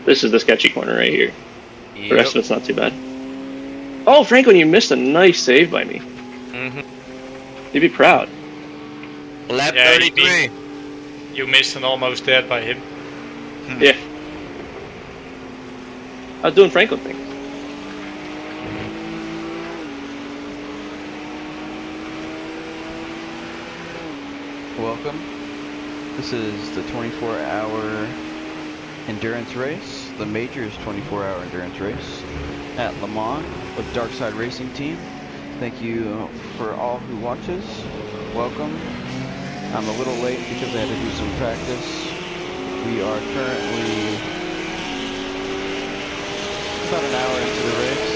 This is the sketchy corner right here. Yep. The rest of it's not too bad. Oh, Franklin, you missed a nice save by me. You'd be proud. Lap Yeah, 33. You missed and almost dead by him. Yeah. I was doing Franklin things. Welcome. This is the 24-hour endurance race, the Majors 24-hour endurance race at Le Mans with Darksyde Racing Team. Thank you for all who watches. Welcome. I'm a little late because I had to do some practice. We are currently about an hour into the race.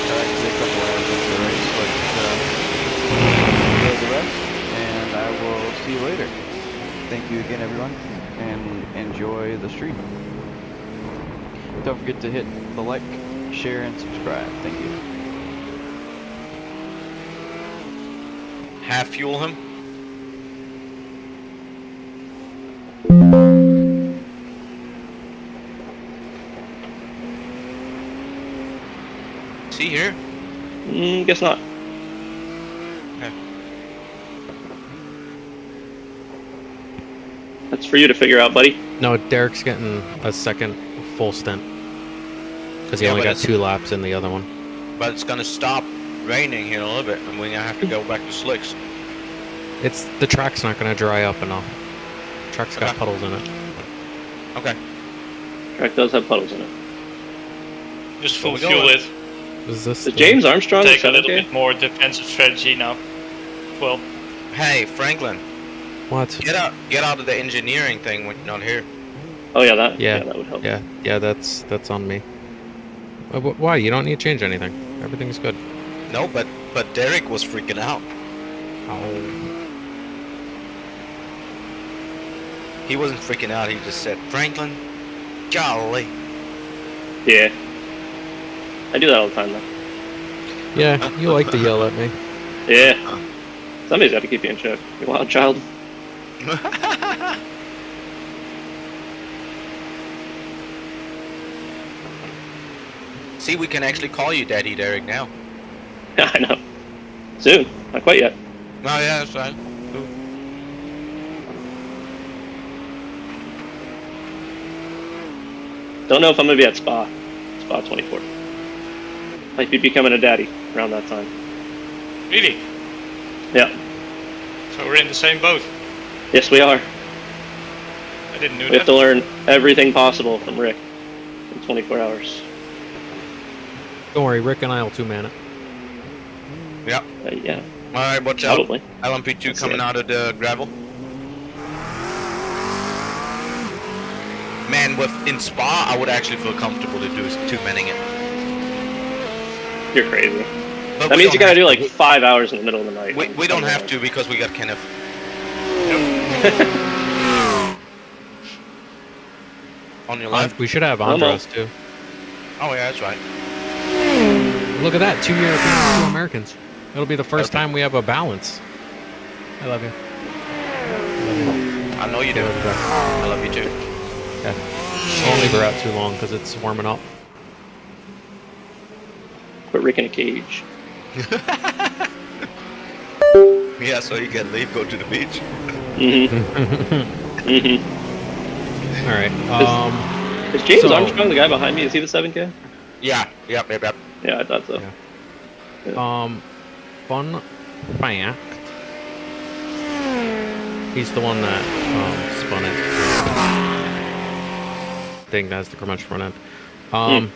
Or actually a couple hours into the race, but enjoy the rest, and I will see you later. Thank you again, everyone, and enjoy the stream. Don't forget to hit the like, share, and subscribe. Thank you. Half fuel him. Is he here? Guess not. Okay. That's for you to figure out, buddy. No, Derek's getting a second full stint. Because he Yeah, only but got 2 laps in the other one. But it's gonna stop raining here in a little bit, and we're gonna have to go back to slicks. The track's not going to dry up enough. Track's got Okay. puddles in it. Okay. Track does have puddles in it. Just So full we fuel go- it. Is this Is James Armstrong Take a little 7K? bit more defensive strategy now. Well, Hey, Franklin, What? get out of the engineering thing when you're not here. Oh yeah, that Yeah. that would help. Yeah, that's on me. Why? You don't need to change anything. Everything's good. No, but Derek was freaking out. Oh. He wasn't freaking out. He just said, "Franklin, golly." Yeah. I do that all the time though. Yeah, you like to yell at me. Yeah. Somebody's got to keep you in check. You wild child. See, we can actually call you Daddy Derek now. I know. Soon. Not quite yet. Oh yeah, that's right. Cool. Don't know if I'm gonna be at Spa 24. Might be becoming a daddy around that time. really? Yeah. So we're in the same boat. Yes, we are. I didn't know We have that. to learn everything possible from Rick in 24 hours. Don't worry, Rick and I will 2-man it. Yeah. Yeah, All right, watch out. probably. LMP2 Let's coming see. out of the gravel. Man, in Spa, I would actually feel comfortable to do 2-manning it. You're crazy. But That we means you don't gotta do have like 5 hours in the middle of the night. to. We don't have to because we got Kenneth. On your left. We should have Almost. Andros too. Oh yeah, that's right. Look at that, 2 Europeans, 2 Americans. It'll be the first time we have a balance. I love you. I know you do. I love you too. Yeah. I won't leave her out too long because it's warming up. Put Rick in a cage. Yeah, so you can leave, go to the beach. All right. Is James So- Armstrong the guy behind me? Is he the 7K? Yeah, yep. Yeah, I thought so. Yeah. Fun fact. He's the one that spun it. Thing that has the commercial front end.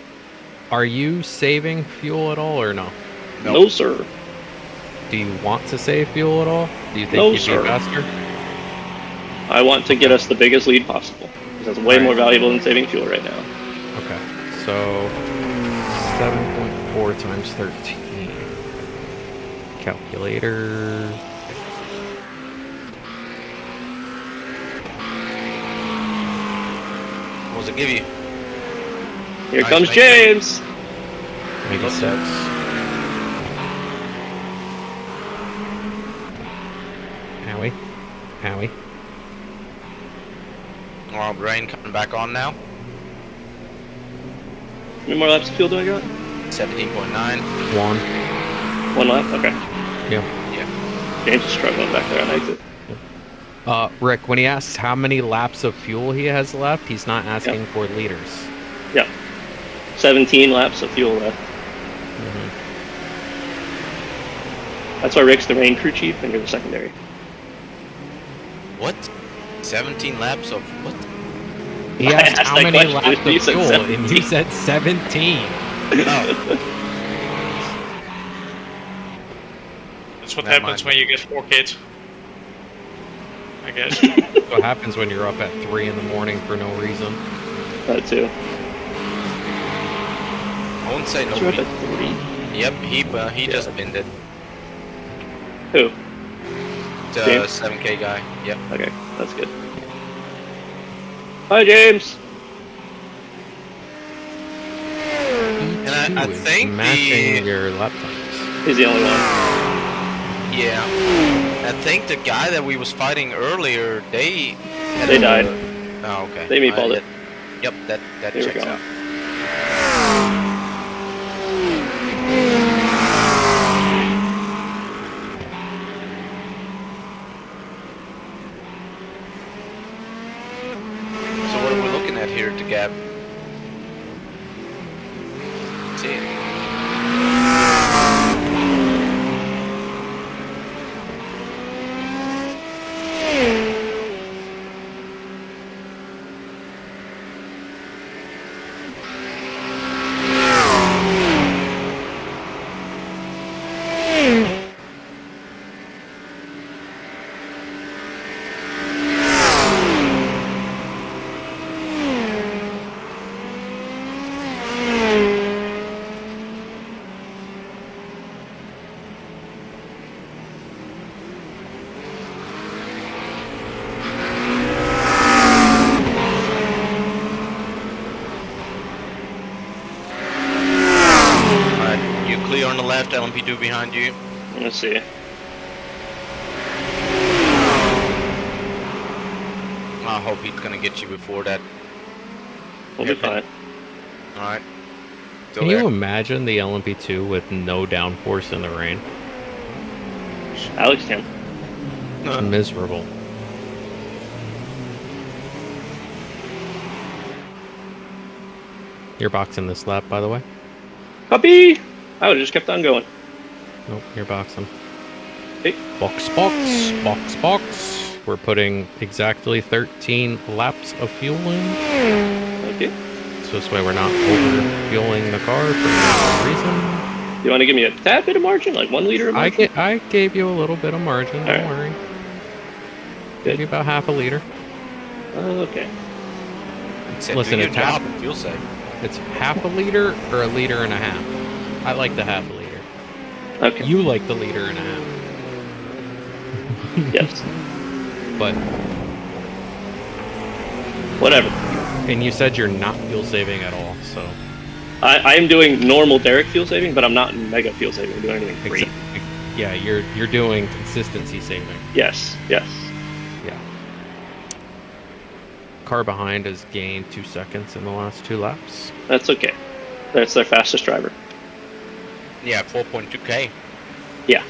Are you saving fuel at all or no? No, sir. Do you want to save fuel at all? Do you think No, you'd sir. be faster? I want to get us the biggest lead possible. That's way Alright. more valuable than saving fuel right now. Okay. So 7.4 times 13. Calculator. What does it give you? Here Nice, comes nice. James! Maybe 6. Howie. Well, rain coming back on now. How many more laps of fuel do I got? 17.9. One. 1 lap? Okay. Yeah. James is struggling back there on exit. Rick, when he asks how many laps of fuel he has left, he's not asking for liters. Yeah. 17 laps of fuel left. Mm-hmm. That's why Rick's the main crew chief and you're the secondary. What? 17 laps of what? He I asked asked how that many question, laps you of said fuel, 17. and you said 17. Oh. That's what Never happens mind. when you get 4 kids. I guess. That's what happens when you're up at 3 in the morning for no reason. That too. I won't say You're up nobody. at 3. Yep, he just binned it. Who? The James? 7K guy. Yep. Okay, that's good. Hi, James. And I Two is think matching the your lap times. He's the only one. yeah, I think the guy that we was fighting earlier, they died. Oh, okay. They meatballed it. Yep, that There we checks go. out. So what are we looking at here to Gab? See it. Alright, you clear on the left, LMP2 behind you. Let's see. I hope he's gonna get you before that. We'll be fine. Alright. Still Can there. you imagine the LMP2 with no downforce in the rain? Alex can. It's miserable. You're boxing this lap, by the way. Puppy! I would have just kept on going. Nope, you're boxing. Hey. Box, box, box, box. We're putting exactly 13 laps of fuel in. Okay. So this way we're not over fueling the car for no reason. You want to give me a tad bit of margin? Like 1 liter of margin? I gave you a little bit of margin, don't Alright. worry. Good. Maybe about half a liter. Okay. Said, Listen, do your it's half- job and fuel safe. It's half a liter or a liter and a half. I like the half a liter. Okay. You like the liter and a half. Yes. But, Whatever. and you said you're not fuel saving at all, so. I am doing normal Derek fuel saving, but I'm not mega fuel saving. I'm doing anything great. Yeah, you're doing consistency saving. Yes. Yes. Yeah. Car behind has gained 2 seconds in the last 2 laps. That's okay. That's their fastest driver. Yeah, 4.2K. Yeah.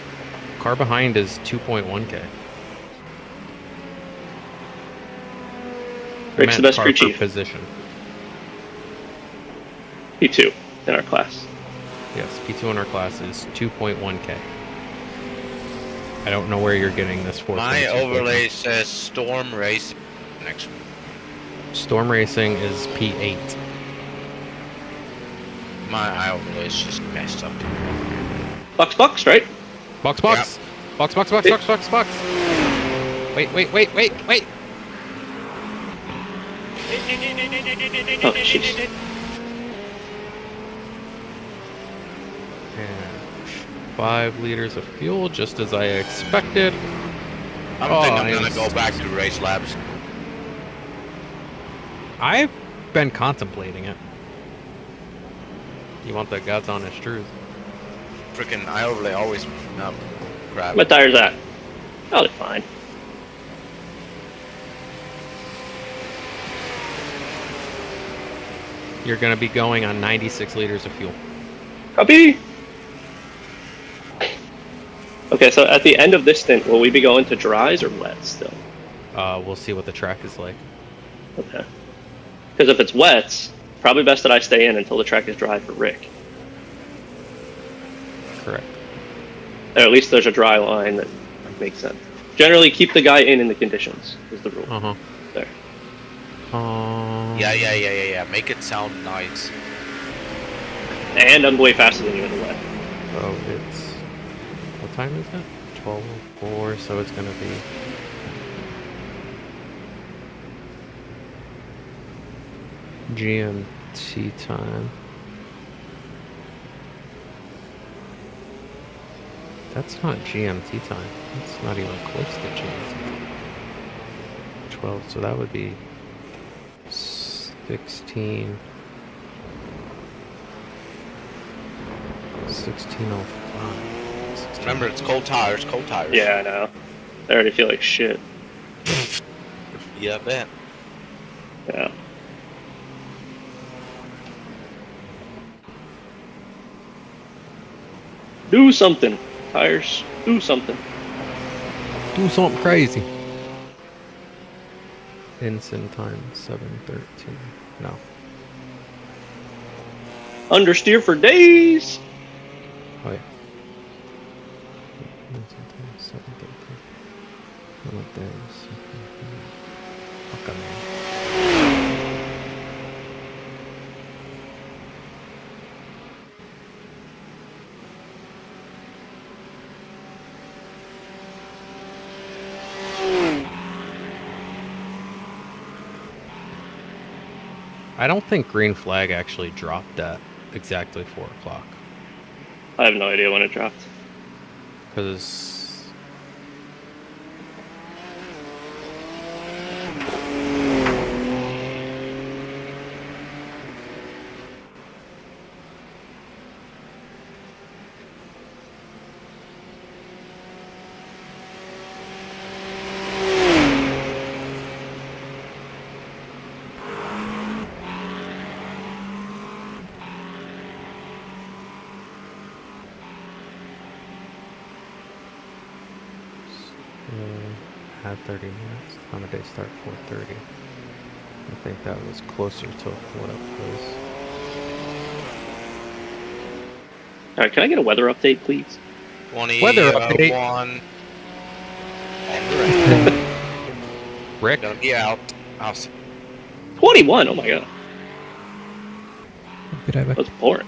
Car behind is 2.1K. Rick's the best car crew per chief. position. P2 in our class. Yes, P2 in our class is 2.1K. I don't know where you're getting this for. My overlay says Storm Race next. Storm Racing is P8. My overlay is just messed up. Box, right? Box, box! Box, box, box, box, box, box! Wait. Oh, jeez. And 5 liters of fuel, just as I expected. I don't think Oh, I'm gonna yes. go back to race labs. I've been contemplating it. You want the God's honest truth. Freaking I overlay always crap. My tire's at. Oh, they're fine. You're going to be going on 96 liters of fuel. Copy! Okay, so at the end of this stint, will we be going to dries or wets still? We'll see what the track is like. Okay. Because if it's wets, probably best that I stay in until the track is dry for Rick. Correct. Or at least there's a dry line that makes sense. Generally, keep the guy in the conditions, is the rule. Uh-huh. There. Yeah. Make it sound nice. And I'm way faster than you in the wet. Oh, it's... What time is it? 12:04, so it's going to be... GMT time. That's not GMT time. It's not even close to GMT. 12, so that would be 16. 16:05. Remember, it's cold tires, Yeah, I know. I already feel like shit. Yeah, I bet. Yeah. Do something, tires. Do something. Do something crazy. Ensign time 7:13. No. Understeer for days. Oh yeah. Ensign time 7:13. What days? Fuck, man. I don't think green flag actually dropped at exactly 4 o'clock. I have no idea when it dropped. Because... Had 30 minutes. Time of day start 4:30. I think that was closer to what it was. Alright, can I get a weather update, please? 20, Weather update. 1. Rick? Gonna be out. 21, oh my god. Good idea. That's boring.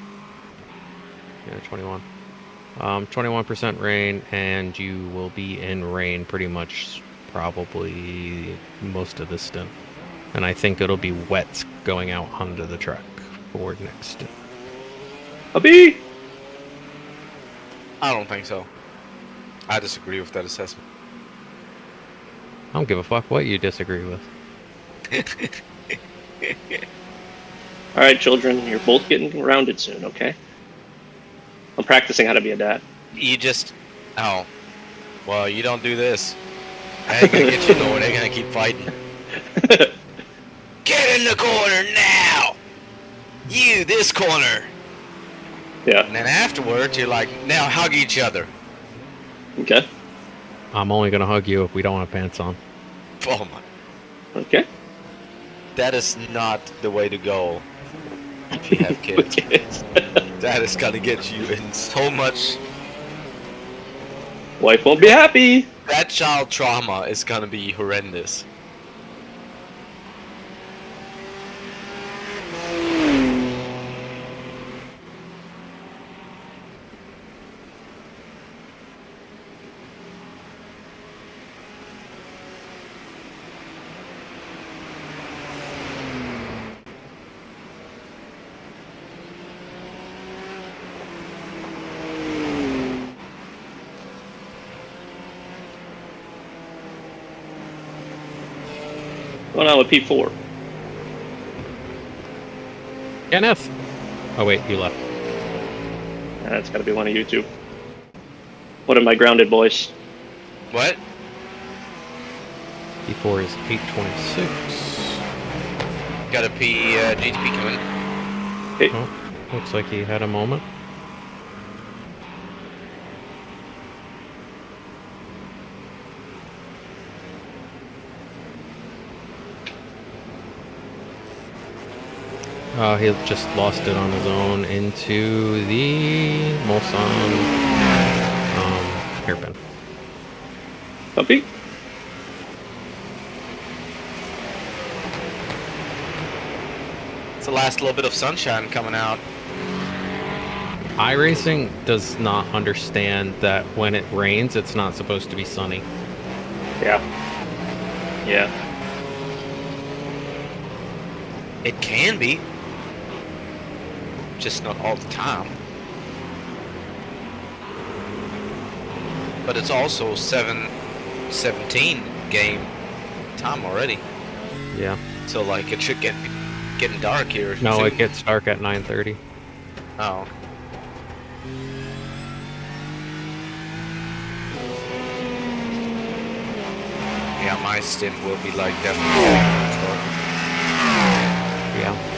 Yeah, 21. 21% rain, and you will be in rain pretty much probably most of the stint. And I think it'll be wet going out onto the track for next stint. Abby! I don't think so. I disagree with that assessment. I don't give a fuck what you disagree with. Alright, children, you're both getting grounded soon, okay? I'm practicing how to be a dad. You just... Oh. Well, you don't do this. I ain't gonna get you nowhere. They're gonna keep fighting. Get in the corner now! You, this corner! Yeah. And then afterwards, you're like, now hug each other. Okay. I'm only gonna hug you if we don't have pants on. Oh my... Okay. That is not the way to go if you have kids. That is gonna get you in so much... Wife won't be happy! That child trauma is gonna be horrendous. Going on with P4. Kenneth! Oh wait, you left. That's gotta be one of you two. What am I grounded, boys? What? P4 is 8:26. Got a GTP coming. Hey. Oh, looks like he had a moment. He just lost it on his own into the Mulsanne hairpin. Puppy. It's the last little bit of sunshine coming out. iRacing does not understand that when it rains, it's not supposed to be sunny. Yeah. Yeah. It can be. Just not all the time. But it's also 7:17 game time already. Yeah. So like it should getting dark here. No, soon. it gets dark at 9:30. Oh. Yeah, my stint will be like definitely. Yeah.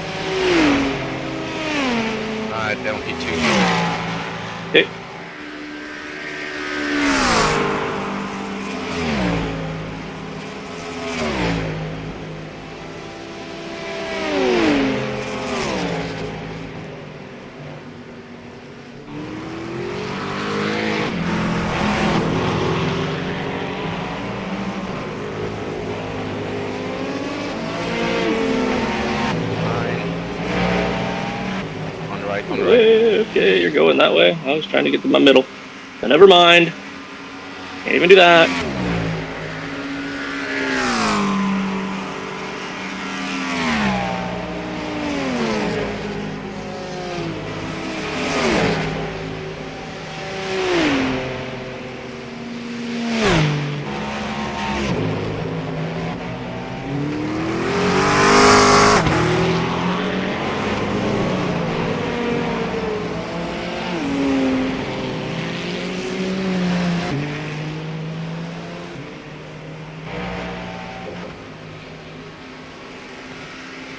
Don't be too. Okay. Okay, you're going that way. I was trying to get to my middle. But never mind. Can't even do that.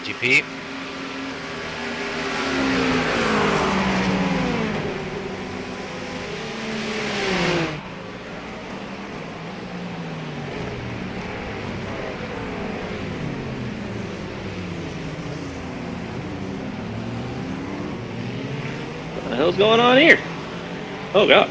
GP. What the hell's going on here? Oh god.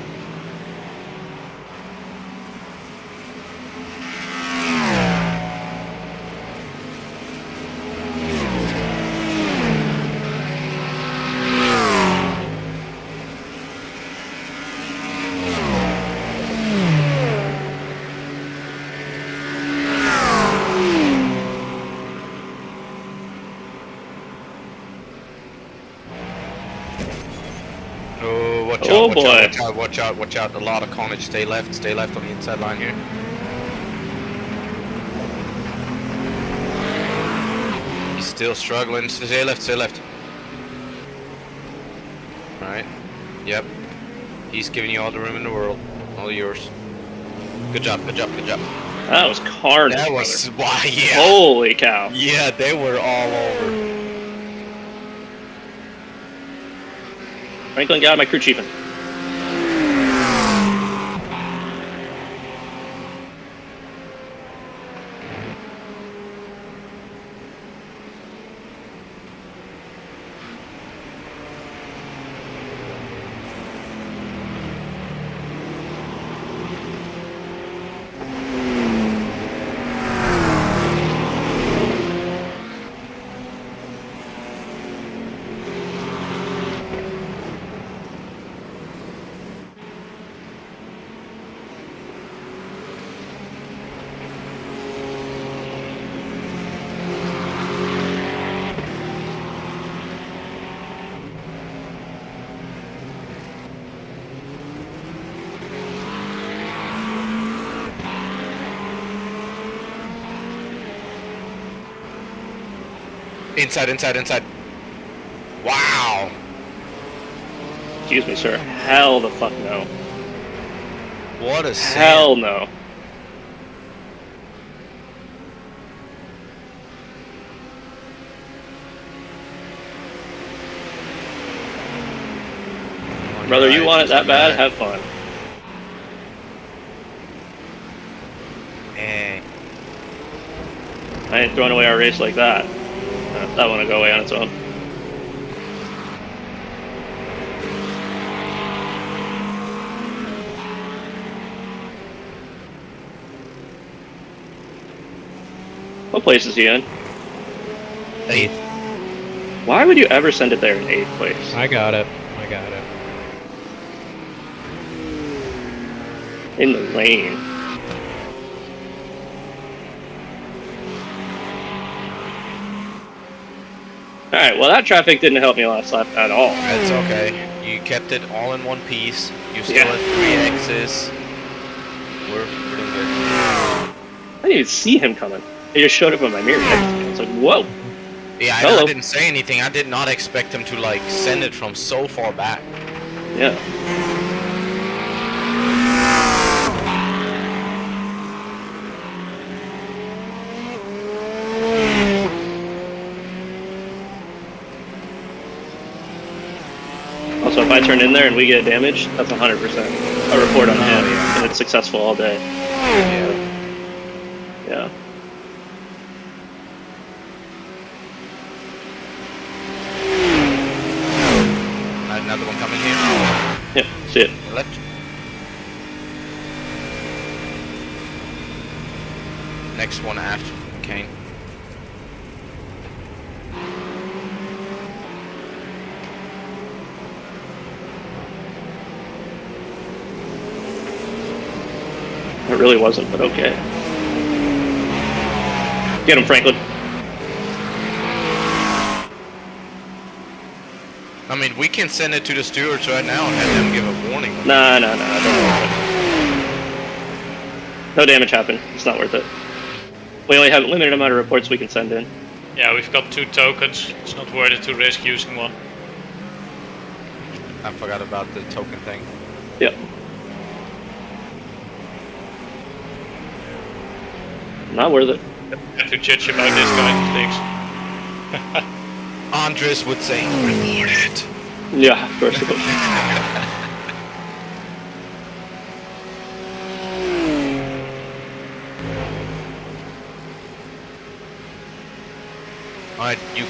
Oh, watch Oh, out, boy. watch out, watch out, watch out. A lot of carnage. Stay left on the inside line here. He's still struggling. Stay left, stay left. Alright. Yep. He's giving you all the room in the world. All yours. Good job, good job, good job. That was carnage. That was, why, yeah. Holy cow. Yeah, they were all over. Franklin got my crew chiefing. Inside, inside, inside. Wow. Excuse me, sir. Hell the fuck no. What a sand. Hell no. brother. You Right, want it that bad? yeah. Have fun. Eh. I ain't throwing away our race like that. That one will go away on its own. What place is he in? 8th. Why would you ever send it there in 8th place? I got it. I got it. In the lane. Alright, well that traffic didn't help me last lap at all. It's okay. You kept it all in one piece. You still Yeah. had 3 X's. We're pretty good. I didn't even see him coming. He just showed up on my mirror. I was like, whoa. Yeah, I Hello. didn't say anything. I did not expect him to like send it from so far back. Yeah. Also, if I turn in there and we get damage, that's 100% a report on him, yeah. and it's successful all day. Yeah. Yeah. Another one coming here. Yep, see it. Left. Next one after Kane. It really wasn't, but okay. Get him, Franklin. I mean, we can send it to the stewards right now and have them give a warning. Nah, don't worry. No damage happened. It's not worth it. We only have a limited amount of reports we can send in. Yeah, we've got 2 tokens. It's not worth it to risk using one. I forgot about the token thing. Yep. Not worth it. Have to judge about this kind of things. Andres would say, report it. Yeah, of course it was. Alright, you...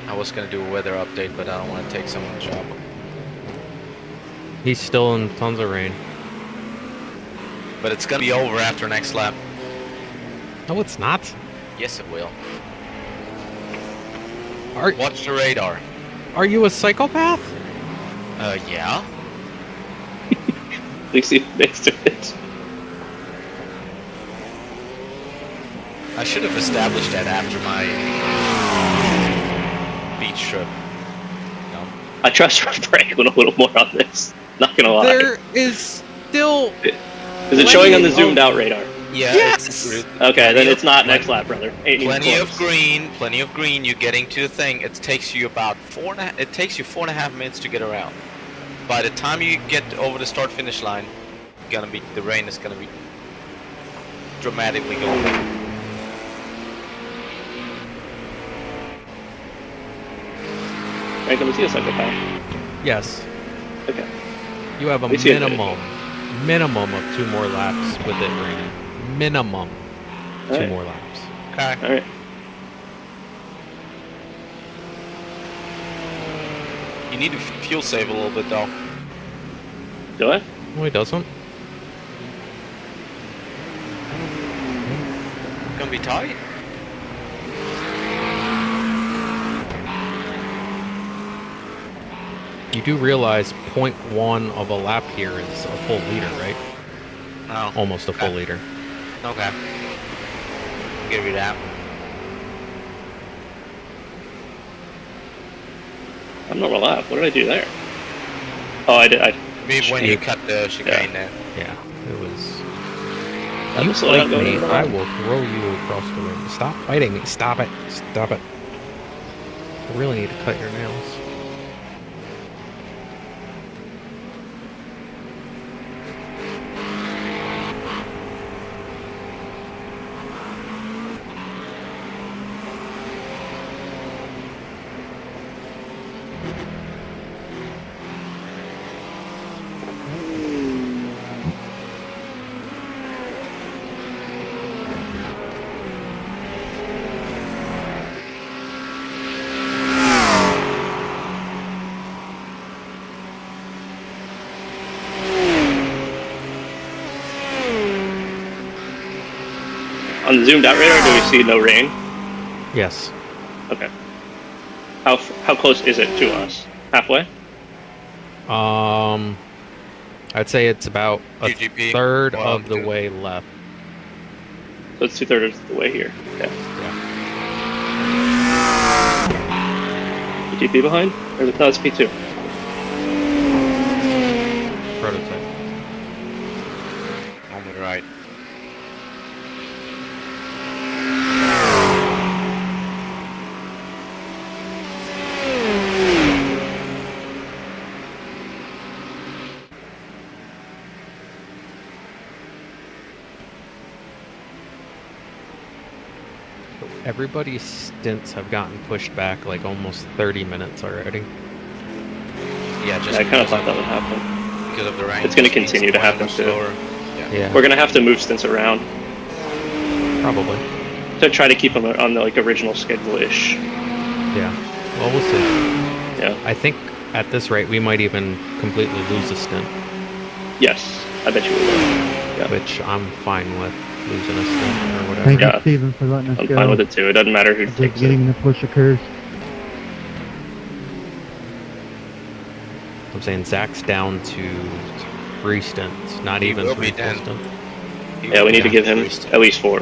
I was gonna do a weather update, but I don't want to take someone's job. He's still in tons of rain. But it's gonna be over after next lap. No, it's not. Yes, it will. Are Watch the radar. Are you a psychopath? Yeah? At least he fixed it. I should have established that after my beach trip. No? I trust Franklin a little more on this. Not gonna lie. There is still. Is it showing on the zoomed out radar? Yeah. Yes! Okay, then it's not next lap, brother. Ain't even Plenty of close. green, plenty of green. You're getting to the thing. It takes you about 4.5 minutes to get around. By the time you get over the start-finish line, the rain is gonna be dramatically going down. Franklin, is he a psychopath? Yes. Okay. You have a We see it. minimum of 2 more laps with it raining. Minimum 2 Alright. more laps. Okay. Alright. You need to fuel save a little bit though. Do I? No, he doesn't. Gonna be tight. You do realize 0.1 of a lap here is a full liter, right? Oh. Almost a full Okay. liter. Okay. Give you that. I'm not lap. What did I do there? Oh, I did. Maybe when you cut the chicane there. Yeah, it was. I'm You slowly fight not going me, to the I line. will throw you across the ring. Stop fighting me. Stop it. Stop it. I really need to cut your nails. On the zoomed out radar, do we see no rain? Yes. Okay. How close is it to us? Halfway? I'd say it's about a GGP, third 1, of the 2. way left. So it's 2/3 of the way here. Okay. GP behind? Or is it, no, it's P2. Prototype. On the right. Everybody's stints have gotten pushed back like almost 30 minutes already. Yeah, just Yeah, I kind of because thought that would happen. because of the rain. It's gonna just means continue to going happen, much too. slower. Yeah, We're gonna have to move stints around probably. to try to keep them on the like original schedule-ish. Yeah. Well, we'll see. Yeah. I think at this rate we might even completely lose a stint, Yes, I bet you we will. Yeah. which I'm fine with losing a stint or whatever. Thank Yeah. you, Steven, for letting us I'm go. fine with it too. It doesn't matter who Just takes it. getting the push occurs. I'm saying Zach's down to 3 stints, not even will 3 be down. stints. He Yeah, will we be need to down give him 3 stints. at least 4.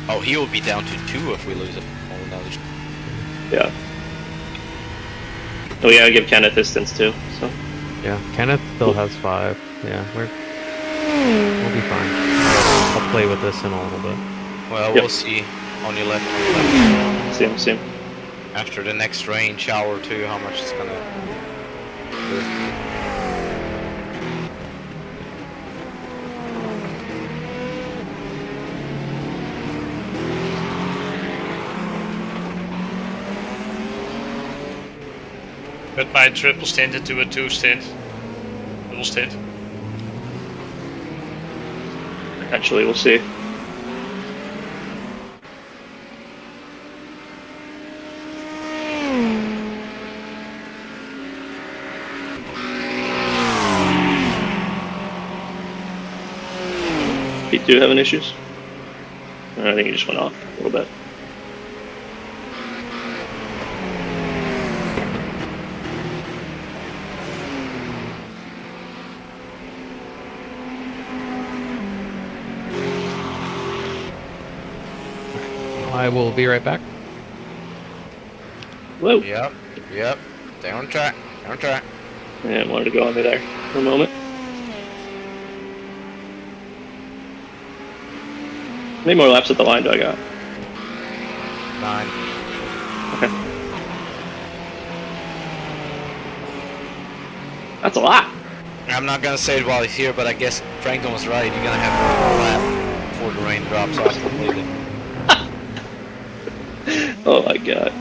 Oh, he will be down to 2 if we lose it. Oh, no, Yeah. And we gotta give Kenneth distance too. So Yeah, Kenneth still has 5. Yeah, we'll be fine. I'll play with this in a little bit. well, Yep. we'll see on your left. see him. After the next rain shower too, how much it's gonna do. Cut my triple stint into a 2 stint. Double stint. Actually, we'll see. Pete, do you having issues? I think he just went off a little bit. I will be right back. Whoa! Yep. Stay on track. Stay on track. Yeah, wanted to go on me there for a moment. How many more laps at the line do I got? 9. Okay. That's a lot. I'm not gonna say it while he's here, but I guess Franklin was right. You're gonna have one more lap before the rain drops off completely. Oh my god.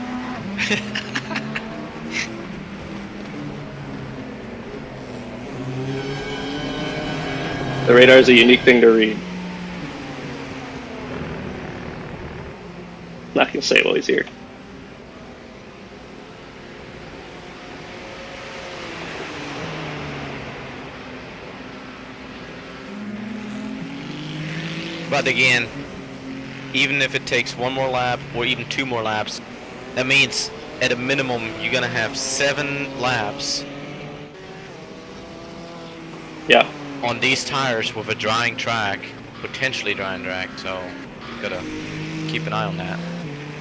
The radar is a unique thing to read. Not gonna say it while he's here. But again, even if it takes 1 more lap or even 2 more laps, that means at a minimum you're gonna have 7 laps Yeah. on these tires with a drying track, potentially drying track. So you gotta keep an eye on that.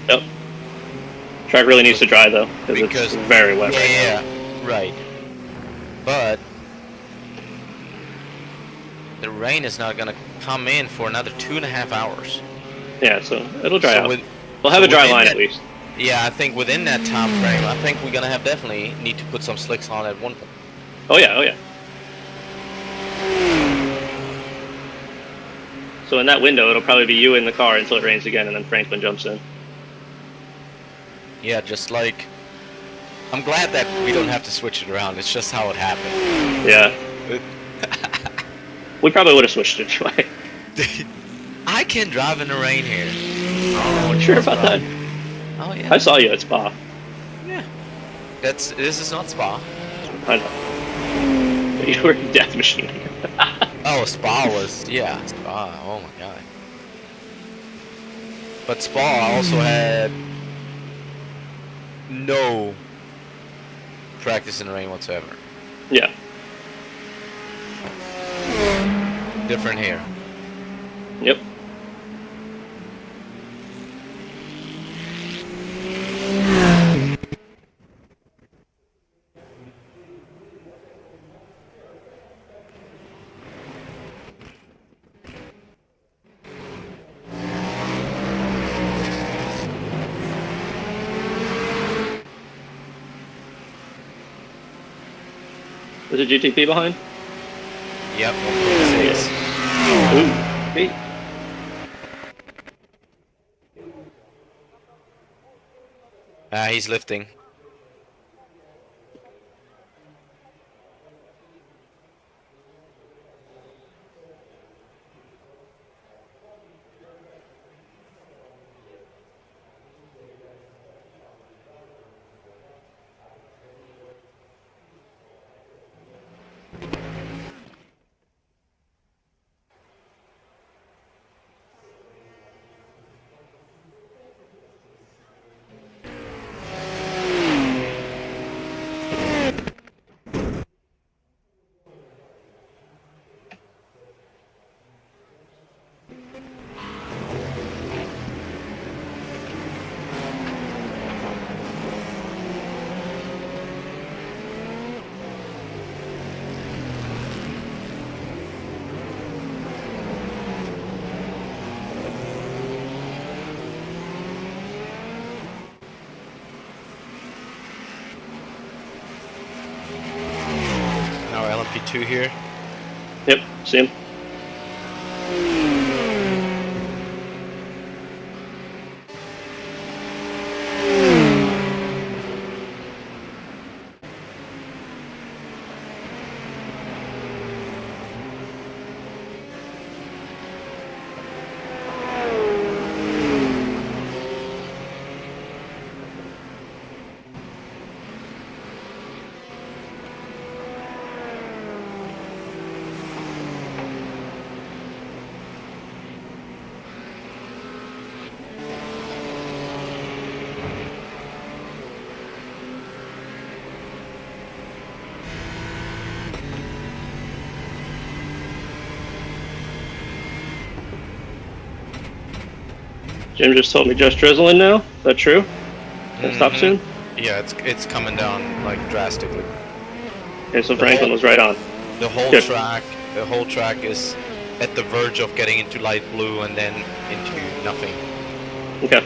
Yep. Track really needs to dry though, because Because- it's very wet right Yeah, right. But the rain is not gonna come in for another 2.5 hours. now. Yeah, so it'll dry So out. with- We'll have so a dry within line that- at least. Yeah, I think within that time frame, I think we're gonna have definitely need to put some slicks on at one point. Oh yeah, oh yeah. So in that window, it'll probably be you in the car until it rains again, and then Franklin jumps in. Yeah, just like I'm glad that we don't have to switch it around. It's just how it happened. Yeah. We probably would have switched it anyway. I can drive in the rain here. Sure about that? Oh yeah. I saw you at Spa. Yeah. This is not Spa. I know. You were in Death Machine. Oh, Spa was Spa. Oh my god. But Spa also had no practice in the rain whatsoever. Yeah. Different here. Yep. Is a GTP behind? Yep, 1.6. Ooh. Hey. He's lifting. Now LMP2 here. Yep. See him. Jim just told me just drizzling now. Is that true? Gonna stop soon? Yeah, it's coming down like drastically. Okay, so Franklin was right on. The whole Good. track is at the verge of getting into light blue and then into nothing. Okay.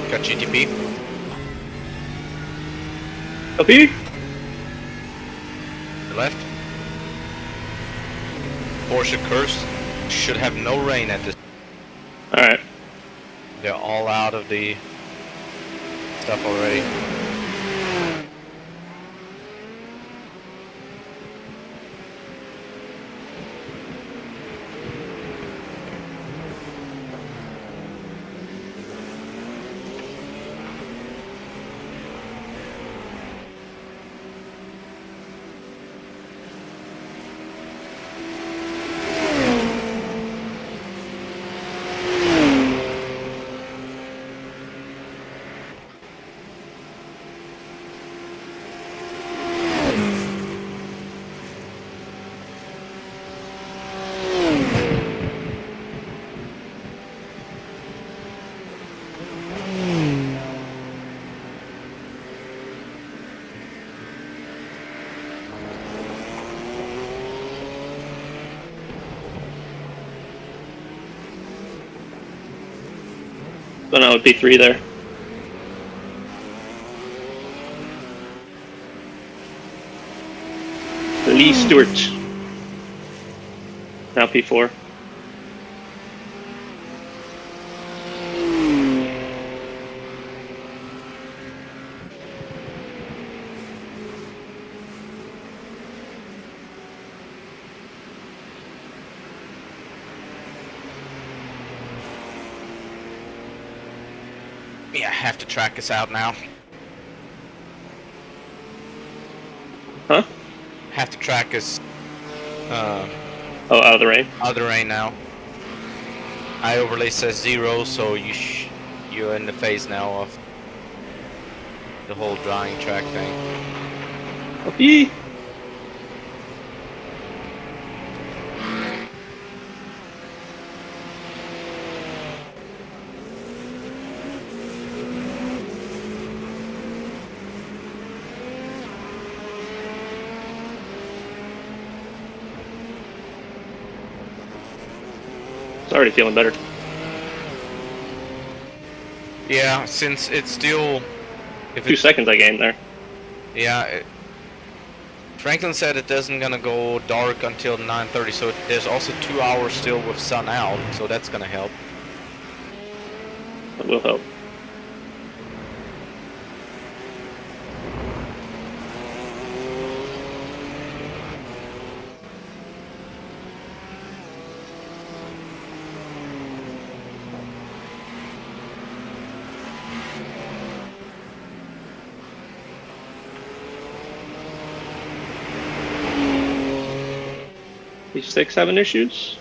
Got GTP. Copy. Left. Porsche Curse should have no rain at this. Alright. They're all out of the stuff already. So now it would be 3 there. Lee Stewart. Now P4. Yeah, I have to track us out now. Huh? Have to track us Oh, out of the rain? out of the rain now. I overlay says 0, so you're in the phase now of the whole drying track thing. Copy. It's already feeling better. Yeah, since it's still... If 2 it, seconds I gained there. yeah, Franklin said it doesn't gonna go dark until 9:30, so there's also 2 hours still with sun out, so that's gonna help. That will help. P6 having issues?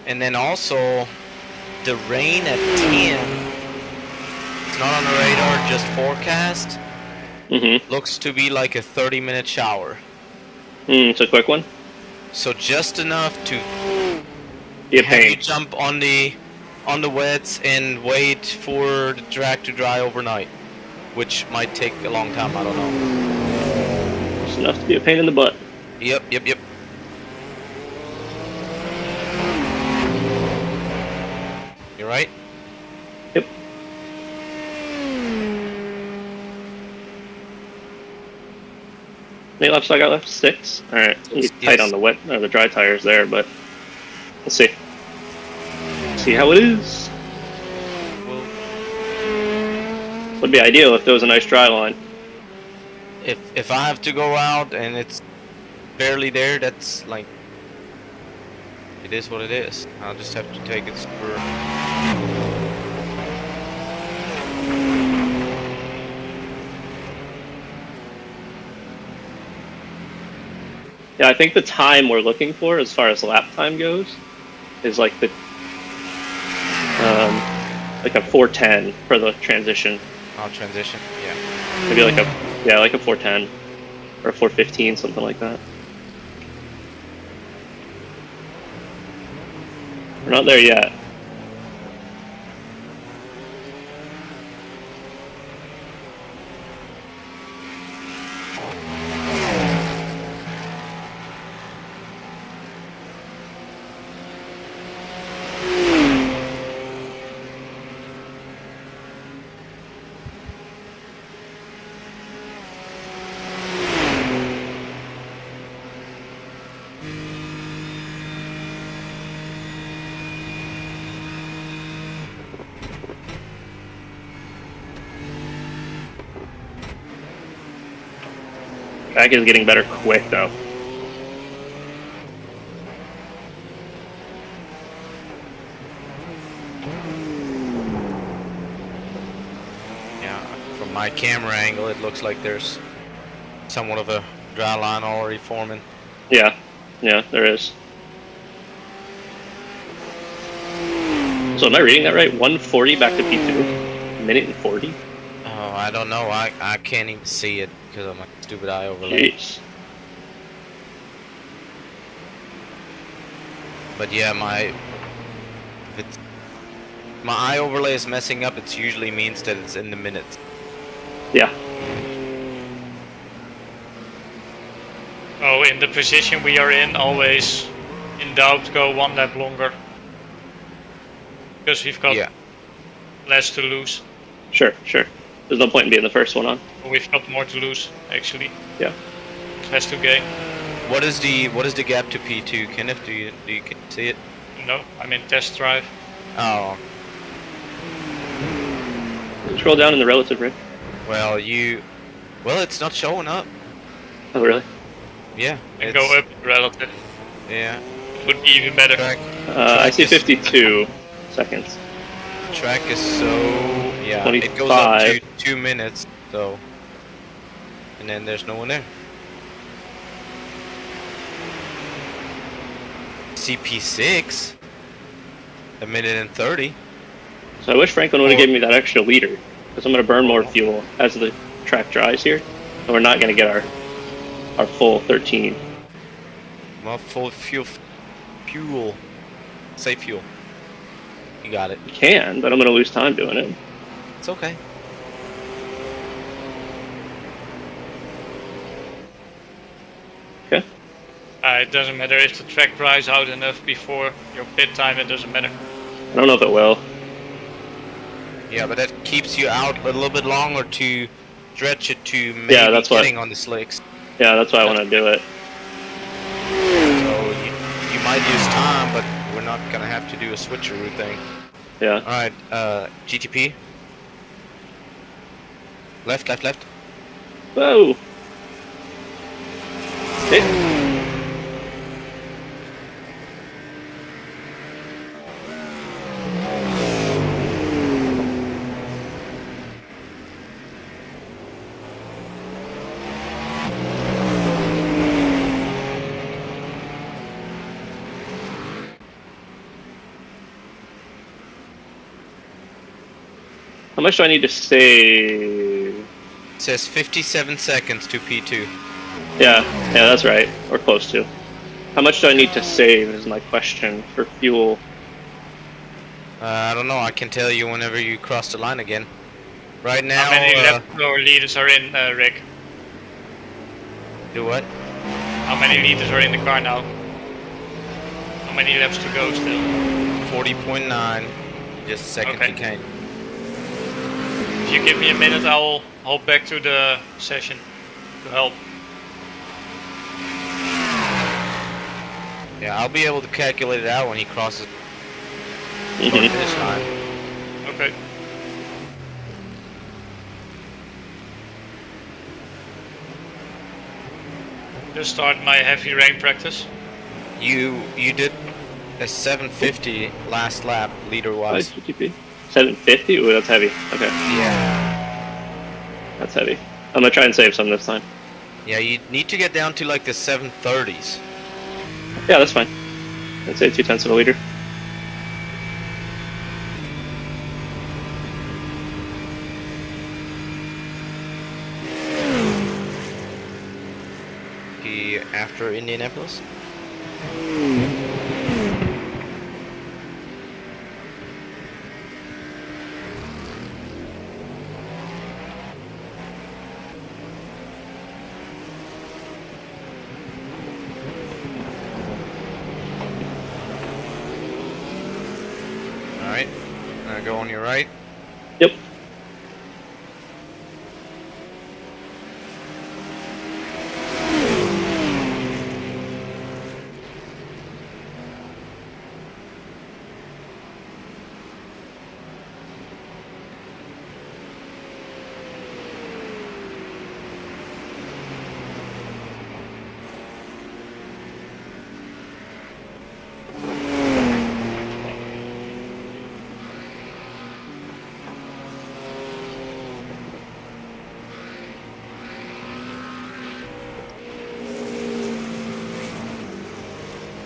And then also, the rain at 10, it's not on the radar, just forecast, Mm-hmm. looks to be like a 30-minute shower. It's a quick one. So just enough to Be a have you pain. jump on the wets and wait for the track to dry overnight, which might take a long time, I don't know. It's enough to be a pain in the butt. Yep. You right? Yep. How many laps I got left? 6? Alright. Yes. Tight on the wet or the dry tires there, but let's see. See how it is. Well, Would be ideal if there was a nice dry line. if I have to go out and it's barely there, that's like, it is what it is. I'll just have to take it for... Yeah, I think the time we're looking for, as far as lap time goes, is like the like a 4:10 for the transition. I'll transition, yeah. Maybe like a 4:10 or a 4:15, something like that. We're not there yet. Back is getting better quick though. Yeah, from my camera angle, it looks like there's somewhat of a dry line already forming. Yeah, there is. So am I reading that right? 140 back to P2? Minute and 40? Oh, I don't know. I can't even see it because of my stupid eye overlay. Jeez. But yeah, my eye overlay is messing up. It usually means that it's in the minutes. Yeah. Oh, in the position we are in, always in doubt, go one lap longer. Because we've got less to lose. Sure. There's no point in being the first one on. We've got more to lose, actually. Yeah. Less to gain. What is the gap to P2, Kenneth? Do you see it? No, I'm in test drive. Oh, Scroll down in the relative, Rick. well it's not showing up. Oh, really? Yeah. And go up relative. Yeah. Would be even better. I see 52 seconds. Track is so it goes 25. up to 2 minutes, so and then there's no one there. CP6, a minute and 30. So I wish Franklin would have given me that extra liter, because I'm going to burn more fuel as the track dries here, and we're not going to get our full 13. Well, full fuel. Say fuel. You got it. You can, but I'm going to lose time doing it. It's okay. Okay. It doesn't matter if the track dries out enough before your pit time, it doesn't matter. I don't know if it will. Yeah, but that keeps you out a little bit longer to stretch it to maybe that's getting on the slicks. Yeah, that's why I want to do it. So you might lose time, but we're not gonna have to do a switcheroo thing. Yeah. Alright, GTP. Left. Whoa! Okay. How much do I need to save? It says 57 seconds to P2. Yeah, that's right. Or close to. How much do I need to save is my question for fuel. I don't know, I can tell you whenever you cross the line again. Right now, How many left or liters are in, Rick? do what? How many liters are in the car now? How many laps to go still? 40.9. Just a second, Okay. you can. If you give me a minute, I'll hop back to the session to help. Yeah, I'll be able to calculate it out when he crosses the Mhm. finish line. Okay. Just start my heavy rain practice. You did a 750 last lap, leader wise. GTP? 750? Ooh, that's heavy. Okay, Yeah. that's heavy. I'm gonna try and save some this time. Yeah, you need to get down to like the 730s. Yeah, that's fine. I'd say 0.2 of a liter. After Indianapolis. Alright, go on your right. Yep.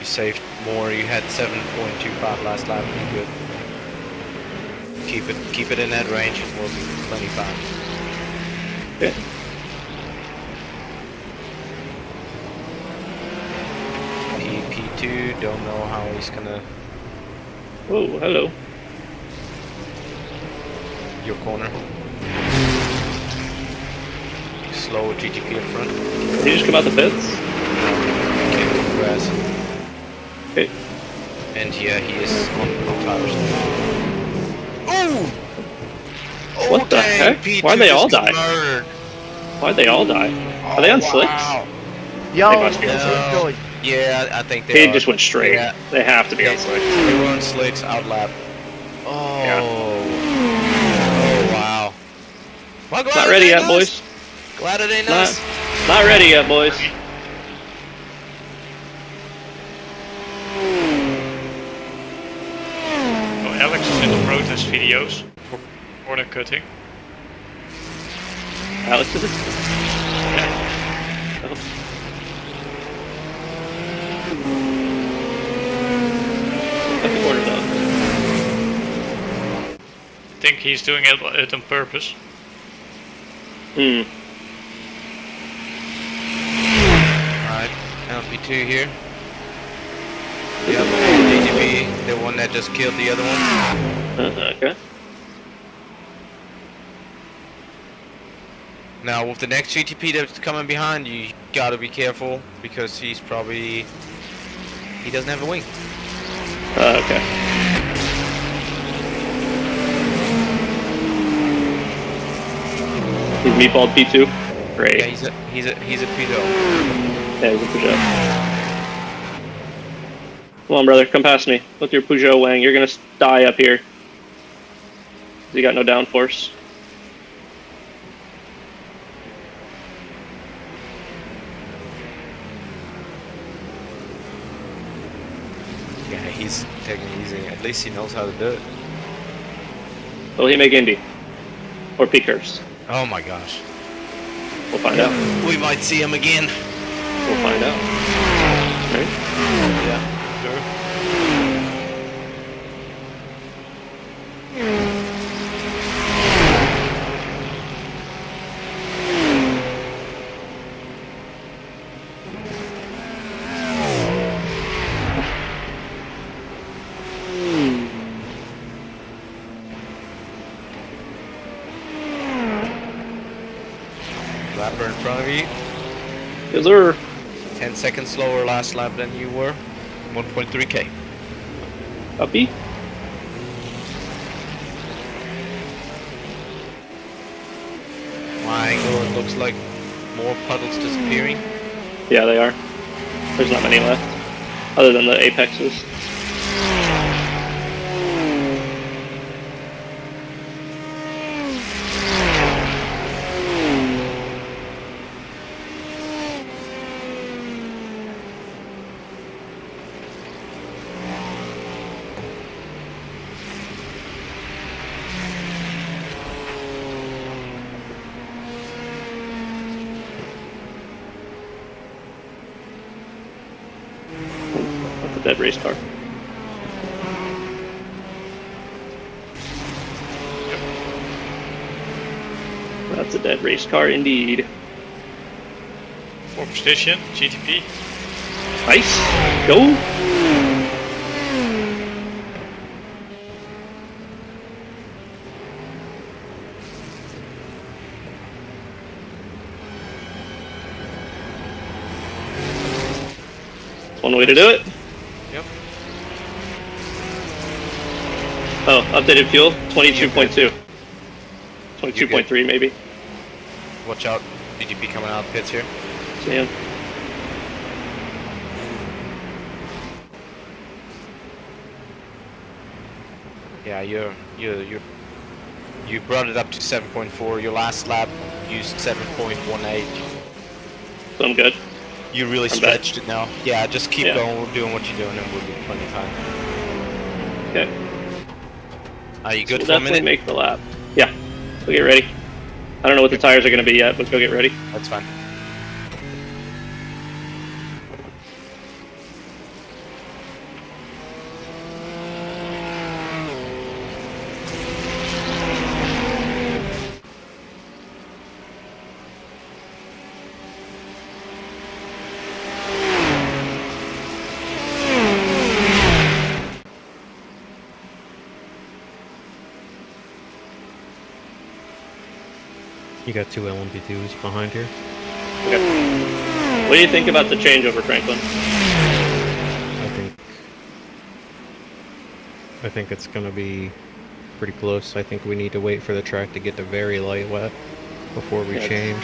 You saved more. You had 7.25 last lap. You're good. Keep it in that range. We'll be plenty fine. Okay. P2. Don't know how he's gonna. Whoa, hello. Your corner. Slow GTP in front. Did he just come out the pits? Came to the grass. Okay. And yeah, he is on tires. Ooh! What the dang, heck? P2 Why'd they all just die? murdered. Why'd they all die? Are they on slicks? Wow. Yo, They must be on No. Yeah, I think they He are. just went straight. Yeah. They have to be on slicks. They were on slicks, outlap. Oh. Yeah. Oh, wow. Well, glad Not it ready ain't yet, us. boys. Glad it ain't Not, us. not ready yet, boys. Oh, Alex is in the protest videos for corner cutting. Alex is it? Yeah. Oh. Cut the corners out. I think he's doing it on purpose. Hmm. Alright, LP2 here. Yep, GTP, the one that just killed the other one. Okay. Now with the next GTP that's coming behind, you gotta be careful because he doesn't have a wing. Okay. He's meatballed P2. Great. Yeah, he's a P2. Yeah, he's a Peugeot. Come on, brother, come past me with your Peugeot wang. You're gonna die up here. You got no downforce. Yeah, he's taking it easy. At least he knows how to do it. Will he make Indy? Or P curves? Oh my gosh. We'll find out. We might see him again. We'll find out. Right? Yeah, sure. Lapper in front of you. Yes, sir. 10 seconds slower last lap than you were. 1.3k. Copy. My angle, it looks like more puddles disappearing. Yeah, they are. There's not many left. Other than the apexes. That's a dead race car. That's a dead race car indeed. 4th position, GTP. Nice. Go. That's one way to do it. Yep. Oh, updated fuel, 22.2. 22.3 maybe. Watch out. DGP coming out of pits here. See him. Yeah, you brought it up to 7.4. Your last lap used 7.18. So I'm good. You really I'm stretched it now. Yeah, just keep Yeah. going, doing what you're doing, and we'll be plenty fine. Okay. Are you So good we'll for a definitely minute? make the lap. Yeah. Go get ready. I don't know what the tires are going to be yet, but go get ready. That's fine. You got two LMP2s behind here. Okay. What do you think about the changeover, Franklin? I think it's gonna be pretty close. I think we need to wait for the track to get to very light wet before we change.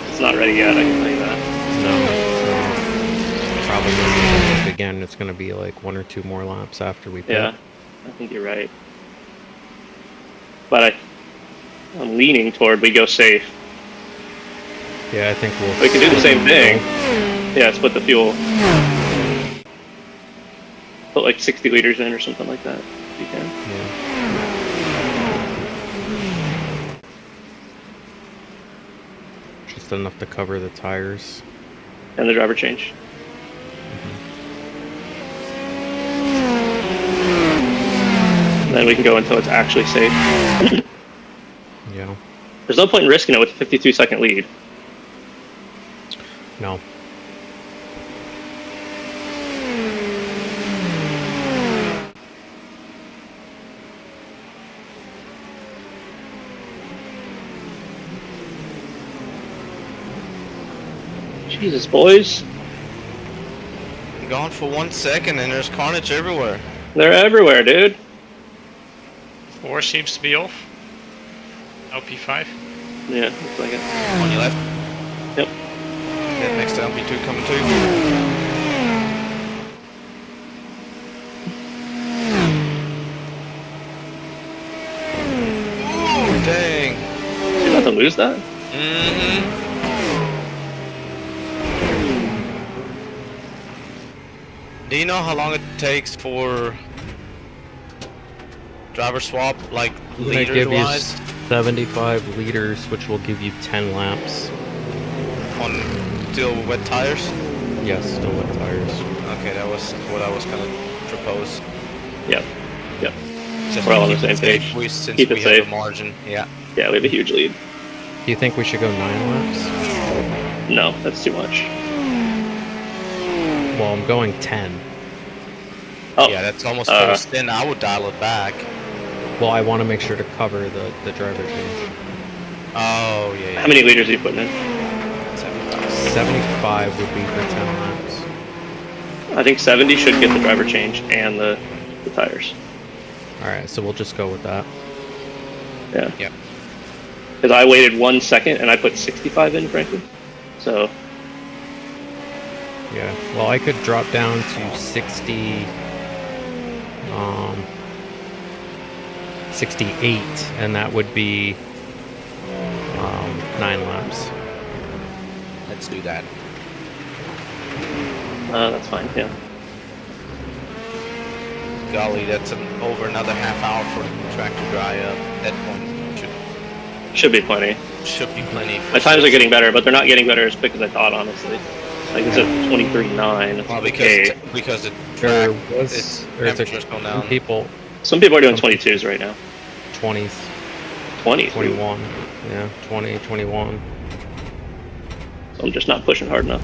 It's not ready yet, I can tell you that. No, probably again it's gonna be like 1 or 2 more laps after we pit. Yeah, I think you're right. But I'm leaning toward we go safe. Yeah, I think We can do the same thing. Yeah, split the fuel. Put like 60 liters in or something like that, if you can. Yeah. Just enough to cover the tires. And the driver change. Then we can go until it's actually safe. Yeah. There's no point in risking it with a 52-second lead. No. Jesus, boys. Gone for 1 second and there's carnage everywhere. They're everywhere, dude. 4 seems to be off. LP5. Yeah, looks like it. On your left. Yep. That next LP2 coming too. Ooh, dang. You about to lose that? Mm-hmm. Do you know how long it takes for driver swap, like I'm gonna liters give you wise? 75 liters, which will give you 10 laps. On still wet tires? Yes, still wet tires. Okay, that was what I was gonna propose. Yep. Yep. Just We're all to on the keep same it safe, page. since Keep it we have safe. a margin. Yeah. Yeah, we have a huge lead. Do you think we should go 9 laps? No, that's too much. Well, I'm going 10. Oh, Yeah, that's almost forced in. I would dial it back. Well, I want to make sure to cover the driver change. Oh, yeah, yeah. how many liters are you putting in? 75 would be for 10 laps. I think 70 should get the driver change and the tires. Alright, so we'll just go with that. Yeah. Yep. Because I waited 1 second and I put 65 in, frankly. So, Yeah, well, I could drop down to 68, and that would be 9 laps. Let's do that. that's fine, yeah. Golly, that's over another half hour for the track to dry up. That point Should be plenty. should be plenty. My times are getting better, but they're not getting better as quick as I thought, honestly. Like, it's at 23.9. Well, okay. because the There track, was there's there's temperatures going some down. people Some people are doing 22s right now. 20s, 20. 21, yeah, 20, 21. So I'm just not pushing hard enough.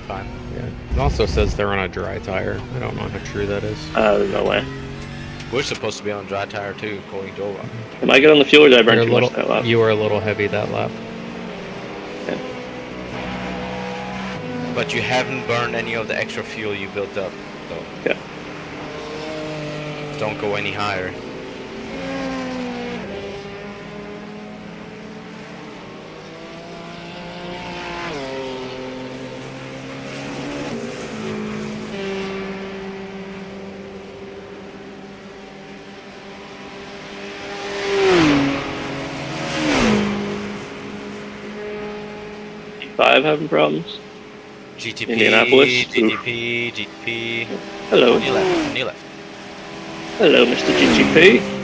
Fine. Yeah, it also says they're on a dry tire. I don't know how true that is. There's no way. We're supposed to be on dry tire too, according to Ova. Am I good on the fuel or did I burn You're a too little, much that lap? you were a little heavy that lap. But you haven't burned any of the extra fuel you built up, though. Yeah. Don't go any higher. Five having problems. GTP, Indianapolis. GTP, GTP. Hello. On your left, on your left. Hello, Mr. GGP.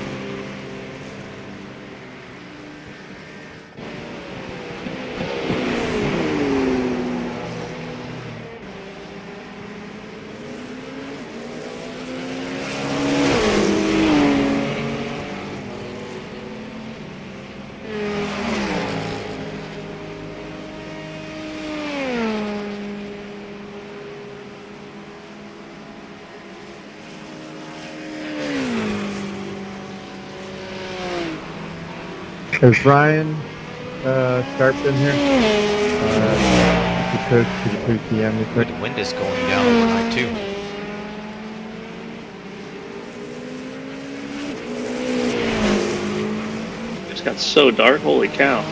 Is Ryan Sharp in here? If you could you please DM me quick? The wind is going down overnight too. It's got so dark. Holy cow.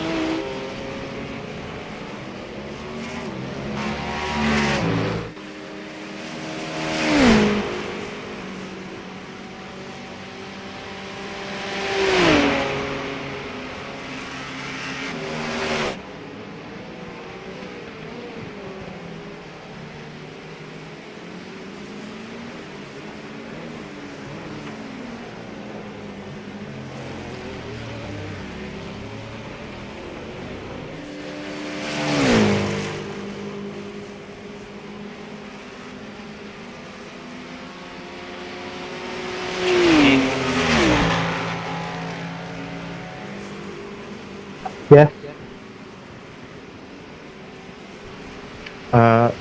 Yes.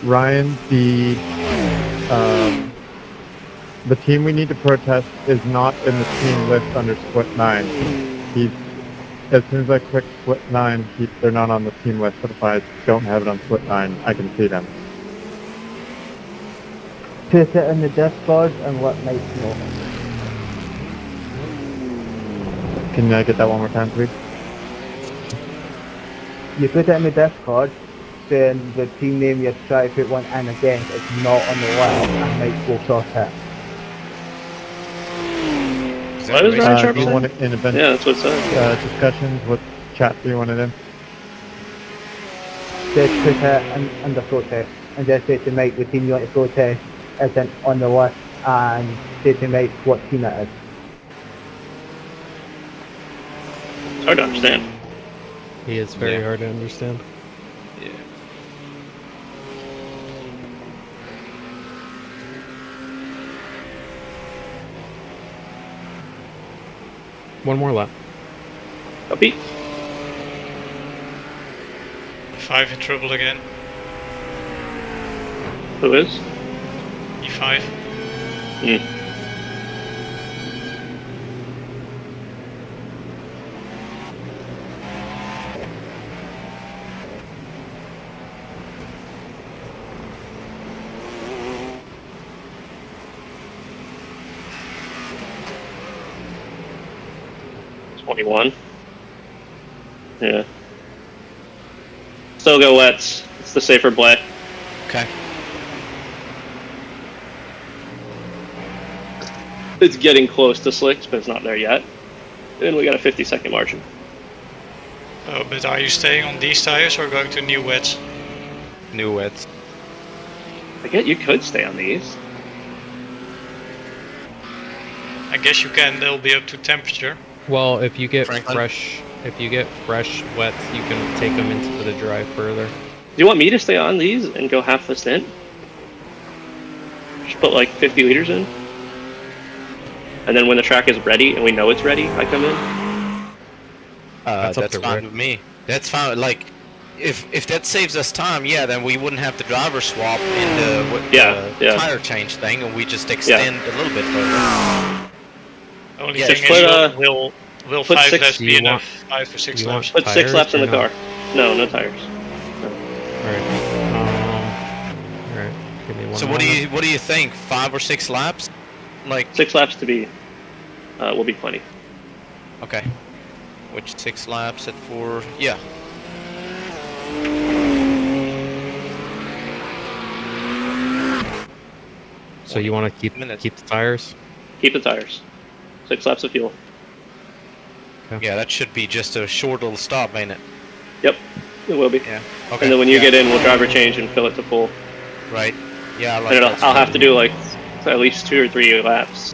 Ryan, the team we need to protest is not in the team list under split 9. As soon as I click split 9, they're not on the team list, but if I don't have it on split 9, I can see them. Put it in the Discord and let Mike know. Can I get that one more time, please? You put it in the Discord, saying the team name you're trying to put one in again is not on the list, and Mike will sort it. What is Ryan Sharp Do you saying? want it in event Yeah, that's what it says. discussions? What chat do you want it in? Just put it in the protest, and just say to Mike the team you want to protest isn't on the list, and say to Mike what team it is. It's hard to understand. He is very Yeah. hard to understand. Yeah. One more lap. Copy. E5 in trouble again. Who is? E5. Hmm. $21. Yeah. Still go wets. It's the safer play. Okay. It's getting close to slicks, but it's not there yet. And we got a 50-second margin. Oh, but are you staying on these tires or going to new wets? New wets. I get you could stay on these. I guess you can, they'll be up to temperature. Well, if you get Franklin? fresh wets, you can take them into the dry further. Do you want me to stay on these and go half the stint? Just put like 50 liters in. And then when the track is ready and we know it's ready, I come in. That's up That's to fine Rick. with me. That's fine. Like, if that saves us time, yeah, then we wouldn't have the driver swap in the tire change thing, and we just extend a little bit further. Only Yeah, thing just is, put, will put 5 six- laps Do be you enough? 5 or 6 you want- laps? Put 6 Tires laps in or the no? car. No tires. Alright. Alright. Give me one So moment. what do you think? 5 or 6 laps? Like, 6 laps to be, will be plenty. okay. Which 6 laps at 4? Yeah. So you want to keep minutes. the tires? Keep the tires. 6 laps of fuel. Yeah, that should be just a short little stop, ain't it? Yep, it will be. Yeah. Okay. And then when you yeah, get in, we'll driver change and fill it to full. right. Yeah, I like And that. I'll have to do like at least 2 or 3 laps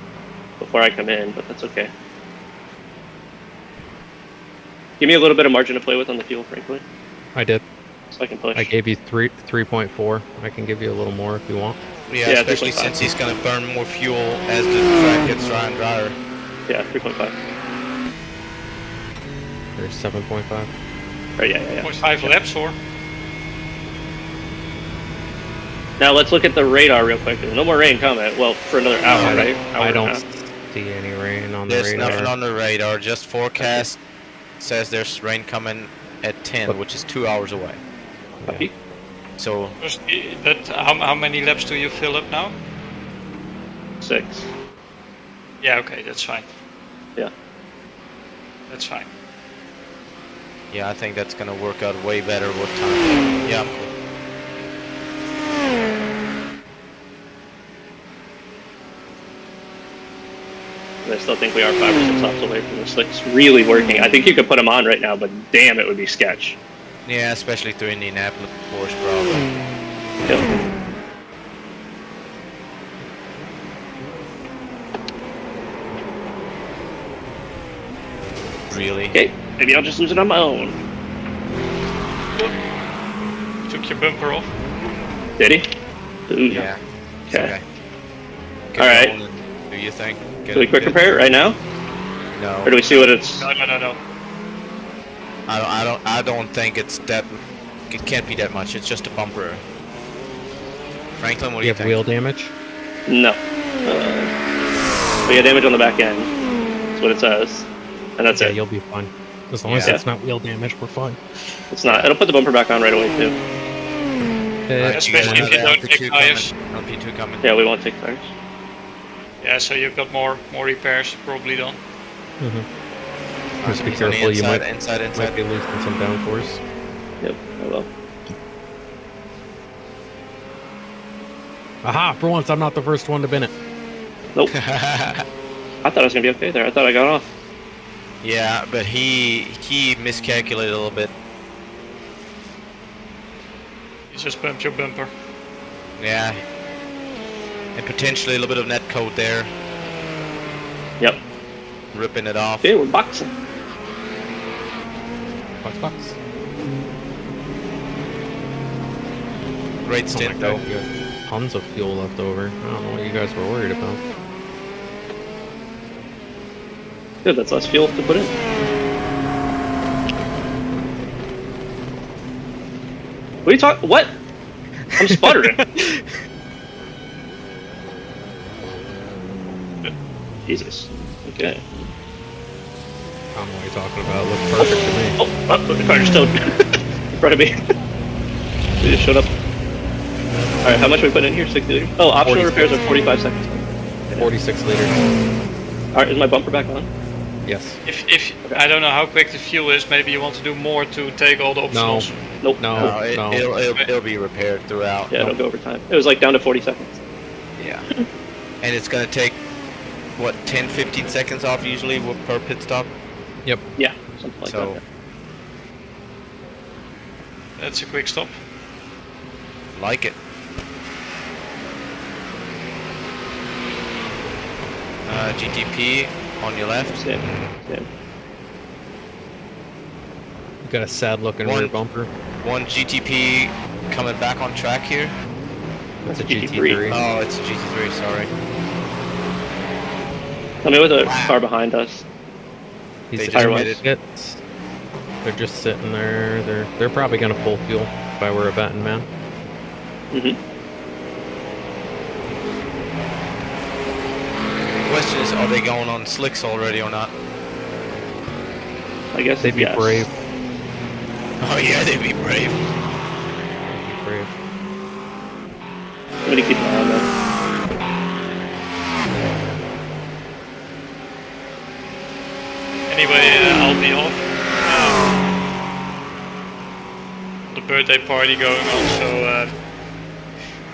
before I come in, but that's okay. Give me a little bit of margin to play with on the fuel, frankly, I did. so I can push. I gave you 3.4. I can give you a little more if you want. Yeah, Yeah, especially 3.5. since he's gonna burn more fuel as the track gets drier and drier. Yeah, 3.5. There's 7.5. Or yeah. 0.5 laps or? Now let's look at the radar real quick. There's no more rain coming. Well, for another hour, right? Hour I and a don't half. see any rain on the There's radar. nothing on the radar, just forecast says there's rain coming at 10, which is 2 hours away. Copy. So But how many laps do you fill up now? 6. Yeah, okay, that's fine. Yeah. That's fine. yeah, I think that's gonna work out way better with time. Yeah. I still think we are 5 or 6 laps away from the slicks really working. I think you could put them on right now, but damn, it would be sketch. Yeah, especially through Indianapolis, Porsche, probably. Yep. Really? Okay, maybe I'll just lose it on my own. Took your bumper off. Did he? Ooh. Yeah. It's Okay. Get All right. going and do you think? Get Do we it- quick get- repair it right now, No. or do we see what it's? No. I don't think it's that. It can't be that much. It's just a bumper. Franklin, what do You you have think? wheel damage? No. We got damage on the back end. That's what it says, and that's Yeah, it. you'll be fine. As long as Yeah. it's not wheel damage, we're fine. It's not. It'll put the bumper back on right away too. Especially if you don't take tires. LP2 coming. Yeah, we won't take tires. Yeah, so you've got more repairs probably done. Mm-hmm. Just be He's on the careful. You might inside. might be losing some downforce. Yep, I will. Aha! For once, I'm not the first one to bin it. Nope. I thought I was gonna be okay there. I thought I got off. Yeah, but he miscalculated a little bit. You just bumped your bumper. Yeah. And potentially a little bit of net code there, Yep. ripping it off. Okay, we're boxing. Box. Great Oh my stint God, though. you got tons of fuel left over. I don't know what you guys were worried about. Good, that's less fuel to put in. What are you talking? What? I'm sputtering. Jesus. Okay. I don't know what you're talking about. It looks perfect to me. Oh, the car just towed in front of me. We just showed up. Alright, how much are we putting in here? 60 liters? Oh, optional 46. repairs are 45 seconds. 46 liters. Alright, is my bumper back on? Yes. If I don't know how quick the fuel is, maybe you want to do more to take all the optionals. Nope. No. No, it'll be repaired throughout. Yeah, it'll go over time. It was like down to 40 seconds. Yeah. And it's gonna take what 10-15 seconds off usually per pit stop. Yeah, something like So that. That's a quick stop. like it. GTP on your left. Same. You got a sad looking One- rear bumper. One GTP coming back on track here. That's a GT3. GT3. Oh, it's a GT3. Sorry. Tell me with a Wow. car behind us. He's They just just Tire-wise. made it. They're just sitting there. They're probably gonna pull fuel if I were a betting man. Mm-hmm. Question is, are they going on slicks already or not? I guess They'd be yes. brave. Oh yeah, they'd be brave. They'd be brave. I'm gonna keep an eye on that. Anyway, I'll be off. The birthday party going on, so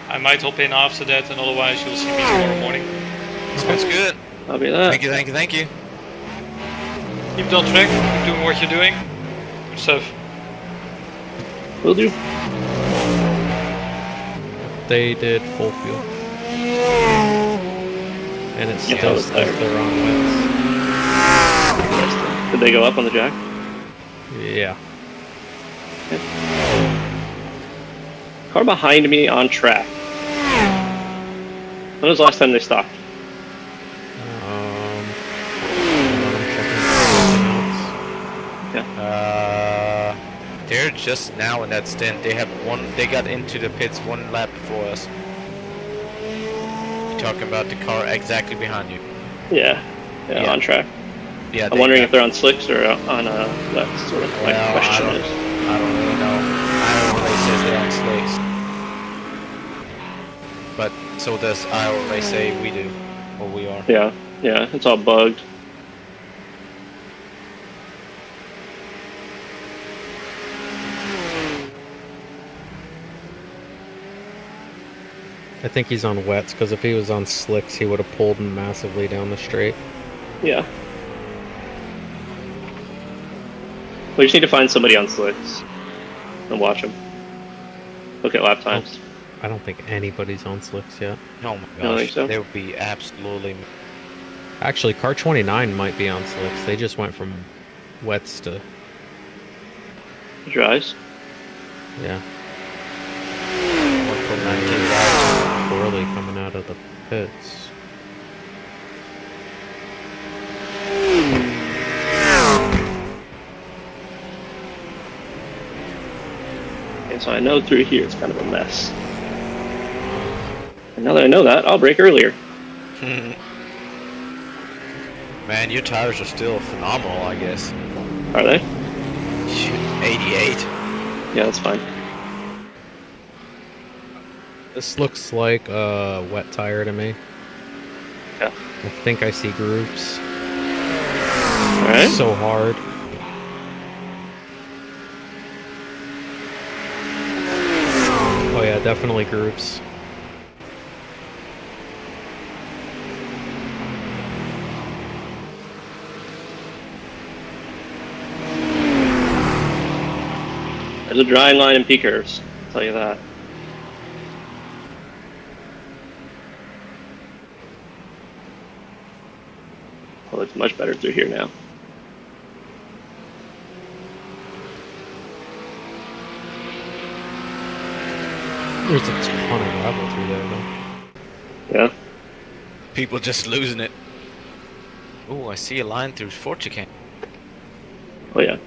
I might hop in after that, and otherwise you'll see me tomorrow morning. Sounds good. I'll be there. Thank you. Keep it on track, keep doing what you're doing. Good stuff. Will do. They did full fuel. And it Yeah, still that was says there. they're on wets. Did they go up on the jack? Yeah. Car behind me on track. When was the last time they stopped? I'm checking the notes. They're just now in that stint. They have one. They got into the pits one lap before us. You're talking about the car exactly behind you. Yeah, Yeah. on track. Yeah, I'm wondering if they're on slicks or on wets. Sort of my Well, question is. I don't really know. IRA says they're on slicks. But so does IRA say we do. Or we are. Yeah, it's all bugged. I think he's on wets, because if he was on slicks, he would have pulled massively down the straight. Yeah. We just need to find somebody on slicks and watch them. Look at lap times. I don't think anybody's on slicks yet. Oh my You don't think gosh. so? They would be absolutely. Actually, car 29 might be on slicks. They just went from wets to... Dries. Yeah. Went from 19 guys poorly coming out of the pits. Okay, so I know through here it's kind of a mess. And now that I know that, I'll brake earlier. Man, your tires are still phenomenal, I guess. Are they? Shoot, 88. Yeah, that's fine. This looks like a wet tire to me. Yeah. I think I see grooves. Alright. So hard. Oh yeah, definitely grooves. There's a drying line in P curves. I'll tell you that. Well, it's much better through here now. There's a ton of gravel through there though. Yeah. People just losing it. Oh, I see a line through Fortune. Oh yeah.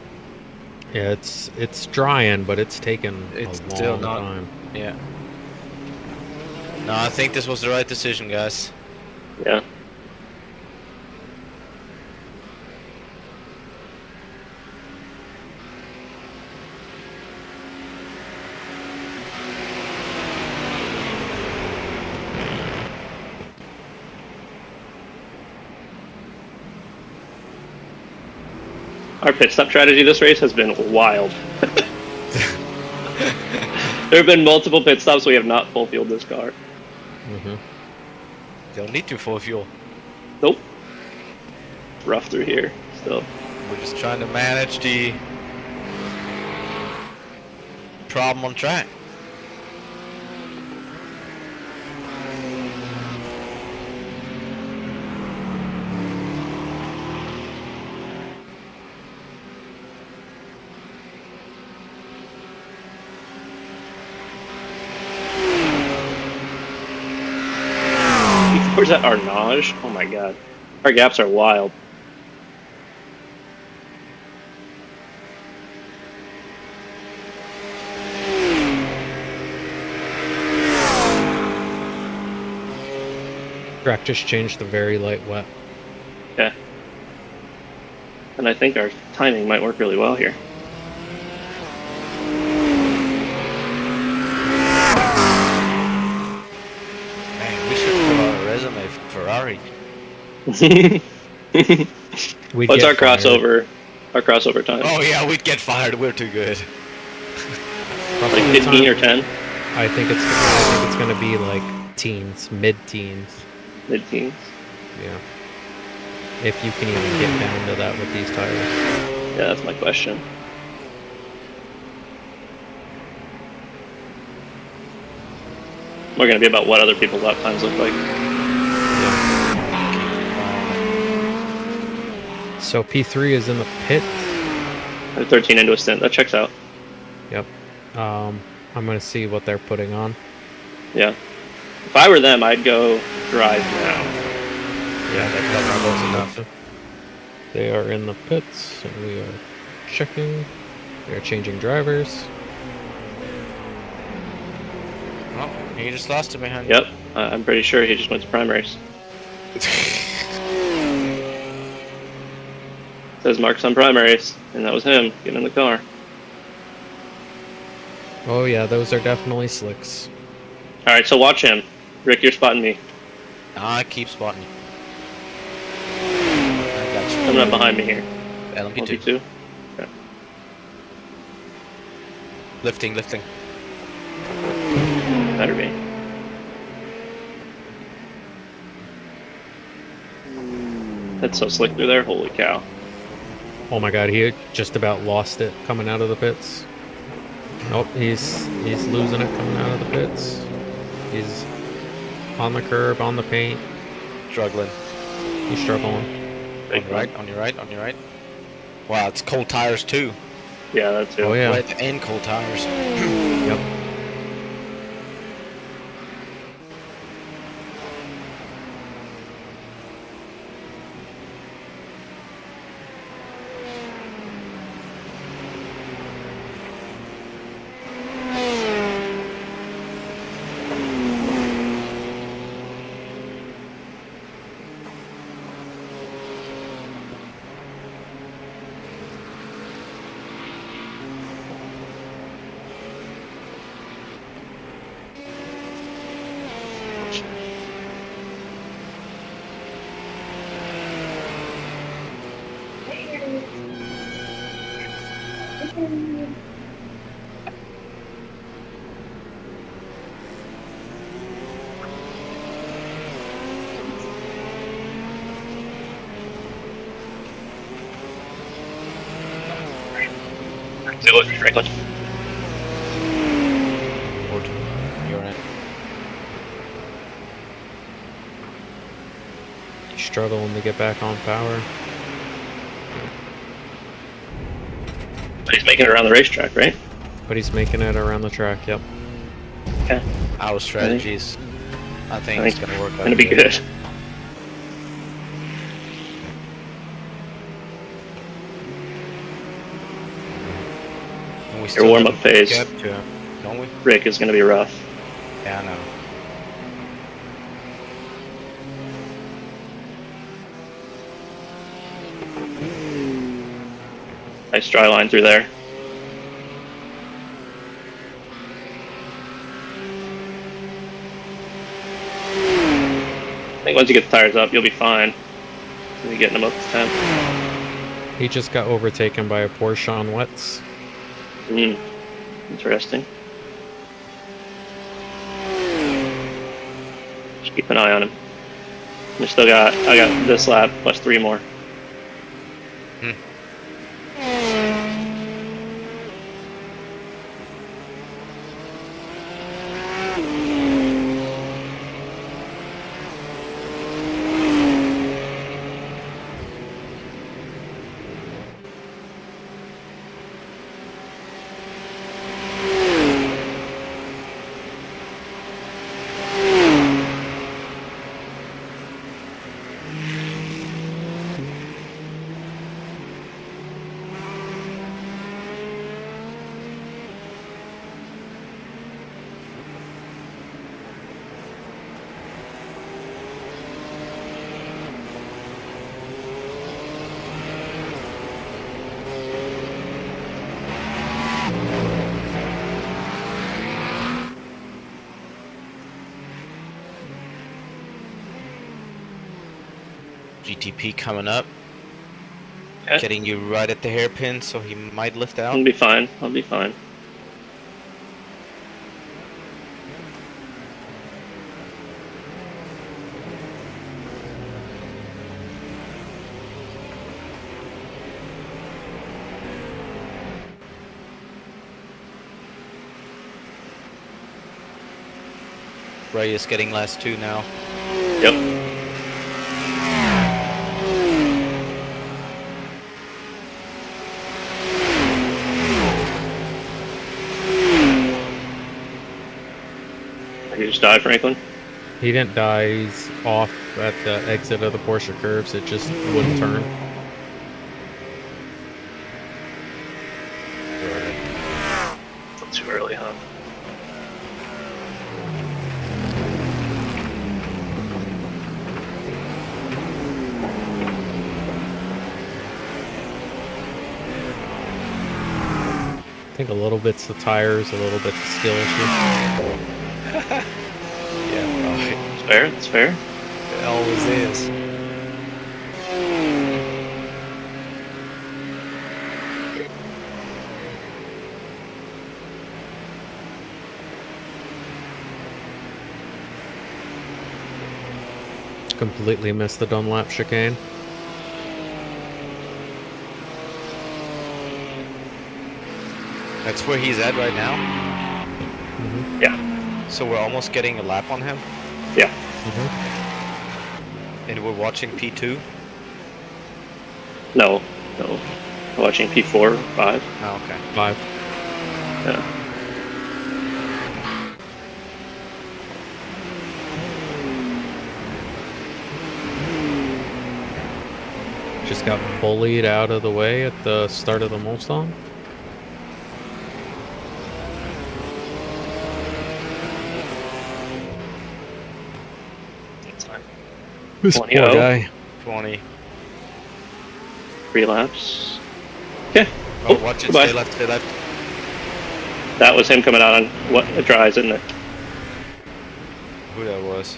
Yeah, it's drying, but it's taken It's a long still not- time. Yeah. No, I think this was the right decision, guys. Yeah. Our pit stop strategy this race has been wild. There have been multiple pit stops we have not full fueled this car. Mm-hmm. Don't need to full fuel. Nope. Rough through here still. We're just trying to manage the problem on track. Where's that Arnage? Oh my god. Our gaps are wild. Track just changed the very light wet. Yeah. And I think our timing might work really well here. Man, we should fill out a resume for Ferrari. We'd What's get our fired. crossover? Our crossover time? Oh yeah, we'd get fired. We're too good. Like Crossover 15 or time, 10? I think it's gonna be like teens, mid-teens. Mid-teens? Yeah. If you can even get down to that with these tires. Yeah, that's my question. We're gonna be about what other people's lap times look like. So P3 is in the pit. 13 into a stint. That checks out. Yep. I'm gonna see what they're putting on. Yeah. If I were them, I'd go drive now. Yeah, that's close enough. They are in the pits, and we are checking. They are changing drivers. Oh, you just lost it behind. Yep. I'm pretty sure he just went to primaries. Says marks on primaries, and that was him getting in the car. Oh yeah, those are definitely slicks. All right, so watch him. Rick, you're spotting me. I keep spotting you. I got you. Coming up behind me here. LMP2. LP2. Okay. Lifting. Better be. That's so slick through there. Holy cow. Oh my god, he just about lost it coming out of the pits. Nope, he's losing it coming out of the pits. He's on the curb, on the paint. Struggling. He's struggling. On your right. Wow, it's cold tires too. Yeah, that's it. Oh yeah. Wet and cold tires. Yep. Zero, Franklin. You're in. He's struggling to get back on power. But he's making it around the racetrack, right? But he's making it around the track, yep. Okay. Our strategies. I think it's gonna work out. Gonna be good. And we Your still warm-up have phase. gap to him, don't we? Rick is gonna be rough. Yeah, I know. Nice dry line through there. I think once you get the tires up, you'll be fine. You're getting them up to 10. He just got overtaken by a Porsche on wets. Interesting. Just keep an eye on him. I got this lap plus 3 more. GTP coming up. Okay. Getting you right at the hairpin, so he might lift out. I'll be fine. I'll be fine. Ray is getting last 2 now. Yep. Did you just die, Franklin? He didn't die, he's off at the exit of the Porsche curves, it just wouldn't turn. Too early, huh? A little bit's the tires, a little bit's the skill issue. Yeah, probably. It's fair. It's fair. It always is. Completely missed the Dunlap chicane. That's where he's at right now. Mm-hmm. Yeah. So we're almost getting a lap on him, Yeah. Mm-hmm. and we're watching P2. No. No. I'm watching P4, 5. Oh, okay. 5. Yeah. Just got bullied out of the way at the start of the Mulsanne. That's fine. This 20 poor -0. guy. 20. 3 laps. Okay. Oh, watch it. Goodbye. Stay left. Stay left. That was him coming out on what dries, isn't it? Who that was?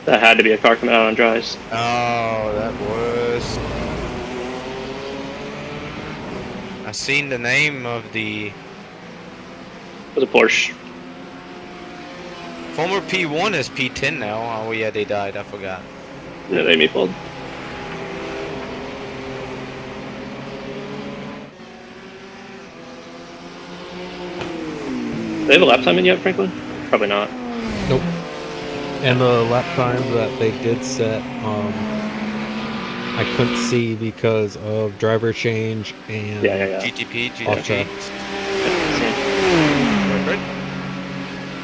That had to be a car coming out on dries. Oh, that was. I seen the name of the It was a Porsche. former P1 is P10 now. Oh yeah, they died. I forgot. Yeah, they meatballed. They have a lap time in yet, Franklin? Probably not. Nope. And the lap time that they did set, I couldn't see because of driver change and Yeah. GTP, off GTP. tracks. Right.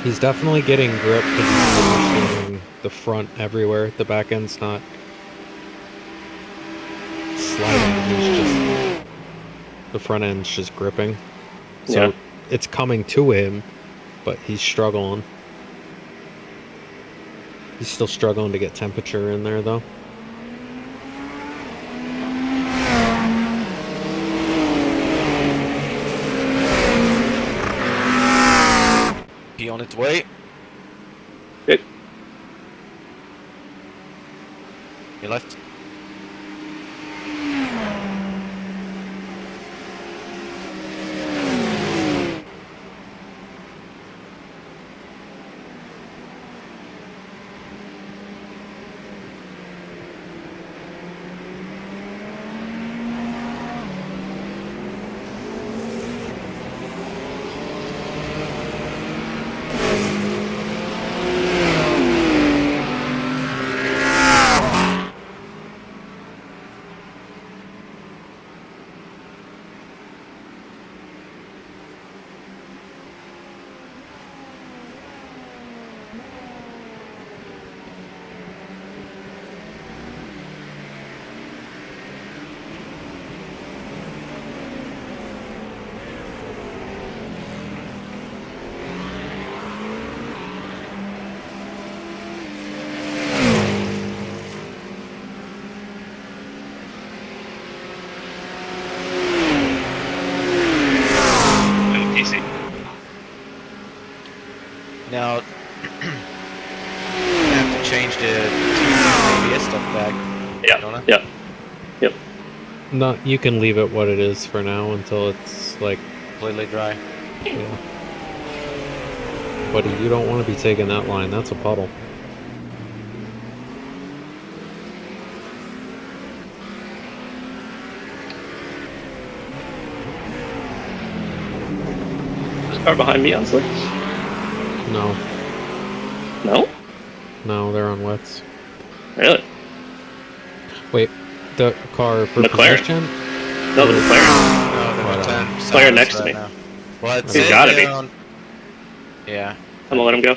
He's definitely getting grip because he's getting the front everywhere. The back end's not sliding. He's just the front end's just gripping. So Yeah. it's coming to him, but he's struggling. He's still struggling to get temperature in there, though. P on its way. Good. You left. Easy. Now, I have to change the ABS stuff back. Yeah. Don't I? Yeah. Yep. No, you can leave it what it is for now until it's like, Completely dry. yeah. Buddy, you don't want to be taking that line. That's a puddle. There's a car behind me on slicks. No, No? no, they're on wets. Really? Wait, the car for McLaren. position? No, the McLaren. No, they're Right on. Player next to me. Now. Well, it's He's gotta be. Yeah. I'm gonna let him go.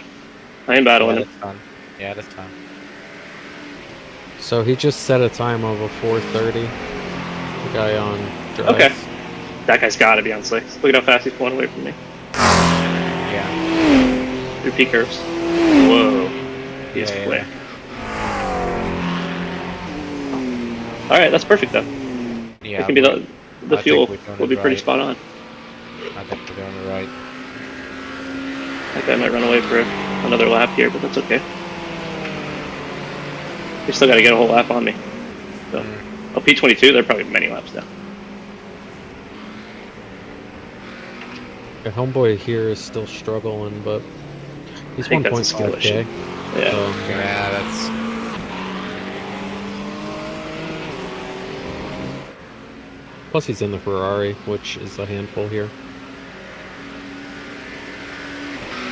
I ain't battling Yeah, him. that's fine. Yeah, that's fine. So he just set a time of a 4:30. The guy on drive. Okay. That guy's gotta be on slicks. Look at how fast he's pulling away from me. Yeah. Through P curves. Whoa. He's Yeah, quick. Alright, that's perfect though. Yeah. It can be the I fuel think we're doing will it be pretty right. spot on. I think we're on the right. That guy might run away for another lap here, but that's okay. They still got to get a whole lap on me. So, oh, P22, they're probably many laps down. The homeboy here is still struggling, but he's I think that's a skill 1.5k. issue. Yeah. So, Yeah, that's. plus he's in the Ferrari, which is a handful here.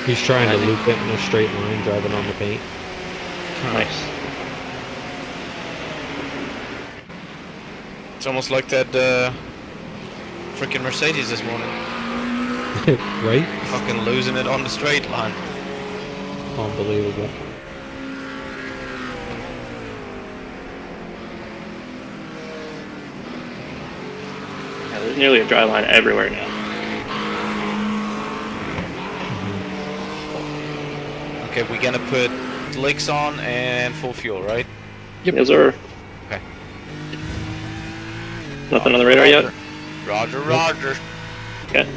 He's trying to loop it in a straight line, driving on the paint. Nice. It's almost like that freaking Mercedes this morning. Right? Fucking losing it on the straight line. Unbelievable. Yeah, there's nearly a dry line everywhere now. Okay, we're gonna put slicks on and full fuel, right? Yep. Yes, sir. Okay. Nothing on the radar yet? Roger, Roger. Okay.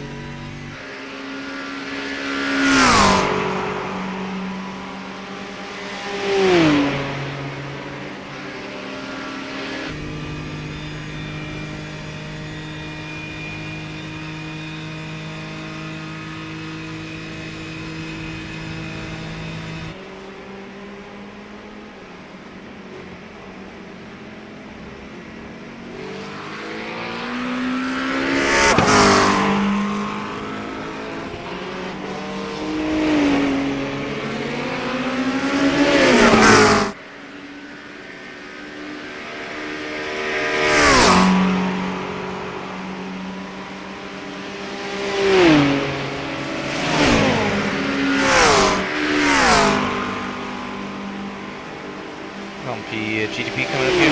GTP coming up here.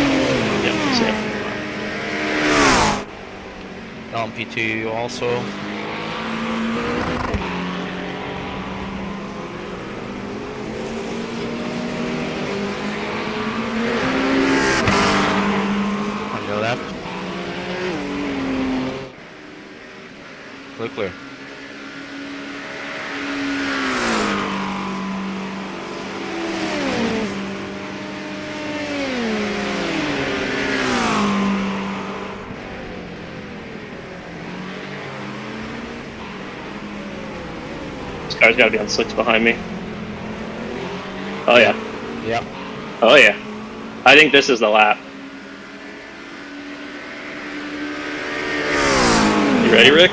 Yeah, same. P2 also. On your left. Clear. This car's got to be on slicks behind me. Oh yeah. Yep. Oh yeah. I think this is the lap. You ready, Rick?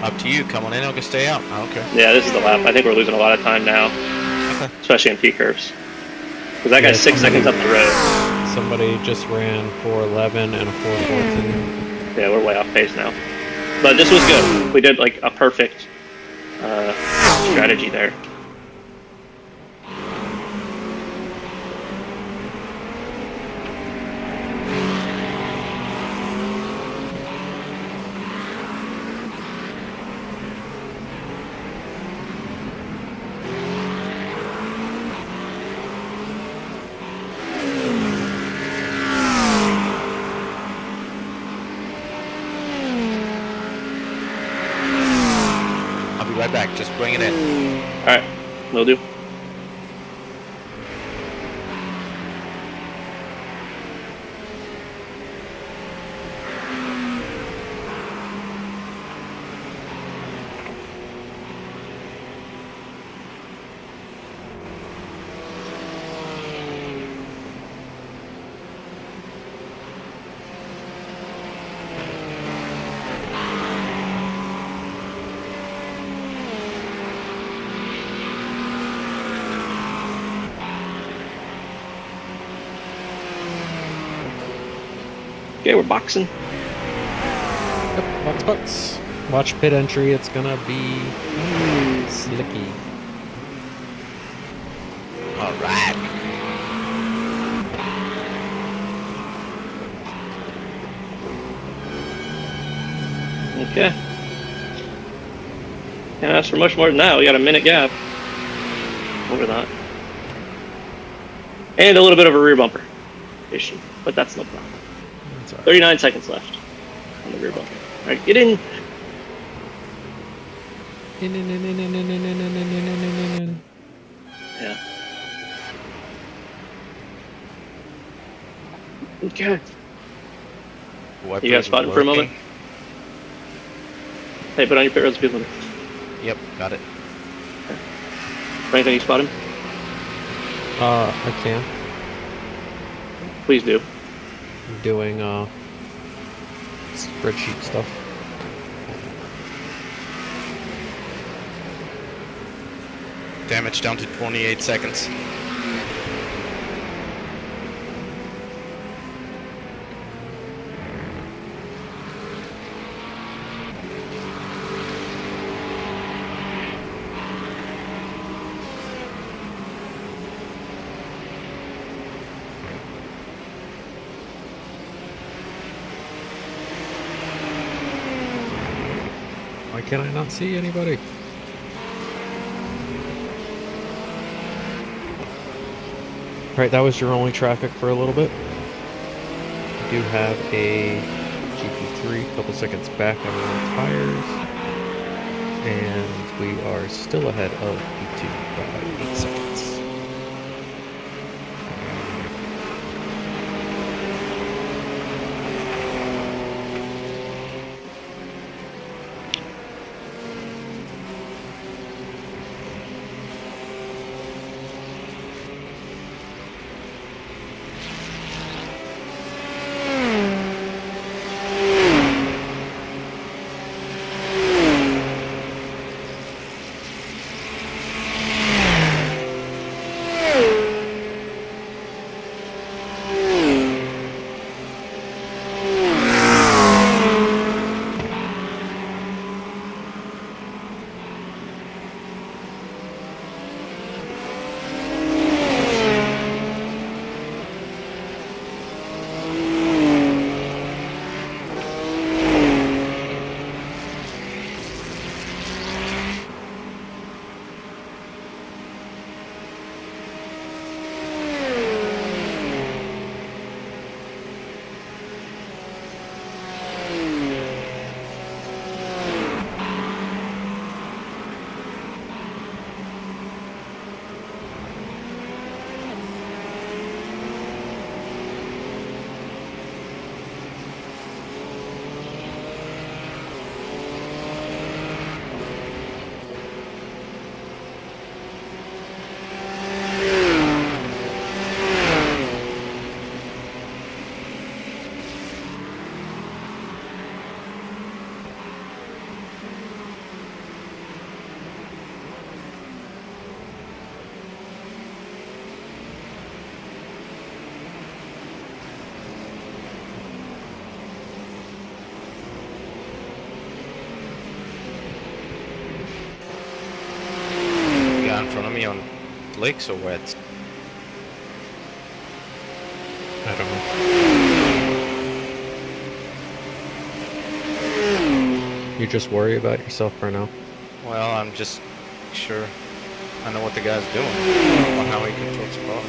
Up to you. Come on in. I'll go stay out. I don't care. Yeah, this is the lap. I think we're losing a lot of time now, especially in P curves. Because that guy's 6 seconds up the road. Somebody just ran 411 and a 414. Yeah, we're way off pace now. But this was good. We did like a perfect strategy there. Right back, just bring it in. Alright, will do. Okay, we're boxing. Yep, box. Watch pit entry, it's gonna be slicky. Alright. Okay. Can't ask for much more than that. We got a minute gap over that. And a little bit of a rear bumper issue, but that's no problem. That's all right. 39 seconds left on the rear bumper. Alright, get in. Yeah. Okay. Wiper You guys isn't spotted for a moment? working. Hey, put on your pit road speed limit. Yep, got it. Franklin, you spot him? I can. Please do. I'm doing spreadsheet stuff. Damage down to 28 seconds. Why can I not see anybody? Alright, that was your only traffic for a little bit. You do have a GP3 a couple seconds back on our tires. And we are still ahead of P2 by 8 seconds. Guy in front of me on slicks or wets? I don't know. You just worry about yourself for now. Well, I'm just sure I know what the guy's doing or how he controls the car.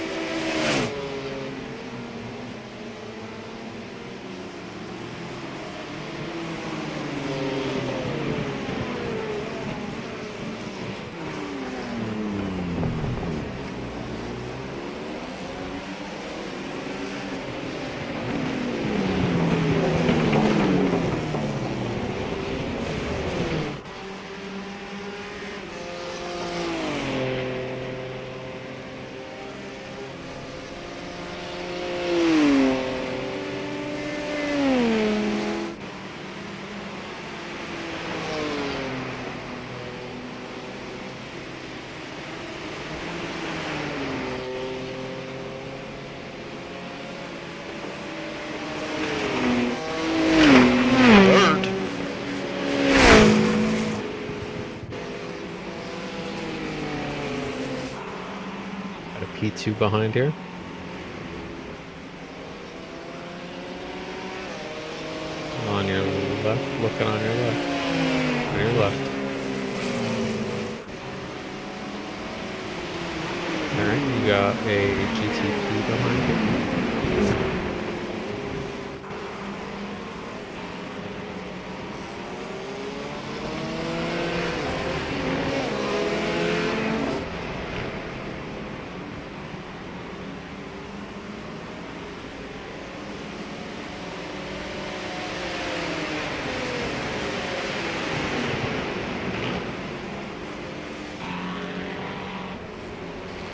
P2 behind here. On your left, looking on your left. On your left. Alright, you got a GTP behind you.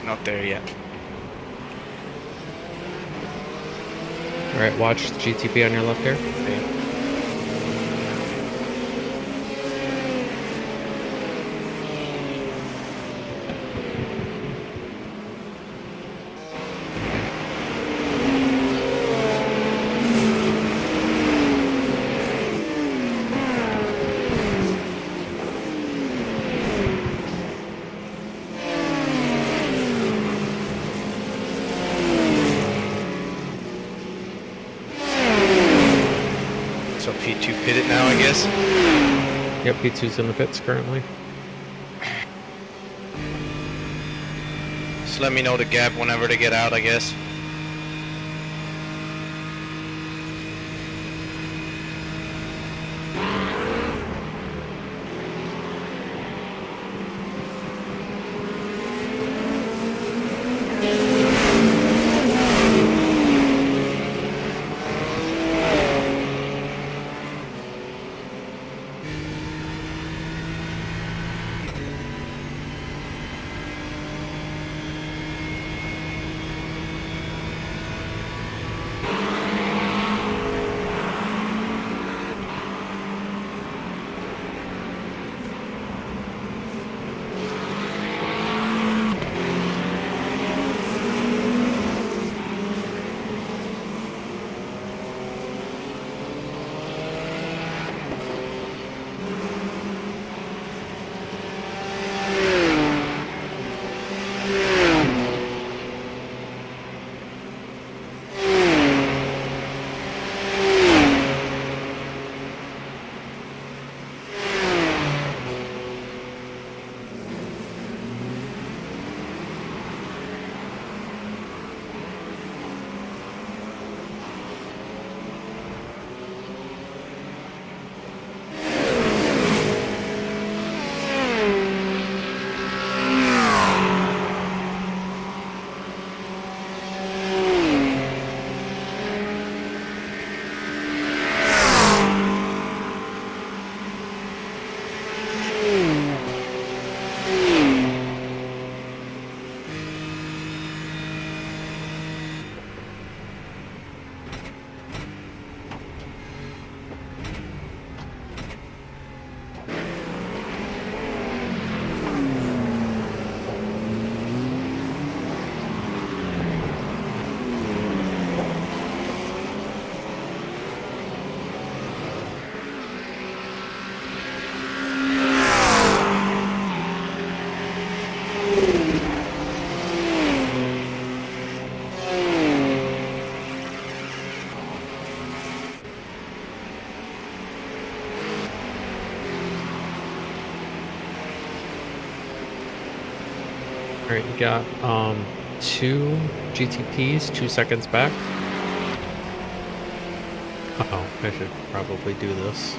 Not there yet. All right, watch the GTP on your left here. Yeah. So P2 pitted now, I guess. Yep, P2's in the pits currently. Just let me know the gap whenever they get out, I guess. All right, you got 2 GTPs, 2 seconds back. Uh-oh, I should probably do this.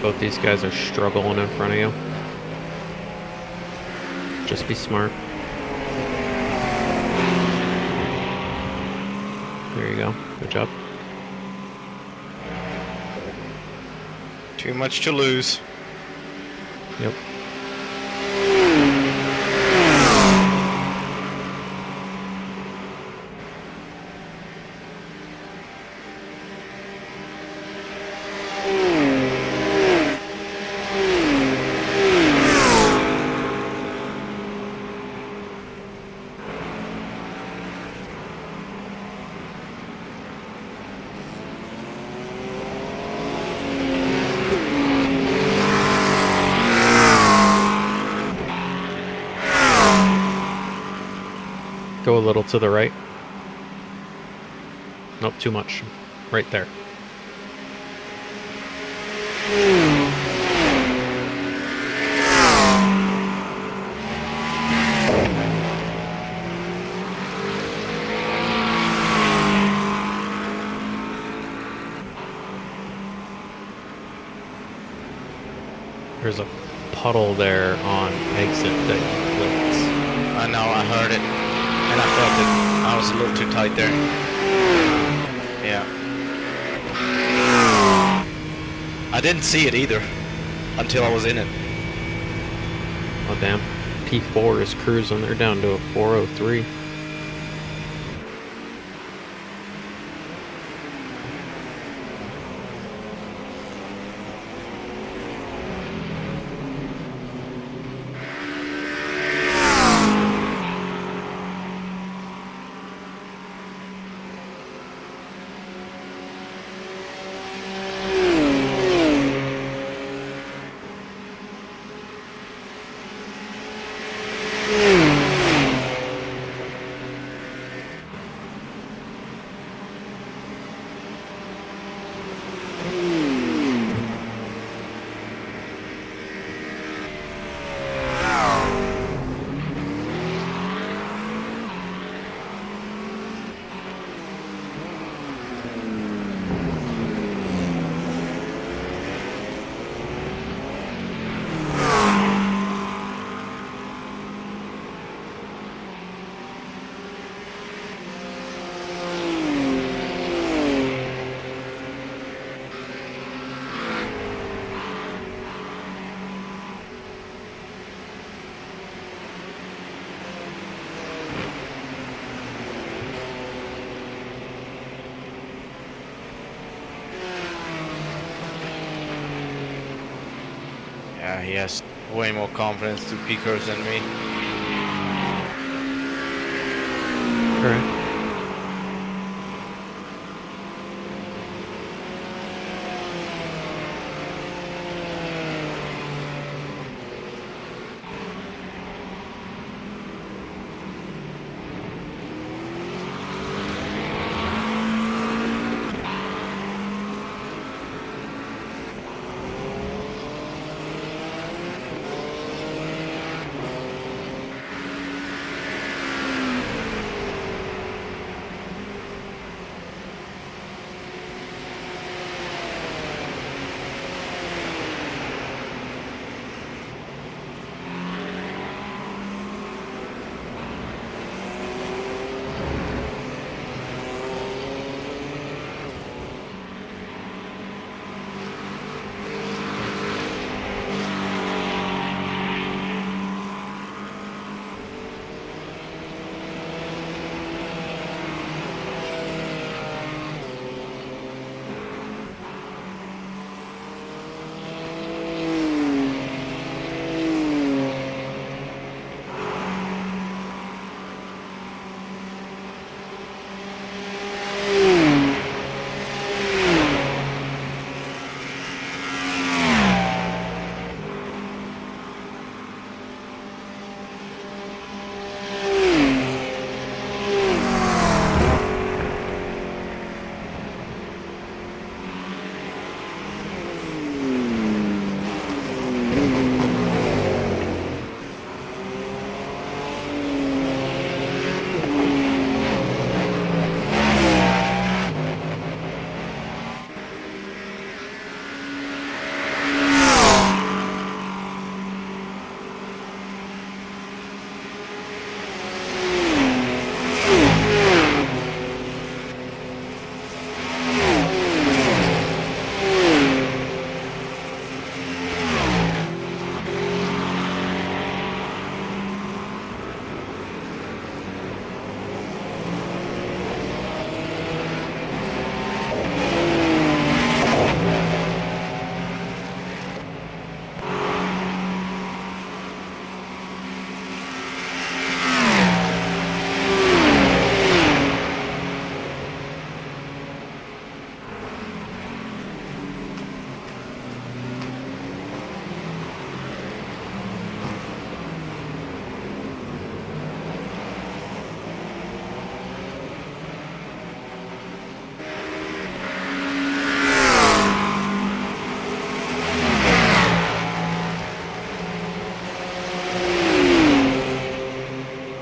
Both these guys are struggling in front of you. Just be smart. There you go. Good job. Too much to lose. Yep. Go a little to the right. Nope, too much. Right there. There's a puddle there on exit that you clicked. I know, I heard it. And I felt it. I was a little too tight there. Yeah. I didn't see it either until I was in it. Oh damn. P4 is cruising. They're down to a 403. Yeah, he has way more confidence to peakers than me. Correct.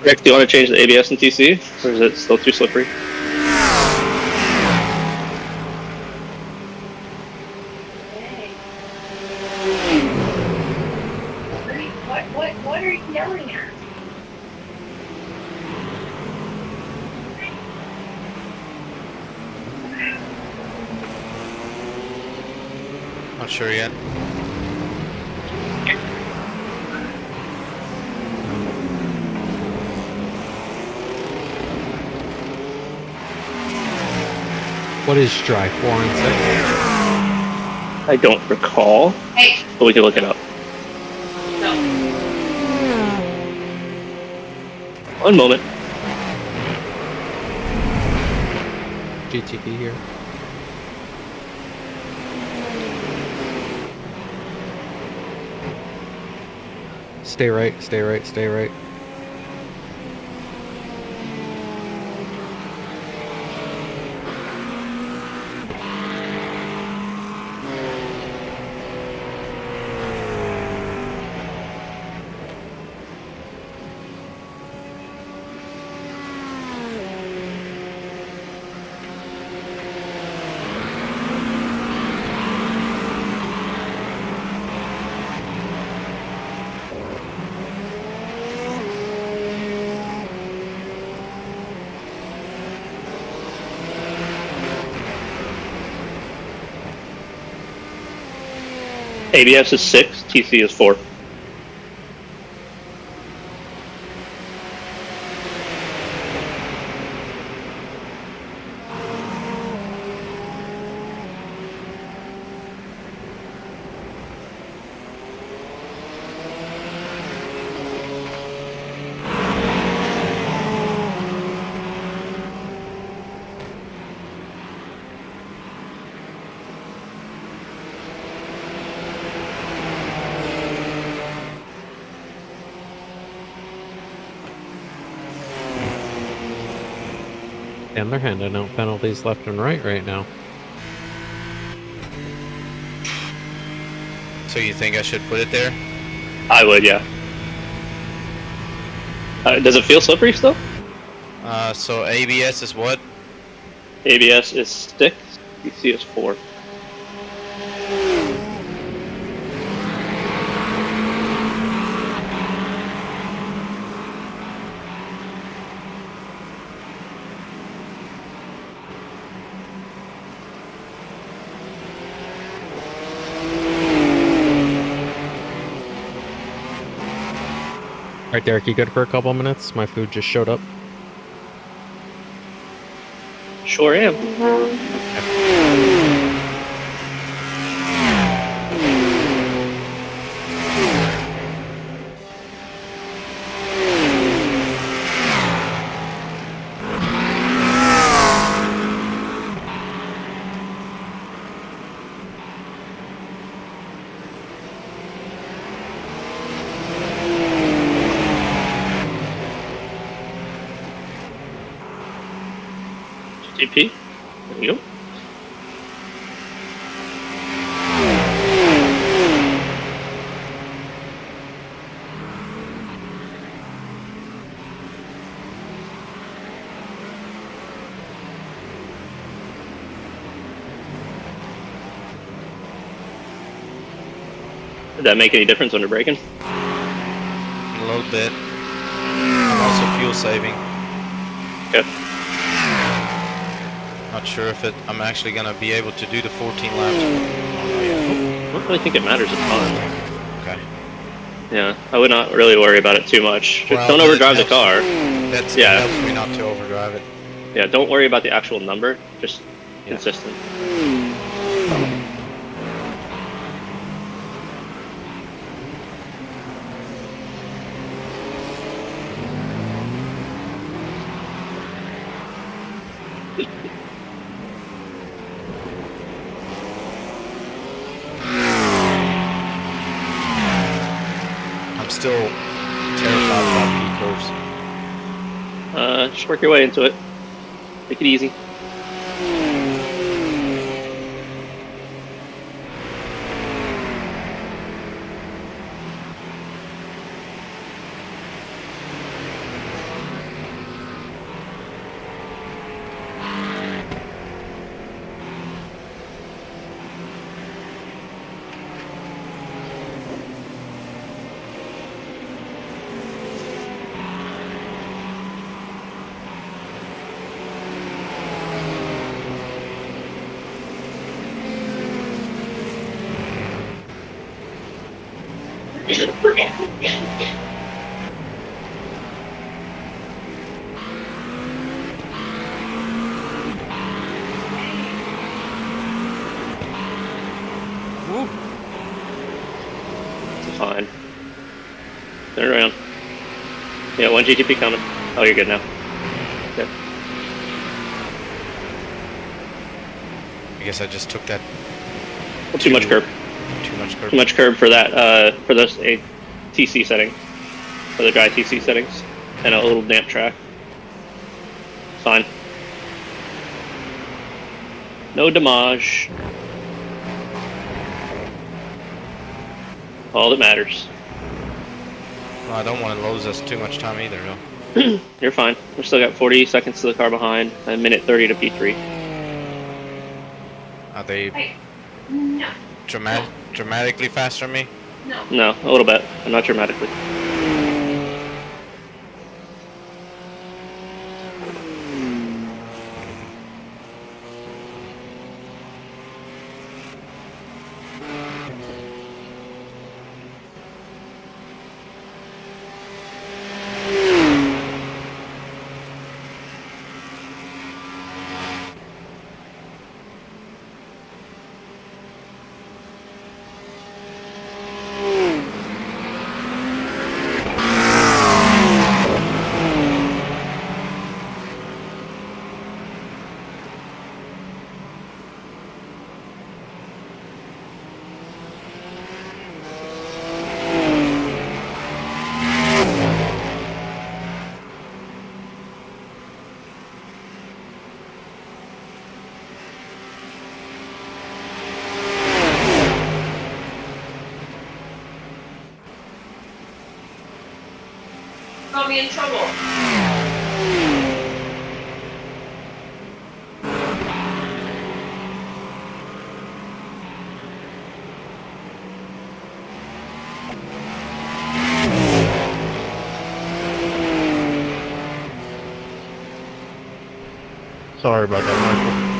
Rick, do you want to change the ABS and TC, or is it still too slippery? What are you yelling at? Not sure yet. What is Strife 4 and 6? I don't recall, Hey, but we can look it up. no. One moment. GTP here. Stay right, stay right, stay right. ABS is 6, TC is 4. And they're handing out penalties left and right now. So you think I should put it there? I would, yeah. Does it feel slippery still? So ABS is what? ABS is 6, TC is 4. Alright, Derek, you good for a couple minutes? My food just showed up. Sure am. GP. There we go. Did that make any difference when you're braking? A little bit. And also fuel saving. Okay. Not sure if I'm actually gonna be able to do the 14 laps. I don't really think it matters a ton. Okay. Yeah, I would not really worry about it too much. Just Well, don't but it overdrive the helps- car. That's Yeah. It helps me not to overdrive it. Yeah, don't worry about the actual number. Just Yeah. consistent. I'm still terrified about P-curves. Just work your way into it. Take it easy. Fine. Turn around. Yeah, 1 GTP coming. Oh, you're good now. Good. I guess I just took that Too much curb. too much curb. Too much curb for that. For those TC setting, for the dry TC settings, and a little damp track. Fine. No damage. All that matters. Well, I don't want to lose us too much time either, though. You're fine. We've still got 40 seconds to the car behind, a minute 30 to P3. Are they Hey, no, dramatically faster than me? no. No, a little bit, but not dramatically. Got me in trouble. Sorry about that, Michael.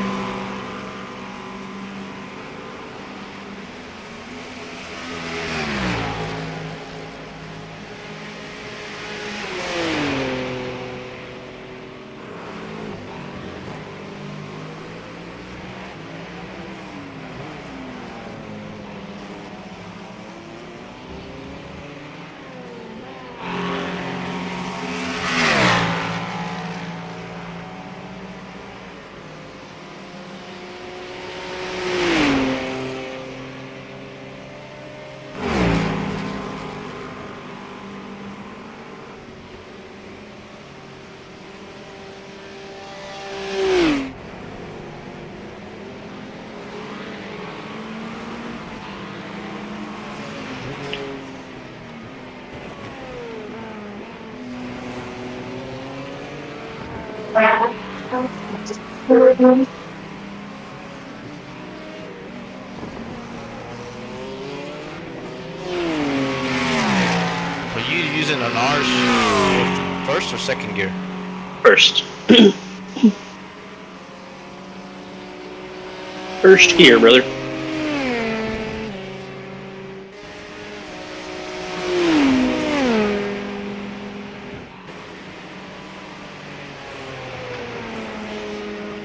Were you using an R's with first or second gear? First. First gear, brother.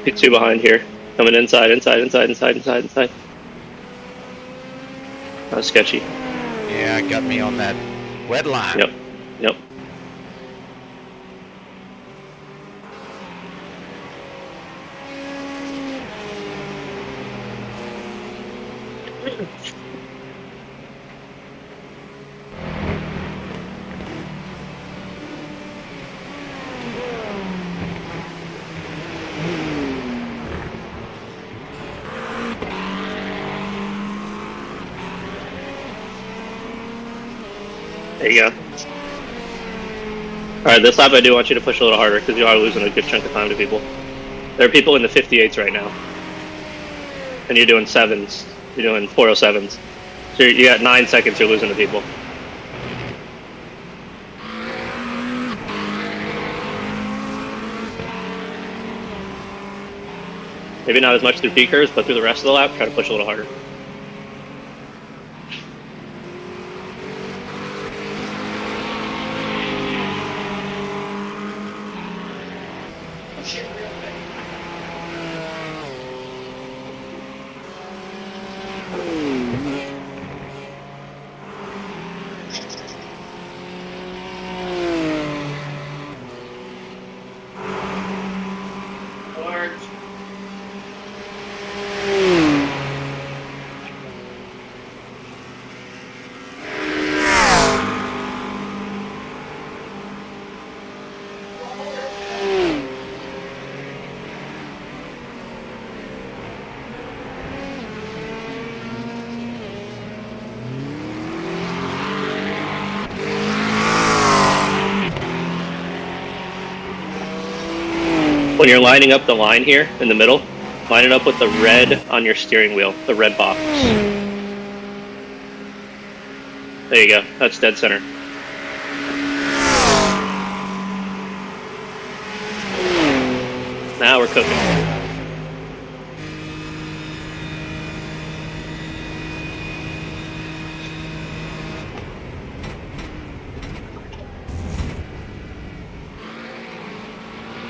Get two behind here. Coming inside. That was sketchy. Yeah, got me on that wet line. Yep. There you go. Alright, this lap I do want you to push a little harder because you are losing a good chunk of time to people. There are people in the 58s right now. And you're doing 7s. You're doing 407s. So you got 9 seconds you're losing to people. Maybe not as much through peakers, but through the rest of the lap, try to push a little harder. When you're lining up the line here in the middle, line it up with the red on your steering wheel, the red box. There you go. That's dead center. Now we're cooking.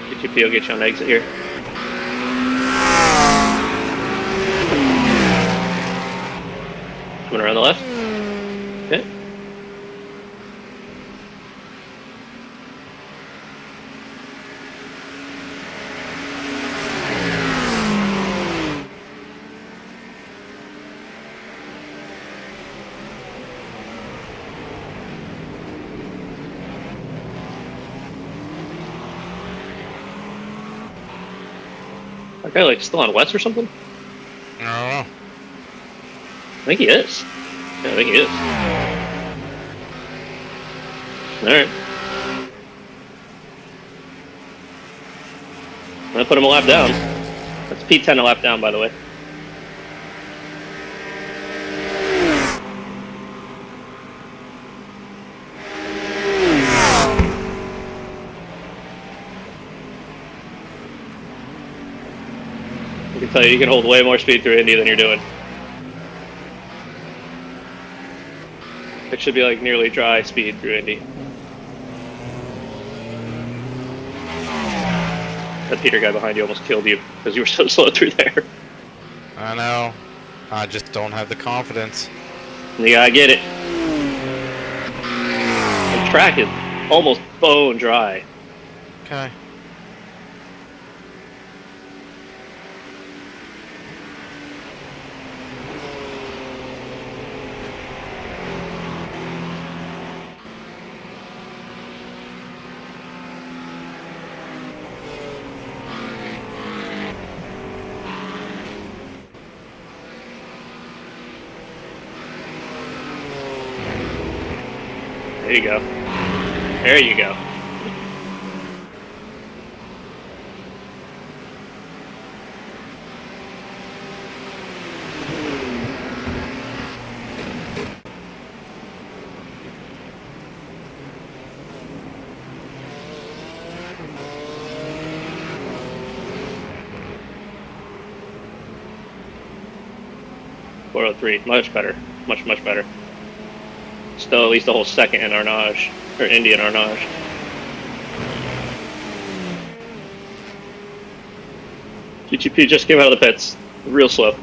GTP will get you on exit here. Coming around the left. Okay. That guy like still on wets or something? I don't know. I think he is. Yeah, I think he is. Alright. I'm gonna put him a lap down. That's P10 a lap down, by the way. I can tell you, you can hold way more speed through Indy than you're doing. It should be like nearly dry speed through Indy. That Peter guy behind you almost killed you because you were so slow through there. I know. I just don't have the confidence. You gotta get it. The track is almost bone dry. Okay. There you go. There you go. .403, much better, much better. Still at least a whole second in Arnage, or Indian Arnage. GTP just came out of the pits, real slow.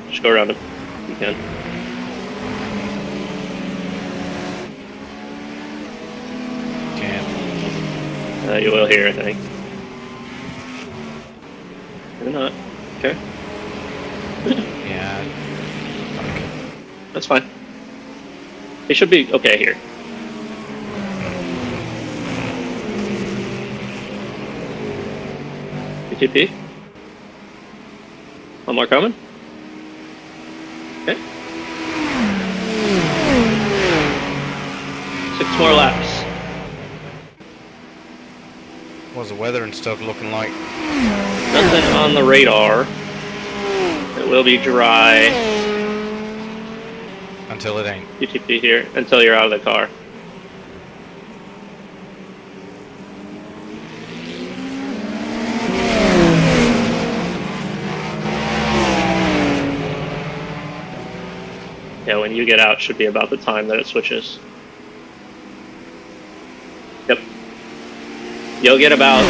Just go around him, if you can. Can't. You will here, I think. Maybe not. Okay. Yeah. That's fine. It should be okay here. GTP. One more coming. Okay. 6 more laps. What's the weather and stuff looking like? Nothing on the radar. It will be dry. Until it ain't. GTP here until you're out of the car. Yeah, when you get out should be about the time that it switches. Yep. You'll get about,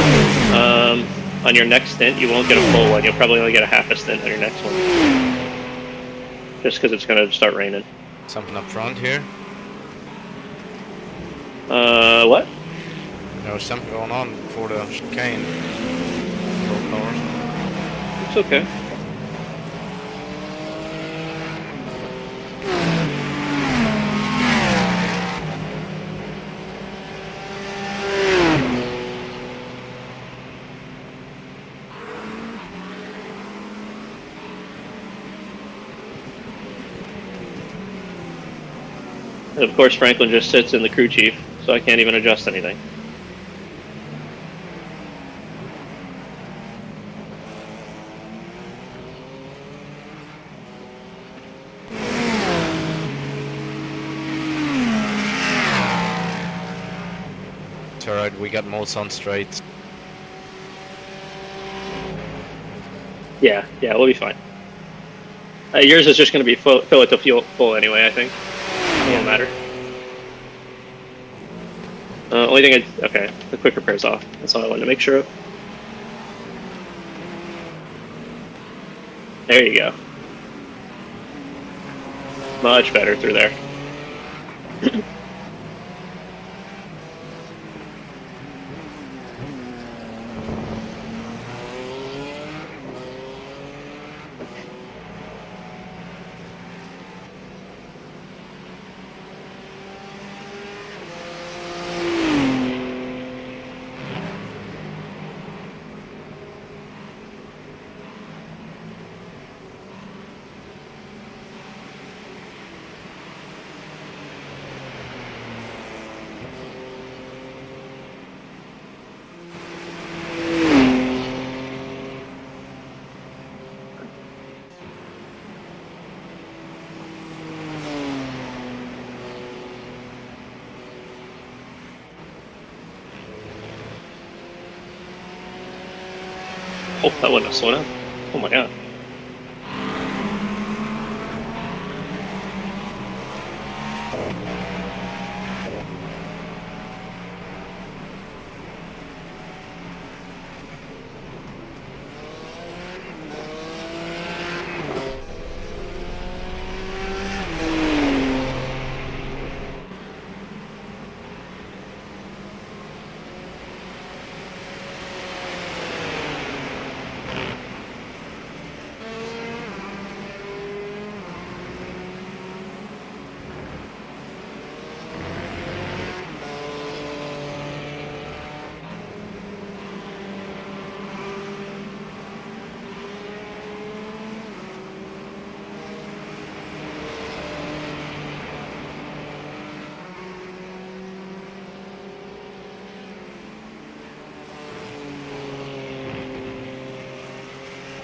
on your next stint, you won't get a full one. You'll probably only get a half a stint on your next one. Just because it's going to start raining. Something up front here? What? There was something going on before the chicane. Slow cars. It's okay. And of course, Franklin just sits in the crew chief, so I can't even adjust anything. We got modes on straights. Yeah, we'll be fine. Yours is just going to be fill it to full anyway, I think. It won't matter. Only thing okay, the quick repair's off. That's all I wanted to make sure of. There you go. Much better through there. Oh, that wasn't a slow down. Oh my god.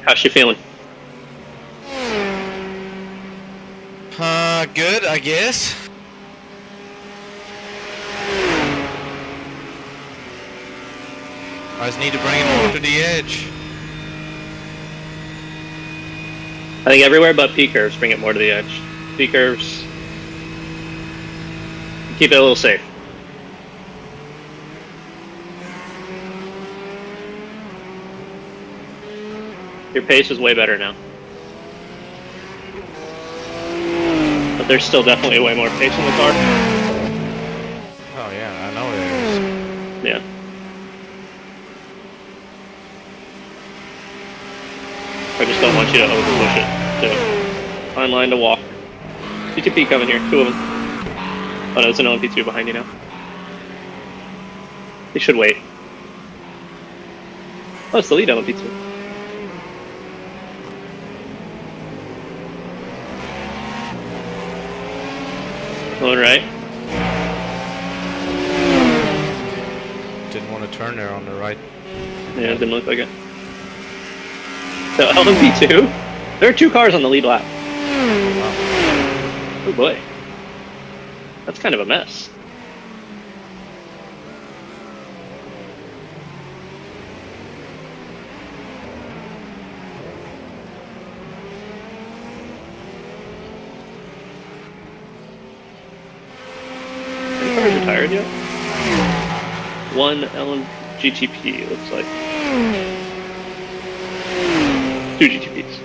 How's she feeling? Good, I guess. I just need to bring it over to the edge. I think everywhere but P curves, bring it more to the edge. P curves, keep it a little safe. Your pace is way better now. But there's still definitely way more pace in the car. Oh yeah, I know it is. Yeah. I just don't want you to overpush it. So, fine line to walk. GTP coming here, 2 of them. Oh no, there's an LMP2 behind you now. They should wait. Oh, it's the lead LMP2. All right. Didn't want to turn there on the right. Yeah, it didn't look like it. So LMP2, there are 2 cars on the lead lap. Oh boy. That's kind of a mess. Any cars retired yet? 1 GTP, looks like. 2 GTPs.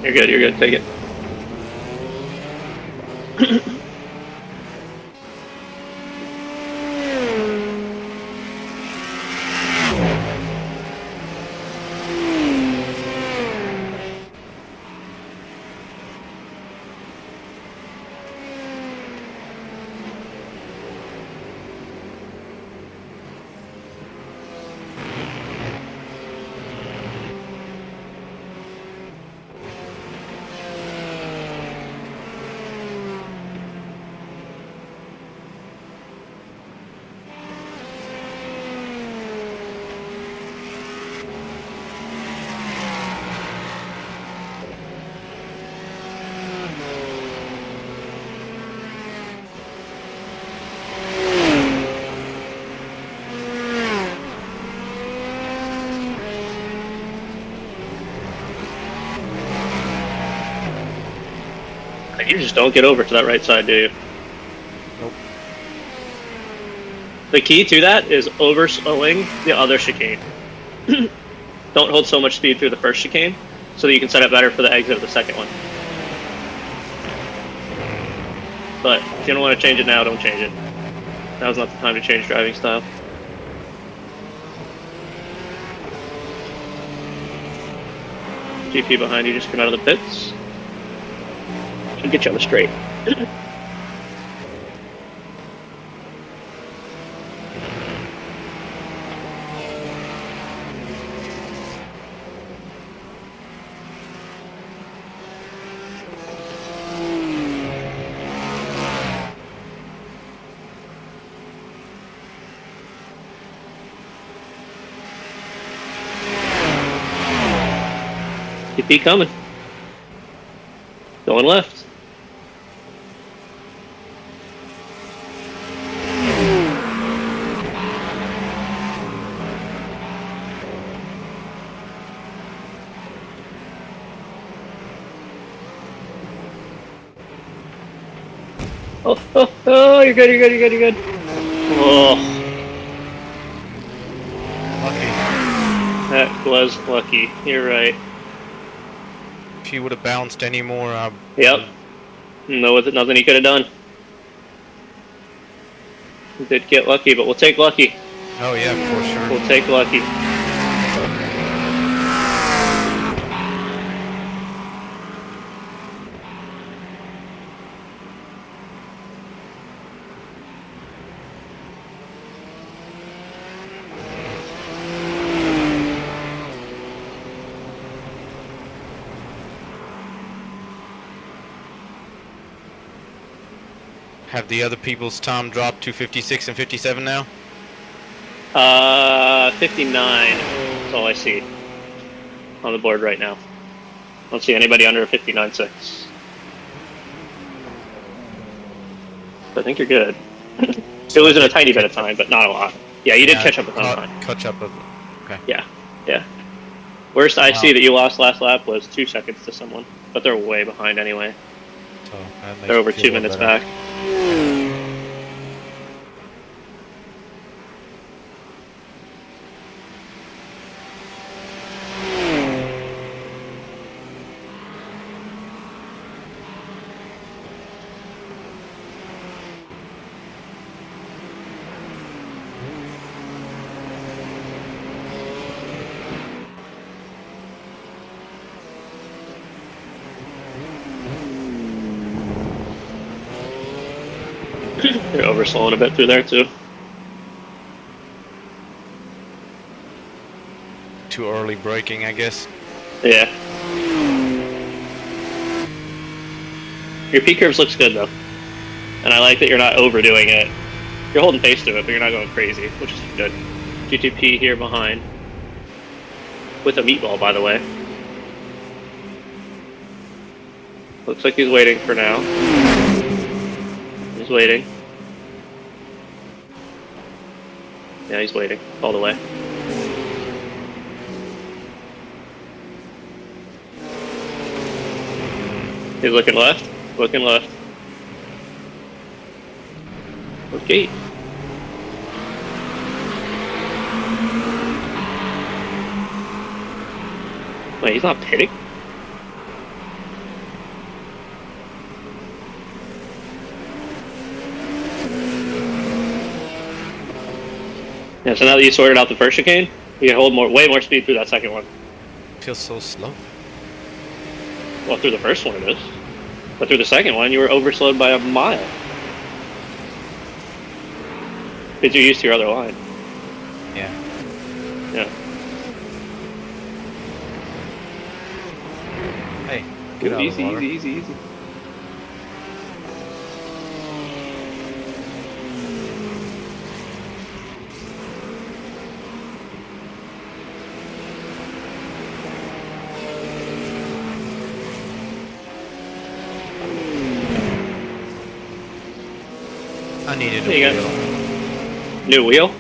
You're good, take it. You just don't get over to that right side, do you? Nope. The key to that is overslowing the other chicane. Don't hold so much speed through the first chicane, so that you can set up better for the exit of the second one. But if you don't want to change it now, don't change it. Now's not the time to change driving style. GP behind you just came out of the pits. Should get you on the straight. GP coming. Going left. Oh, you're good, you're good, you're good, you're good. Oh. Lucky. That was lucky. You're right. If he would have bounced any more, Yep. No, nothing he could have done. We did get lucky, but we'll take lucky. oh yeah, for sure. We'll take lucky. Have the other people's time dropped to 56 and 57 now? 59. That's all I see on the board right now. I don't see anybody under a 59.6. So I think you're good. You're losing a tiny bit of time, but not a lot. Yeah, you did catch up a ton of time. Catch up. Okay. Yeah, yeah. Worst I see that you lost last lap was 2 seconds to someone, but they're way behind anyway. So that makes They're over me feel 2 minutes better. back. They're overslowing a bit through there too. Too early braking, I guess. Yeah. Your P curves looks good though, and I like that you're not overdoing it. You're holding pace to it, but you're not going crazy, which is good. GTP here behind, with a meatball, by the way. Looks like he's waiting for now. He's waiting. Yeah, he's waiting all the way. He's looking left. Looking left. Okay. Wait, he's not pitting? Yeah, so now that you sorted out the first chicane, you can hold way more speed through that second one. Feels so slow. Well, through the first one it is. But through the second one, you were overslowed by a mile. Because you're used to your other line. Yeah. Yeah. Hey, get out of the water. Easy. I need a new There you wheel. go. New wheel?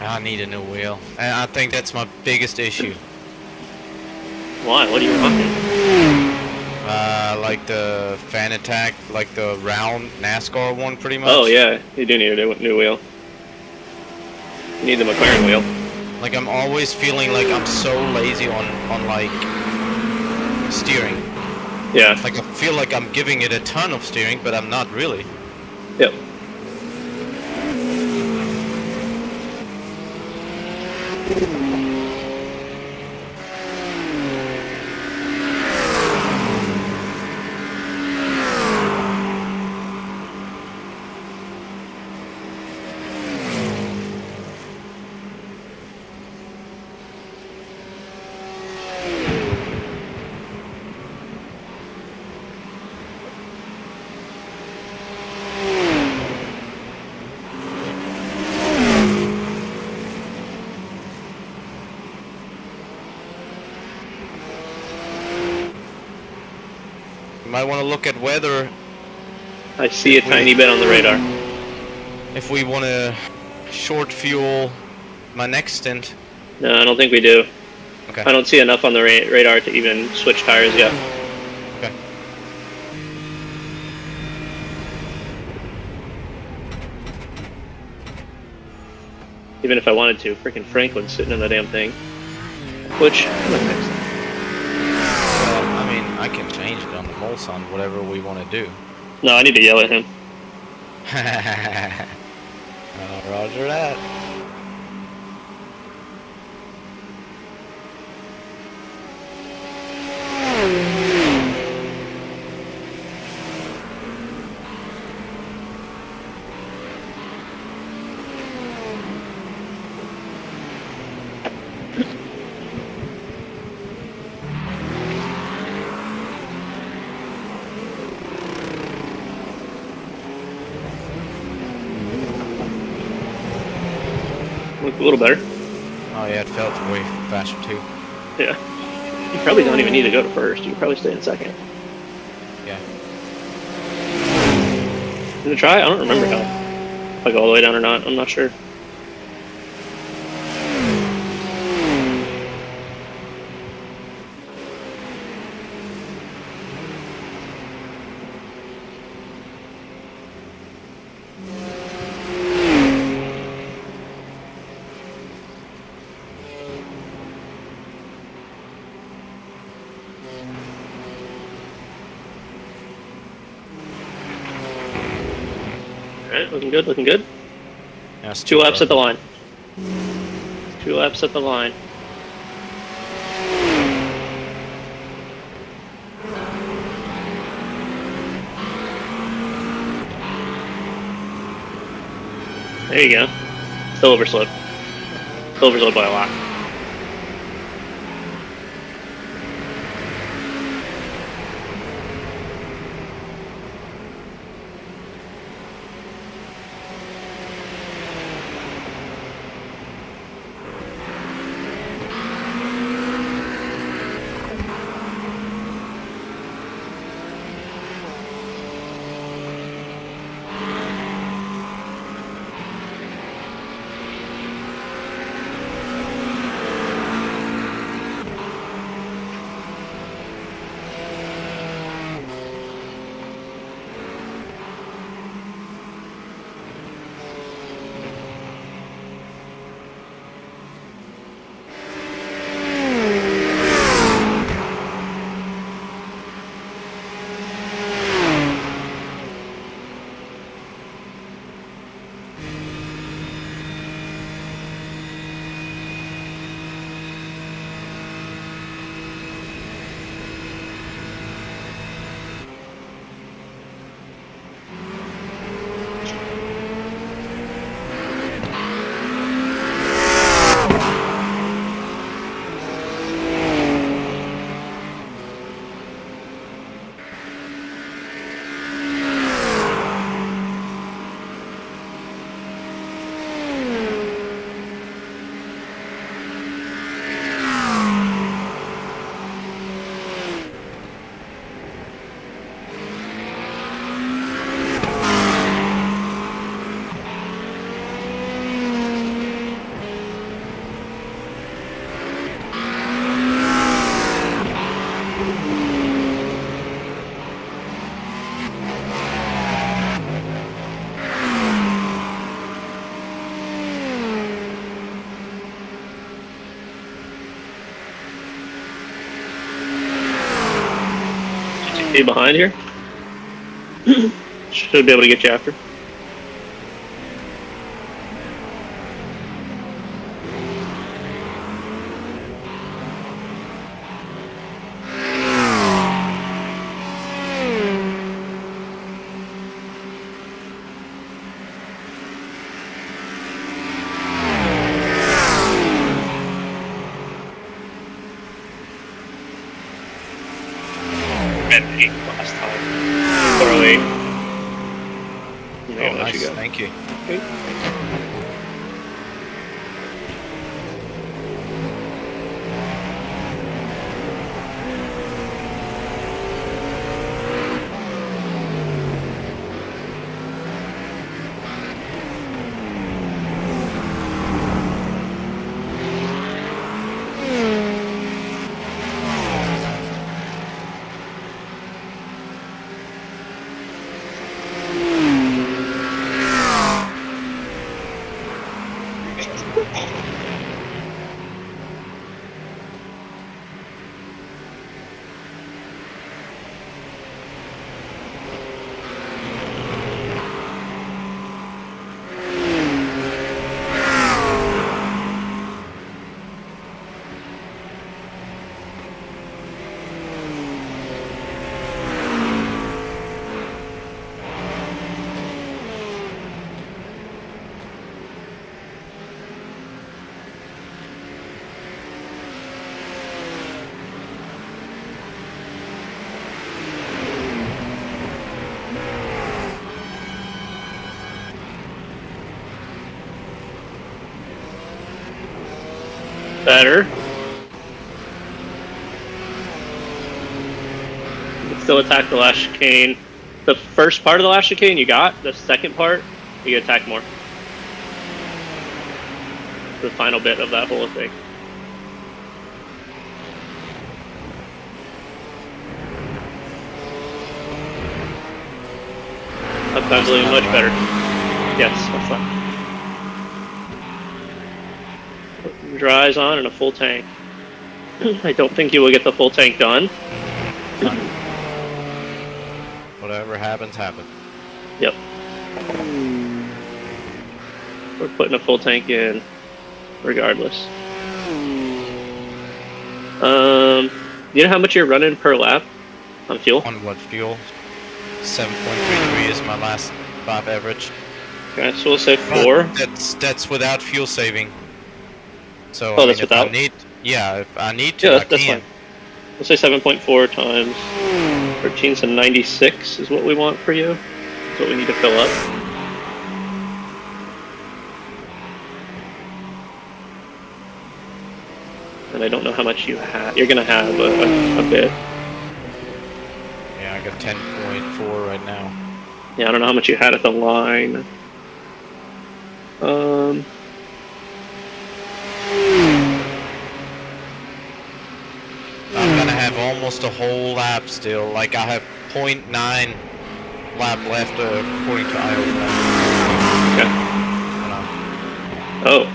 I need a new wheel. And I think that's my biggest issue. Why? What are you rocking? Like the fan attack, like the round NASCAR one, pretty much. Oh yeah, you do need a new wheel. You need the McLaren wheel. Like I'm always feeling like I'm so lazy on like steering. Yeah. Like I feel like I'm giving it a ton of steering, but I'm not really. Yep. You might want to look at weather I see a tiny bit on the radar. if we want to short fuel my next stint. No, I don't think we do. Okay. I don't see enough on the radar to even switch tires yet. Okay. Even if I wanted to, freaking Franklin's sitting in the damn thing. Which, I'm gonna fix it. Well, I mean, I can change it on the Mulsanne, whatever we want to do. No, I need to yell at him. Roger that. Look a little better. Oh yeah, it felt way faster too. Yeah. You probably don't even need to go to first. You can probably stay in second. Yeah. Gonna try? I don't remember how. If I go all the way down or not. I'm not sure. Alright, looking good, looking good. Yeah, it's 2 laps far. at the line. 2 laps at the line. There you go. Still overslowed. Still overslowed by a lot. Be behind here. Should be able to get you after. Last time. 408. Oh, nice. Thank you. Better. You can still attack the last chicane. The first part of the last chicane you got. The second part, you can attack more. The final bit of that whole thing. Uptime's looking much better. Yes, that's fine. Dries on and a full tank. I don't think you will get the full tank done. Whatever happens, happens. Yep. We're putting a full tank in regardless. You know how much you're running per lap on fuel? On what fuel? 7.33 is my last lap average. Okay, so we'll say 4. That's without fuel saving. So Oh, that's without? If I need to, Yeah, I that's can. fine. We'll say 7.4 times 13, so 96 is what we want for you. That's what we need to fill up. And I don't know how much you have. You're gonna have a bit. Yeah, I got 10.4 right now. Yeah, I don't know how much you had at the line. I'm gonna have almost a whole lap still. Like I have 0.9 lap left according to IO. Okay. Oh.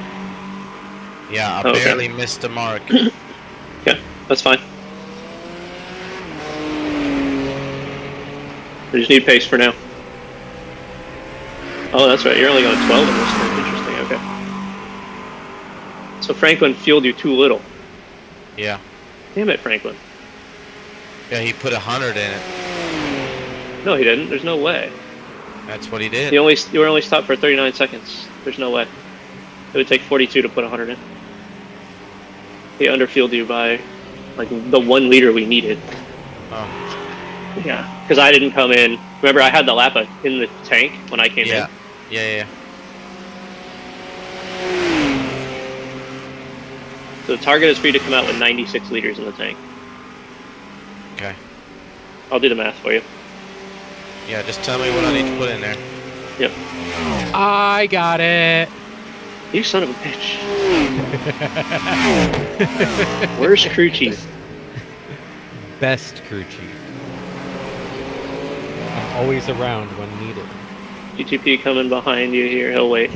Yeah, I Okay. barely missed the mark. Okay, that's fine. We just need pace for now. Oh, that's right. You're only going 12 in this thing. Interesting. Okay. So Franklin fueled you too little. Yeah. Damn it, Franklin. Yeah, he put 100 in it. No, he didn't. There's no way. That's what he did. You were only stopped for 39 seconds. There's no way. It would take 42 to put 100 in. He underfueled you by like the 1 liter we needed. Oh. Yeah, because I didn't come in. Remember, I had the lap in the tank when I came in. Yeah. So the target is for you to come out with 96 liters in the tank. Okay. I'll do the math for you. Yeah, just tell me what I need to put in there. Yep. I got it. You son of a bitch. Where's crew chief? Best crew chief. I'm always around when needed. GTP coming behind you here. He'll wait.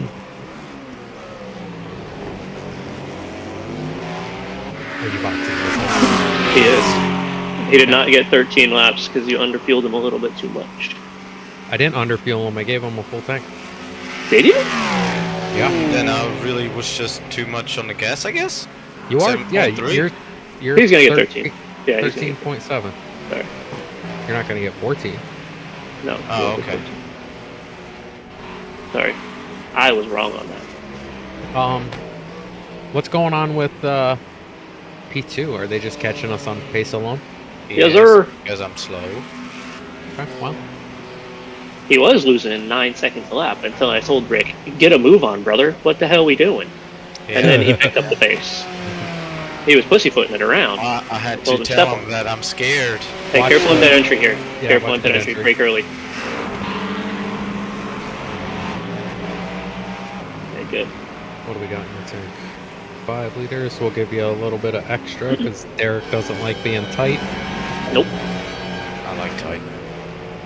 Are you boxing? He is. He did not get 13 laps because you underfueled him a little bit too much. I didn't underfuel him. I gave him a full tank. Did you? Yeah. Then I really was just too much on the gas, I guess. You are. Yeah. 7.3? You're. He's gonna get 13. Yeah. 13.7. Sorry. You're not gonna get 14. No. Oh, okay. 13. Sorry. I was wrong on that. What's going on with P2? Are they just catching us on pace alone? Yes, sir. Because I'm slow. Okay, well, He was losing in 9 seconds a lap until I told Rick, "Get a move on, brother. What the hell are we doing?" Yeah. And then he picked up the pace. He was pussyfooting it around. I had Told to him, tell "Step him on." that I'm scared. Hey, Watch careful on the- that entry here. Yeah, Careful watch on that that entry. entry. Brake early. Okay, good. what do we got in return? 5 liters. We'll give you a little bit of extra because Derek doesn't like being tight. Nope. I like tight.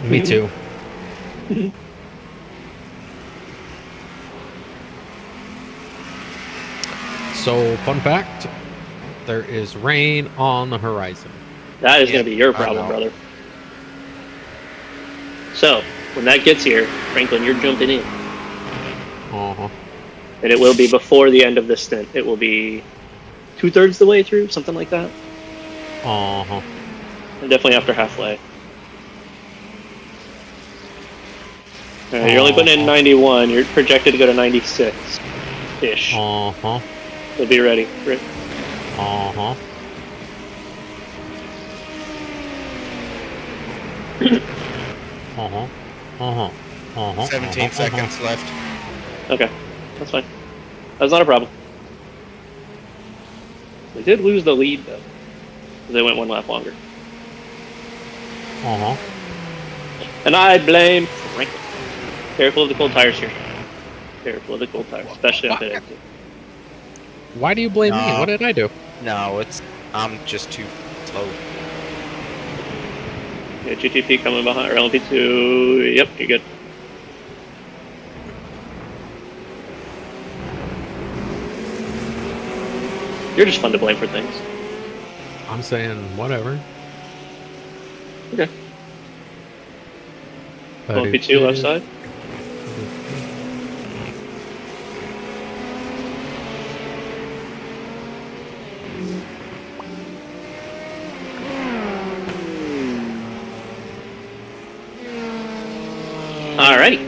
Me too. So, fun fact: there is rain on the horizon. That is Yeah, going to be your I problem, know. brother. So, when that gets here, Franklin, you're jumping in. Uh-huh. And it will be before the end of this stint. It will be 2/3 the way through, something like that. Uh-huh. And definitely after halfway. You're only putting in 91. You're projected to go to 96-ish. Uh-huh. So be ready. Rick. Uh-huh. Uh-huh. Uh-huh. Uh-huh. 17 uh-huh, seconds left. Okay, that's fine. That's not a problem. They did lose the lead, though. They went 1 lap longer. Uh-huh. And I blame Franklin. Careful of the cold tires here. Careful of the cold tires, especially on pit exit. Why do you blame me? Nah. What did I do? No, I'm just too slow. Yeah, GTP coming behind, or LP2. Yep, you're good. You're just fun to blame for things. I'm saying whatever. Okay. LP2 left side. Alrighty.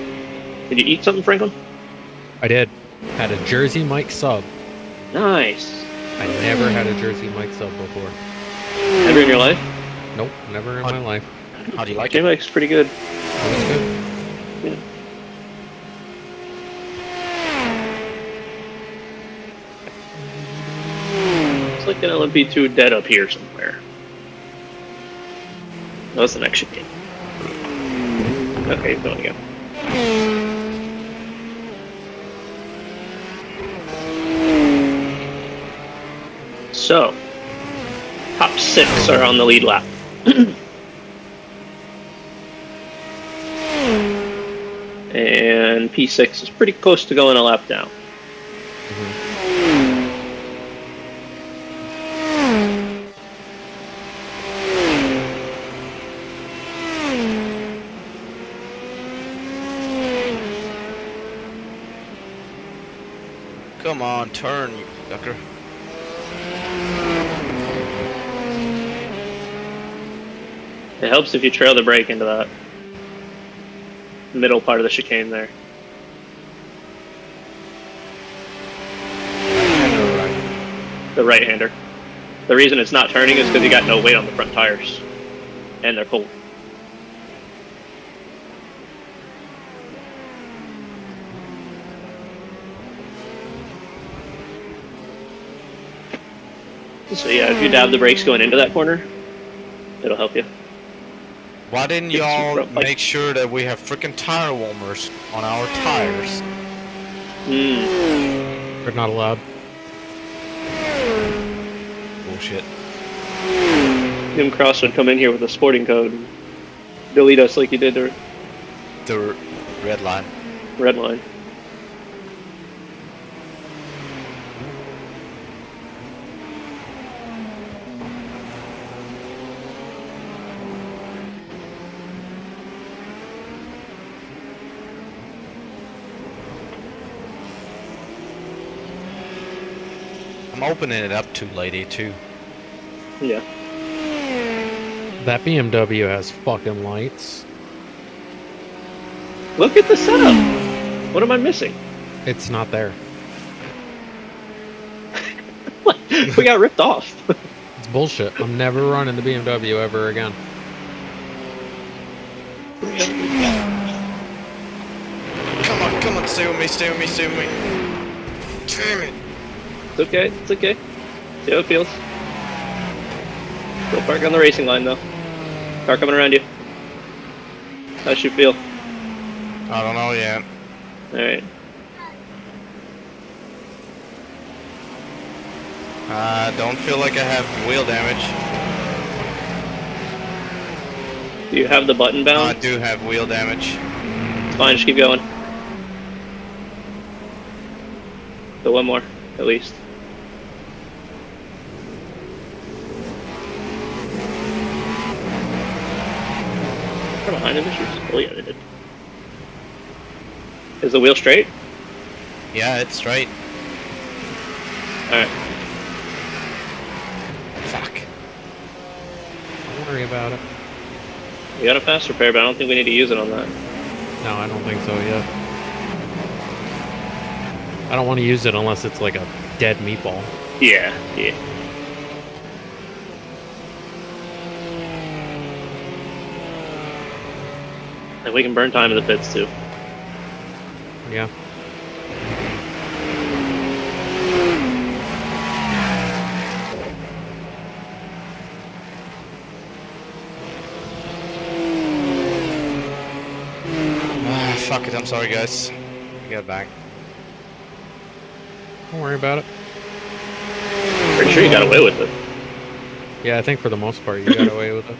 Did you eat something, Franklin? I did. Had a Jersey Mike sub. Nice. I never had a Jersey Mike sub before. Ever in your life? Nope, never in my life. How do you like it? J-Mike's pretty good. That was good. Yeah. It's like an LMP2 dead up here somewhere. Oh, that's the next chicane. Okay, he's going again. So, top 6 are on the lead lap. And P6 is pretty close to going a lap down. Come on, turn, you sucker. It helps if you trail the brake into that middle part of the chicane there. The right-hander. The reason it's not turning is because you got no weight on the front tires. And they're cold. So yeah, if you dab the brakes going into that corner, it'll help you. Why didn't Get y'all super up, like- make sure that we have freaking tire warmers on our tires? Hmm. They're not allowed. Bullshit. Jim Cross would come in here with a sporting code and delete us like you did to The red line. Red Line. I'm opening it up too late, too. Yeah. That BMW has fucking lights. Look at the setup. What am I missing? It's not there. We got ripped off. It's bullshit. I'm never running the BMW ever again. Come on, stay with me. Damn it. It's okay. It's okay. See how it feels. Go park on the racing line though. Car coming around you. How should you feel? I don't know yet. Alright. Don't feel like I have wheel damage. Do you have the button I bound? do have wheel damage. It's fine, just keep going. Go one more, at least. Are behind him issues? Oh yeah, they did. Is the wheel straight? Yeah, it's straight. Alright. Fuck. Don't worry about it. We got a fast repair, but I don't think we need to use it on that. No, I don't think so yet. I don't want to use it unless it's like a dead meatball. Yeah, yeah. And we can burn time in the pits too. Yeah. Fuck it, I'm sorry guys. Get back. Don't worry about it. Pretty sure you got away with it. Yeah, I think for the most part you got away with it.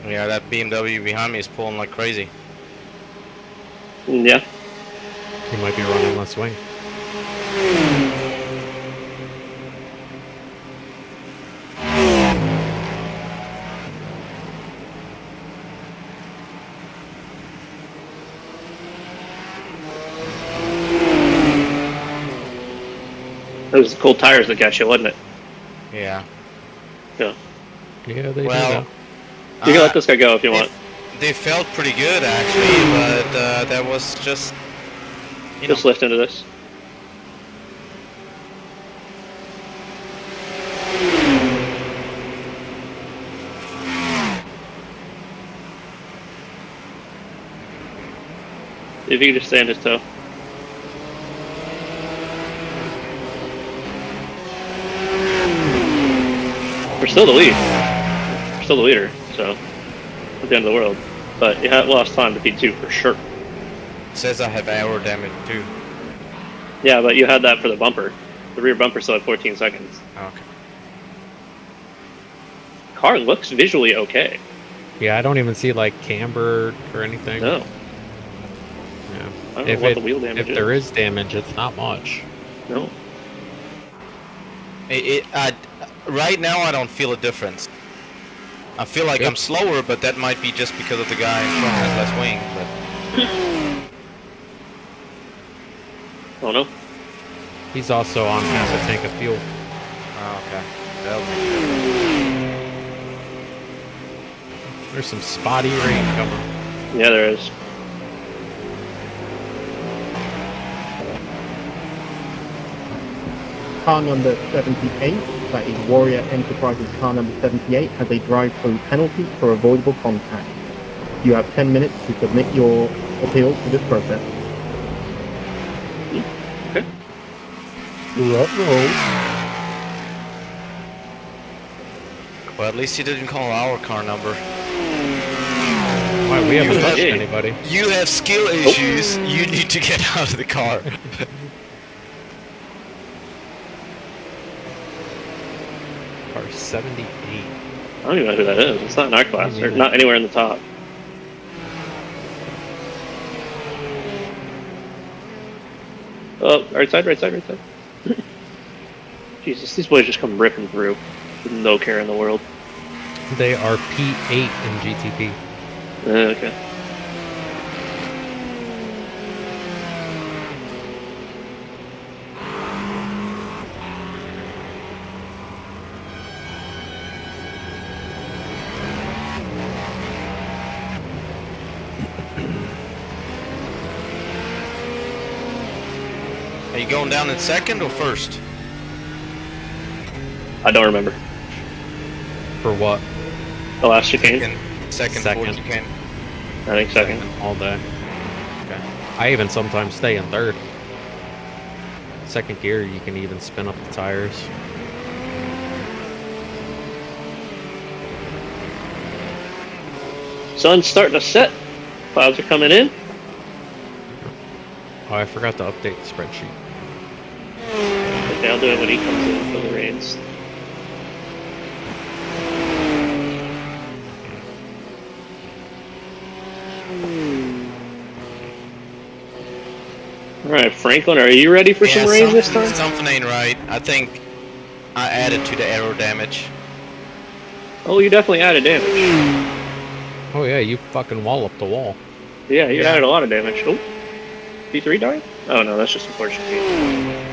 Yeah, that BMW behind me is pulling like crazy. Yeah. You might be running less swing. It was the cold tires that got you, wasn't it? Yeah. Yeah. Yeah, they Well, do You can let this guy go if you want. They felt pretty good actually, but that was just, you know. Just lift into this. If you could just stay on his toe. We're still the lead. We're still the leader, so at the end of the world. But you had lost time to P2 for sure. It says I have aero damage too. Yeah, but you had that for the bumper. The rear bumper still had 14 seconds. Okay. Car looks visually okay. Yeah, I don't even see like camber or anything. No. Yeah. I don't know what the wheel damage if is. there is damage, it's not much. No. Right now I don't feel a difference. I feel like Yep. I'm slower, but that might be just because of the guy in front has less wing. But Oh no. He's also on half a tank of fuel. oh, okay. That'll make There's some spotty rain coming. Yeah, there is. Car number 78, that is Warrior Enterprises car number 78, has a drive-through penalty for avoidable contact. You have 10 minutes to submit your appeal to this process. Okay. Well, at least he didn't call our car number. Why, we haven't You touched have- anybody. You have skill issues. You need to get out of the car. Car 78. I don't even know who that is. It's not in our class, or neither. not anywhere in the top. Oh, right side, right side, right side. Jesus, these boys just come ripping through with no care in the world. They are P8 in GTP. Okay. Are you going down in second or first? I don't remember. For what? The last chicane? Second. Second. Chicane. I think second. All day. Okay. I even sometimes stay in third. Second gear, you can even spin up the tires. Sun's starting to set. Clouds are coming in. Oh, I forgot to update the spreadsheet. Okay, I'll do it when he comes in for the rains. Alright, Franklin, are you ready for some rain this time? Something ain't right. I think I added to the aero damage. Oh, you definitely added damage. Oh yeah, you fucking walloped the wall. Yeah, you Yeah. added a lot of damage. Oh, P3 died? Oh no, that's just unfortunate.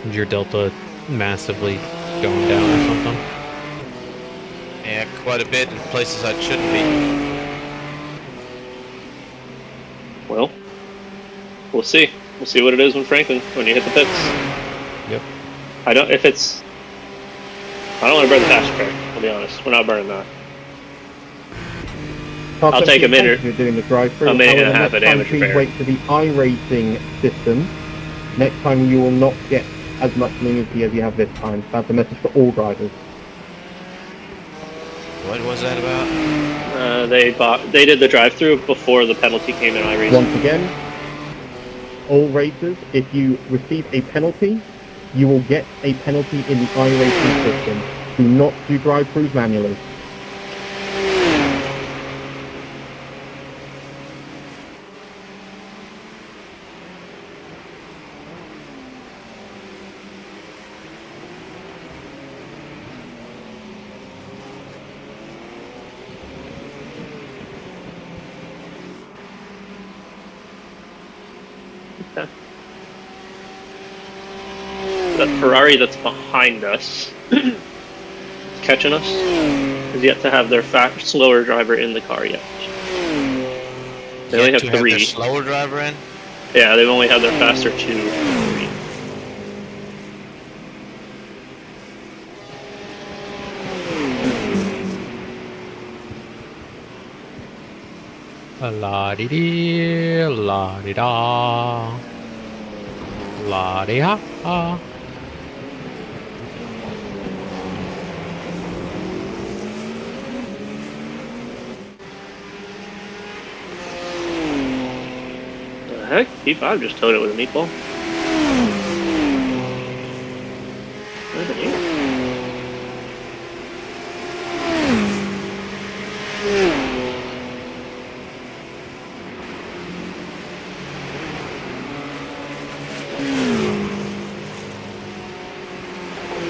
Is your delta massively going down or something? Yeah, quite a bit in places I shouldn't be. Well, we'll see. We'll see what it is when you hit the pits. Yep. I don't want to burn the pasture car, I'll be honest. We're not burning that. I'll take a minute. You're doing the drive-through. A minute and a However, half of next time, damage please repair. wait for the iRacing system. Next time you will not get as much leniency as you have this time. That's a message for all drivers. What was that about? They did the drive-through before the penalty came in iRacing. Once again, all racers, if you receive a penalty, you will get a penalty in the iRacing system. Do not do drive-throughs manually. Okay. That Ferrari that's behind us, catching us, has yet to have their slower driver in the car yet. They only have to 3. Have the slower driver in? Yeah, they've only had their faster 2 and 3. La di dee, la di da, la di ha ha. The heck? P5 just towed it with a meatball. Where's it here?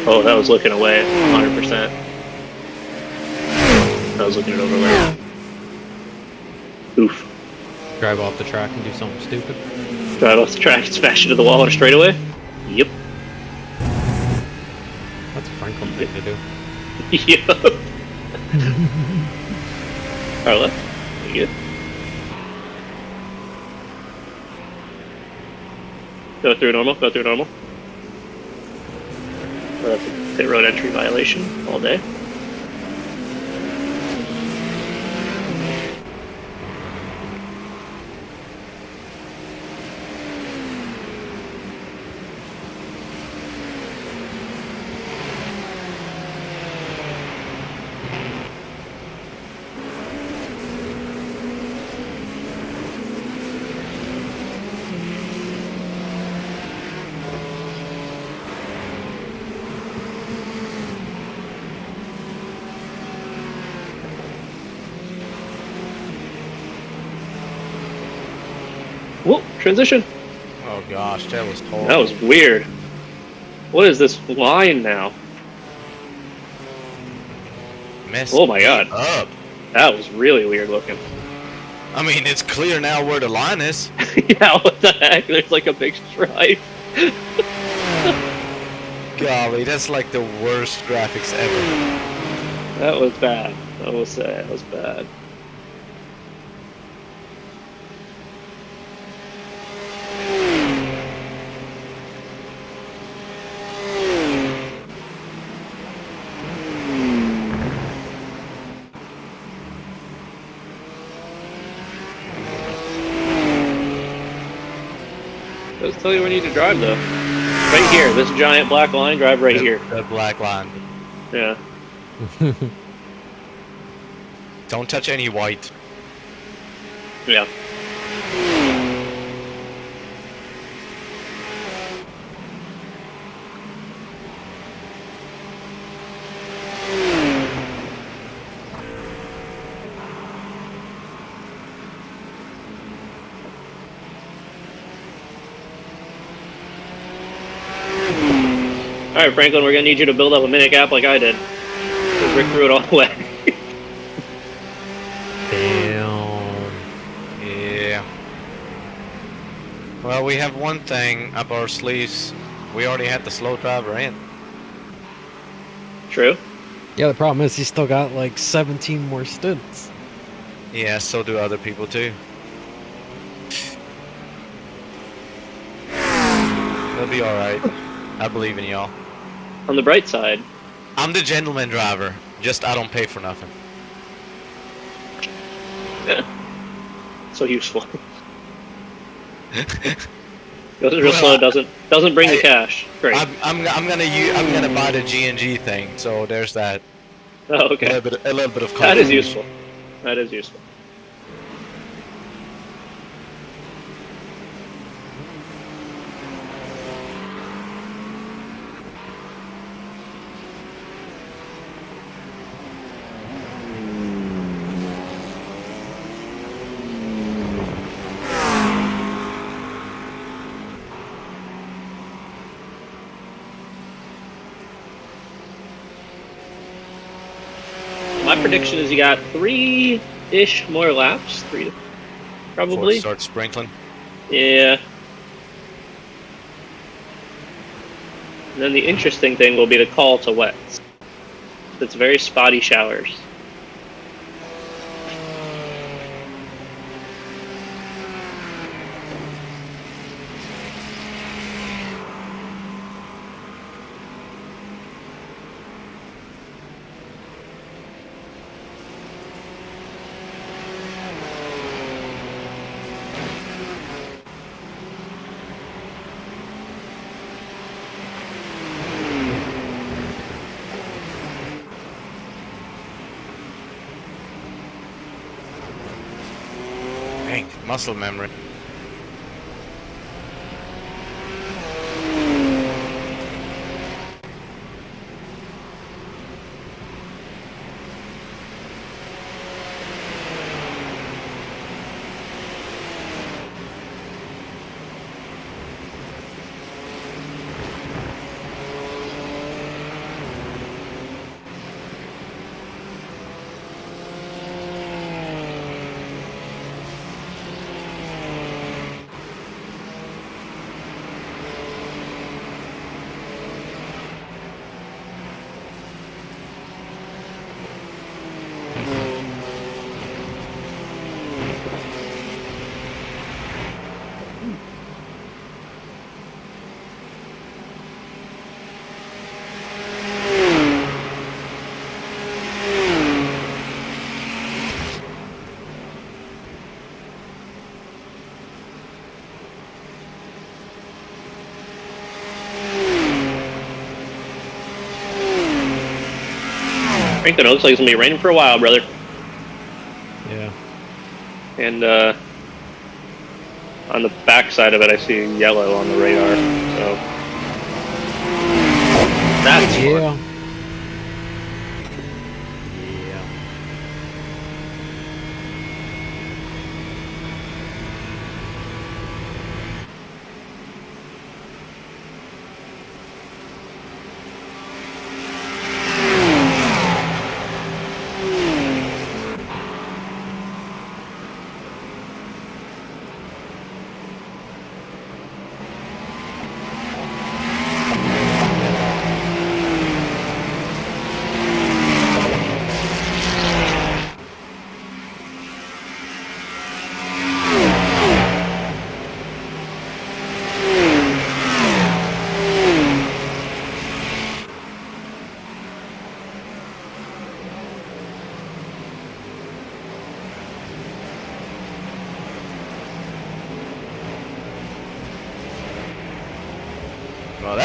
Oh, that was looking away 100%. That was looking it over there. Oof. Drive off the track and do something stupid. Drive off the track and smash into the wall on a straightaway? Yep. That's a Franklin thing to do. Yep. Alright, left. You good? Go through normal, go through normal. That's a pit road entry violation all day. Whoa, transition. Oh gosh, that was horrible. That was weird. What is this line now? Messed Oh my god. up. That was really weird looking. I mean, it's clear now where the line is. Yeah, what the heck? There's like a big stripe. Golly, that's like the worst graphics ever. That was bad. I will say it was bad. Let's tell you where you need to drive though. Right here, this giant black line, drive right here. The black line. Yeah. Don't touch any white. Yeah. Alright, Franklin, we're gonna need you to build up a minute gap like I did. Rick threw it all away. Damn. Yeah. Well, we have one thing up our sleeves. We already had the slow driver in. True. Yeah, the problem is he's still got like 17 more stints. Yeah, so do other people too. He'll be alright. I believe in y'all. On the bright side, I'm the gentleman driver. Just I don't pay for nothing. so useful. Goes real slow, doesn't bring the cash. Great. I'm gonna buy the G&G thing. So there's that. Oh, okay. A little bit of cost. That is useful. That is useful. My prediction is you got 3-ish more laps. 3 probably. Before it starts sprinkling. Yeah. And then the interesting thing will be the call to wets. It's very spotty showers. Dang, muscle memory. Franklin, it looks like it's gonna be raining for a while, brother. Yeah. And on the back side of it, I see yellow on the radar. So that's fun. Yeah.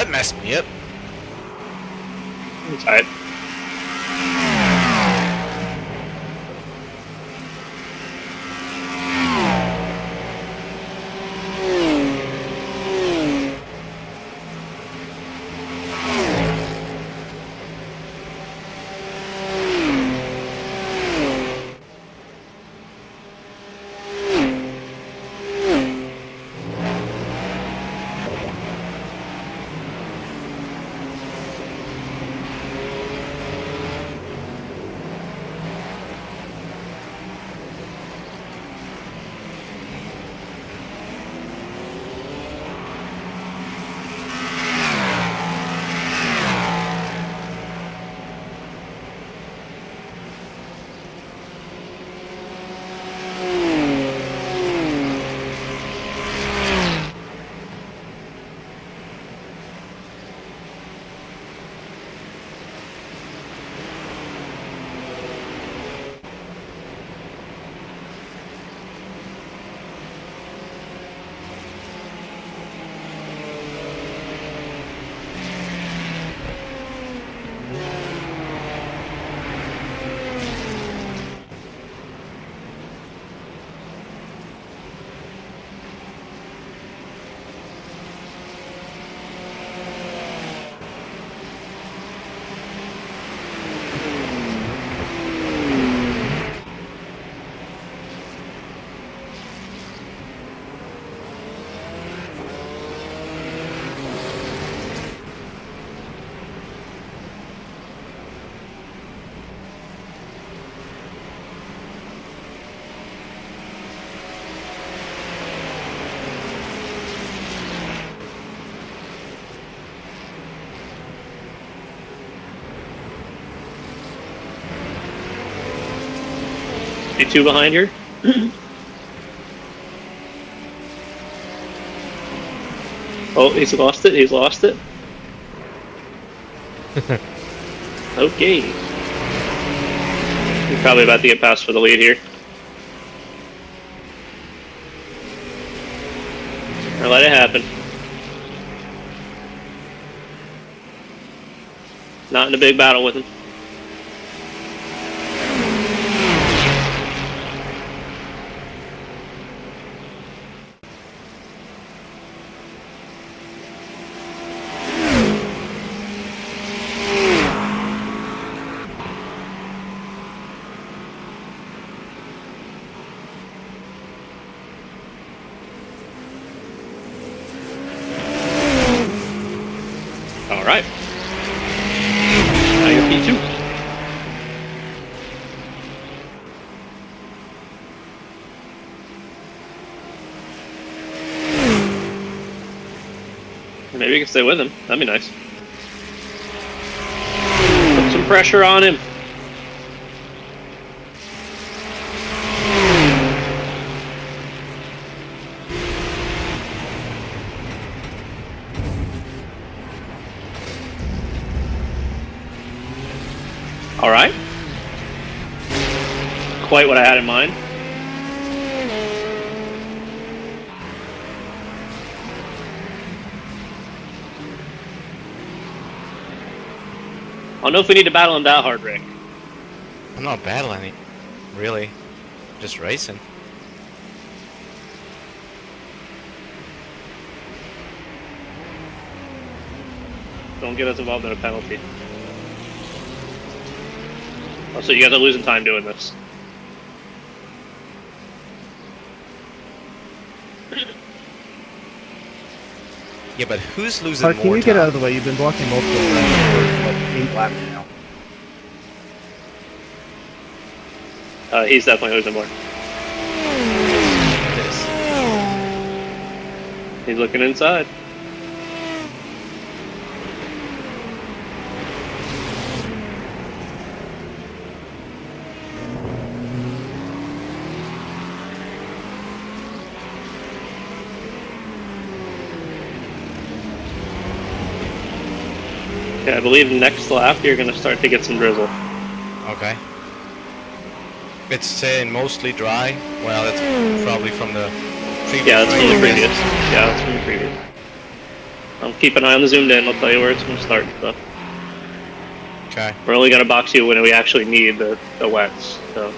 that messed me up. It's alright. Two behind here. Oh, he's lost it. He's lost it. Okay. He's probably about to get passed for the lead here. Or let it happen. Not in a big battle with him. Alright. Now you're P2. Maybe we can stay with him. That'd be nice. Put some pressure on him. Alright. Quite what I had in mind. I don't know if we need to battle him that hard, Rick. I'm not battling it, really. Just racing. Don't get us involved in a penalty. Also, you guys are losing time doing this. Yeah, but who's losing Can more you get time? out of the way? You've been blocking multiple lanes for like 8 laps now. He's definitely losing more. This. He's looking inside. Okay, I believe next lap you're going to start to get some drizzle. Okay. It's saying mostly dry. Well, that's probably from the previous. Yeah, that's from the race, I previous. guess. Yeah, that's from the previous. I'll keep an eye on the zoomed in. I'll tell you where it's going to start and stuff. Okay. We're only going to box you when we actually need the wets. So.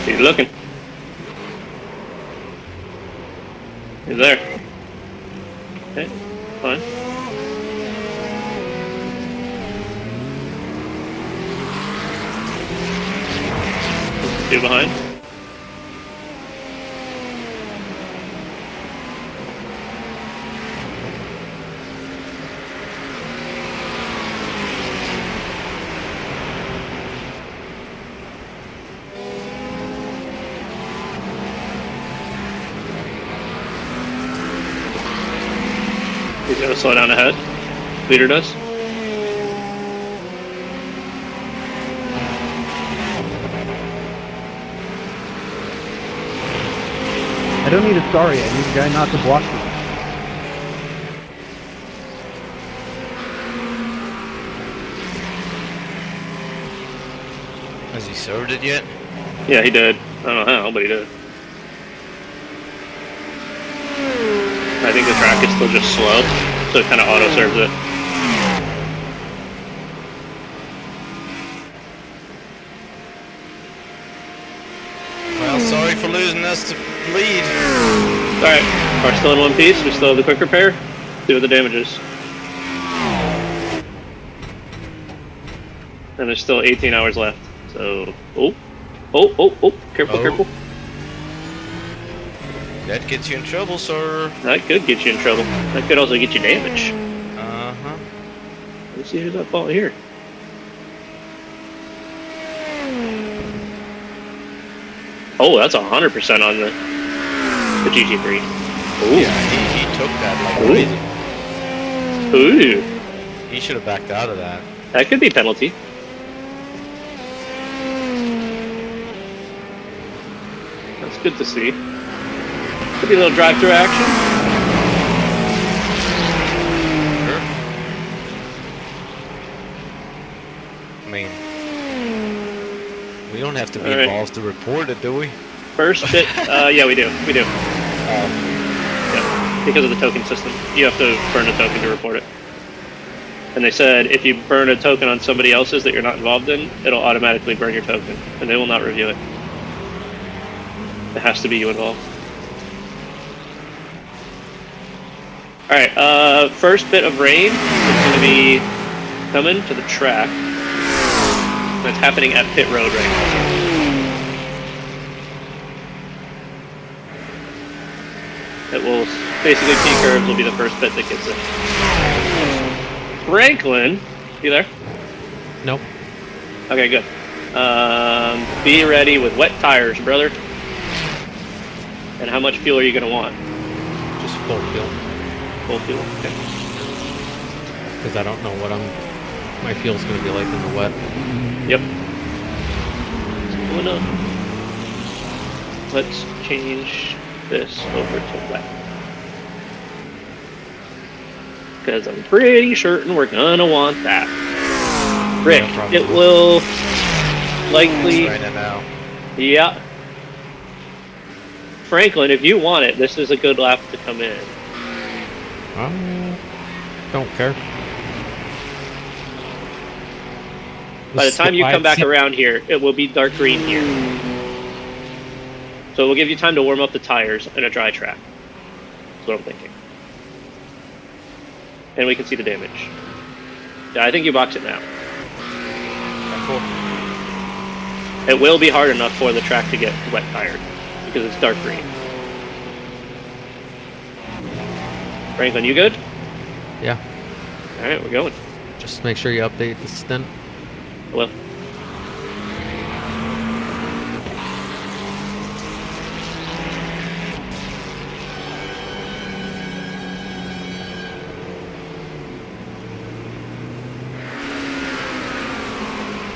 He's looking. He's there. Okay, fine. Two behind. He's gonna slow down ahead. Leader does. I don't need a sorry, I need a guy not to block me. Has he served it yet? Yeah, he did. I don't know how, but he did. I think the track is still just slow, so it kind of auto-serves it. Well, sorry for losing us to lead. Alright, we're still in one piece. We still have the quick repair. See what the damage is. And there's still 18 hours left. So, careful, Oh. careful. That gets you in trouble, sir. That could get you in trouble. That could also get you damage. Uh-huh. Let's see who's that fault here. Oh, that's 100% on the GT3. Ooh. Yeah, he took that like crazy. Ooh. He should have backed out of that. That could be penalty. That's good to see. Could be a little drive-through action. Sure. I mean, we don't have to be Alright. involved to report it, do we? First bit, yeah, we do. We do. Yeah, because of the token system. You have to burn a token to report it. And they said if you burn a token on somebody else's that you're not involved in, it'll automatically burn your token, and they will not review it. It has to be you involved. Alright, first bit of rain is going to be coming to the track. And it's happening at pit road right now. It will basically P curves will be the first bit that gets it. Franklin, you there? Nope. Okay, good. Be ready with wet tires, brother. And how much fuel are you going to want? Just full fuel. Full fuel. Okay. Because I don't know what my fuel's going to be like in the wet. Yep. Let's change this over to wet. Because I'm pretty certain we're gonna want that. Rick, Yeah, it will likely. It's raining now. Yeah. Franklin, if you want it, this is a good lap to come in. Don't care. By the time you come back around here, it will be dark green here. So we'll give you time to warm up the tires in a dry track. That's what I'm thinking. And we can see the damage. Yeah, I think you box it now. Cool. It will be hard enough for the track to get wet tired because it's dark green. Franklin, you good? Yeah. Alright, we're going. Just make sure you update the stint. Hello.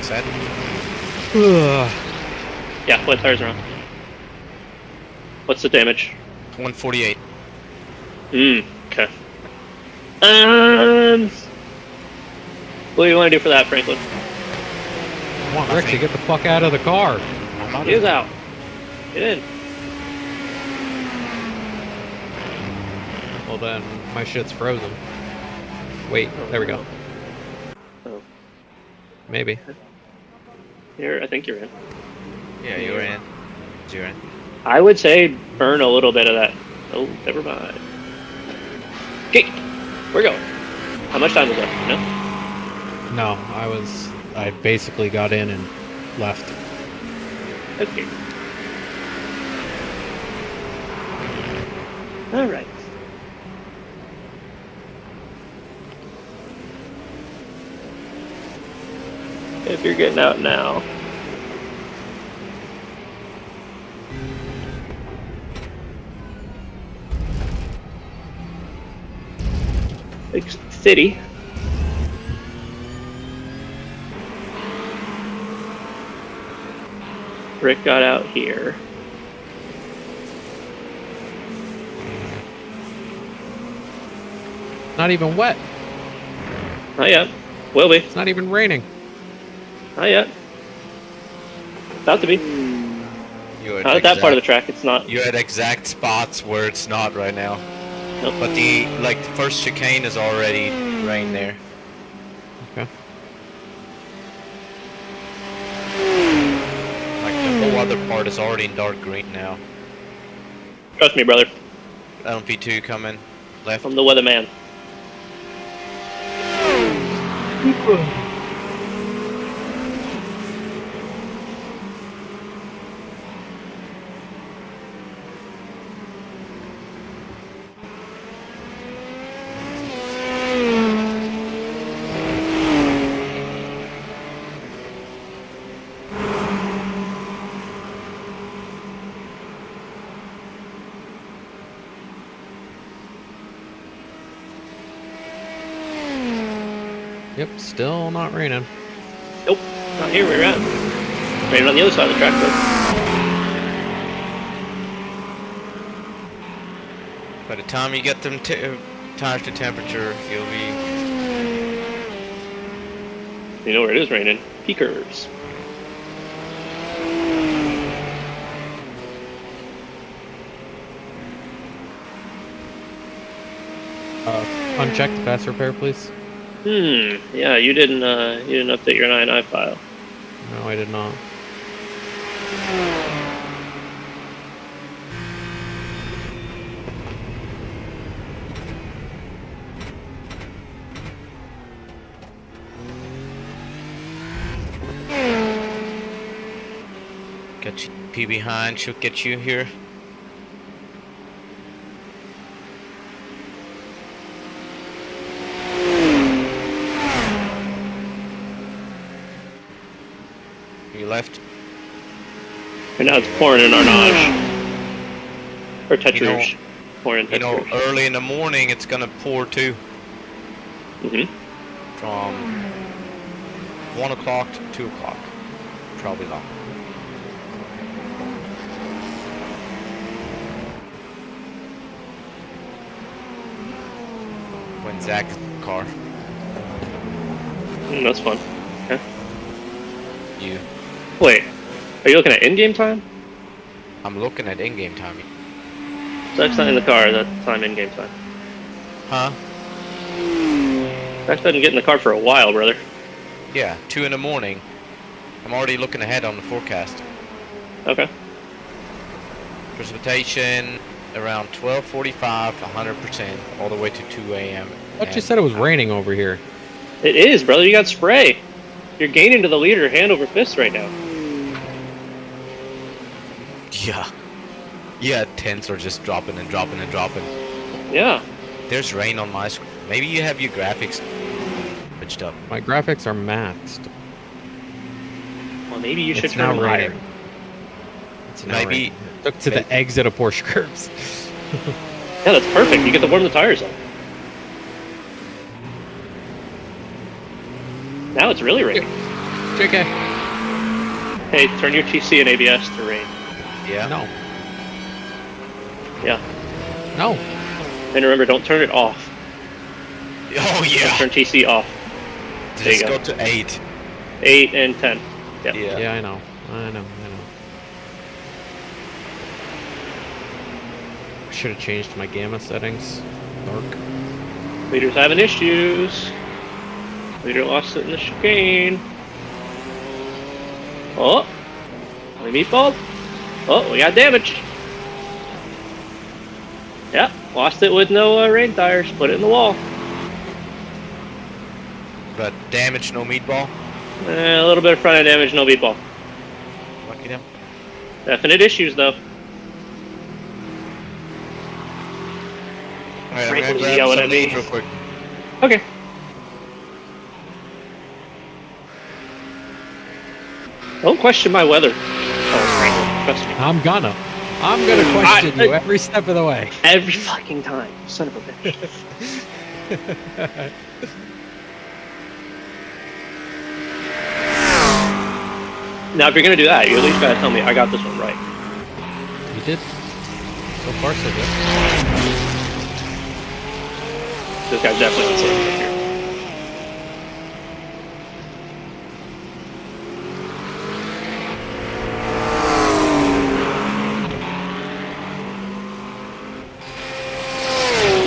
Set. Yeah, wet tires are on. What's the damage? 148. Okay. What do you want to do for that, Franklin? Come on, Rick, get the fuck out of the car. I'm He is out. Get in. Well then, my shit's frozen. Wait, there we go. Oh. Maybe. I think you're in. Yeah, you're in. You're in. I would say burn a little bit of that. Oh, never mind. Okay, we're going. How much time was left? You know? No, I basically got in and left. Okay. All right. If you're getting out now. Big city. Rick got out here. Not even wet. Not yet. Will be. It's not even raining. Not yet. About to be. You're Not at that part of the track. It's not. You're at exact spots where it's not right now. Nope. But the first chicane is already rain there. Okay. Like the whole other part is already in dark green now. Trust me, brother. LMP2 coming left. I'm the weatherman. Yep, still not raining. Nope. Not here. We're at. Raining on the other side of the track, though. By the time you get them tires to temperature, you'll be. You know where it is raining? Peakers. Unchecked fast repair, please. Yeah, you didn't update your 9i file. No, I did not. Get P behind, she'll get you here. You left. And now it's pouring in Arnage. Or Tetrouge. Pouring in You know, Tetrouge. early in the morning it's gonna pour too. From 1 o'clock to 2 o'clock. Probably not. When Zach's car. That's fun. Okay. You. Wait, are you looking at in-game time? I'm looking at in-game time. Zach's not in the car, that's time in-game time. Huh? Zach doesn't get in the car for a while, brother. Yeah, 2 in the morning. I'm already looking ahead on the forecast. Okay. Precipitation around 12:45, 100%, all the way to 2 a.m. I thought you said it was raining over here. It is, brother. You got spray. You're gaining to the leader hand over fist right now. Yeah. Yeah, tents are just dropping and dropping and dropping. Yeah. There's rain on my screen. Maybe you have your graphics switched up. My graphics are maxed. Well, maybe you should It's turn now them higher. raining. It's now Maybe. raining. Took to the exit of Porsche curbs. Yeah, that's perfect. You get to warm the tires up. Now it's really raining. JK. Hey, turn your TC and ABS to rain. Yeah. No. Yeah. No. And remember, don't turn it off. Oh Don't yeah. turn TC off. There you Just go. go to 8. 8 and 10. Yep. Yeah. Yeah, I know. I know. Should have changed my gamma settings. Dark. Leader's having issues. Leader lost it in the chicane. Oh. We meatball. Oh, we got damage. Yeah, lost it with no rain tires. Put it in the wall. But damage, no meatball. A little bit of front end damage, no meatball. Lucky them. Definite issues though. Alright, I'm Right, gonna grab yelling some at me. real quick. Okay. Don't question my weather. Oh, Franklin, trust me. I'm gonna question you every step of the way. Every fucking time. Son of a bitch. Now, if you're gonna do that, you at least gotta tell me I got this one right. You did. So far, so good. This guy's definitely on something here.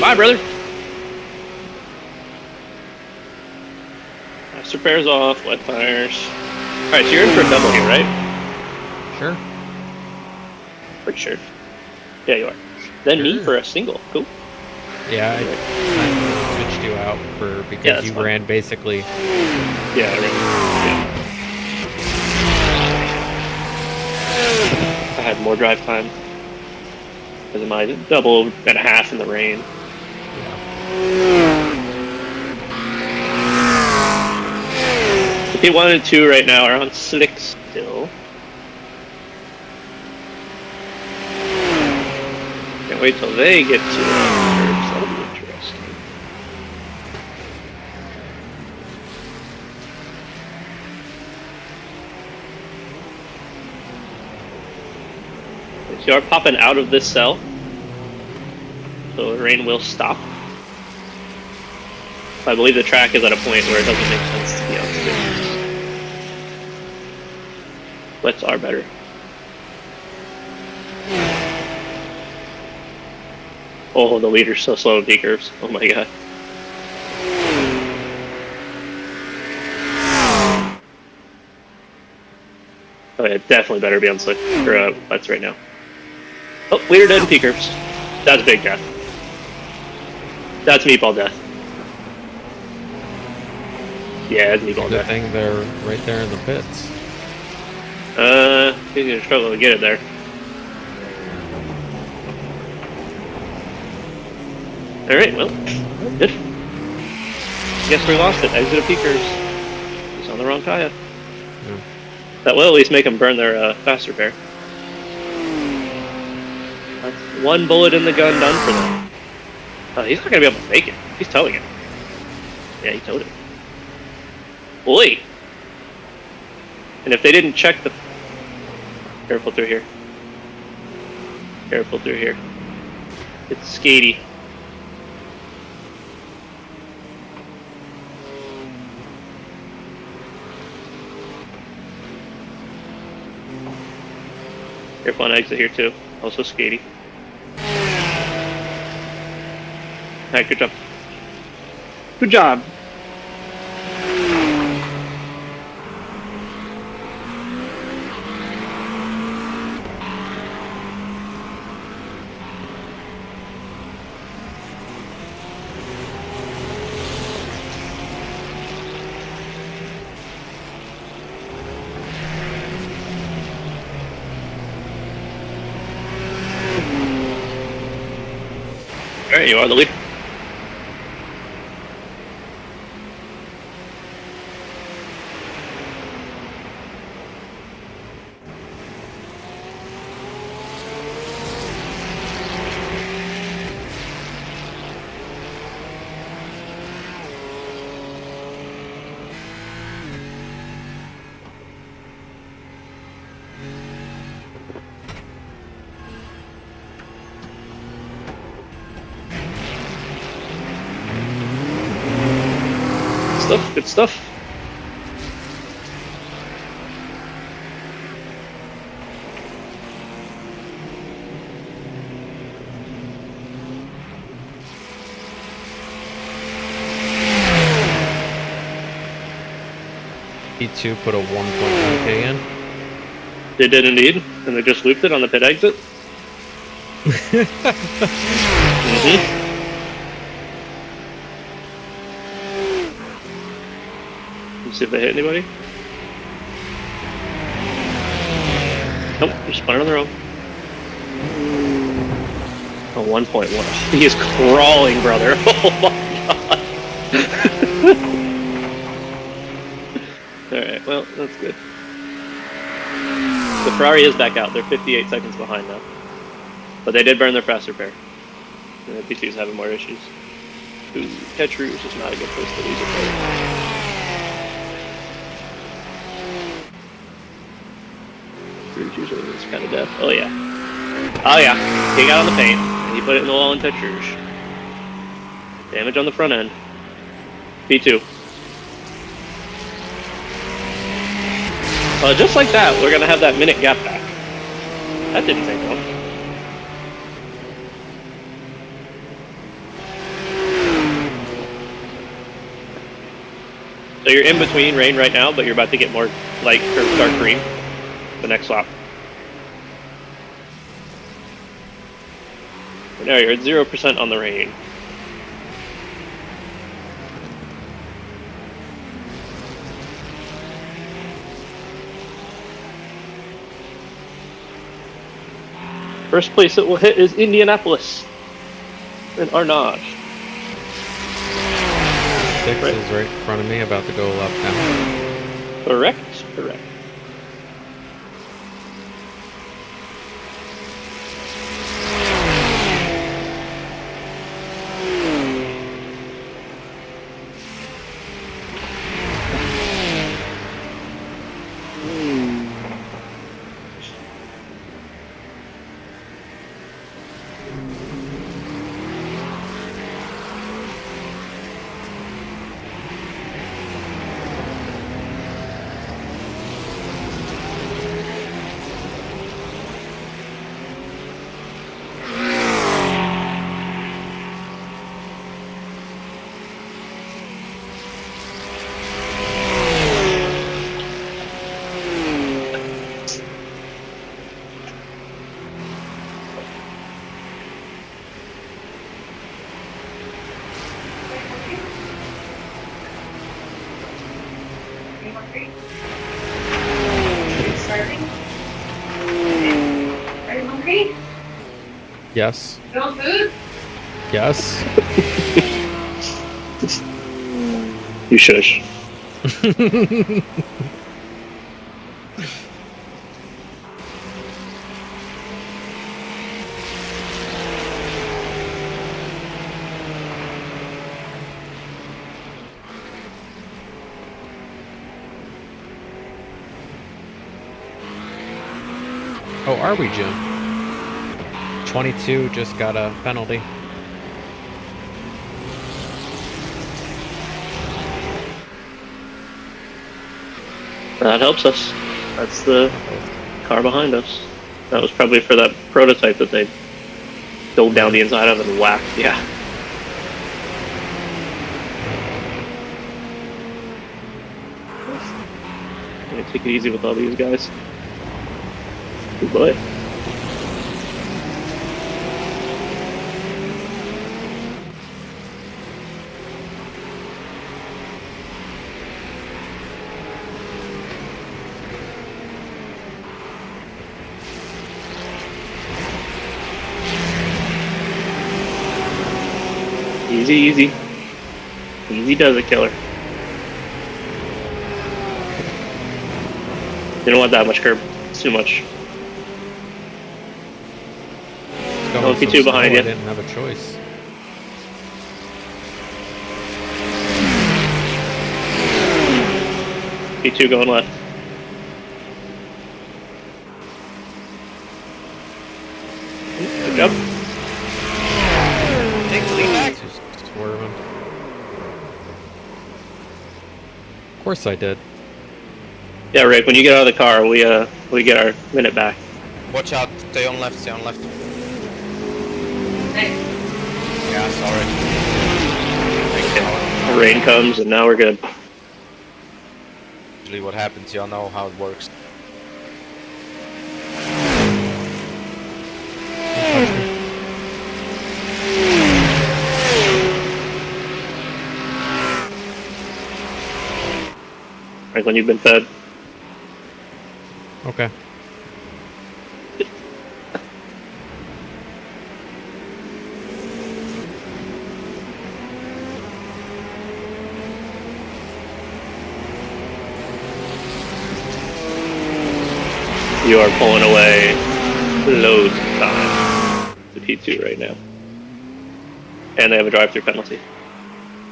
Bye, brother. Master pairs off, wet tires. Alright, so you're in for a double here, right? Sure. Pretty sure. Yeah, you are. Then me Sure. for a single. Cool. Yeah, I switched you out because that's you fine. ran basically. Yeah, I I had more drive time. Because of my double and a half in the rain. P1 and 2 right now are on slick still. Can't wait till they get to curves. That'll be interesting. So you are popping out of this cell. So the rain will stop. I believe the track is at a point where it doesn't make sense to be on sticks. Wets are better. Oh, the leader's so slow in D curves. Oh my god. Oh yeah, definitely better be on slick or wets right now. Oh, leader dead in P curves. That's big death. That's meatball death. Yeah, it's meatball Good death. thing they're right there in the pits. He's gonna struggle to get it there. Alright, well, good. Guess we lost it. Exit of Peakers. He's on the wrong tire. Yeah. That will at least make them burn their fast repair. That's one bullet in the gun done for them. Oh, he's not gonna be able to make it. He's towing it. Yeah, he towed it. Boy! And if they didn't check the... Careful through here. Careful through here. It's skatey. Careful on exit here too. Also skatey. Alright, good job. Good job. Alright, you are the leader. stuff, good stuff. P2 put a 1.1k in. They did indeed, and they just looped it on the pit exit. Let's see if they hit anybody. Nope, just spun on their own. Oh, 1.1. He is crawling, brother. Oh my god. Alright, well, that's good. The Ferrari is back out. They're 58 seconds behind now. But they did burn their fast repair. And the P2's having more issues. Ooh, catch Rouge is not a good place to lose a player. Rouge usually is kind of deaf. Oh yeah. Oh yeah. He got on the paint, and he put it in the wall and touched Rouge. Damage on the front end. P2. Just like that, we're gonna have that minute gap back. That didn't take long. So you're in between rain right now, but you're about to get more light or dark green the next lap. But now you're at 0% on the rain. First place it will hit is Indianapolis and Arnage. 6 is right in front of me, about to go left now. Correct, correct. Yes. You want food? Yes. You shush. Oh, are we, Jim? 22 just got a penalty. That helps us. That's the car behind us. That was probably for that prototype that they dove down the inside of and whacked. Yeah. I'm gonna take it easy with all these guys. Good boy. Easy, easy. Easy does it, killer. You don't want that much curb. It's too much. Going P2 so behind slow, you. I didn't have a choice. P2 going left. Good job. Take the lead back. Just swerving. course I did. Yeah, Rick. When you get out of the car, we get our minute back. Watch out, stay on left, stay on left. Hey, Yeah, sorry. The rain comes, and now we're good. Usually what happens, y'all know how it works. Franklin, you've been fed. Okay. You are pulling away loads of time to P2 right now. And they have a drive-through penalty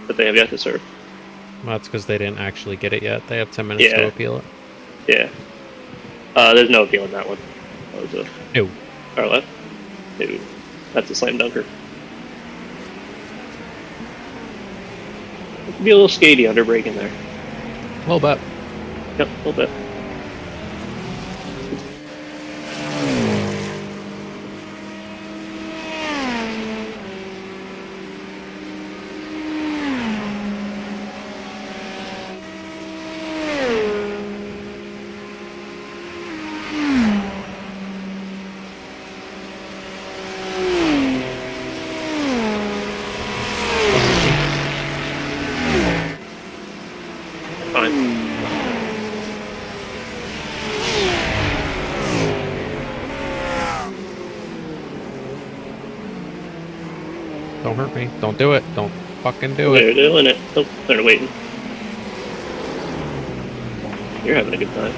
that they have yet to serve. Well, that's because they didn't actually get it yet. They have 10 minutes to appeal it. Yeah. There's no appeal in that one. That was a No. car left. No. That's a slam dunker. It could be a little skatey under braking there. A little bit. Yep, a little bit. Fine. Don't hurt me. Don't do it. Don't fucking do They're it. doing it. Oh, they're waiting. You're having a good time.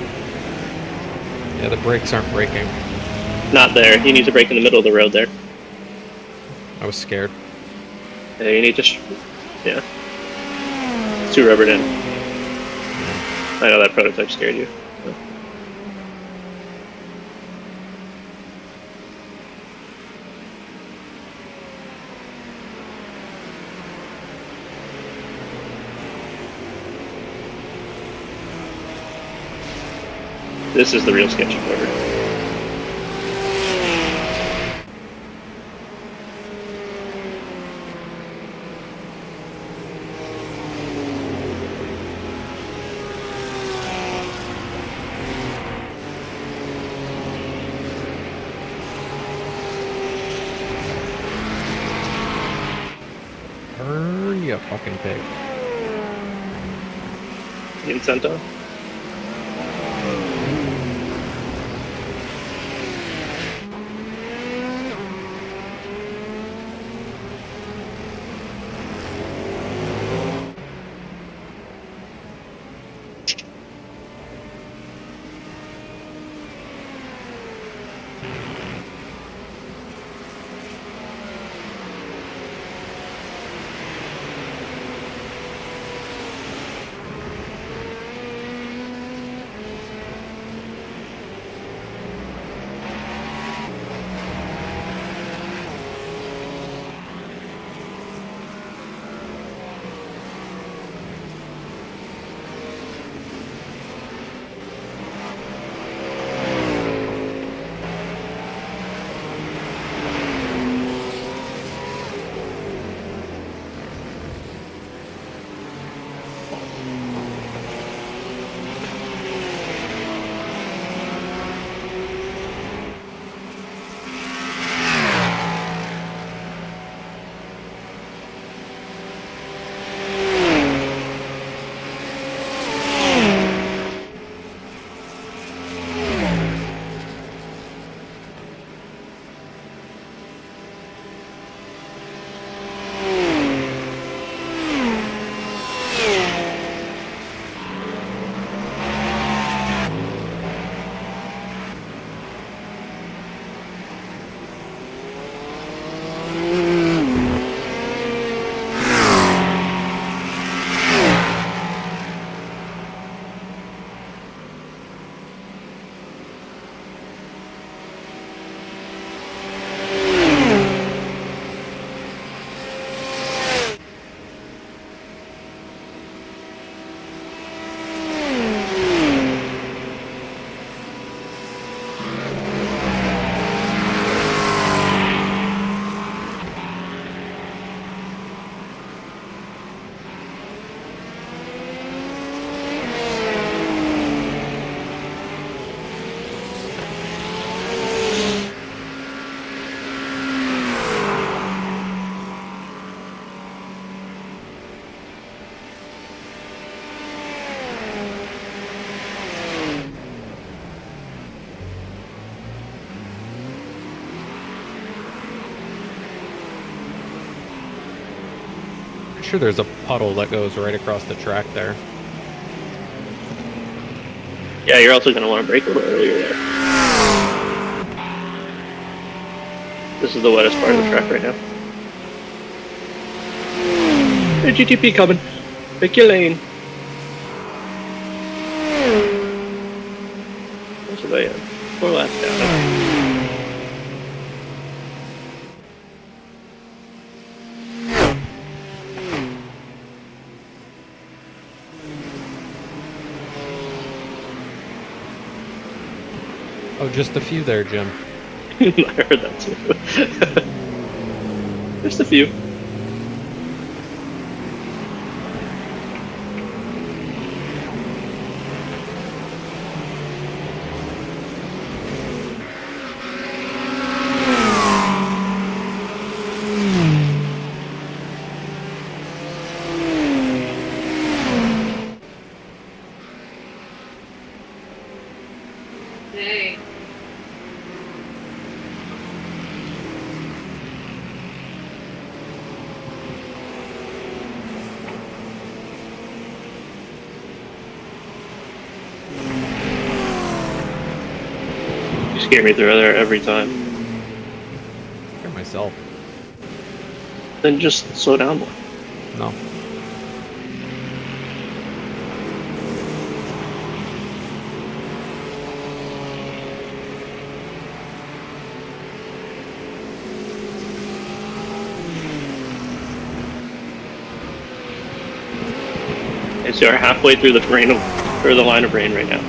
Yeah, the brakes aren't braking. Not there. You need to brake in the middle of the road there. I was scared. Yeah, you need to. Yeah. It's too rubbered in. I know that prototype scared you. So. This is the real sketch order. Burn, you fucking pig. Incento. sure there's a puddle that goes right across the track there. Yeah, you're also going to want to brake a little earlier there. This is the wettest part of the track right now. Hey, GTP coming. Pick your lane. What's the way in? 4 laps down. Oh, just a few there, Jim. I heard that too. Just a few. Hey. You scare me through there every time. Hear myself. Then just slow down more. No. Okay, so you're halfway through the rain or the line of rain right now.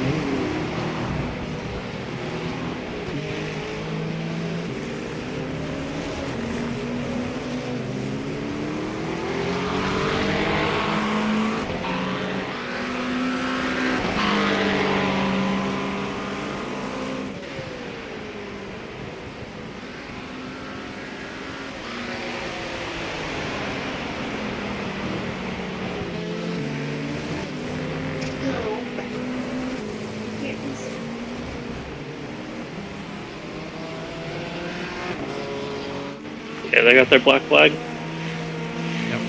Yeah, they got their black flag. Yep.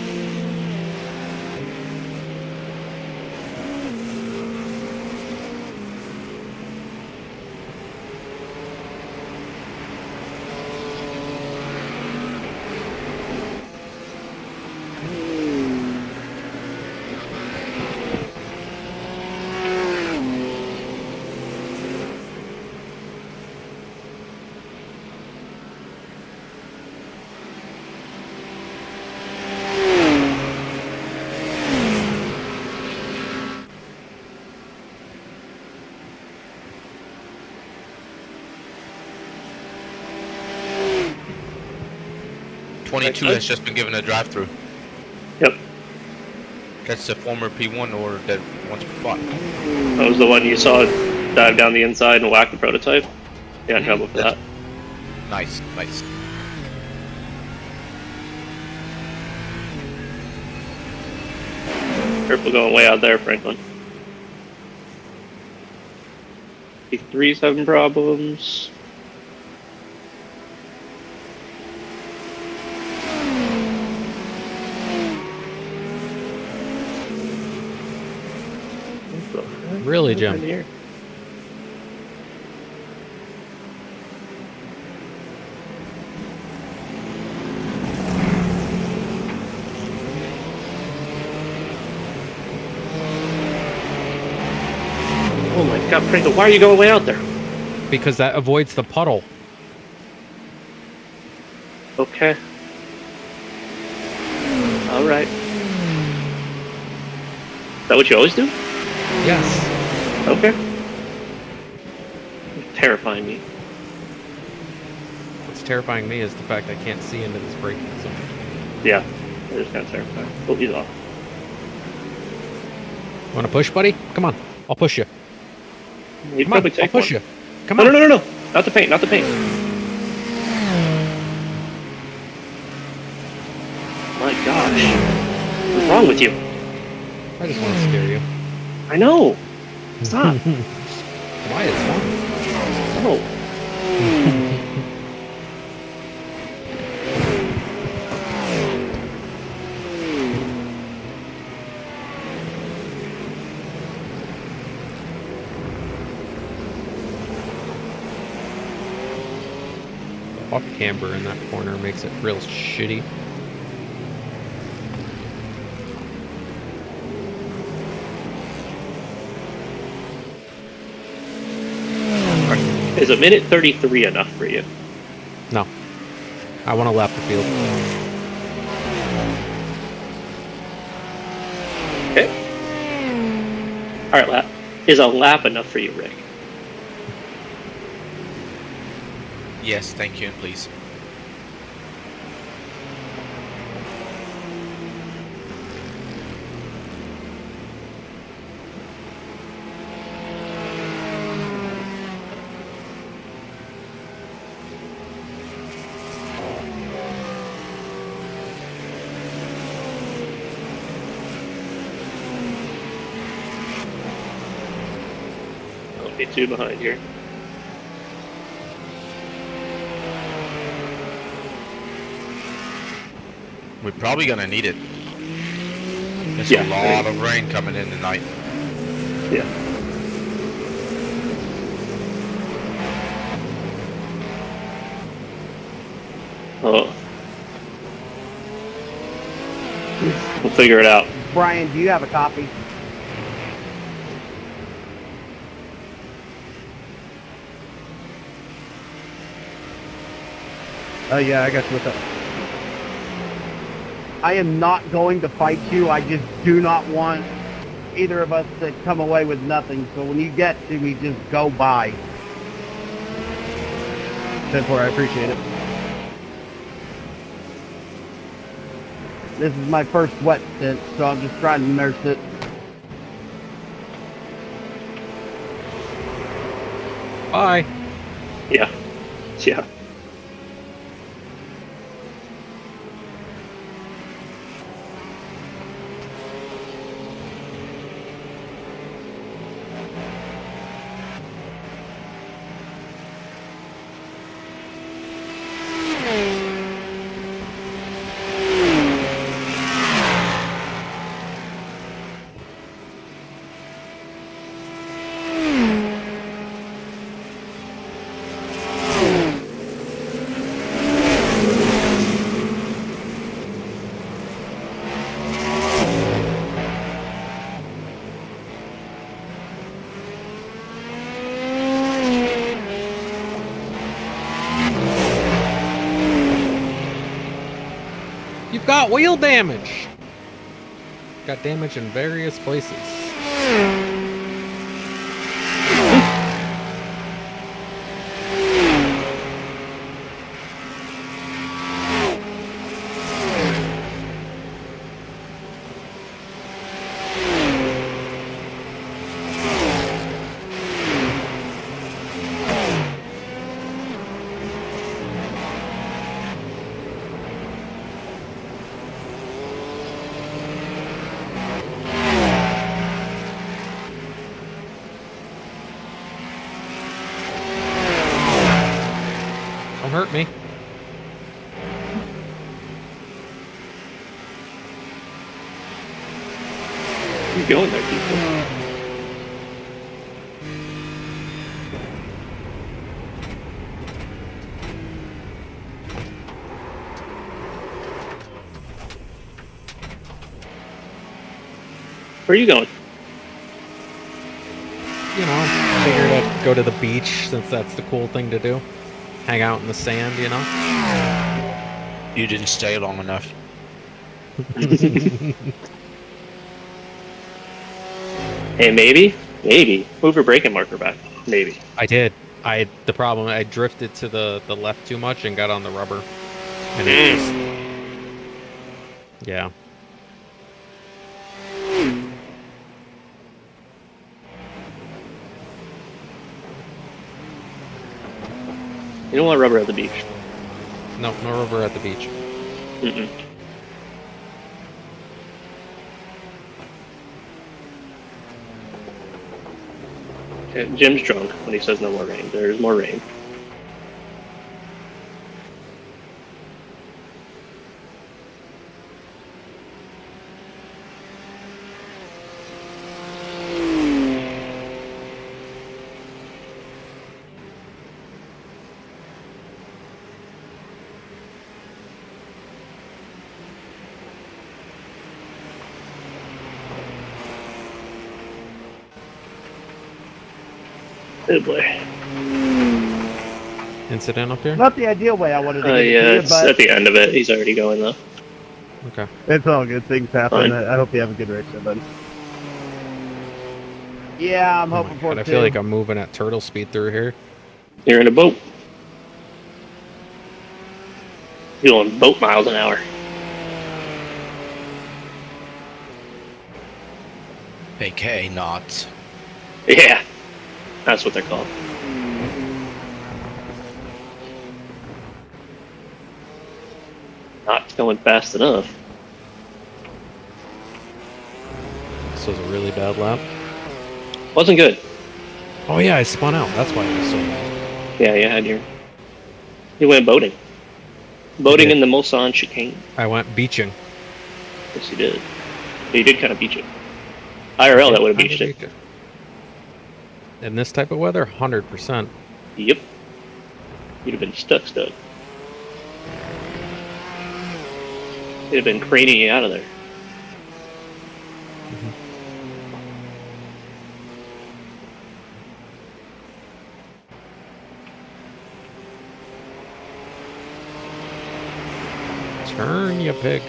Twenty-two has just been given a drive-through. Yep. That's the former P1 or that once fought. That was the one you saw dive down the inside and whack the prototype. Yeah, in trouble for that. Nice, nice. Careful going way out there, Franklin. P3's having problems. Really, Jim? Here. Oh my god, Franklin, why are you going way out there? Because that avoids the puddle. Okay. Alright. Is that what you always do? Yes. Okay. Terrifying me. What's terrifying me is the fact I can't see into this braking zone. Yeah. It is kind of terrifying. Oh, he's off. Want to push, buddy? Come on. I'll push you. He'd Come on. probably I'll take push one. you. Come No, on. no, no, no, no. Not the paint, not the paint. My gosh. What's wrong with you? I just want to scare you. I know. Stop. Why? It's fun. No. off camber in that corner makes it real shitty. Is a minute 33 enough for you? No. I want to lap the field. Okay. All right, lap. Is a lap enough for you, Rick? Yes, thank you, and please. I'll be 2 behind here. We're probably gonna need it. There's Yeah, a lot of rain coming in tonight. Yeah. Oh. We'll figure it out. Brian, do you have a copy? Oh yeah, I got you. What's up? I am not going to fight you. I just do not want either of us to come away with nothing. So when you get to me, just go by. 10-4, I appreciate it. This is my first wet stint, so I'm just trying to nurse it. Bye. Yeah. Yeah. You've got wheel damage. Got damage in various places. Don't hurt me. Keep going there, people. Where are you going? You know, figured I'd go to the beach since that's the cool thing to do. Hang out in the sand, you know? You didn't stay long enough. Hey, maybe? Maybe. Move your braking marker back. Maybe. I did. The problem, I drifted to the left too much and got on the rubber. And it just... Yeah. You don't want rubber at the beach. No rubber at the beach. Mm-mm. Okay, Jim's drunk when he says no more rain. There's more rain. Oh boy. Incident up here? Not the ideal way I wanted to get Yeah, it to you, it's but at the end of it. He's already going though. Okay. it's all good. Things happen. Fine. I hope you have a good race, there, buddy. Yeah, I'm Oh my hoping for God, it I too. feel like I'm moving at turtle speed through here. You're in a boat. You're going boat miles an hour. AK knots. Yeah, that's what they're called. Not going fast enough. This was a really bad lap. Wasn't good. Oh yeah, I spun out. That's why it was so bad. Yeah, you had your. You went boating. Boating did. in the Mulsanne chicane. I went beaching. Yes, you did. You did kind of beach it. IRL, that would have beached it. In this type of weather, 100%. Yep. You'd have been stuck. You'd have been craning you out of there. Turn, you pig.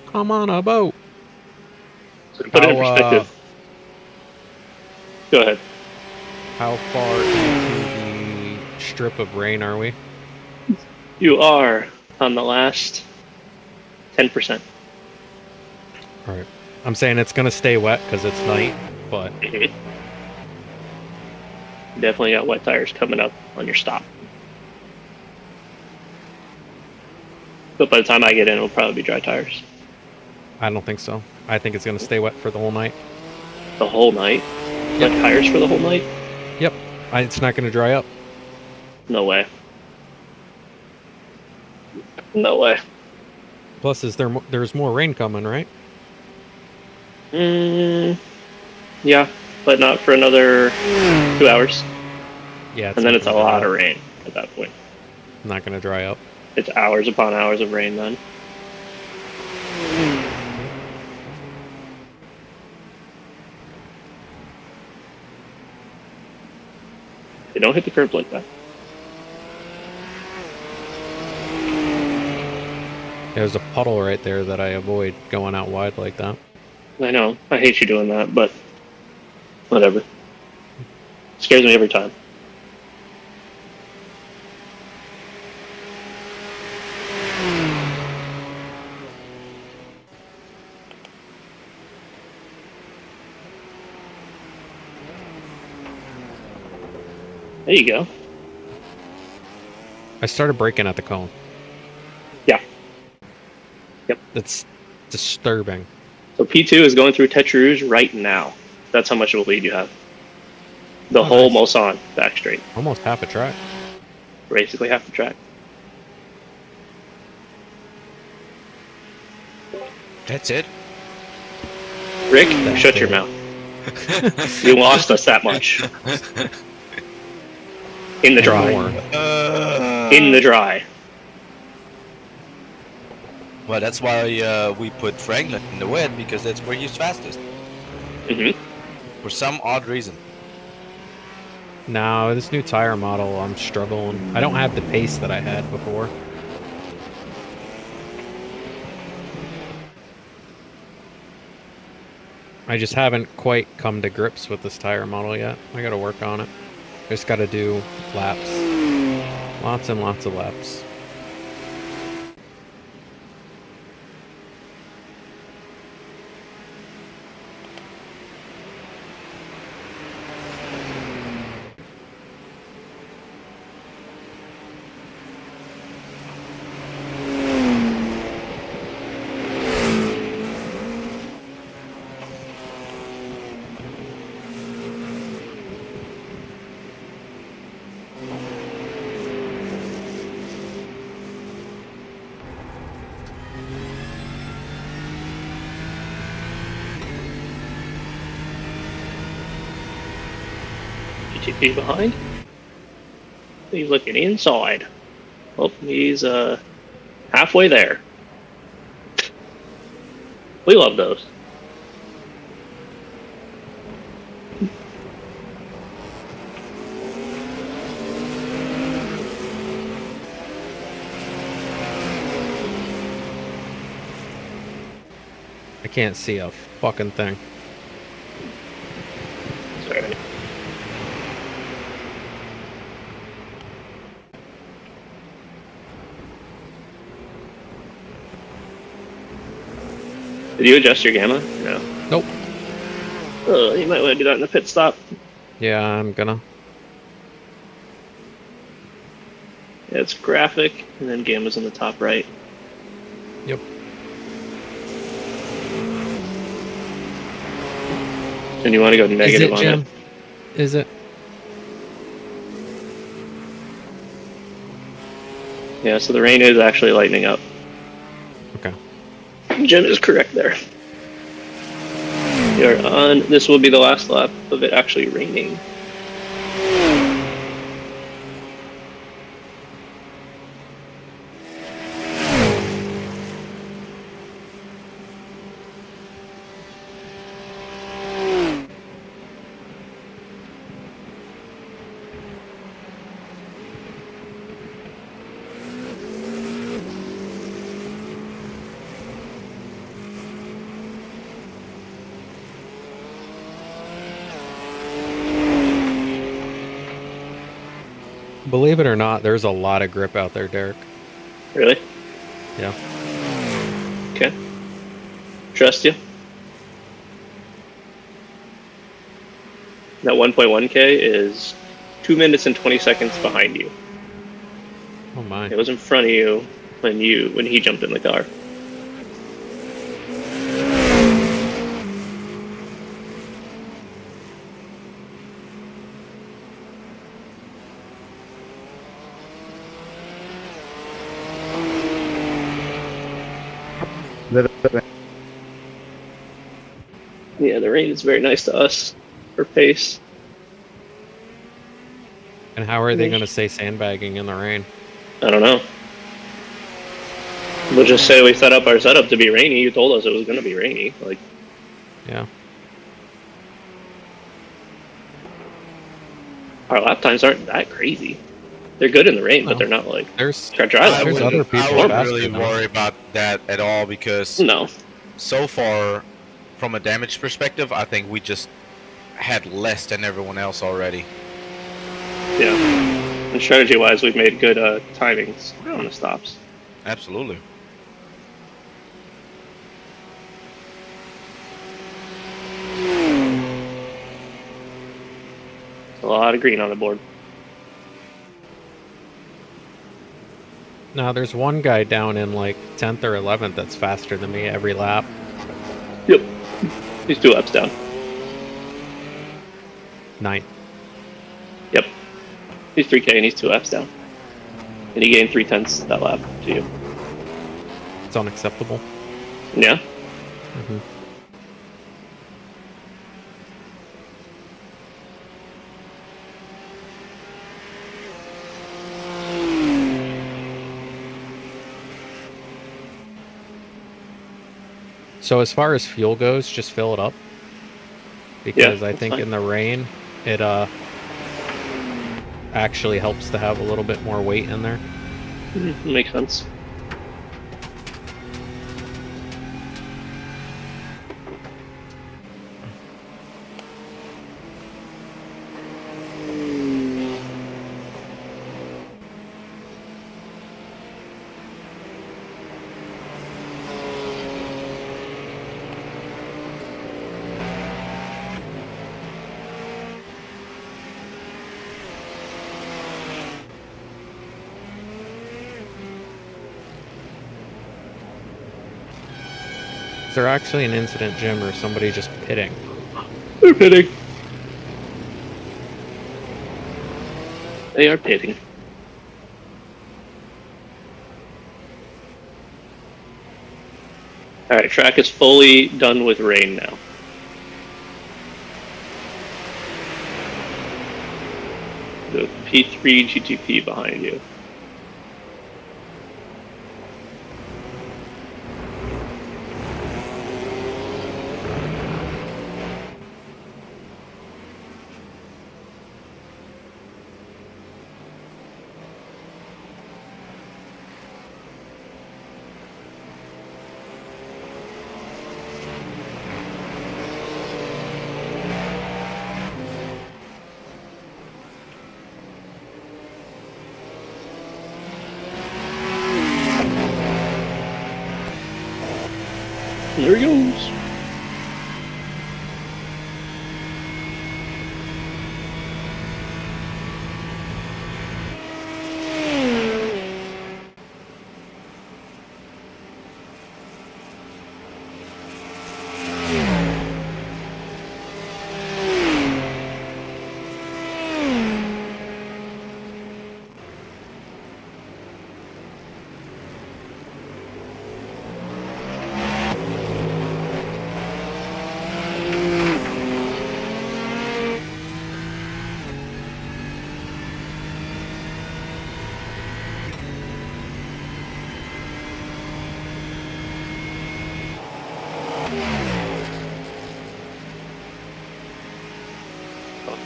Come on a boat. So to put it in perspective. Go ahead. How far into the strip of rain are we? You are on the last 10%. Alright. I'm saying it's gonna stay wet because it's night, but Definitely got wet tires coming up on your stop. But by the time I get in, it'll probably be dry tires. I don't think so. I think it's gonna stay wet for the whole night. The whole night? Wet tires for the whole night? Yep. It's not gonna dry up. No way. No way. Plus, there's more rain coming, right? Yeah, but not for another 2 hours. Yeah. And then it's a lot of rain at that point. Not gonna dry up. It's hours upon hours of rain then. They don't hit the curb like that. There's a puddle right there that I avoid going out wide like that. I know. I hate you doing that, but whatever. Scares me every time. There you go. I started braking at the cone. Yeah. Yep. That's disturbing. So P2 is going through Tetra Rouge right now. That's how much of a lead you have. The whole nice. Mulsanne back straight. Almost half a track. Basically half the track. That's it. Rick, shut your mouth. You lost us that much. In the dry. In the dry. Well, that's why we put Franklin in the wet, because that's where he's fastest. For some odd reason. No, this new tire model, I'm struggling. I don't have the pace that I had before. I just haven't quite come to grips with this tire model yet. I gotta work on it. Just gotta do laps. Lots and lots of laps. GTP behind. He's looking inside. Well, he's halfway there. We love those. I can't see a fucking thing. Sorry. Did you adjust your gamma? No. Nope. Oh, you might want to do that in the pit stop. Yeah, I'm gonna. Yeah, it's graphic, and then gamma's in the top right. Yep. And you want to go negative on Jim? it. Is it? Yeah, so the rain is actually lightening up. Okay. Jim is correct there. You're on. This will be the last lap of it actually raining. Believe it or not, there's a lot of grip out there, Derek. Really? Yeah. Okay. Trust you. That 1.1K is 2 minutes and 20 seconds behind you. Oh my. It was in front of you when he jumped in the car. Yeah, the rain is very nice to us for pace. And how are they going to say sandbagging in the rain? I don't know. We'll just say we set up our setup to be rainy. You told us it was going to be rainy. Like, Yeah. our lap times aren't that crazy. They're good in the rain, but they're not like There's our drive. There's other people I wouldn't faster really than worry about that at all because No. so far, from a damage perspective, I think we just had less than everyone else already. Yeah. And strategy-wise, we've made good timings on the stops. Absolutely. A lot of green on the board. No, there's one guy down in like 10th or 11th that's faster than me every lap. Yep. He's 2 laps down. 9th. Yep. He's 3K and he's 2 laps down. And he gained 3/10 that lap to you. It's unacceptable. Yeah? Mm-hmm. So as far as fuel goes, just fill it up. Because I think fine. in the rain, it actually helps to have a little bit more weight in there. Makes sense. Is there actually an incident, Jim, or somebody just pitting? They're pitting. They are pitting. Alright, track is fully done with rain now. The P3 GTP behind you. There he goes.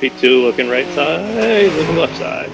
P2 looking right side, looking left side.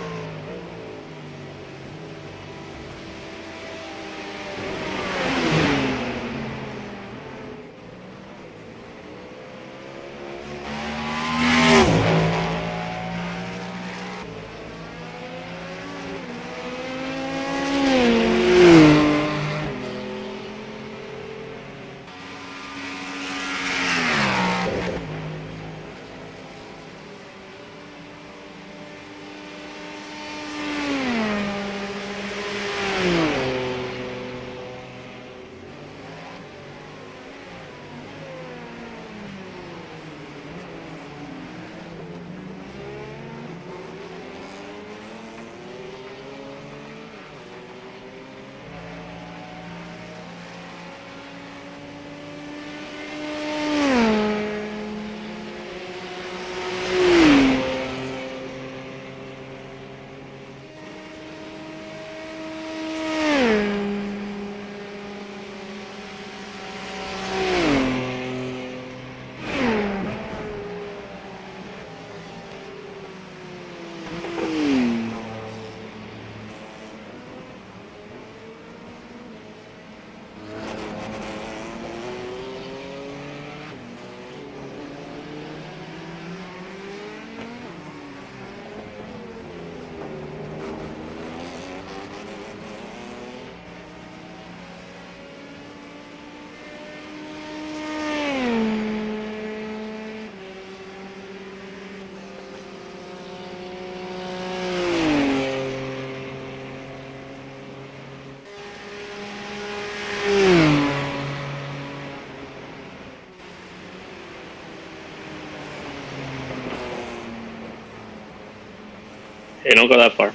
Hey, don't go that far.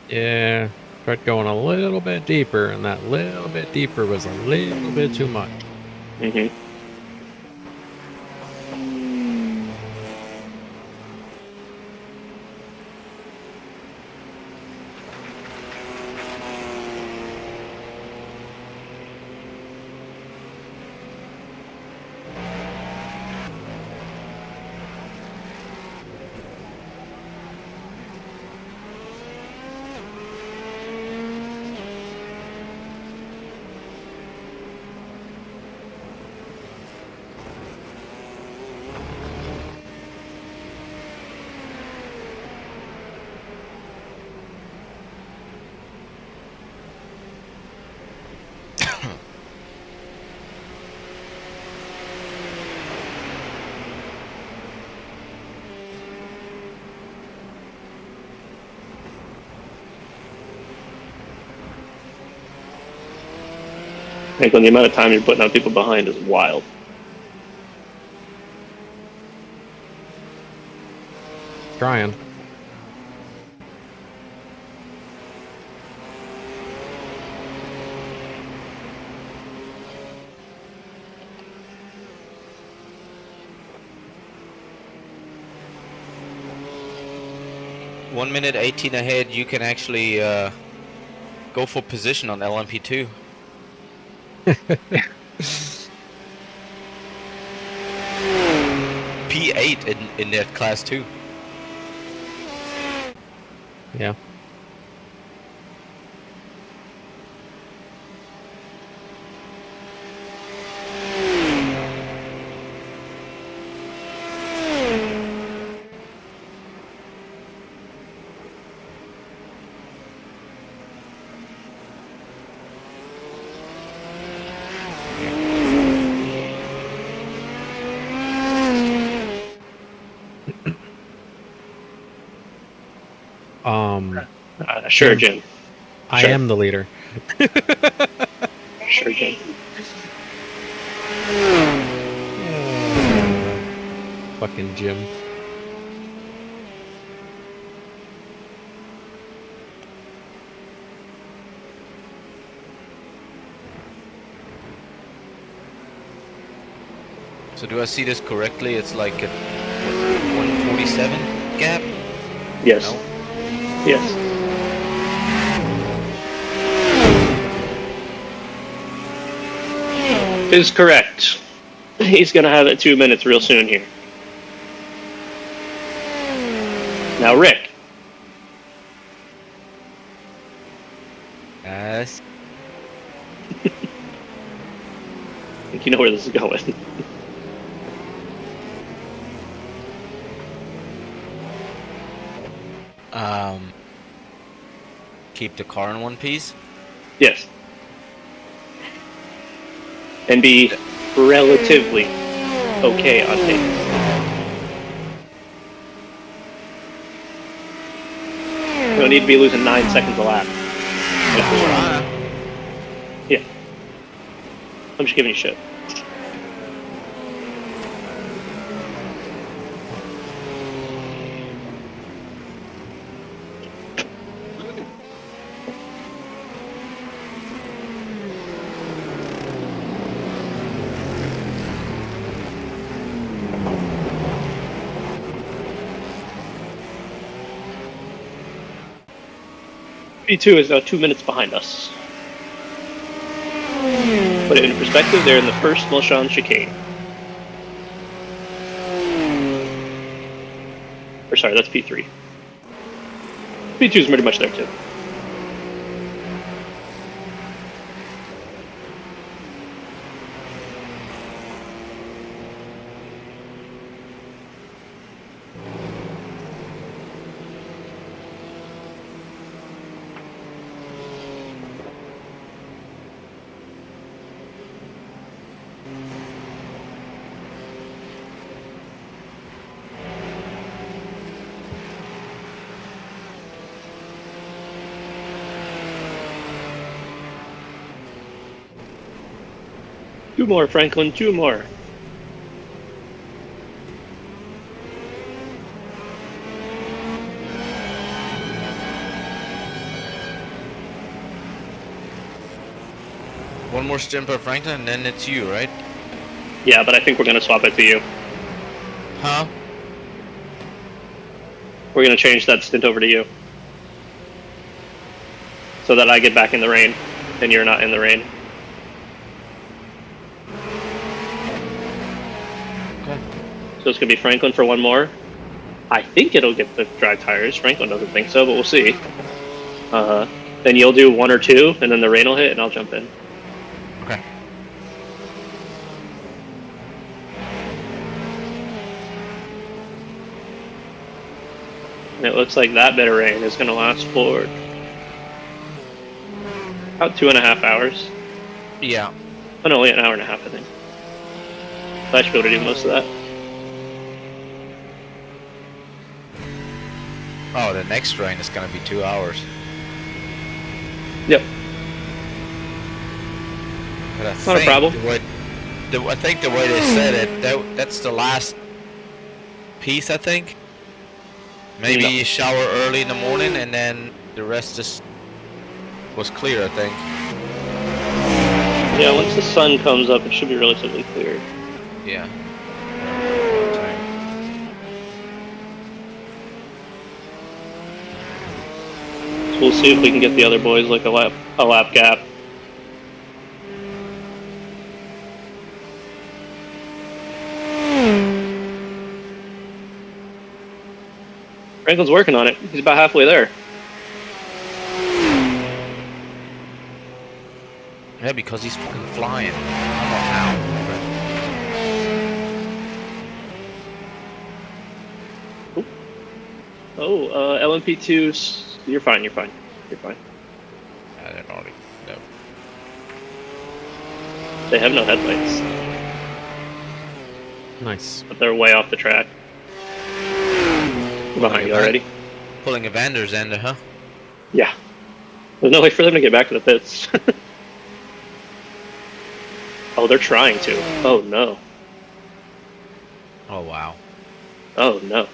Yeah, tried going a little bit deeper, and that little bit deeper was a little bit too much. Mm-hmm. I think on the amount of time you're putting on people behind is wild. Trying. One minute 18 ahead, you can actually go for position on LMP2. P8 in that class too. Yeah. Sure, Jim. I Sure. am the leader. Sure, Jim. Fucking Jim. So do I see this correctly? It's like a 147 gap? Yes. No? Yes. Is correct. He's gonna have it 2 minutes real soon here. Now, Rick. Yes. I think you know where this is going. Keep the car in one piece. Yes. And be relatively okay on pace. You don't need to be losing 9 seconds a lap. Yeah. I'm just giving you shit. P2 is now 2 minutes behind us. Put it in perspective, they're in the first Molshan chicane. Or sorry, that's P3. P2 is pretty much there too. Two more, Franklin, 2 more. One more stint per Franklin, and then it's you, right? Yeah, but I think we're going to swap it to you. Huh? We're going to change that stint over to you. So that I get back in the rain, and you're not in the rain. Okay. So it's going to be Franklin for 1 more. I think it'll get the dry tires. Franklin doesn't think so, but we'll see. Then you'll do 1 or 2, and then the rain will hit, and I'll jump in. Okay. And it looks like that bit of rain is going to last for about 2.5 hours. Yeah. Oh, no, only an hour and a half, I think. So I should be able to do most of that. Oh, the next rain is gonna be 2 hours. Yep. But I Not a think problem. I think the way they said it, that's the last piece. I think. Maybe No. you shower early in the morning, and then the rest was clear. I think. Yeah, once the sun comes up, it should be relatively clear. Yeah. So we'll see if we can get the other boys like a lap gap. Franklin's working on it. He's about halfway there. Yeah, because he's fucking flying. How? Oh, LMP2's. You're fine. You're fine. You're fine. I don't already know. They have no headlights, Nice. but they're way off the track. We're behind you already. pulling a Vander's ender, huh? Yeah. There's no way for them to get back to the pits. Oh, they're trying to. Oh, no. Oh wow. Oh, no.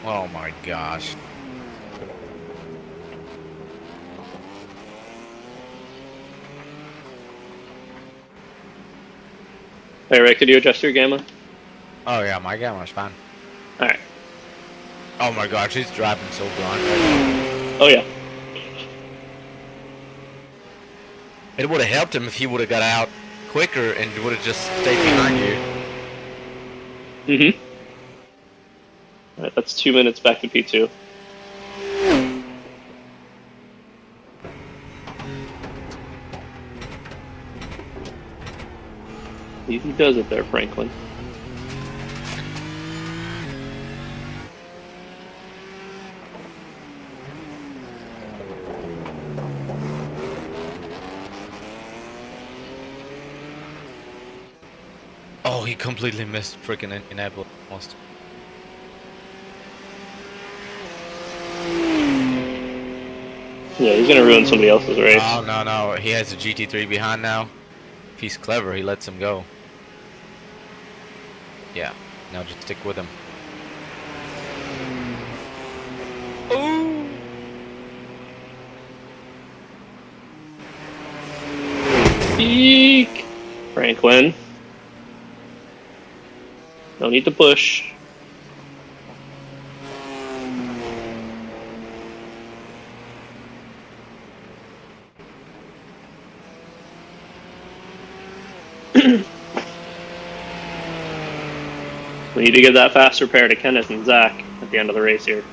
Oh my gosh. Hey, Ray, could you adjust your gamma? Oh yeah, my gamma's fine. Alright. Oh my gosh, he's driving so blind. Oh, yeah. It would have helped him if he would have got out quicker and would have just stayed behind you. Mm-hmm. Alright, that's 2 minutes back to P2. Easy does it there, Franklin. Oh, he completely missed freaking Indianapolis almost. Yeah, he's gonna ruin somebody else's race. Oh no, he has a GT3 behind now. If he's clever, he lets him go. Yeah, now just stick with him. Oh! Eek! Franklin. No need to push. We need to give that fast repair to Kenneth and Zach at the end of the race here.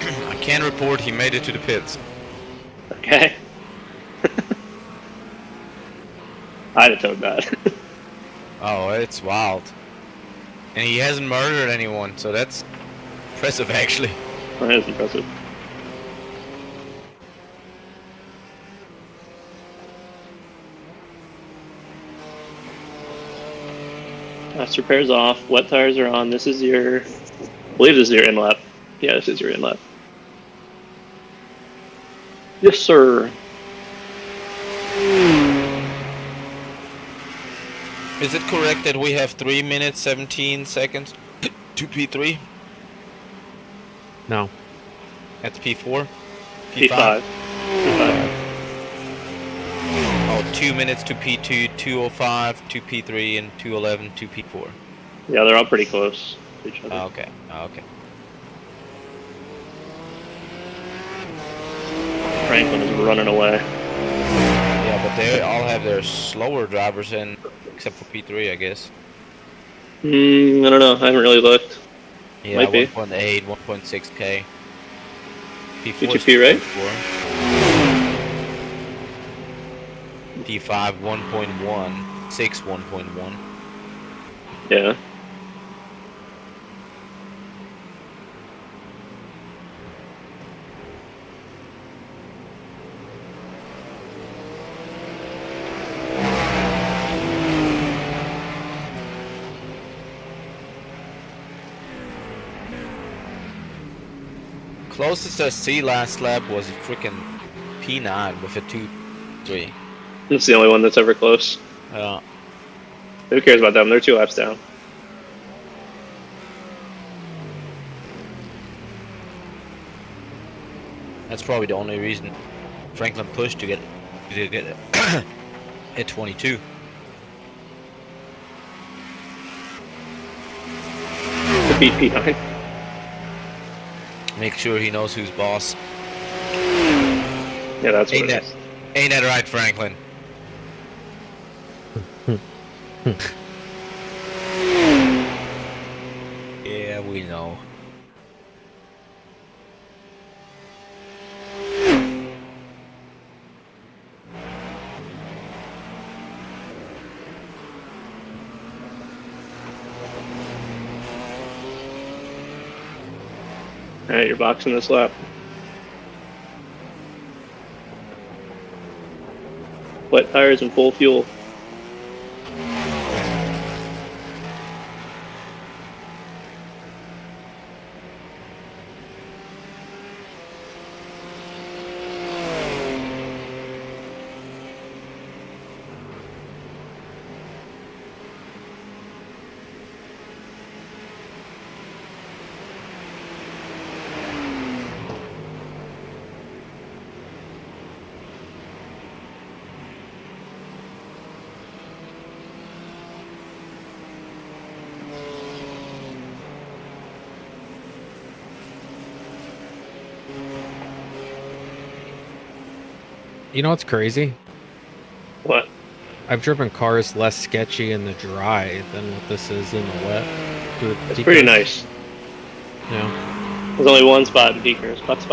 I can report he made it to the pits. Okay. I'd have told that. Oh, it's wild. And he hasn't murdered anyone, so that's impressive actually. That is impressive. Fast repairs off. Wet tires are on. This is your... I believe this is your in-lap. Yeah, this is your in-lap. Yes, sir. Is it correct that we have 3 minutes 17 seconds to P3? No. That's P4? P5. P5. Oh, 2 minutes to P2, 2:05 to P3, and 2:11 to P4. Yeah, they're all pretty close to each other. Okay, okay. Franklin is running away. Yeah, but they all have their slower drivers in, except for P3, I guess. I don't know. I haven't really looked. Yeah, Might be. 1.8, 1.6k. P2P, right? P5, 1.1, 6, 1.1. Yeah. Closest I see last lap was a freaking P9 with a 2.3. It's the only one that's ever close. Who cares about them? They're 2 laps down. That's probably the only reason Franklin pushed to get at 22. To beat P9. Make sure he knows who's boss. Yeah, that's what Ain't it that, is. ain't that right, Franklin? We know. Alright, you're boxing this lap. Wet tires and full fuel. You know what's crazy? What? I've driven cars less sketchy in the dry than what this is in the wet. It's pretty nice. Yeah. There's only one spot in Beaker. Spots.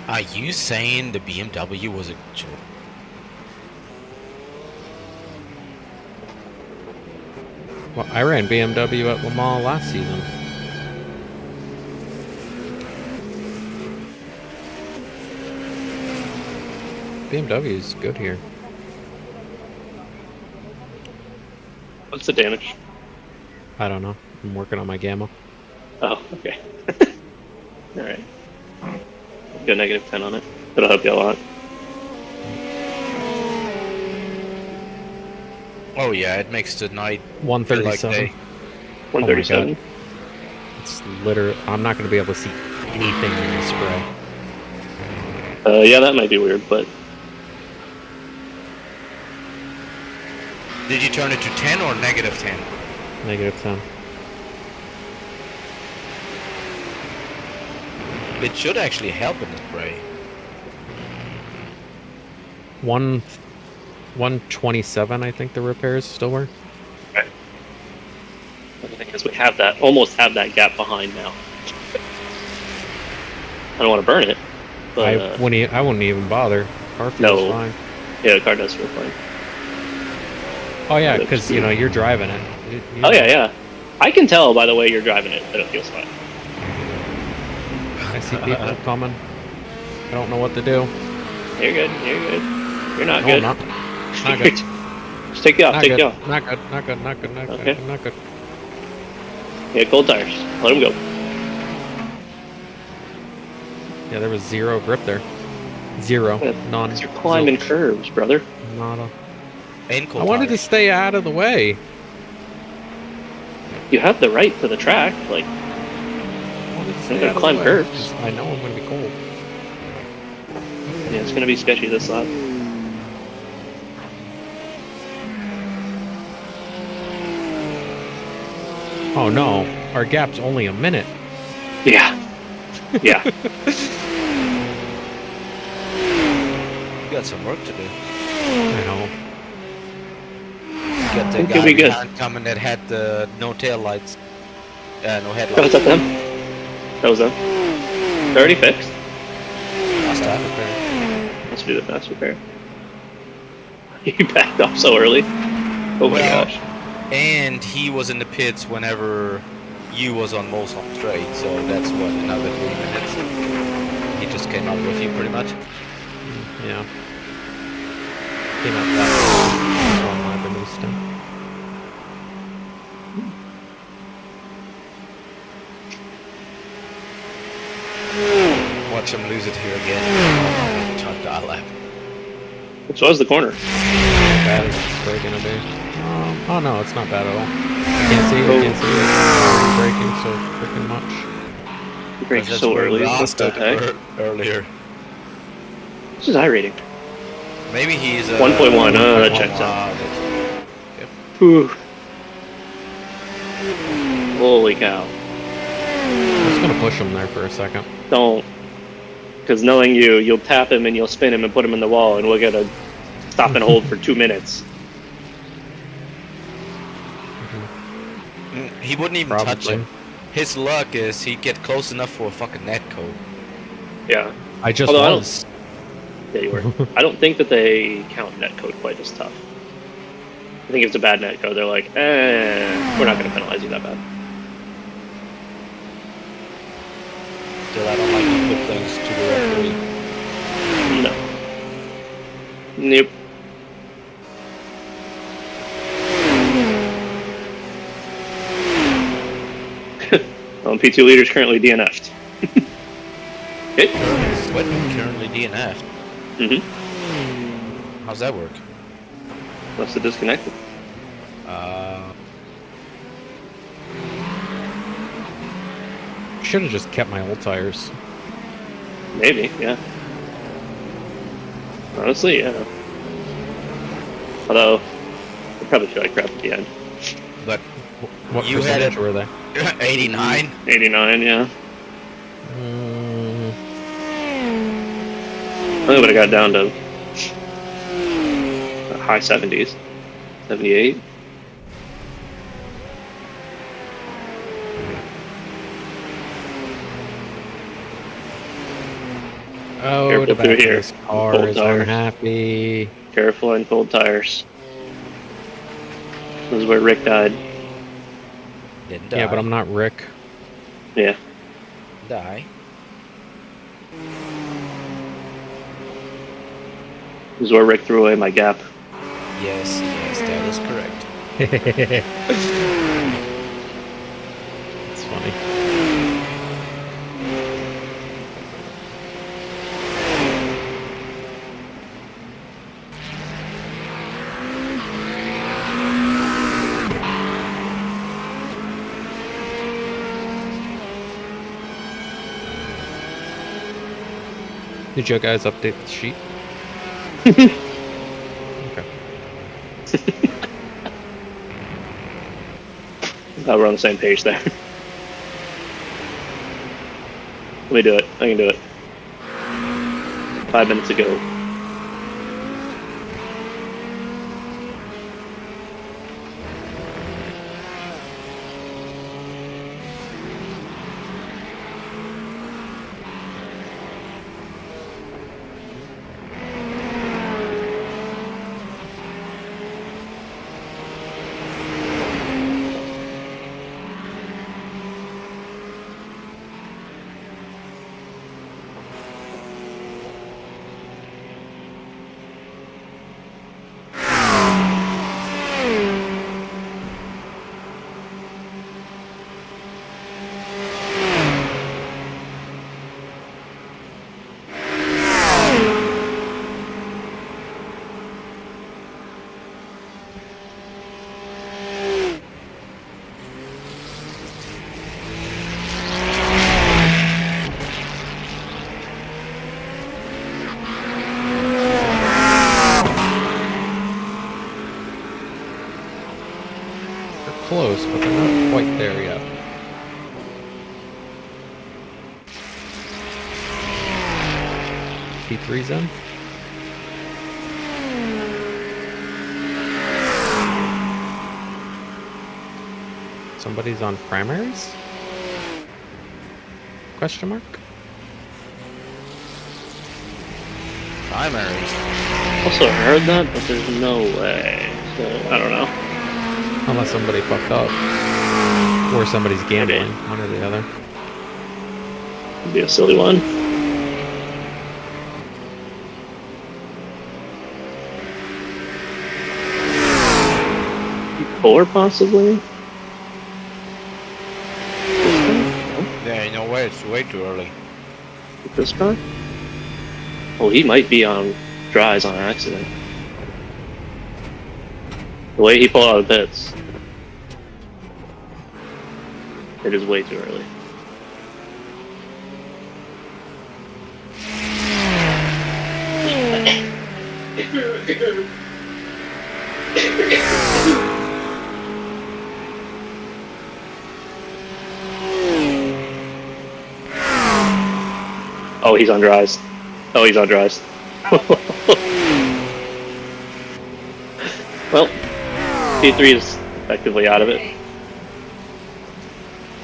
Are you saying the BMW was a joke? Well, I ran BMW at Le Mans last season. BMW is good here. What's the damage? I don't know. I'm working on my gamma. Oh, okay. Alright. Go negative 10 on it. That'll help you a lot. Oh yeah, it makes the night 137. 137. It's literally. I'm not going to be able to see anything in the spray. Yeah, that might be weird, but Did you turn it to 10 or negative 10? Negative 10. It should actually help in the spray. 127, I think the repairs still were. okay. The thing is, we have that, almost have that gap behind now. I don't want to burn it, but I wouldn't even bother. Car feels fine. Yeah, the car does feel fine. Oh yeah, because you know you're driving it. Oh yeah. I can tell by the way you're driving it that it feels fine. I see people coming. I don't know what to do. You're good. You're not No, good. I'm not good. Just take it off. Not Take good. it off. Not good. Okay. Not good. Yeah, cold tires. Let them go. Yeah, there was zero grip there. Zero. None. You're climbing curves, brother. Nada. And I wanted to stay out of the way. You have the right to the track. Like, I'm gonna climb curves. I know I'm gonna be cold. yeah, it's gonna be sketchy this lap. Oh no, our gap's only a minute. Yeah. Yeah. You got some work to do. I know. You got the Think you'll be guy good. behind coming that had the no tail lights. No Oh, was headlights. that them? That was them. They're already fixed. Last time. Let's do the fast repair. You backed off so early. Oh my Well, gosh. And he was in the pits whenever you was on most on straight, so that's what, another 3 minutes. He just came up with you pretty much. Yeah. Came out that on my Venusta. Watch him lose it here again. Chuck that lap. Which was the corner. How bad is this spray gonna be? Oh no, it's not bad at all. Can't see it, braking so freaking much. You braked That's so where early. we What's lost that, it hey? earlier. This is iRating. Maybe he's 1.1. Oh, that checks out. Whew. Holy cow. I'm just gonna push him there for a second. Don't. Because knowing you, you'll tap him and you'll spin him and put him in the wall and we'll get a stop and hold for 2 minutes. He wouldn't even touch Probably. him. His luck is he'd get close enough for a fucking netcode. Yeah. I just Although I don't- was. Yeah, you were. I don't think that they count netcode quite as tough. I think if it's a bad netcode, they're like, we're not going to penalize you that bad. Still, I don't like to put things to the referee. No. Nope. P2 leader's currently DNF'd. Hit? Currently DNF. Mm-hmm. How's that work? Must have disconnected. Should have just kept my old tires. Maybe, yeah. Honestly, yeah. Although, I probably feel like crap at the end. But What You had percentage it- were they? 89. 89, yeah. Mm, I think I would have got down to high 70s. 78. oh, Careful the back through of here. this car Cold is tires. unhappy. Careful on cold tires. This is where Rick died. Didn't die. Yeah, but I'm not Rick. Yeah. Die. This is where Rick threw away my gap. Yes, that is correct. It's funny. Did you guys update the sheet? Okay. We're on the same page there. Let me do it. I can do it. 5 minutes ago. They're close, but they're not quite there yet. P3's in. Somebody's on primaries? Question mark? Primaries. Also heard that, but there's no way. So, I don't know. Unless somebody fucked up. Or somebody's gambling. Maybe. One or the other. It'd be a silly one. P4 possibly? Yeah, you know what? It's way too early. This guy? Oh, he might be on dries on accident. The way he pulled out of the pits. It is way too early. Oh, he's on dries. Oh, he's on dries. Well, P3 is effectively out of it.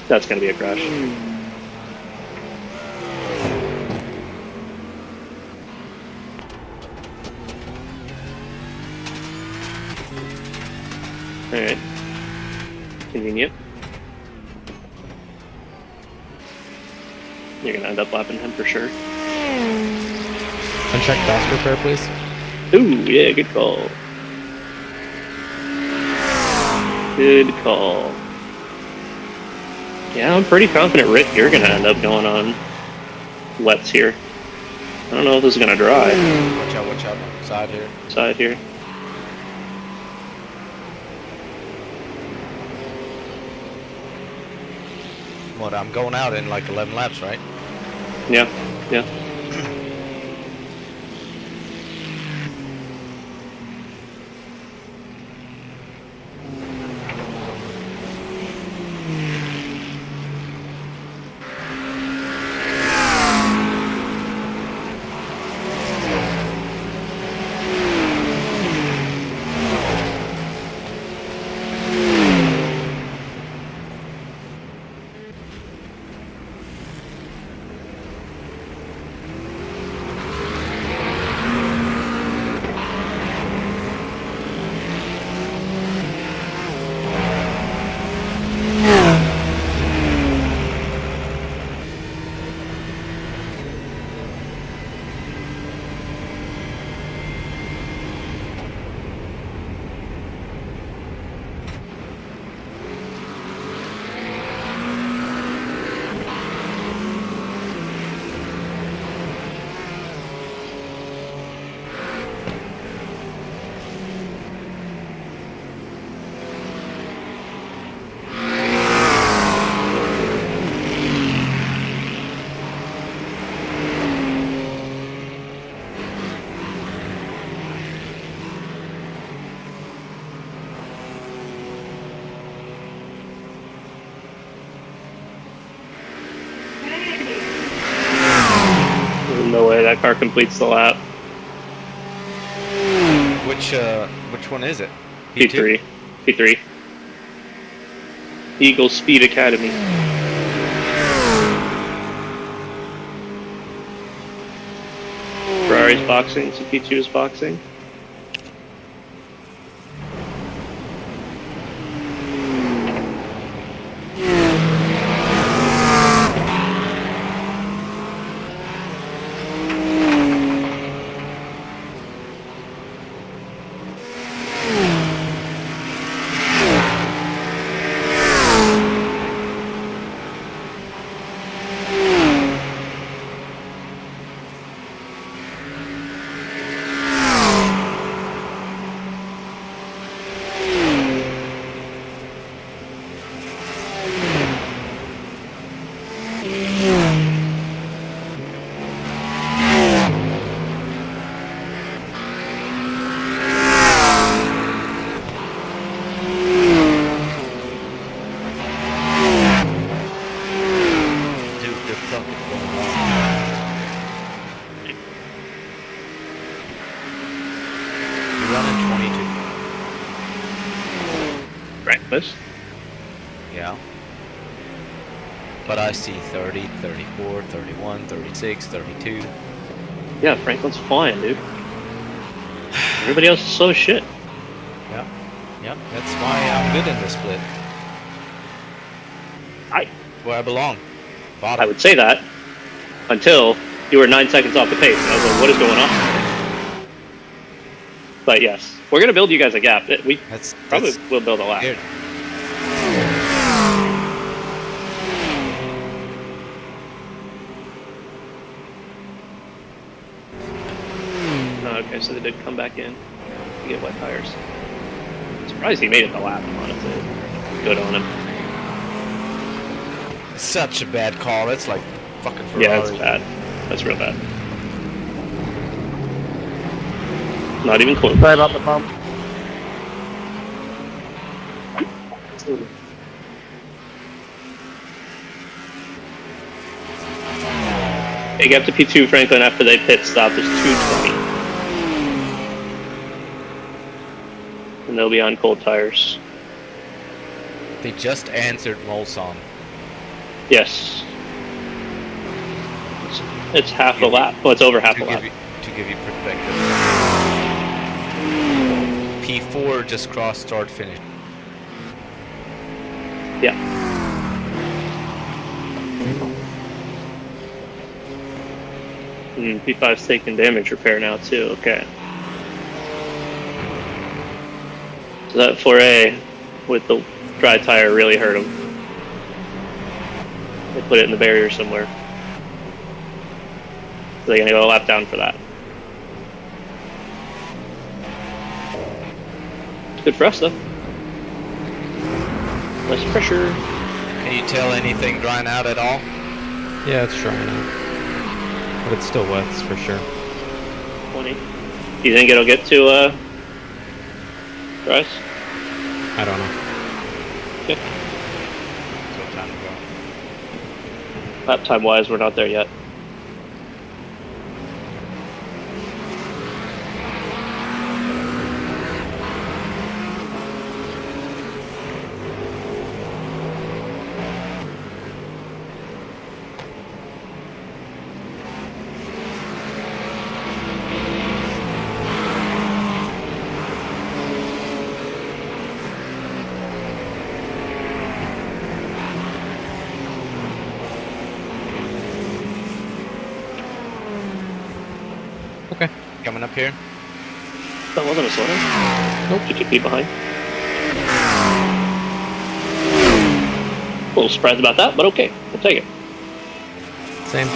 That's gonna be a crash. Alright. Convenient. You're gonna end up lapping him for sure. Uncheck fast repair, please. Ooh, yeah, good call. Good call. Yeah, I'm pretty confident, Rick, you're gonna end up going on wets here. I don't know if this is gonna dry. Watch out, watch out. Side here. Side here. What, I'm going out in like 11 laps, right? Yeah, yeah. There's no way that car completes the lap. Which one is it? P3. P3. Eagle Speed Academy. Ferrari's boxing, so P2 is boxing. Reckless. Yeah. But I see 30, 34, 31, 36, 32. Yeah, Franklin's flying, dude. Everybody else is so shit. Yeah. Yeah, that's why I'm good in this split. Where I belong. Bottom. I would say that until you were 9 seconds off the pace. And I was like, what is going on? But yes, we're going to build you guys a gap. We probably will build a lap. Weird. Okay, so they did come back in to get wet tires. Surprised he made it the lap, honestly. Good on him. Such a bad call. That's like fucking Ferrari. Yeah, that's bad. That's real bad. Not even close. Sorry about the bump. They get to P2 Franklin after they pit stop is 220. And they'll be on cold tires. They just answered Molson. Yes. It's half a lap. Well, it's over half a lap. To give you perspective. P4 just crossed start finish. Yeah. P5's taking damage repair now too. Okay. So that 4A with the dry tire really hurt him. They put it in the barrier somewhere. So they're gonna go a lap down for that. It's good for us though. Less pressure. Can you tell anything drying out at all? Yeah, it's drying out. But it's still wet, for sure. 20. Do you think it'll get to dries? I don't know. Okay. What time to go? Lap time wise, we're not there yet. Okay. Coming up here. That wasn't a slowdown. Nope. 50 feet behind. A little surprised about that, but okay. We'll take it. Same.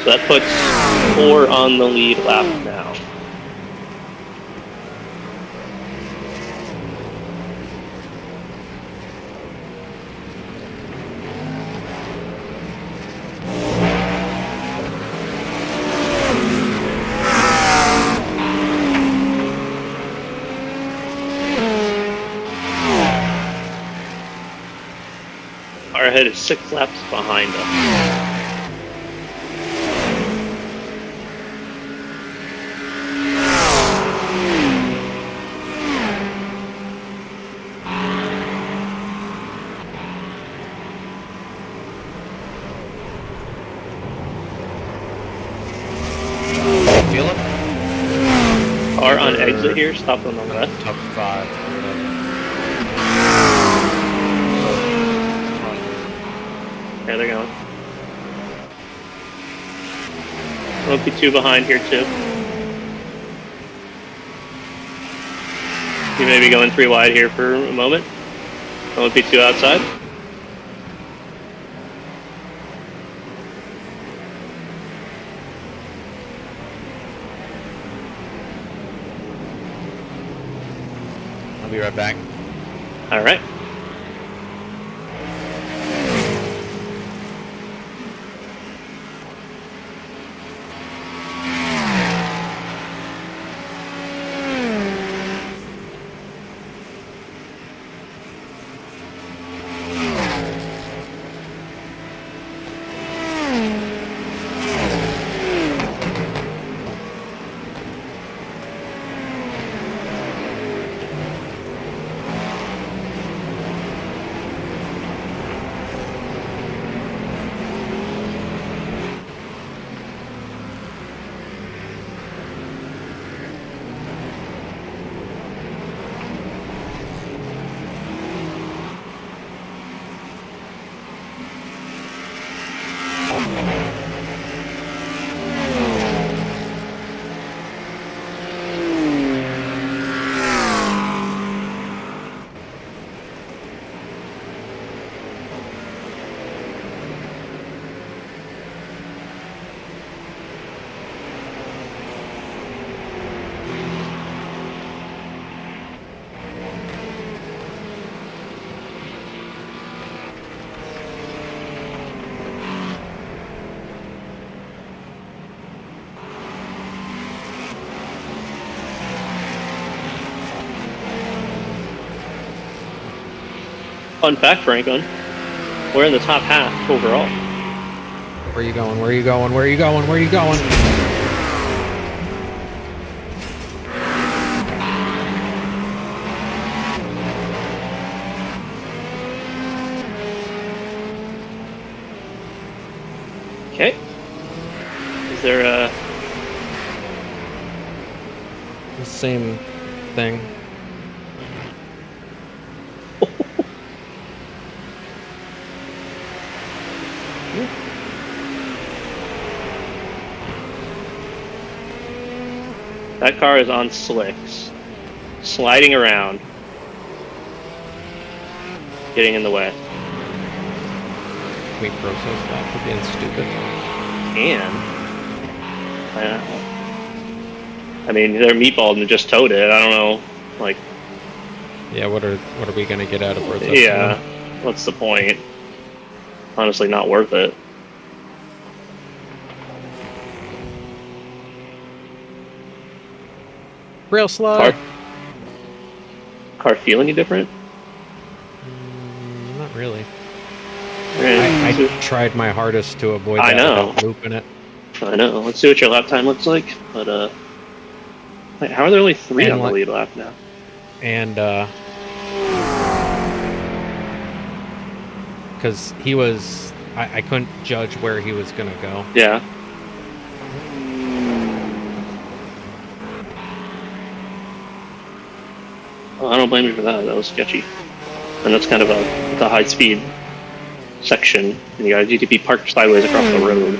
So that puts 4 on the lead lap now. Our ahead is 6 laps behind us. Feel it? Car on exit here, stop them on the left. Top 5. There they're going. Won't be 2 behind here too. You may be going 3 wide here for a moment. Won't be 2 outside. I'll be right back. All right. Fun fact, Franklin. We're in the top half overall. Where are you going? Where are you going? Where are you going? Where are you going? Is there The same thing. That car is on slicks, sliding around, getting in the way. Can we process that for being stupid? I mean, they're meatballed and just towed it. I don't know, like. Yeah, what are we gonna get out of processing? Yeah, them? what's the point? Honestly, not worth it. Real slow. Car feel any different? Not really. Yeah, I tried my hardest to avoid that without looping it. I know. Let's see what your lap time looks like. But wait, how are there only 3 on the lead lap now? And because he was, I couldn't judge where he was gonna go. Yeah. Well, I don't blame you for that. That was sketchy. And that's kind of a high speed section. And you got a GTP parked sideways across the road.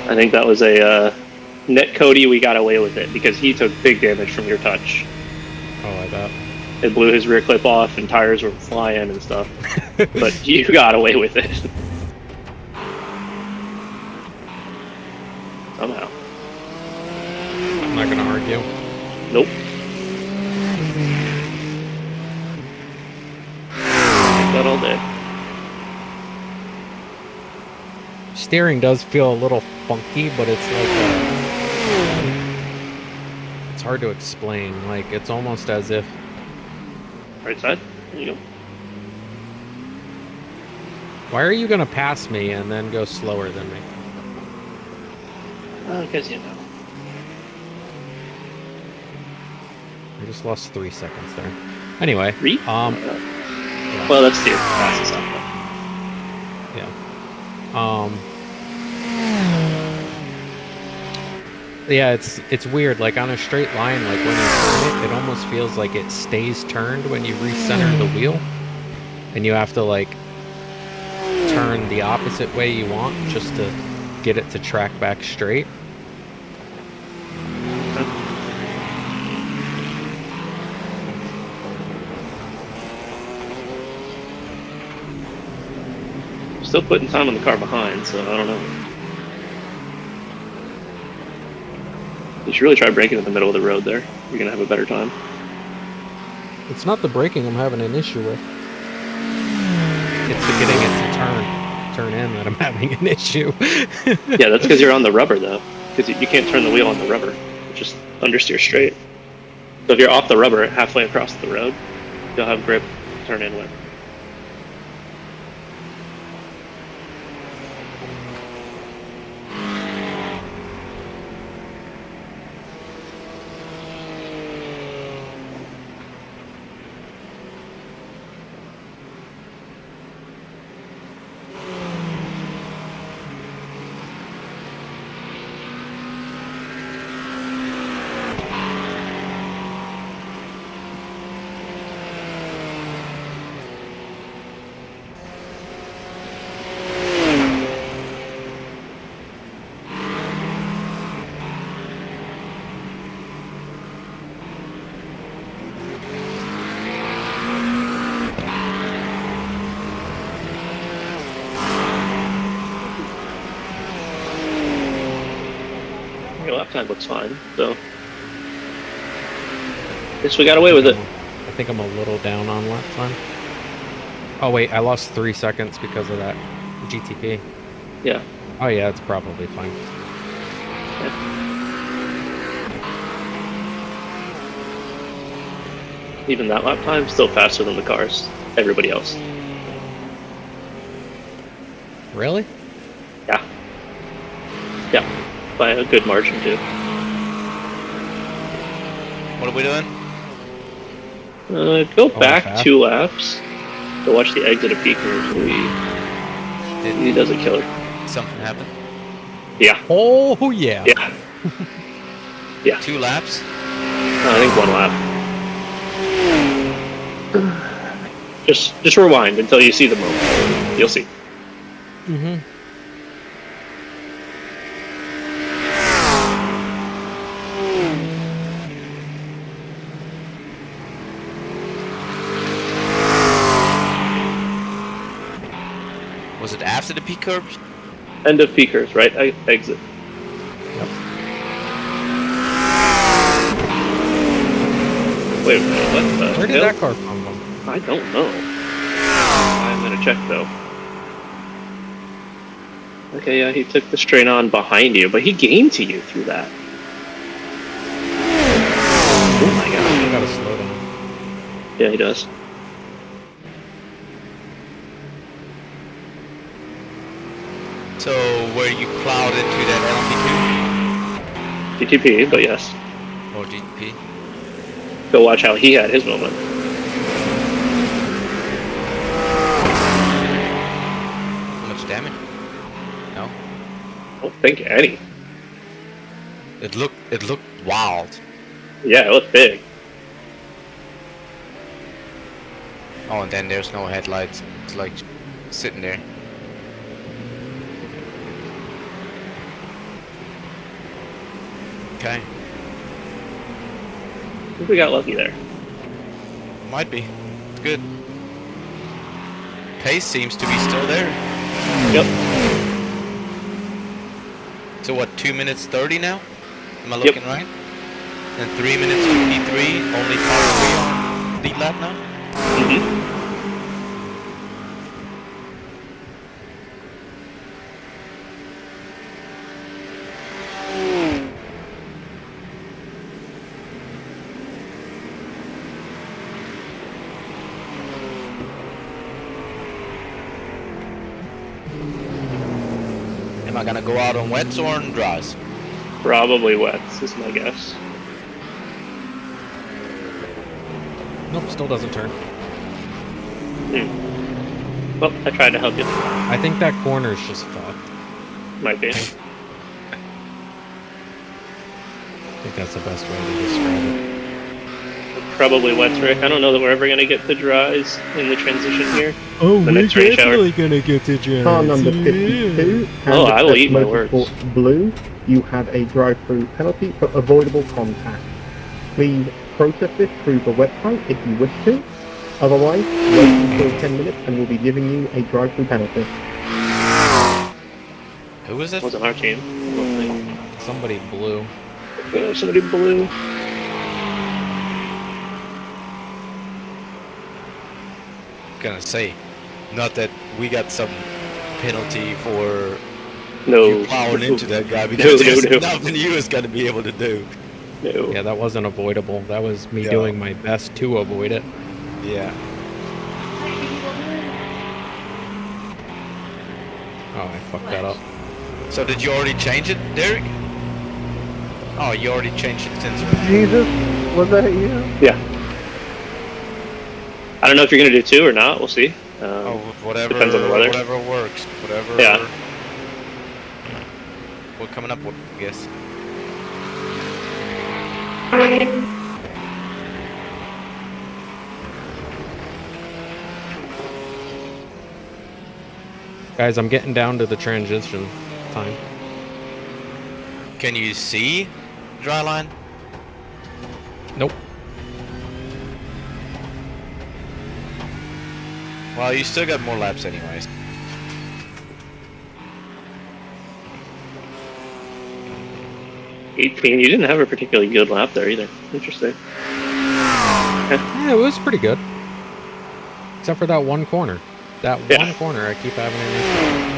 I think that was a net Cody. We got away with it because he took big damage from your touch. Oh, I bet. It blew his rear clip off and tires were flying and stuff. But you got away with it. Somehow. I'm not gonna argue. Nope. Take that all day. Steering does feel a little funky, but it's like it's hard to explain. Like it's almost as if Right side. There you go. why are you gonna pass me and then go slower than me? Because you know. I just lost 3 seconds there. Anyway, 3? yeah. Well, that's the fastest up. Yeah, it's weird. Like on a straight line, like when you turn it, it almost feels like it stays turned when you recenter the wheel, and you have to like turn the opposite way you want just to get it to track back straight. Still putting time on the car behind, so I don't know. You should really try braking in the middle of the road there. You're gonna have a better time. It's not the braking I'm having an issue with. It's the getting it to turn in that I'm having an issue. Yeah, that's because you're on the rubber though. Because you can't turn the wheel on the rubber. Just understeer straight. So if you're off the rubber halfway across the road, you'll have grip turn in with. Your lap time looks fine, so guess we got away with it. I think I'm a little down on lap time. Oh wait, I lost 3 seconds because of that GTP. Yeah. Oh yeah, it's probably fine. Yeah. Even that lap time still faster than the cars. Everybody else. Really? Yeah. Yeah. By a good margin too. What are we doing? Go Oh, back fast. 2 laps to watch the exit of Peaker. So he does a killer. Something happened. Yeah, Oh yeah. yeah, yeah. 2 laps. I think 1 lap. Just rewind until you see the moment. You'll see. Mm-hmm. Was it after the P curves? End of Peakers, right? Exit. Wait a minute, what the Where did hell? that car come from? I don't know. I'm gonna check though. Okay, yeah, he took the straight on behind you, but he gained to you through that. Oh my I god. gotta slow down. Yeah, he does. So where you plowed into that GTP, but yes. LMP2 or GP? Go watch how he had his moment. How much damage? No. I don't think any. It looked wild. Yeah, it looked big. Oh, and then there's no headlights. It's like sitting there. Okay, I think we got lucky there. might be. It's good. Pace seems to be still there. Yep. So what? 2 minutes 30 now? Am I Yep. looking right? And 3 minutes to P3. Only car 3 on lead lap now. Mm-hmm. Am I gonna go out on wets or on dries? Probably wets, is my guess. Nope, still doesn't turn. Well, I tried to help you. I think that corner's just fucked. Might be. I think that's the best way to describe it. Probably wets, Rick. I don't know that we're ever gonna get to dries in the transition here. Oh, The next rain shower. gonna get to dry. Car number 52. Oh, I will Handicap eat my words. Motorsport Blue. You have a drive-through penalty for avoidable contact. Please process this through the website if you wish to. Otherwise, wait until 10 minutes and we'll be giving you a drive-through penalty. Who was It it? wasn't our team. I don't think. Somebody blew. Somebody blew. Gonna say, not that we got some penalty for No. you plowing into that guy because there's nothing you was gonna be able to do. No. Yeah, that wasn't avoidable. That was me Yeah. doing my best to avoid it. Yeah. Oh, I fucked that up. So did you already change it, Derek? Oh, you already changed it since. Jesus, was that you? Yeah. I don't know if you're gonna do 2 or not. We'll see. Oh, whatever. Depends on the weather. Whatever works. Whatever. Yeah. We're coming up with, I guess. Guys, I'm getting down to the transition time. Can you see dry line? Nope. Well, you still got more laps anyways. You didn't have a particularly good lap there either. Interesting. Yeah, it was pretty good. Except for that one corner. That Yeah. one corner I keep having an issue.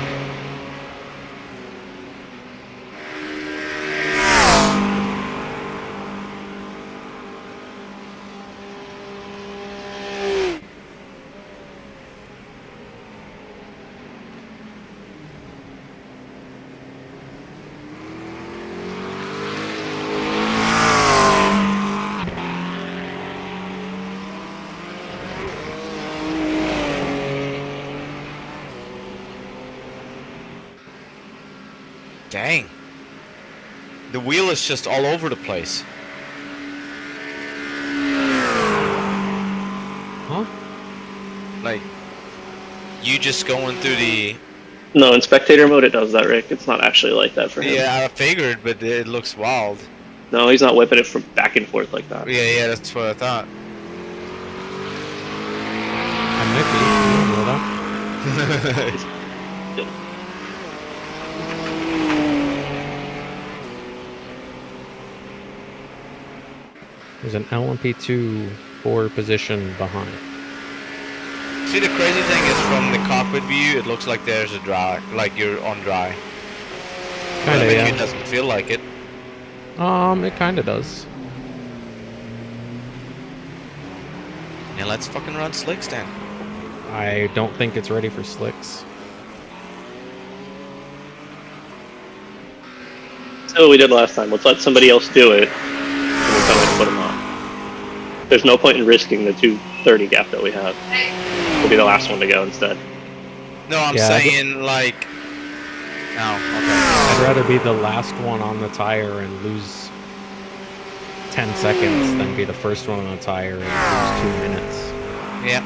Dang. The wheel is just all over the place. Huh? Like, you just going through the... No, in spectator mode it does that, Rick. It's not actually like that for him. Yeah, I figured, but it looks wild. No, he's not whipping it from back and forth like that. Yeah, that's what I thought. I might be. You don't know that. There's an LMP2 forward position behind. See, the crazy thing is from the cockpit view, it looks like there's a dry, like you're on dry. Kinda, But yeah. it doesn't feel like it. It kinda does. Yeah, let's fucking run slicks then. I don't think it's ready for slicks. So what we did last time. Let's let somebody else do it, and we'll come and put them on. There's no point in risking the 230 gap that we have. We'll be the last one to go instead. No, I'm Yeah, saying like... Oh, okay. I'd rather be the last one on the tire and lose 10 seconds than be the first one on the tire and lose 2 minutes. Yeah.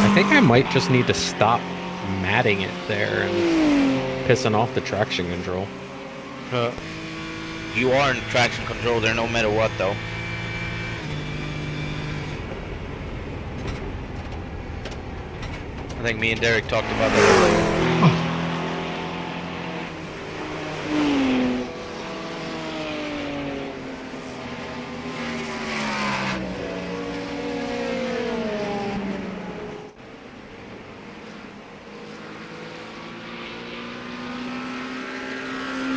I think I might just need to stop matting it there and pissing off the traction control. You are in traction control there no matter what though. I think me and Derek talked about that earlier.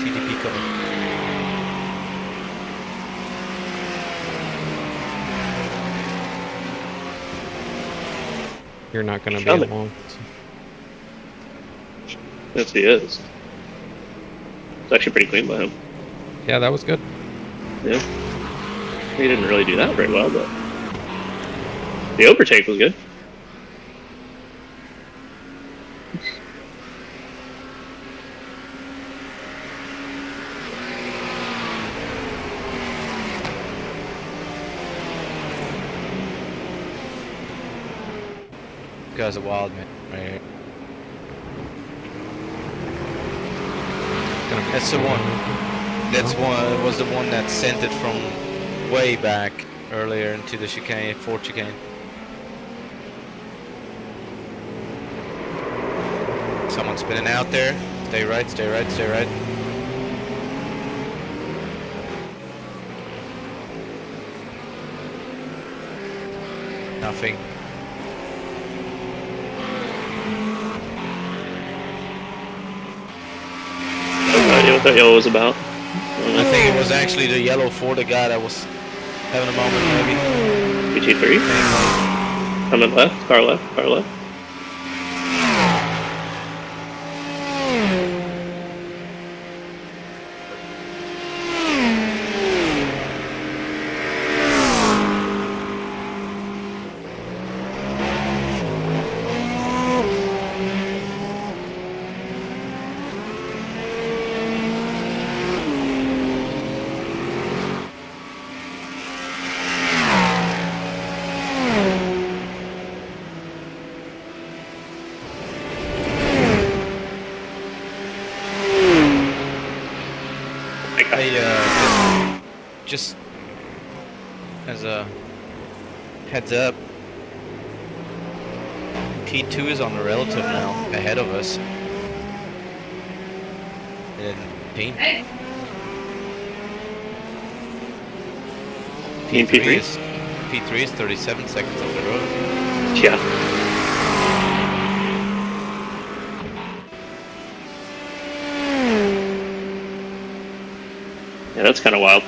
GDP coming. You're not going to be Coming. along. Yes, he is. It's actually pretty clean by him. Yeah, that was good. Yeah. He didn't really do that very well, but the overtake was good. You guys are wild, man. Right here. That's the one. That's one. Was the one that sent it from way back earlier into the chicane, fourth chicane. Someone spinning out there. Stay right. Stay right. Stay right. Nothing. No idea what that yellow was about. I think it was actually the yellow for the guy that was having a moment, maybe. BT3. Coming left. Car left. Car left. Hey, just as a heads up, P2 is on the relative now, ahead of us. And Team P3 is 37 seconds on the road. Yeah. Yeah, that's kind of wild.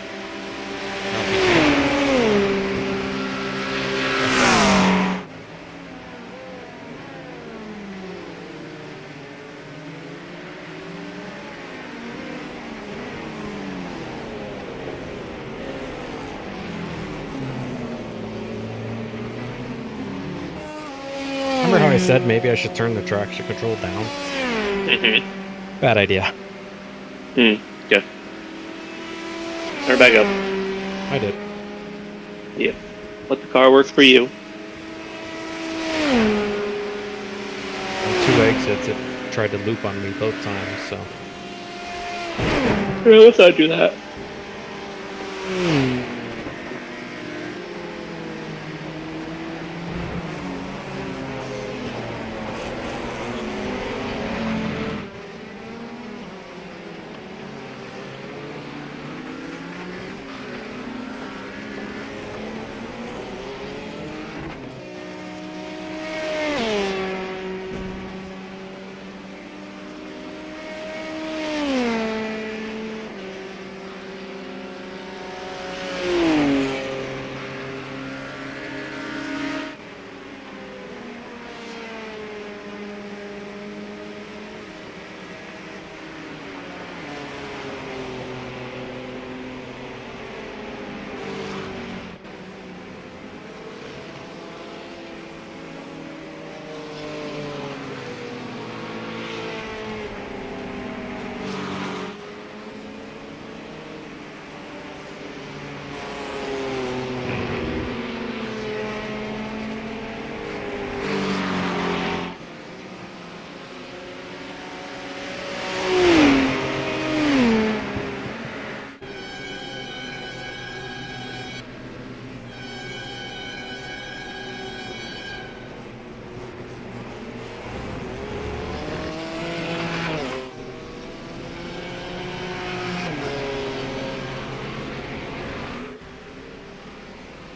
I said maybe I should turn the traction control down? Mm-hmm. Bad idea. Good. Turn it back up. I did. Yeah. Let the car work for you. On 2 exits, it tried to loop on me both times, so. Yeah, let's not do that.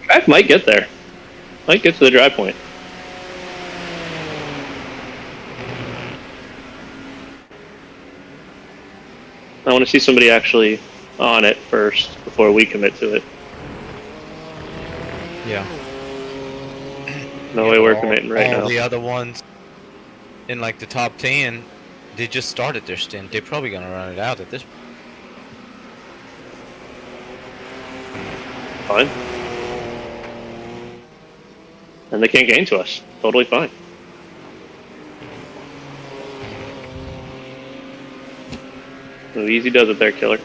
Drive might get there. Might get to the dry point. I want to see somebody actually on it first before we commit to it. Yeah. No way we're committing right all now. the other ones in like the top 10, they just started their stint. They're probably gonna run it out at this point. Fine. And they can't gain to us. Totally fine. So easy does it there, killer.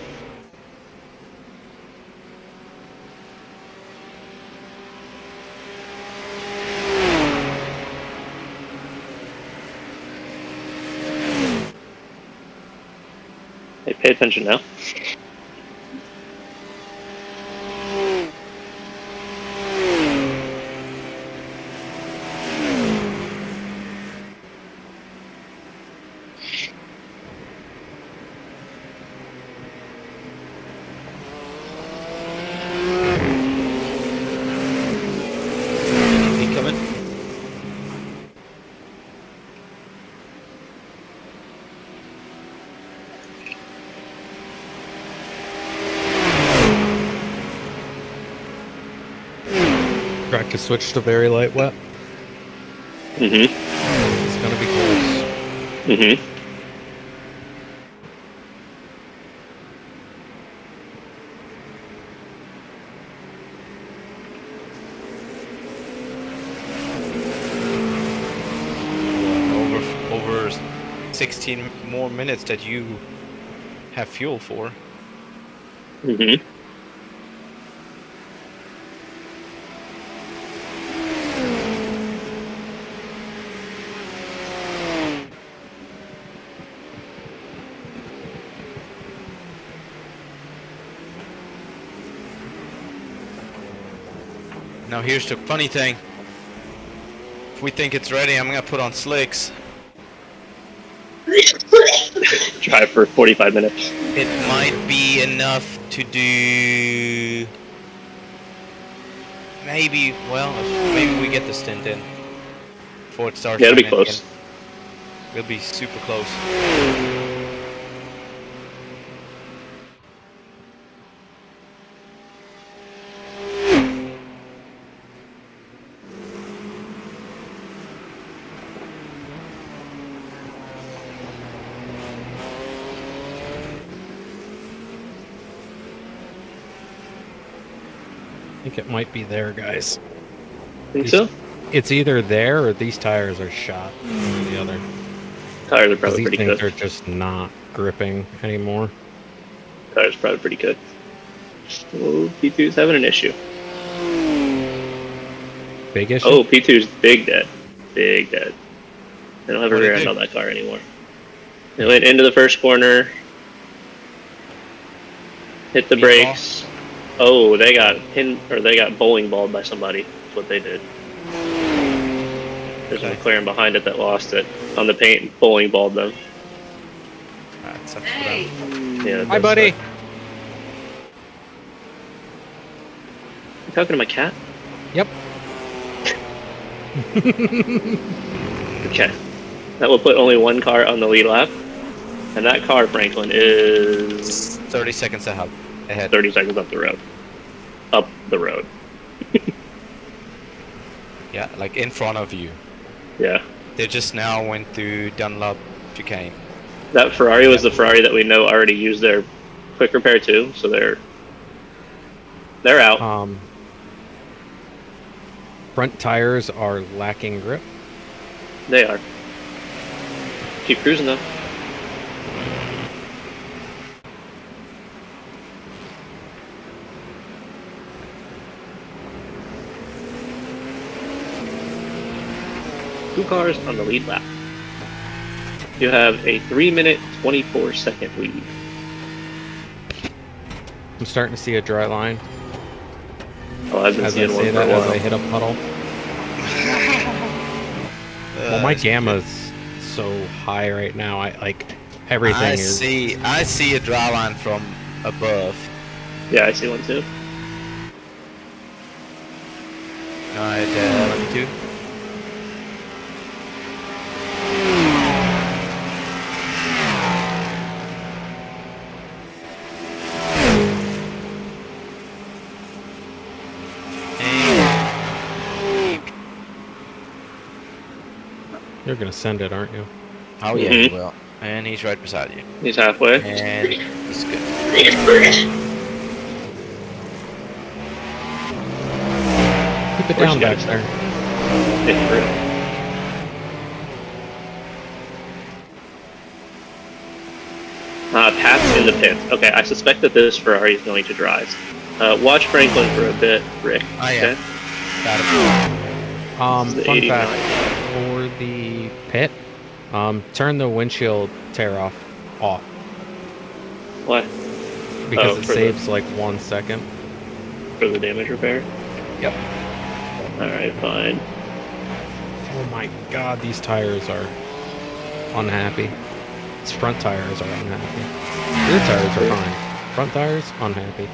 Hey, pay attention now. He coming? Track to switch to very light wet. Mm-hmm. It's gonna be close. Mm-hmm. Over 16 more minutes that you have fuel for. Mm-hmm. Now here's the funny thing. If we think it's ready, I'm gonna put on slicks. Drive for 45 minutes. It might be enough to do. Maybe, well, maybe we get the stint in before it starts. Yeah, it'll be raining close. again. It'll be super close. I think it might be there, guys. Think so? It's either there or these tires are shot. One or the other. Tires are 'Cause probably these pretty things good. are just not gripping anymore. Tires are probably pretty good. Oh, P2's having an issue. Big issue? Oh, P2's big dead. Big dead. They don't have a What'd rear he end do? on that car anymore. They went into the first corner. Hit the Meatball? brakes. Oh, they got they got bowling balled by somebody. That's what they did. There's a Okay. McLaren behind it that lost it on the paint. Bowling balled them. That sucks for Hey. them. Yeah. Hi, buddy. You talking to my cat? Yep. Okay. That will put only one car on the lead lap, and that car, Franklin, is 30 seconds ahead. 30 seconds up the road. Up the road. Yeah, like in front of you. Yeah. They just now went through Dunlop chicane. That Ferrari was the Ferrari that we know already used their quick repair too, so they're out. Front tires are lacking grip. They are. Keep cruising though. Two cars on the lead lap. You have a 3-minute, 24-second lead. I'm starting to see a dry line Oh, I've been as I seeing one say for a that, as while. I hit a puddle. Well, my gamma's so high right now. I like everything I is. see a dry line from above. Yeah, I see one too. Alright, let me do. You're gonna send it, aren't you? Oh yeah, he Mhm. will. And he's right beside you. He's halfway. And he's good. Keep it Where's down she back got there. It's through. Pat's in the pits. Okay, I suspect that this Ferrari is going to drive. Watch Franklin for a bit, Rick. Oh, yeah. Okay? Got it. This is the Fun 89. fact for the pit, turn the windshield tear off. What? Because Oh, it for saves like 1 second. For the damage repair? Yep. Alright, fine. Oh my god, these tires are unhappy. These front tires are unhappy. Rear tires are fine. Front tires, unhappy.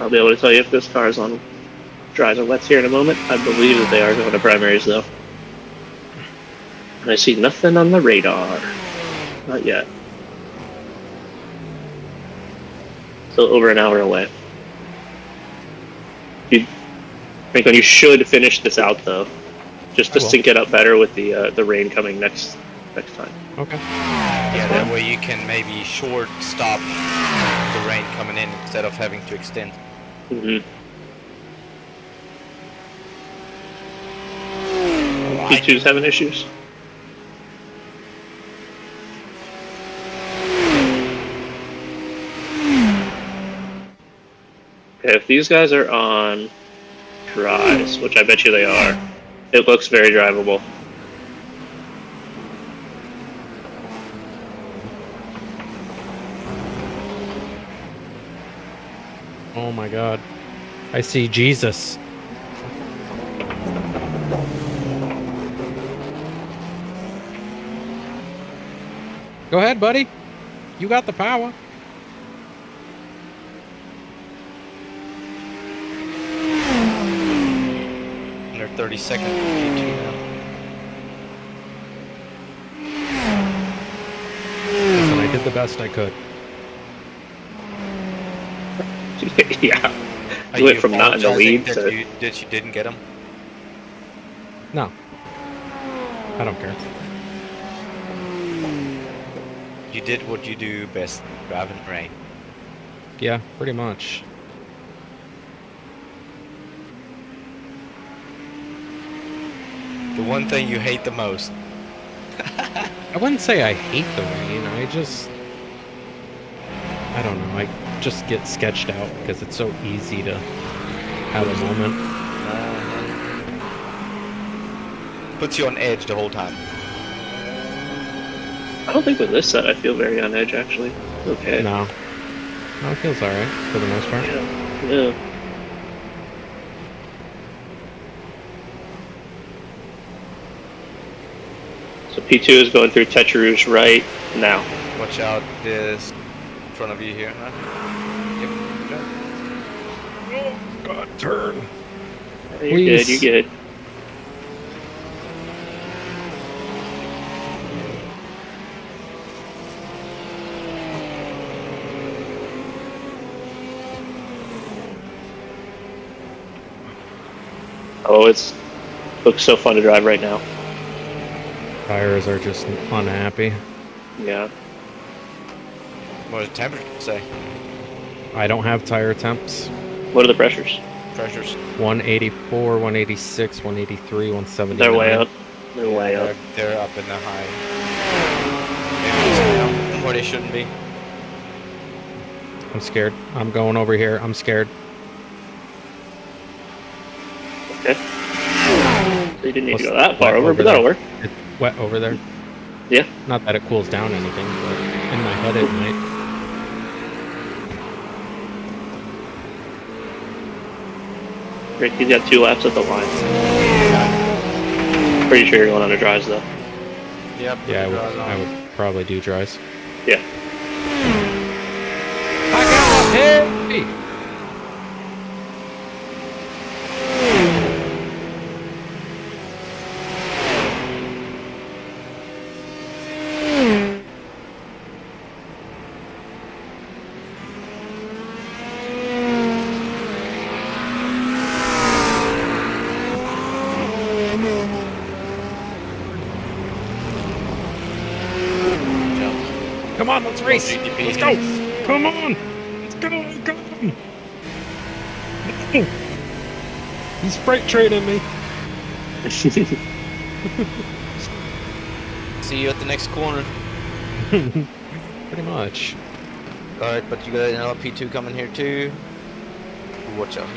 I'll be able to tell you if this car is on dries or wets here in a moment. I believe that they are going to primaries though. And I see nothing on the radar. Not yet. Still over an hour away. Franklin, you should finish this out though, just to I will. sync it up better with the rain coming next time. Okay. Yeah, that way you can maybe short stop the rain coming in instead of having to extend. Mm-hmm. P2's having issues. Okay, if these guys are on dries, which I bet you they are, it looks very drivable. Oh my god. I see Jesus. Go ahead, buddy. You got the power. Under 30 seconds. P2 Listen, I did the best I could. Yeah. now. You went from not in the lead that to... you didn't get him? No. I don't care. You did what you do best, drive in the rain. Yeah, pretty much. The one thing you hate the most. I wouldn't say I hate the rain. I don't know. I just get sketched out because it's so easy to have a moment. Puts you on edge the whole time. I don't think with this set I feel very on edge actually. Okay. No, it feels alright for the most part. Yeah. So P2 is going through Tetru's right now. Watch out, this in front of you here, huh? Yep. God, turn. You're good, you're good. Oh, looks so fun to drive right now. Tires are just unhappy. Yeah. What does the temperature say? I don't have tire temps. What are the pressures? Pressures. 184, 186, 183, 179. They're way up. They're way up. They're up in the high. Maybe where they shouldn't be. I'm scared. I'm going over here. I'm scared. Okay. So you didn't need to go that Wet far over, but that'll work. It's wet over there. Yeah. Not that it cools down anything, but in my head it might. Great, he's got 2 laps at the line. Pretty sure you're going on a dries though. Yep. Yeah, I would probably do dries. Yeah. Hey! Come on, let's race! Let's go! Come on! Let's go! Let's go! He's freight trading me. See you at the next corner. Pretty much. Alright, but you got another P2 coming here too. Watch out.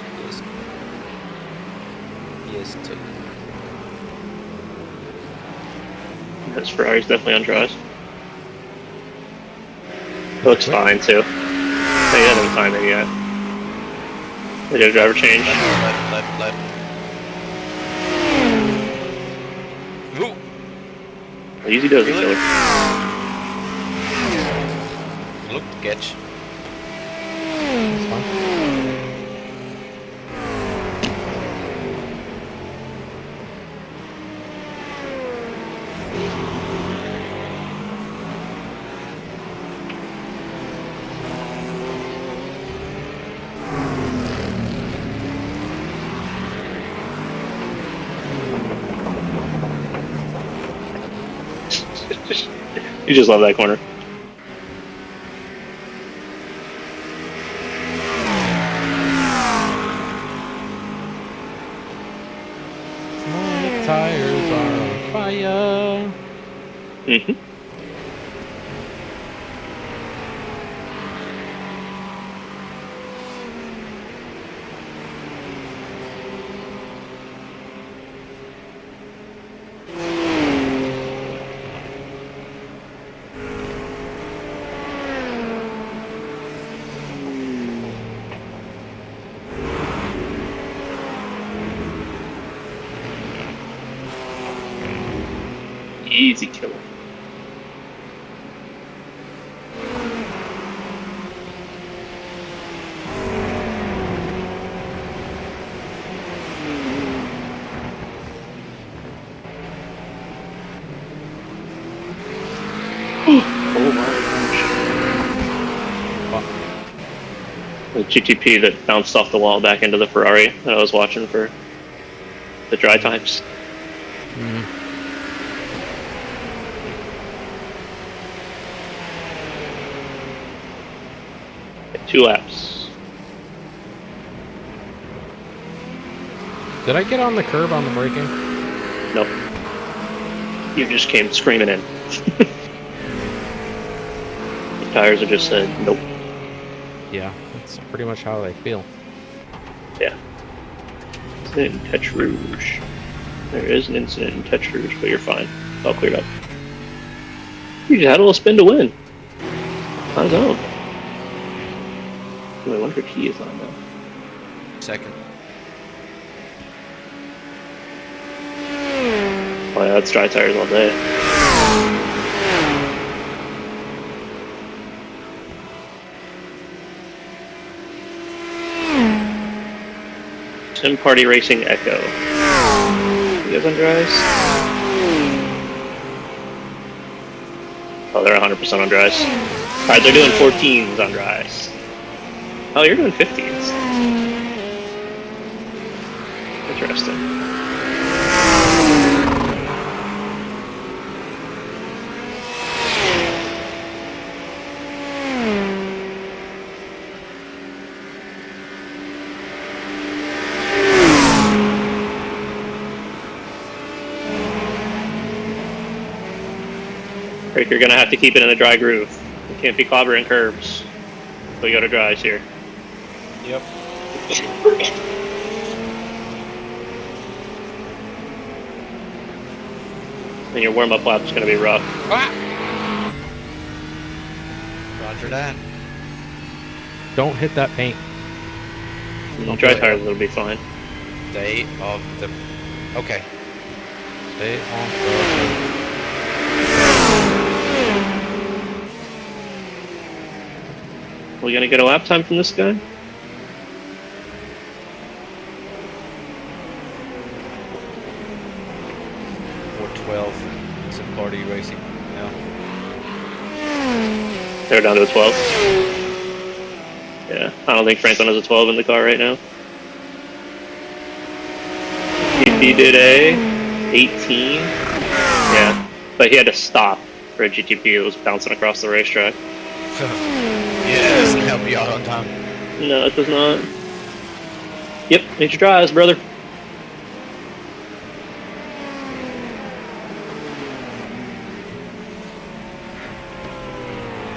Yes, too. This Ferrari's definitely on dries. It looks fine too. They haven't timing yet. They did a driver change. Left. Ooh. Easy does it, Feel killer. Look, catch. That's fine. You just love that corner. My tires are on fire. Mm-hmm. Easy killer. Oh my gosh. The GTP that bounced off the wall back into the Ferrari that I was watching for the dry times. Mm. 2 laps. Did I get on the curb on the braking? Nope. You just came screaming in. The tires are just said, nope. Yeah, that's pretty much how they feel. Yeah. Incident in Touch Rouge. There is an incident in Touch Rouge, but you're fine. It's all cleared up. You just had a little spin to win. On his own. I wonder if he is on though. Second. Oh yeah, that's dry tires all day. Sim Party Racing Echo. You guys on dries? Oh, they're 100% on dries. Alright, they're doing 14s on dries. Oh, you're doing 15s. Interesting. Rick, you're gonna have to keep it in a dry groove. You can't be clobbering curves. So you go to dries here. Yep. And your warm-up lap is gonna be rough. Roger that. Don't hit that paint. Dry tires will be fine. Day of the. Okay. Stay on the. We gonna get a lap time from this guy? Sim Party Racing. No. They're down to a 12. Yeah, I don't think Franklin has a 12 in the car right now. He did a 18. Yeah, but he had to stop for a GTP. It was bouncing across the racetrack. Yeah, it doesn't help you out on time. No, it does not. Yep, nature drives, brother.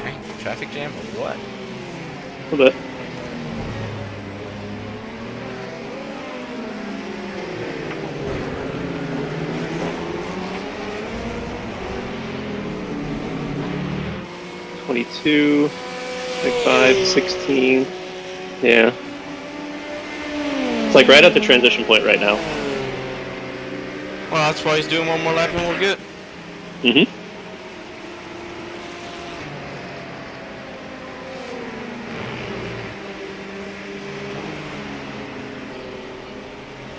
Okay, traffic jam or what? A little bit. $22, 25, 16. Yeah. It's like right at the transition point right now. Well, that's why he's doing one more lap and we're good. Mm-hmm.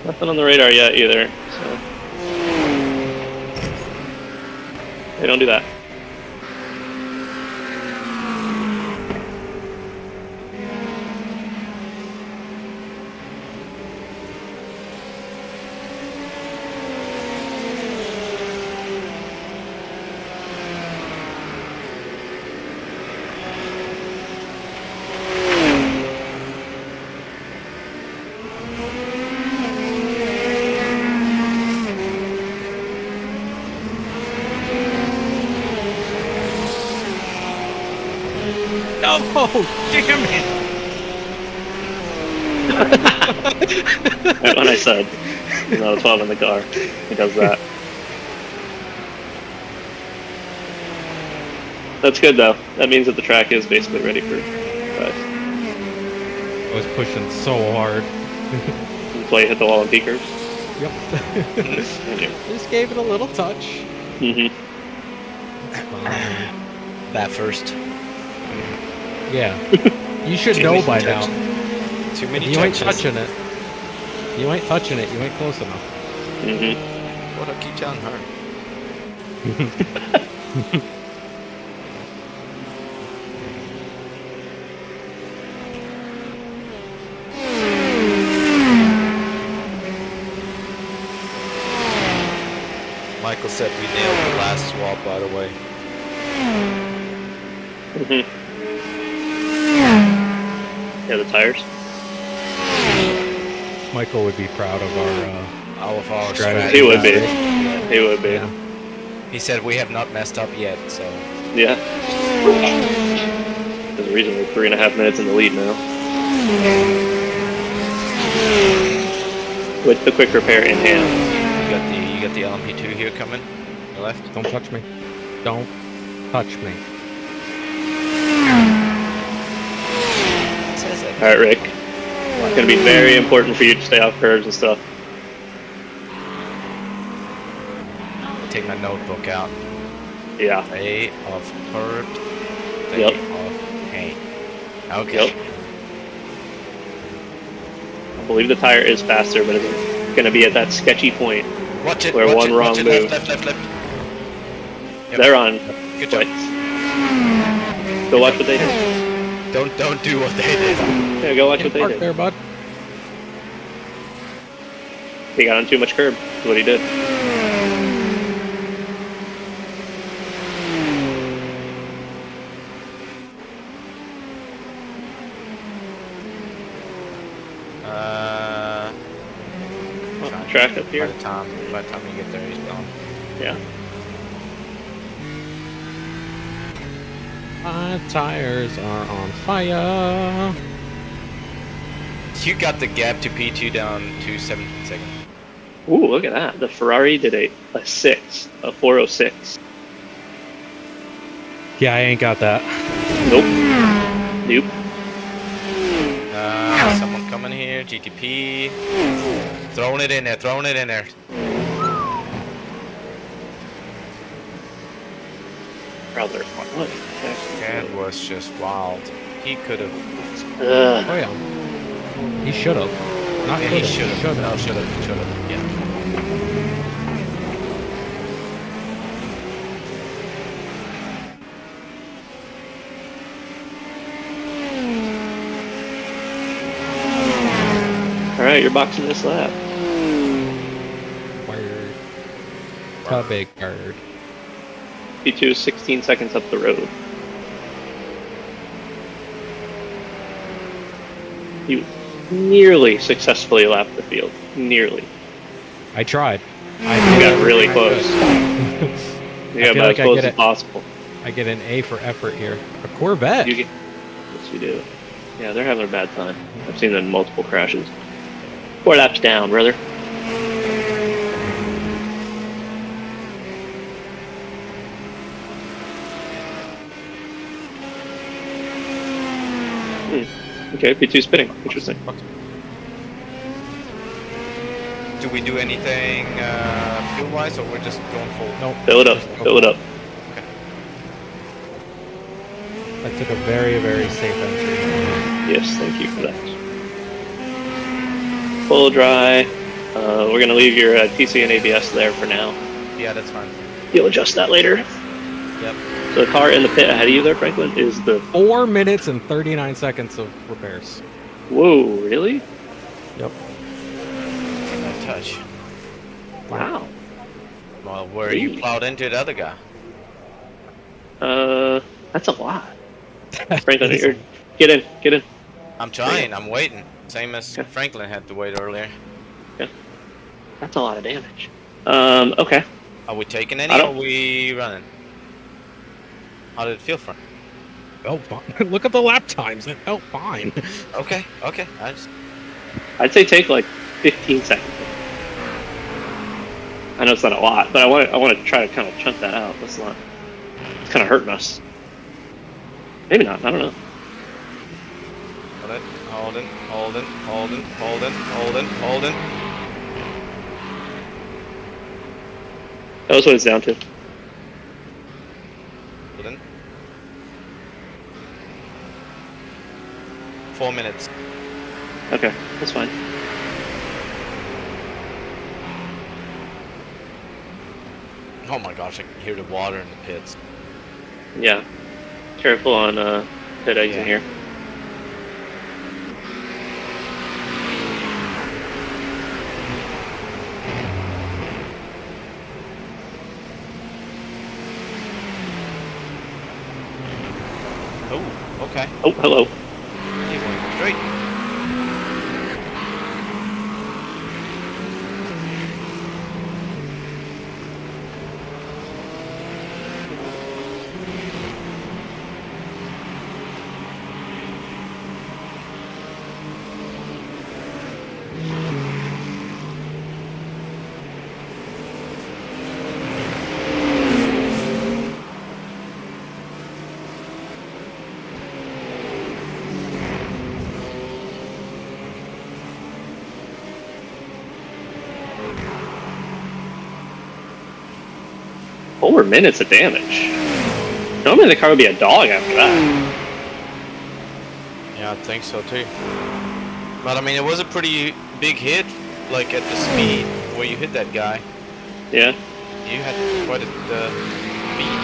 Nothing on the radar yet either, so. Hey, don't do that. Oh, damn it! Right when I said, there's not a 12 in the car, he does that. That's good though. That means that the track is basically ready for guys. I was pushing so hard. Until you hit the wall in peakers. Yep. Just gave it a little touch. Mm-hmm. That first. Yeah. You should know by now. Too many You ain't touches. touching it. You ain't touching it. You ain't close enough. Mm-hmm. What I keep telling her. Michael said we nailed the last swap, by the way. Mm-hmm. Yeah, the tires. Michael would be proud of our Our strategy. He would be. Yeah. He would be. Yeah. He said we have not messed up yet, so. Yeah. There's a reason we're 3.5 minutes in the lead now. With the quick repair in hand. You got the LMP2 here coming. Your left. Don't touch me. Don't touch me. It says it. Alright, Rick. It's gonna be very important for you to stay off curves and stuff. Take my notebook out. Yeah. Stay off curved. Stay Yep. off paint. Okay. Yep. I believe the tire is faster, but it's gonna be at that sketchy point. Watch it. Where watch one it, wrong watch it, move. Left. Yep. They're on. Good job. Lights. Go watch what they did. Don't do what they did. Yeah, go watch what they Park did. there, bud. He got on too much curb. That's what he did. Track up here. By the time you get there, he's gone. Yeah. My tires are on fire. You got the gap to P2 down to 17 seconds. Ooh, look at that. The Ferrari did a 406. Yeah, I ain't got that. Nope. Someone coming here. GTP. Throwing it in there. Brother, what? That was just wild. He could have. Oh yeah. He should have. Not Yeah, could he should have. Should No, have. should have. Yeah. Alright, you're boxing this lap. Word. A big bird. P2 is 16 seconds up the road. You nearly successfully lapped the field. Nearly. I tried. You got really close. You got feel about like as I close get as it. possible. I get an A for effort here. A Corvette. Yes, you do. Yeah, they're having a bad time. I've seen them in multiple crashes. 4 laps down, brother. Okay, P2 spinning. Interesting. Do we do anything fuel-wise, or we're just going full? Nope. Fill it up. Just go Fill it for up. I took a very, very safe entry. Yes, thank you for that. Full dry. We're going to leave your TC and ABS there for now. Yeah, that's fine. You'll adjust that later. Yep. So the car in the pit ahead of you there, Franklin, is the... 4 minutes and 39 seconds of repairs. Whoa, really? Yep. Nice touch. Wow. Well, where you Hey. plowed into the other guy. That's a lot. Franklin, get in. I'm trying. I'm waiting. Same as Franklin had to wait earlier. That's a lot of damage. Okay. Are we taking any, I or don't- are we running? How did it feel, Frank? Oh, fine. Look at the lap times. It felt fine. Okay. I'd say take like 15 seconds. I know it's not a lot, but I want to try to kind of chunk that out. That's not. It's kind of hurting us. Maybe not. I don't know. Holding. That's what it's down to. Holding. 4 minutes. Okay, that's fine. Oh my gosh, I can hear the water in the pits. Yeah. Careful on pit exit here. Oh, okay. Oh, hello. He went straight. 4 minutes of damage. Normally the car would be a dog after that. Yeah, I think so too. But I mean, it was a pretty big hit, like at the speed where you hit that guy. Yeah. You had quite a beat.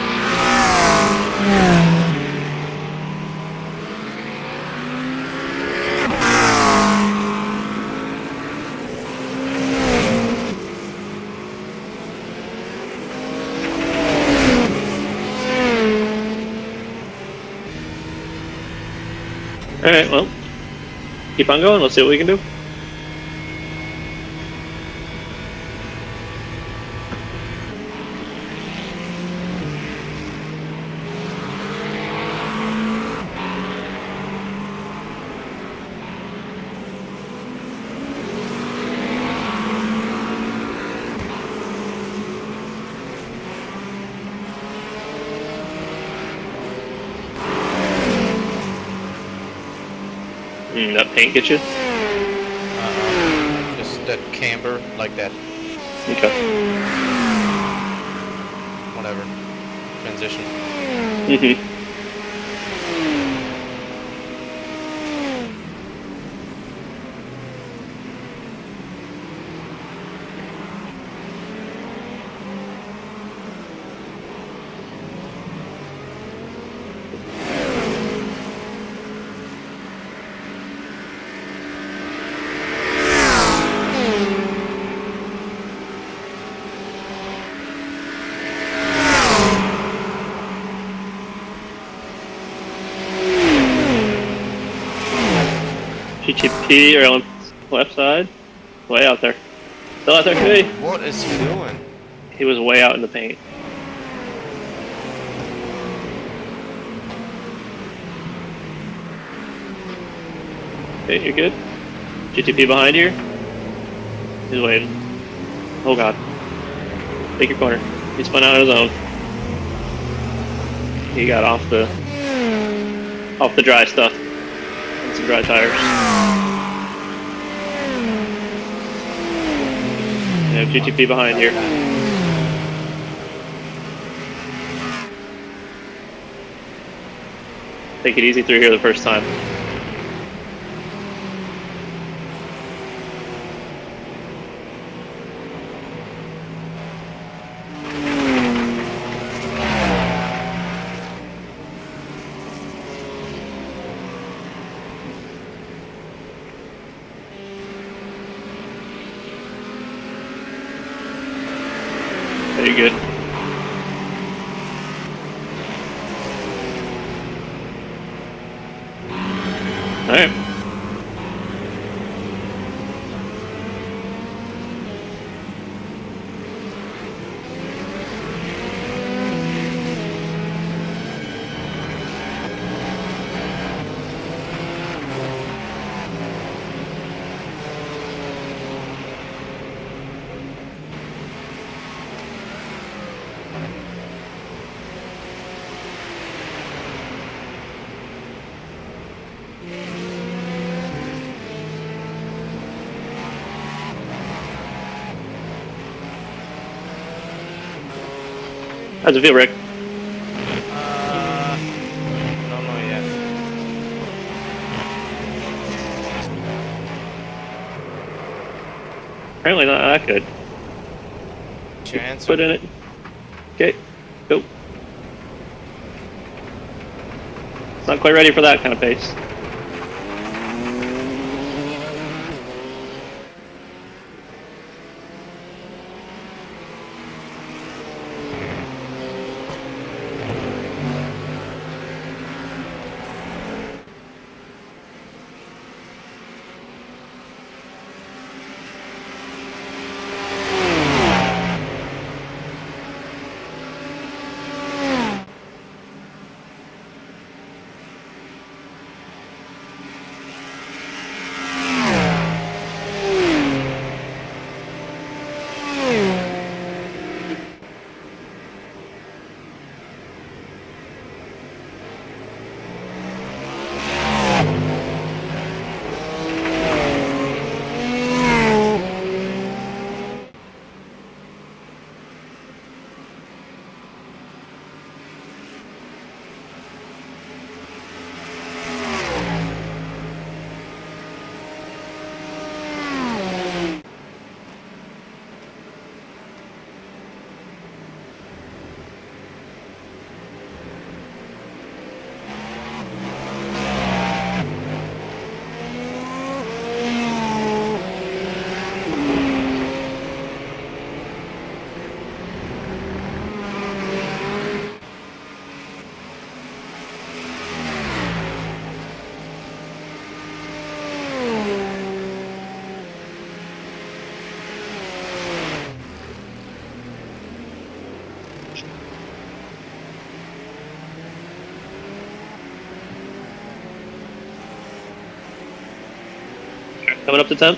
Alright, well, keep on going. Let's see what we can do. That paint get you? Just that camber, like that, Okay. whatever, transition. Mm-hmm. GTP or on left side. Way out there. Still out there, hey. What is he doing? He was way out in the paint. Okay, you're good. GTP behind here. He's waiting. Oh god. Take your corner. He spun out on his own. He got off the dry stuff. And some dry tires. Yeah, GTP behind here. Take it easy through here the first time. Very good. Alright. How's it feel, Rick? Don't know yet. Apparently not that good. Chance. Put in it. Okay, go. It's not quite ready for that kind of pace. Coming up to 10.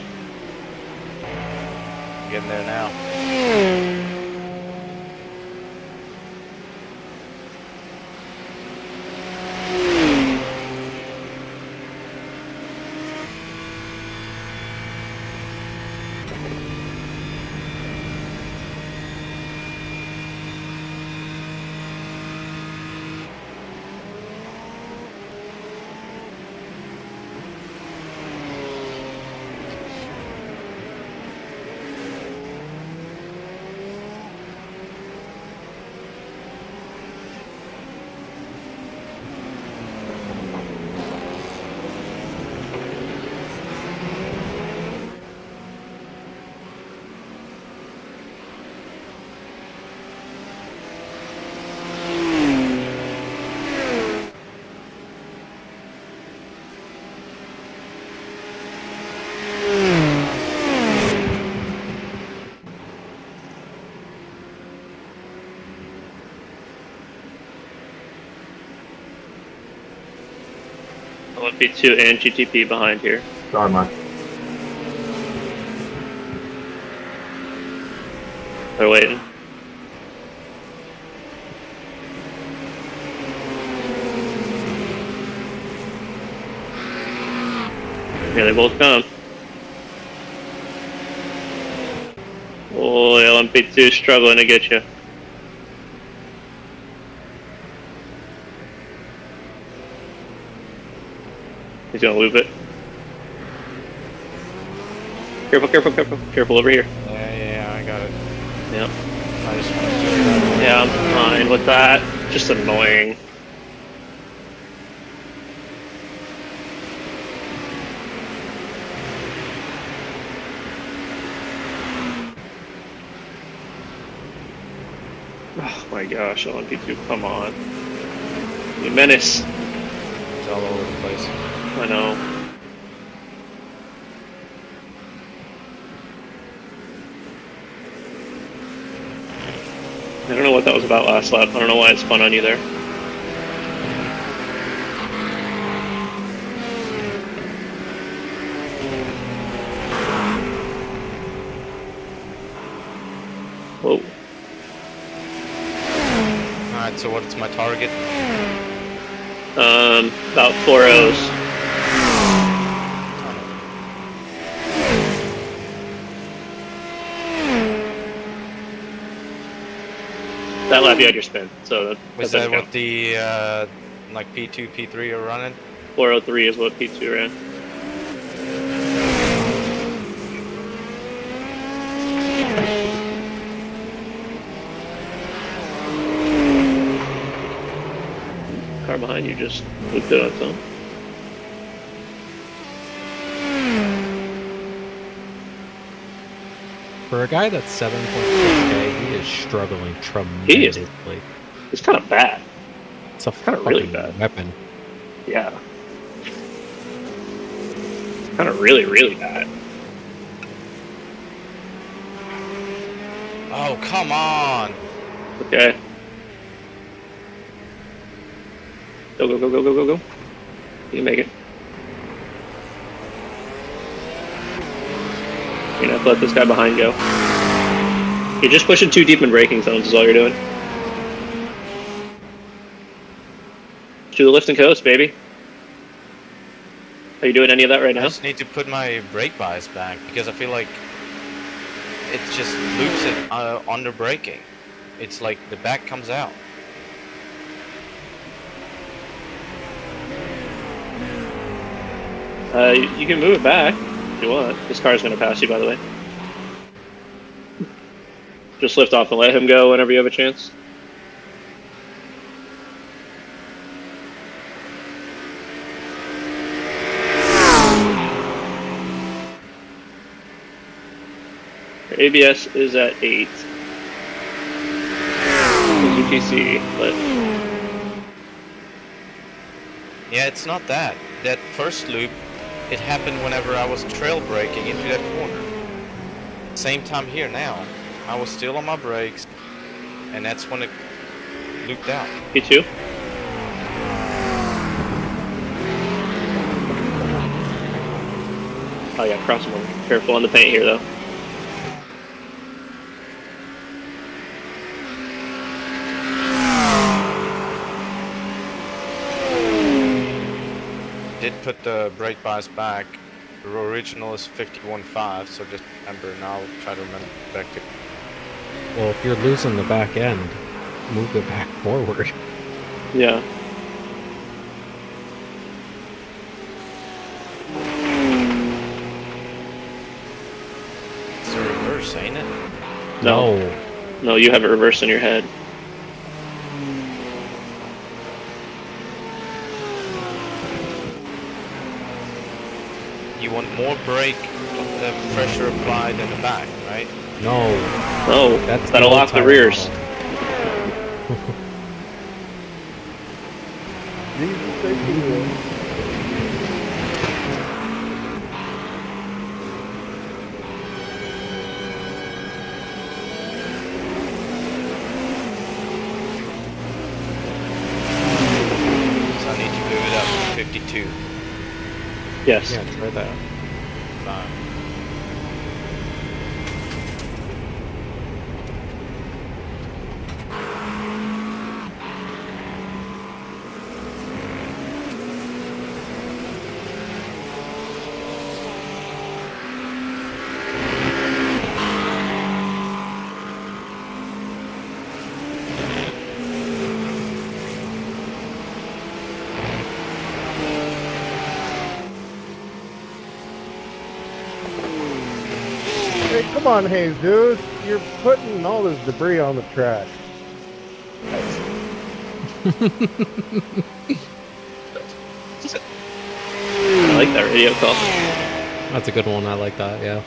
Getting there now. P2 and GTP behind here. Sorry, man. They're waiting. Yeah, they both come. Oh, LMP2 struggling to get you. He's gonna loop it. Careful, careful, careful. Careful over here. Yeah, I got it. Yep. I just wanted to Yeah, I'm fine with that. Just annoying. Oh my gosh, LMP2, come on. You menace. It's all over the place. I know. I don't know what that was about last lap. I don't know why it spun on you there. Whoa. Alright, so what's my target? About 4 O's. That lap you had your spin, so Was that what the like P2, P3 are running? 403 is what P2 ran. Car behind you just looped it on its own. For a guy that's 7.6K, he is struggling tremendously. It's kind of bad. It's a kind of fucking really bad weapon. Yeah. Kind of really, really bad. Oh, come on! Okay. Go, go, go, go, go, go, go. You can make it. You're gonna have to let this guy behind go. You're just pushing too deep in braking zones is all you're doing. Do the lift and coast, baby. Are you doing any of that right I now? just need to put my brake bias back because I feel like it just loops it under braking. It's like the back comes out. You can move it back if you want. This car's gonna pass you, by the way. Just lift off and let him go whenever you have a chance. Your ABS is at 8. UTC, but Yeah, it's not that. That first loop, it happened whenever I was trail braking into that corner. Same time here now. I was still on my brakes, and that's when it looped out. P2. Oh yeah, cross them over. Careful on the paint here though. Did put the brake bias back. The original is 51.5, so just remember, and I'll try to remember back to. Well, if you're losing the back end, move it back forward. Yeah. It's a reverse, ain't it? No. No, you have it reversed in your head. You want more brake pressure applied in the back, right? No. No, That's that'll the lock the old-time rears. model. So I need to move it up to 52. Yes. Yeah, try that. Fine. Hey, come on, Jesus. You're putting all this debris on the track. I like that radio call. That's a good one. I like that, yeah.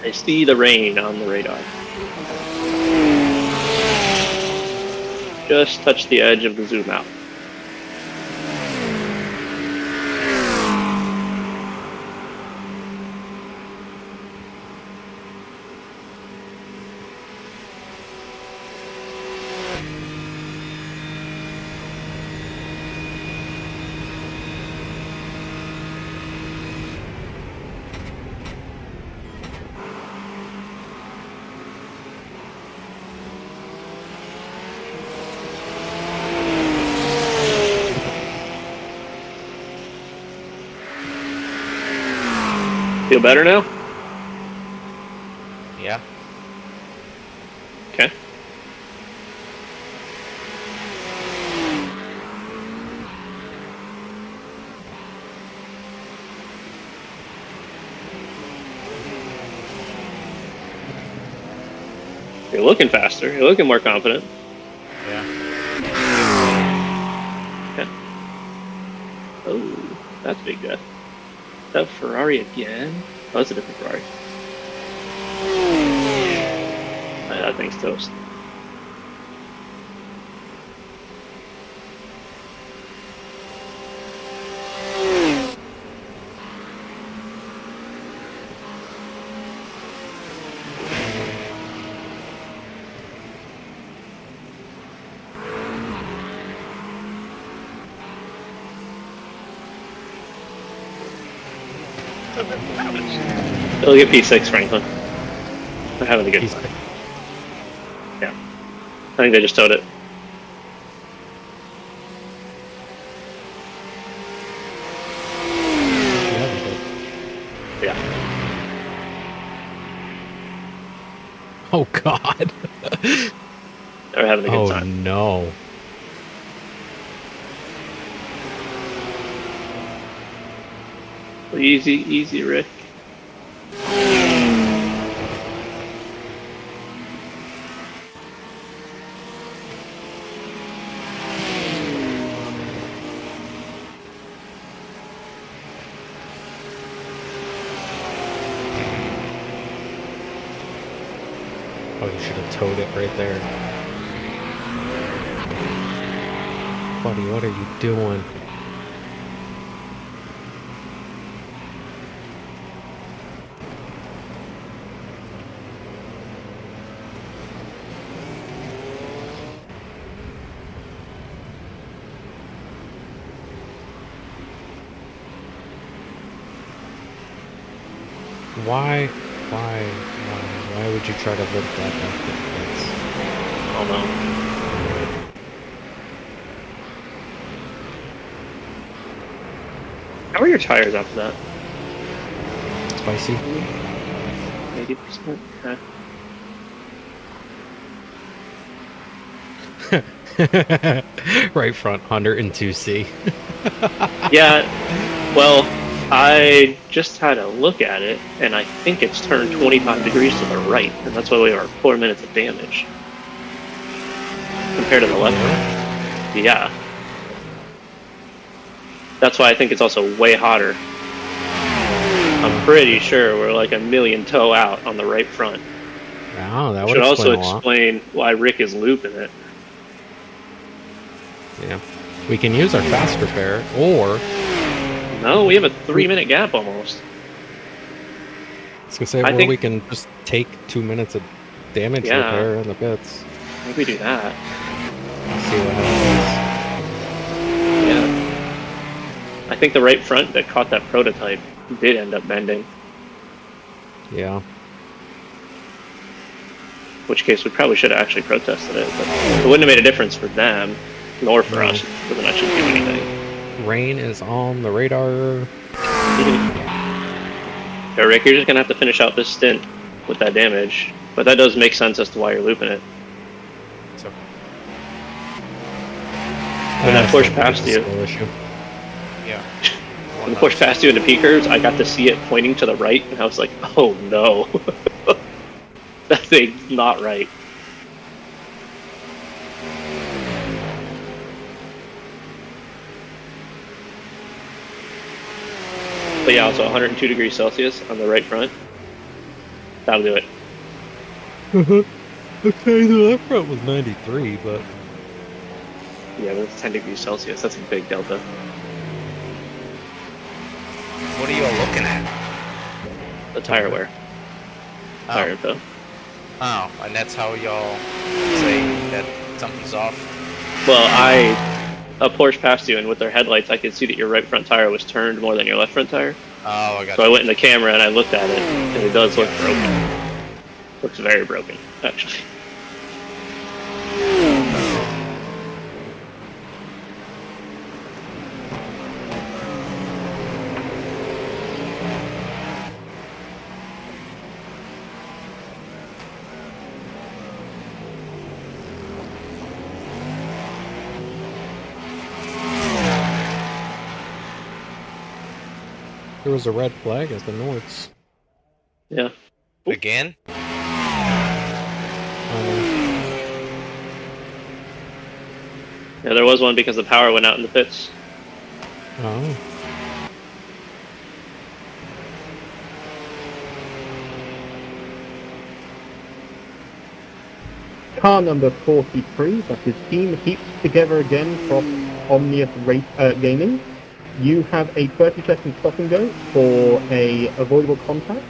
I see the rain on the radar. Just touch the edge of the zoom out. Feel better now? Yeah. Okay. You're looking faster. You're looking more confident. Yeah. Okay. Oh, that's big death. Is that Ferrari again? Oh, that's a different Ferrari. That thing's toast. They'll get P6, Franklin. They're having a good time. Yeah. I think they just towed it. Yeah. Oh, God. They're having a good Oh, time. no. Easy, easy, Rick. Oh, you should have towed it right there. Buddy, what are you doing? Why would you try to limp that back there? Oh no. How are your tires after that? Spicy. 80%? Okay. Right front, 102C. Yeah, well, I just had a look at it, and I think it's turned 25 degrees to the right, and that's why we are 4 minutes of damage. Compared to the left. Yeah. That's why I think it's also way hotter. I'm pretty sure we're like a million toe out on the right front. Wow, that would Should also explain a lot. explain why Rick is looping it. Yeah. We can use our fast repair, or... No, we have a 3-minute gap almost. I was gonna say, I or think- we can just take 2 minutes of damage Yeah. repair in the pits. I think we do that. See what happens. Yeah. I think the right front that caught that prototype did end up bending. Yeah. In which case we probably should have actually protested it, but it wouldn't have made a difference for them, nor for us. It doesn't actually do anything. Rain is on the radar. Yeah, Rick, you're just gonna have to finish out this stint with that damage. But that does make sense as to why you're looping it. It's okay. When that Porsche passed you, Yeah. when the Porsche passed you into peakers, I got to see it pointing to the right, and I was like, oh no. That thing's not right. But yeah, also 102 degrees Celsius on the right front. That'll do it. Okay, the left front was 93, but... Yeah, but it's 10 degrees Celsius. That's a big delta. What are you all looking at? The tire wear. Tire info. Oh, and that's how y'all say that something's off? Well, a Porsche passed you, and with their headlights, I could see that your right front tire was turned more than your left front tire. Oh, I got So you. I went in the camera and I looked at it, and it does look broken. Looks very broken, actually. There was a red flag at the Nords. Yeah. Again? Yeah, there was one because the power went out in the pits. Oh. Car number 43, that is Team Heaps Together Again from Omnius Race Gaming. You have a 30-second stop and go for a avoidable contact.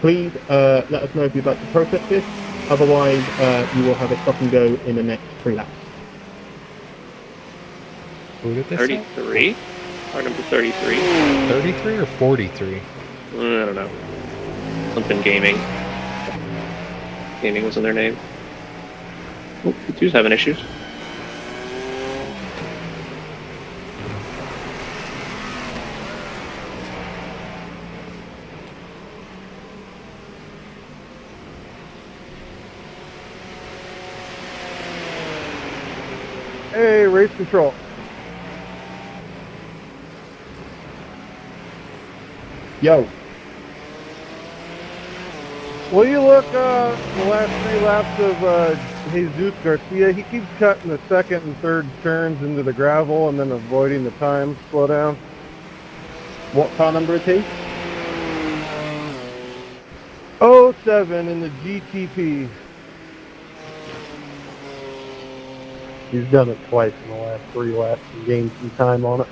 Please let us know if you'd like to process this. Otherwise, you will have a stop and go in the next 3 laps. Who did this say? 33? Car number 33? 33 or 43? I don't know. Something gaming. Gaming was in their name. Oh, P2's having issues. Hey, race control. Yo, Will you look the last 3 laps of Jesus Garcia? He keeps cutting the second and third turns into the gravel and then avoiding the time slowdown. what car number is he? 07 in the GTP. He's done it twice in the last 3 laps and gained some time on it.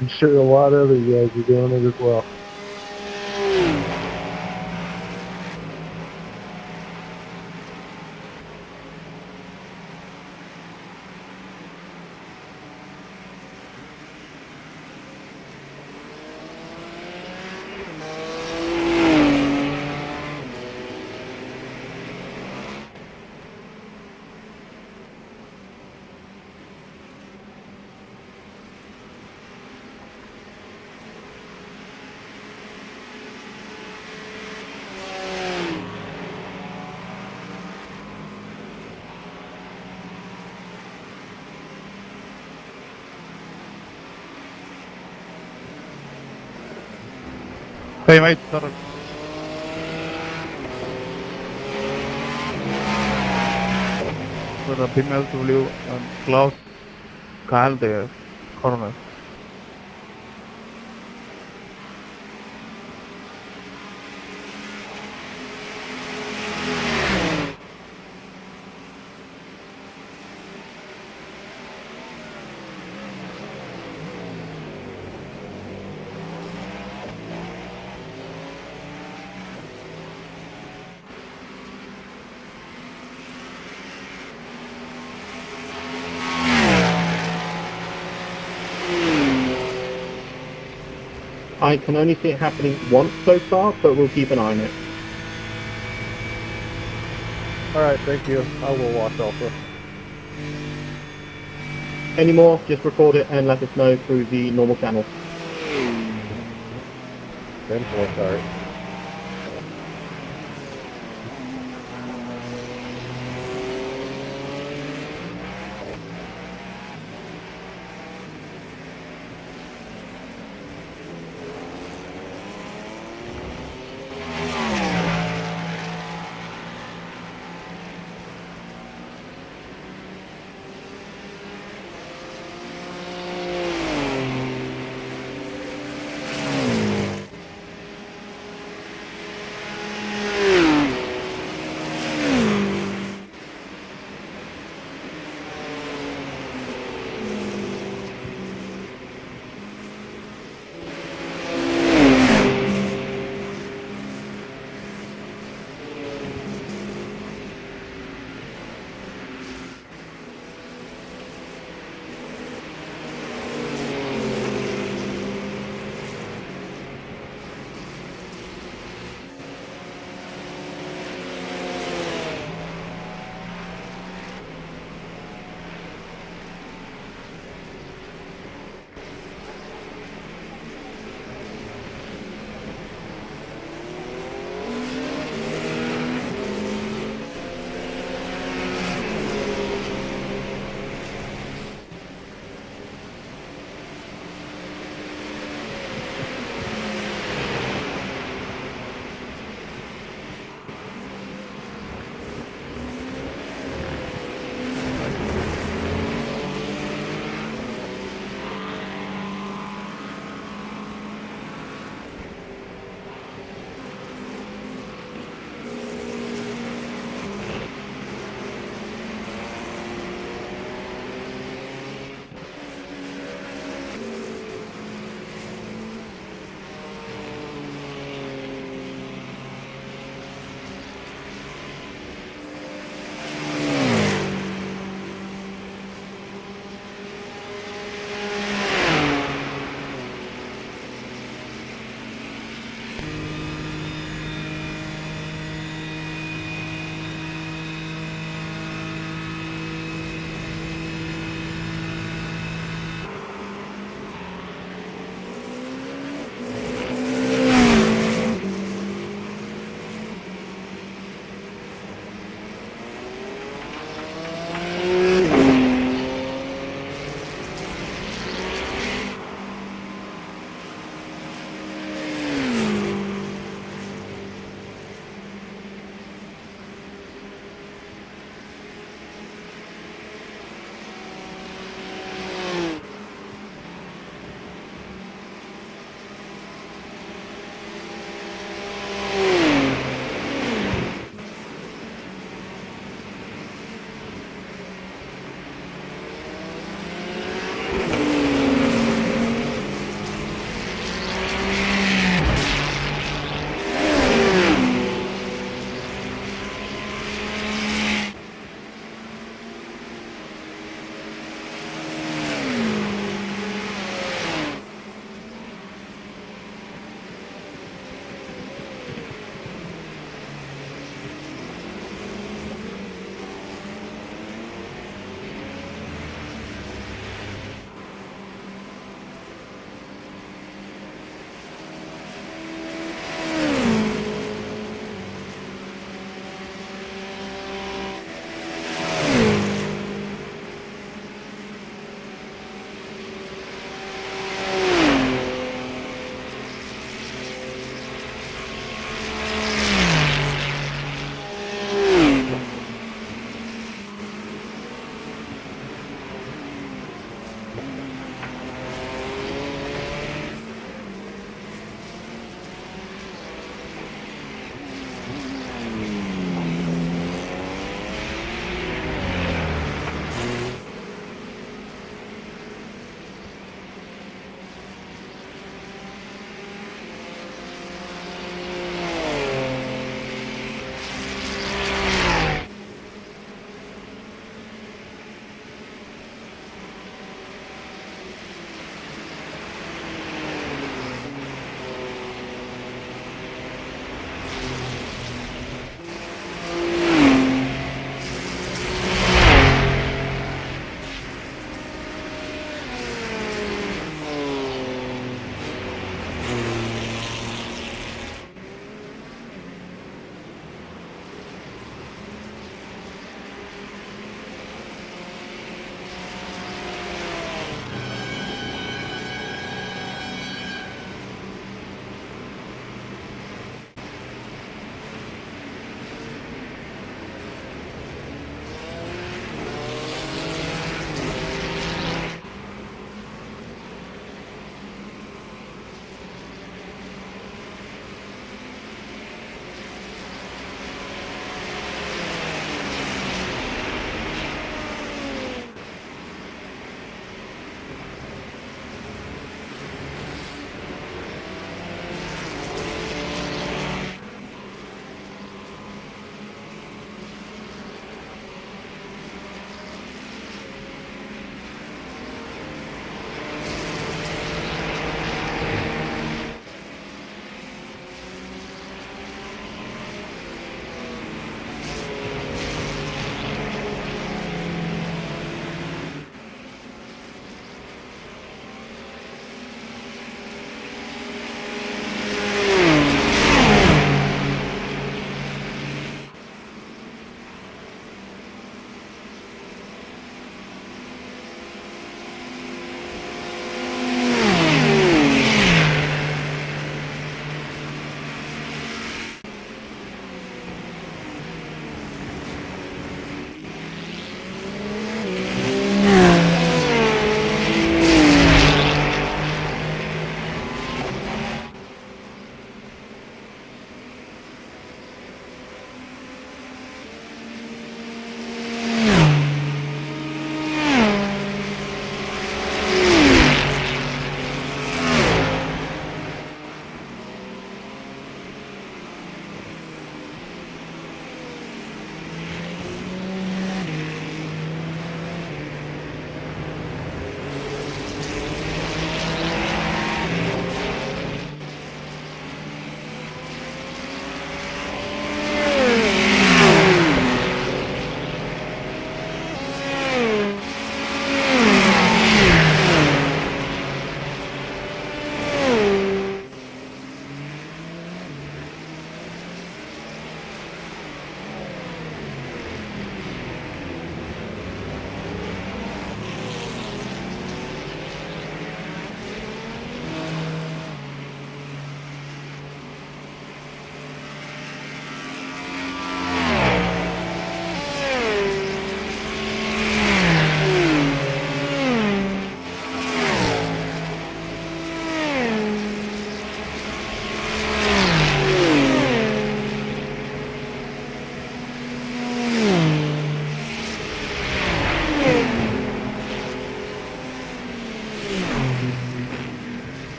I'm sure a lot of other guys are doing it as well. Hey, wait, sorry. So the BMW and Klaus Karl there, corner. I can only see it happening once so far, but we'll keep an eye on it. Alright, thank you. I will watch also. Any more, just record it and let us know through the normal channels. 10-4, sorry.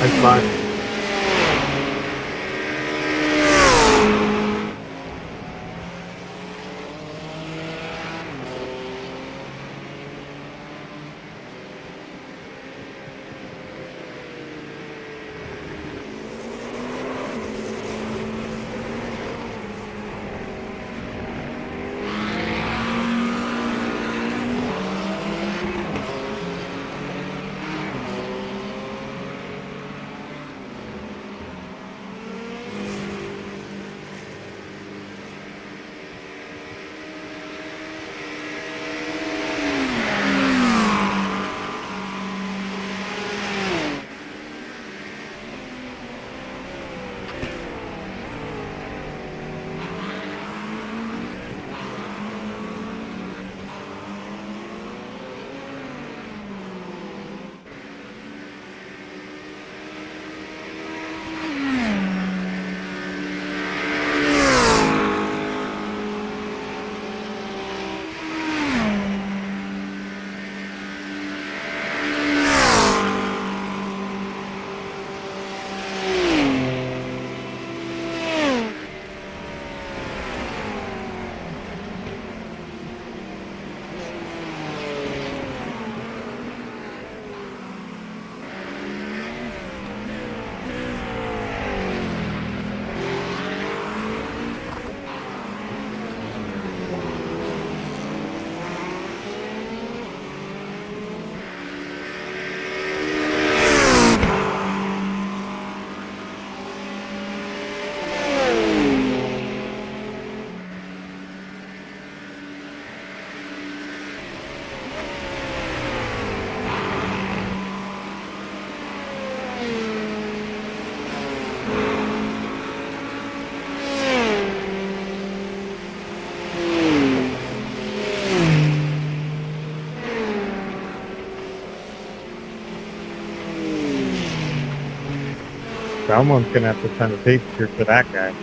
Thanks, bye. Someone's gonna have to send a picture to that guy.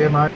you, mate.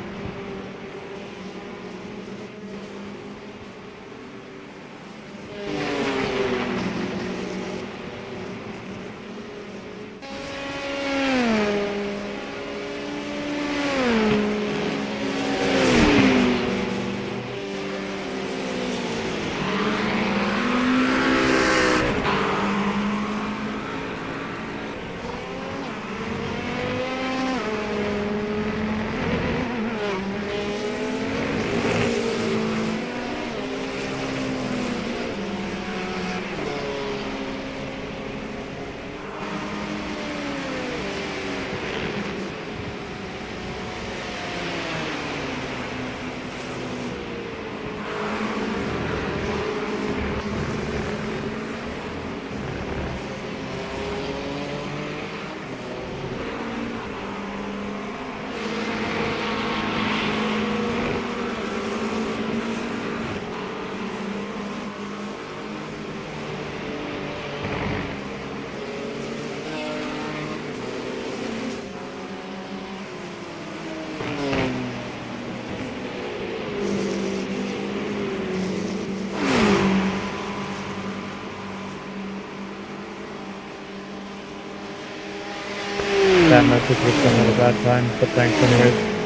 That message was done at a bad time, but thanks anyways.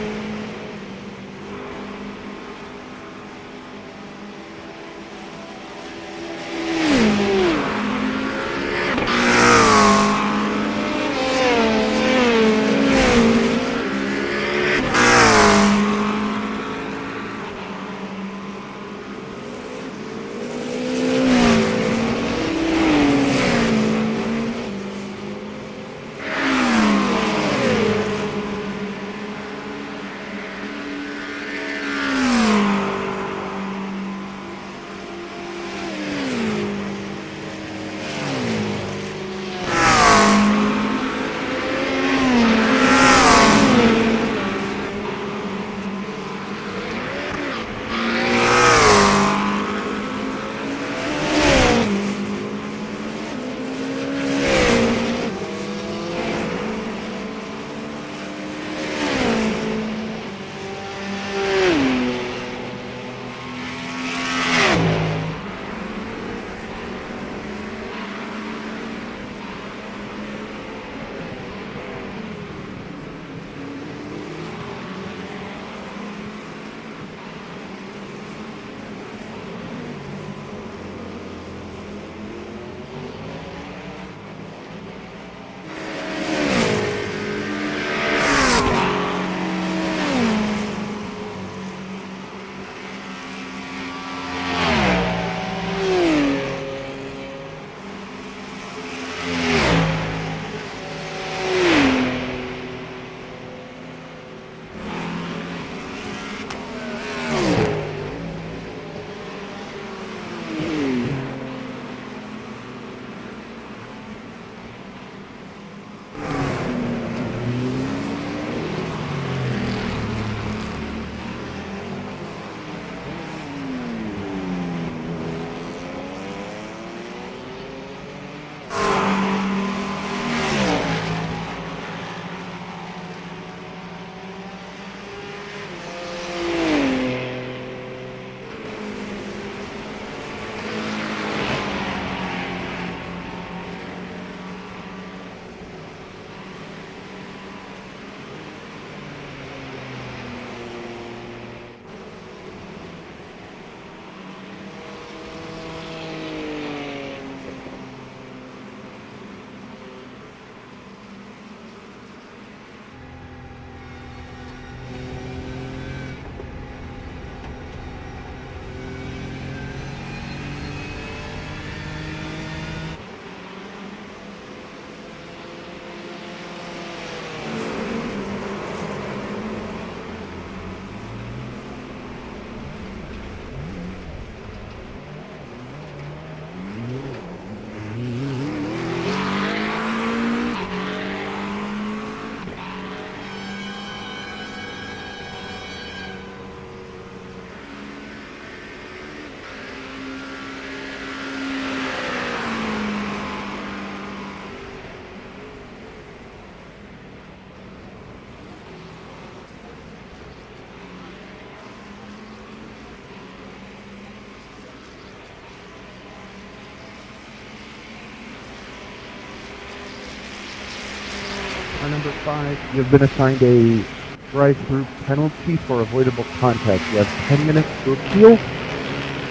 Number 5, you have been assigned a drive-through penalty for avoidable contact. You have 10 minutes to appeal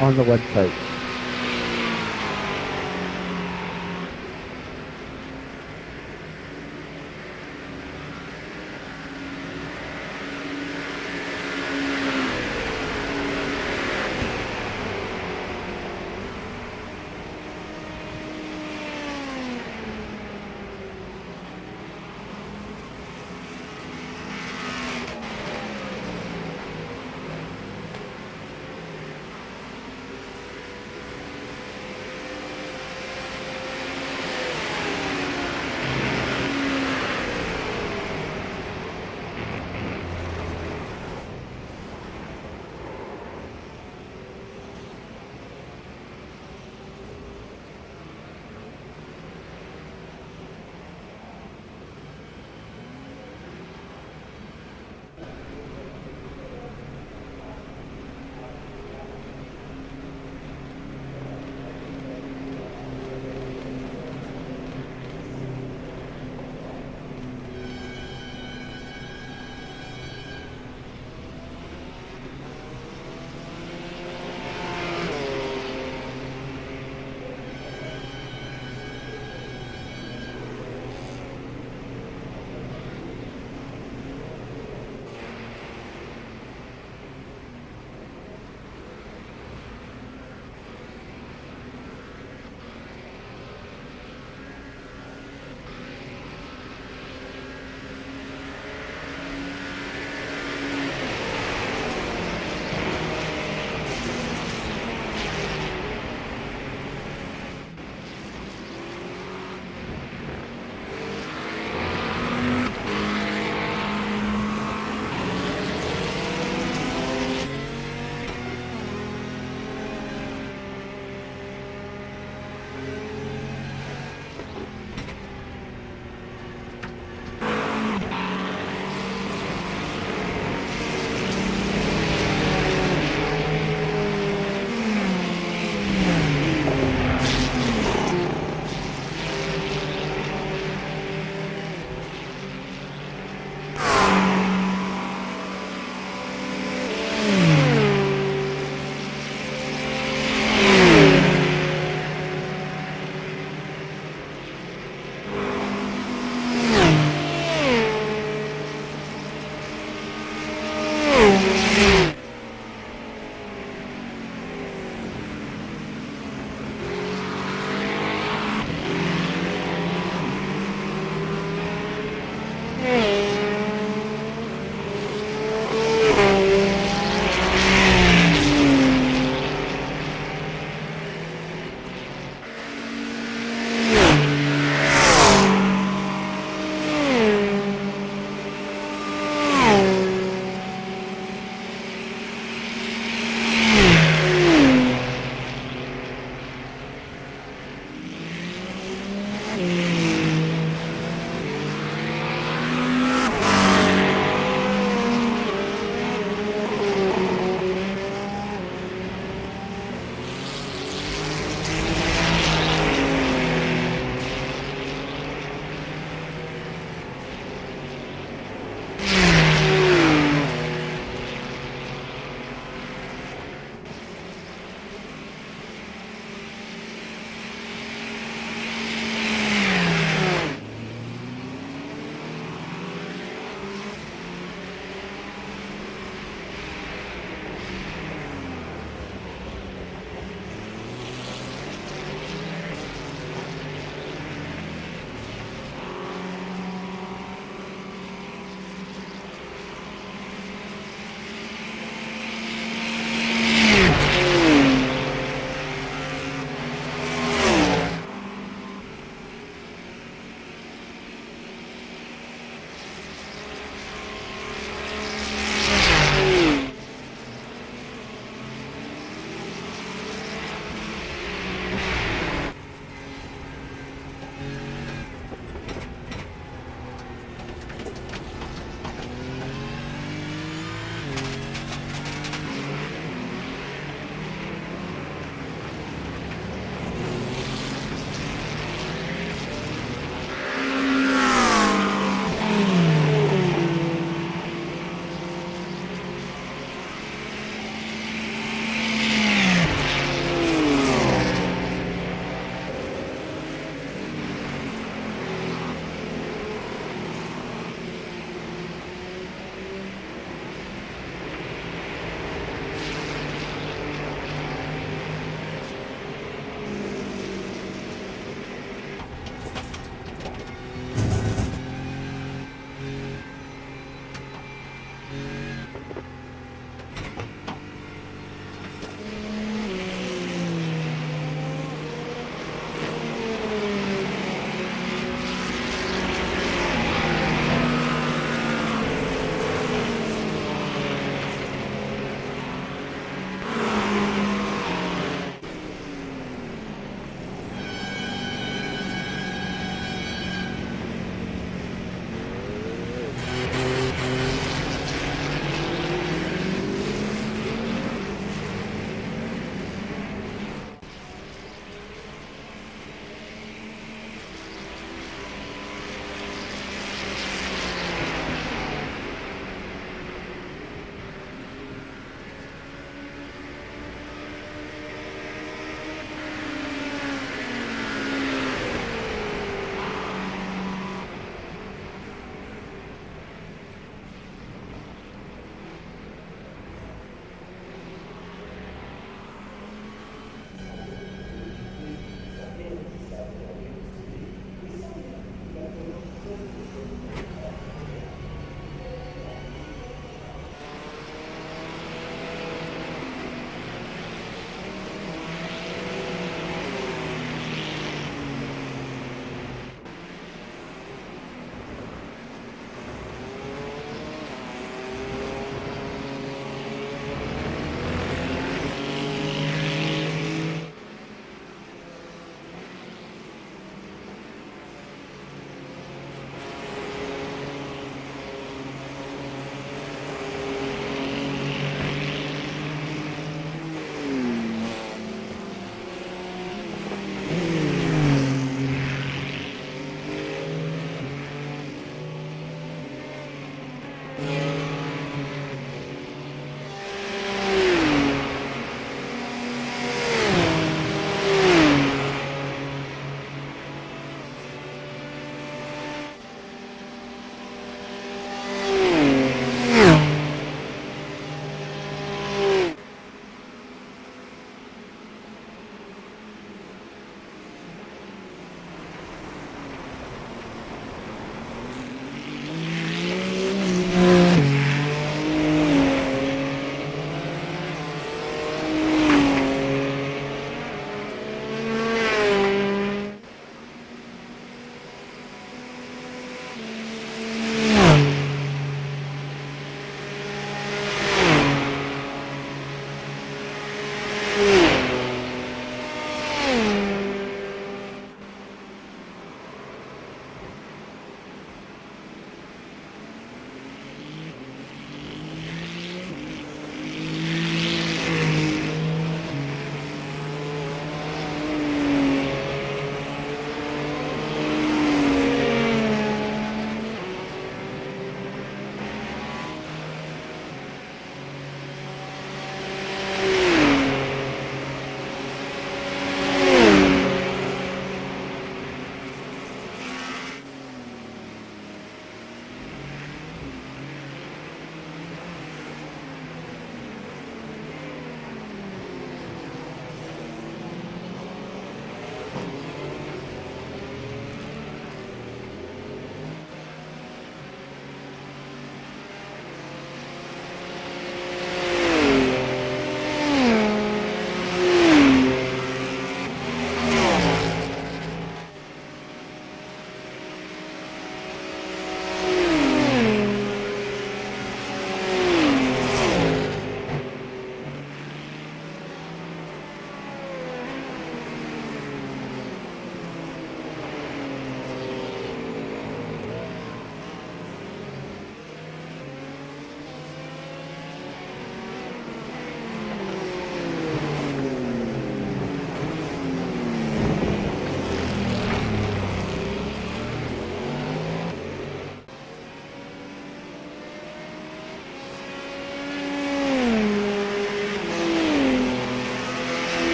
on the website.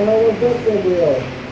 what's up, Gabriel?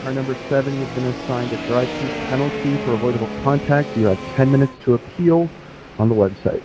Car number 7, you've been assigned a drive-through penalty for avoidable contact. You have 10 minutes to appeal on the website.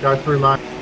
Drive-through line.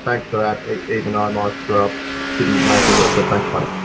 Thanks for that. Even I might screw up. Didn't make it, but thanks, mate.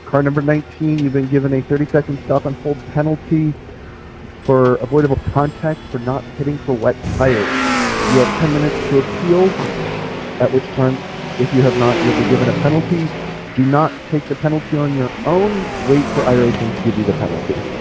Car number 19, you've been given a 30-second stop and hold penalty for avoidable contact for not hitting for wet tires. You have 10 minutes to appeal, at which time, if you have not, you'll be given a penalty. Do not take the penalty on your own. Wait for iRacing to give you the penalty.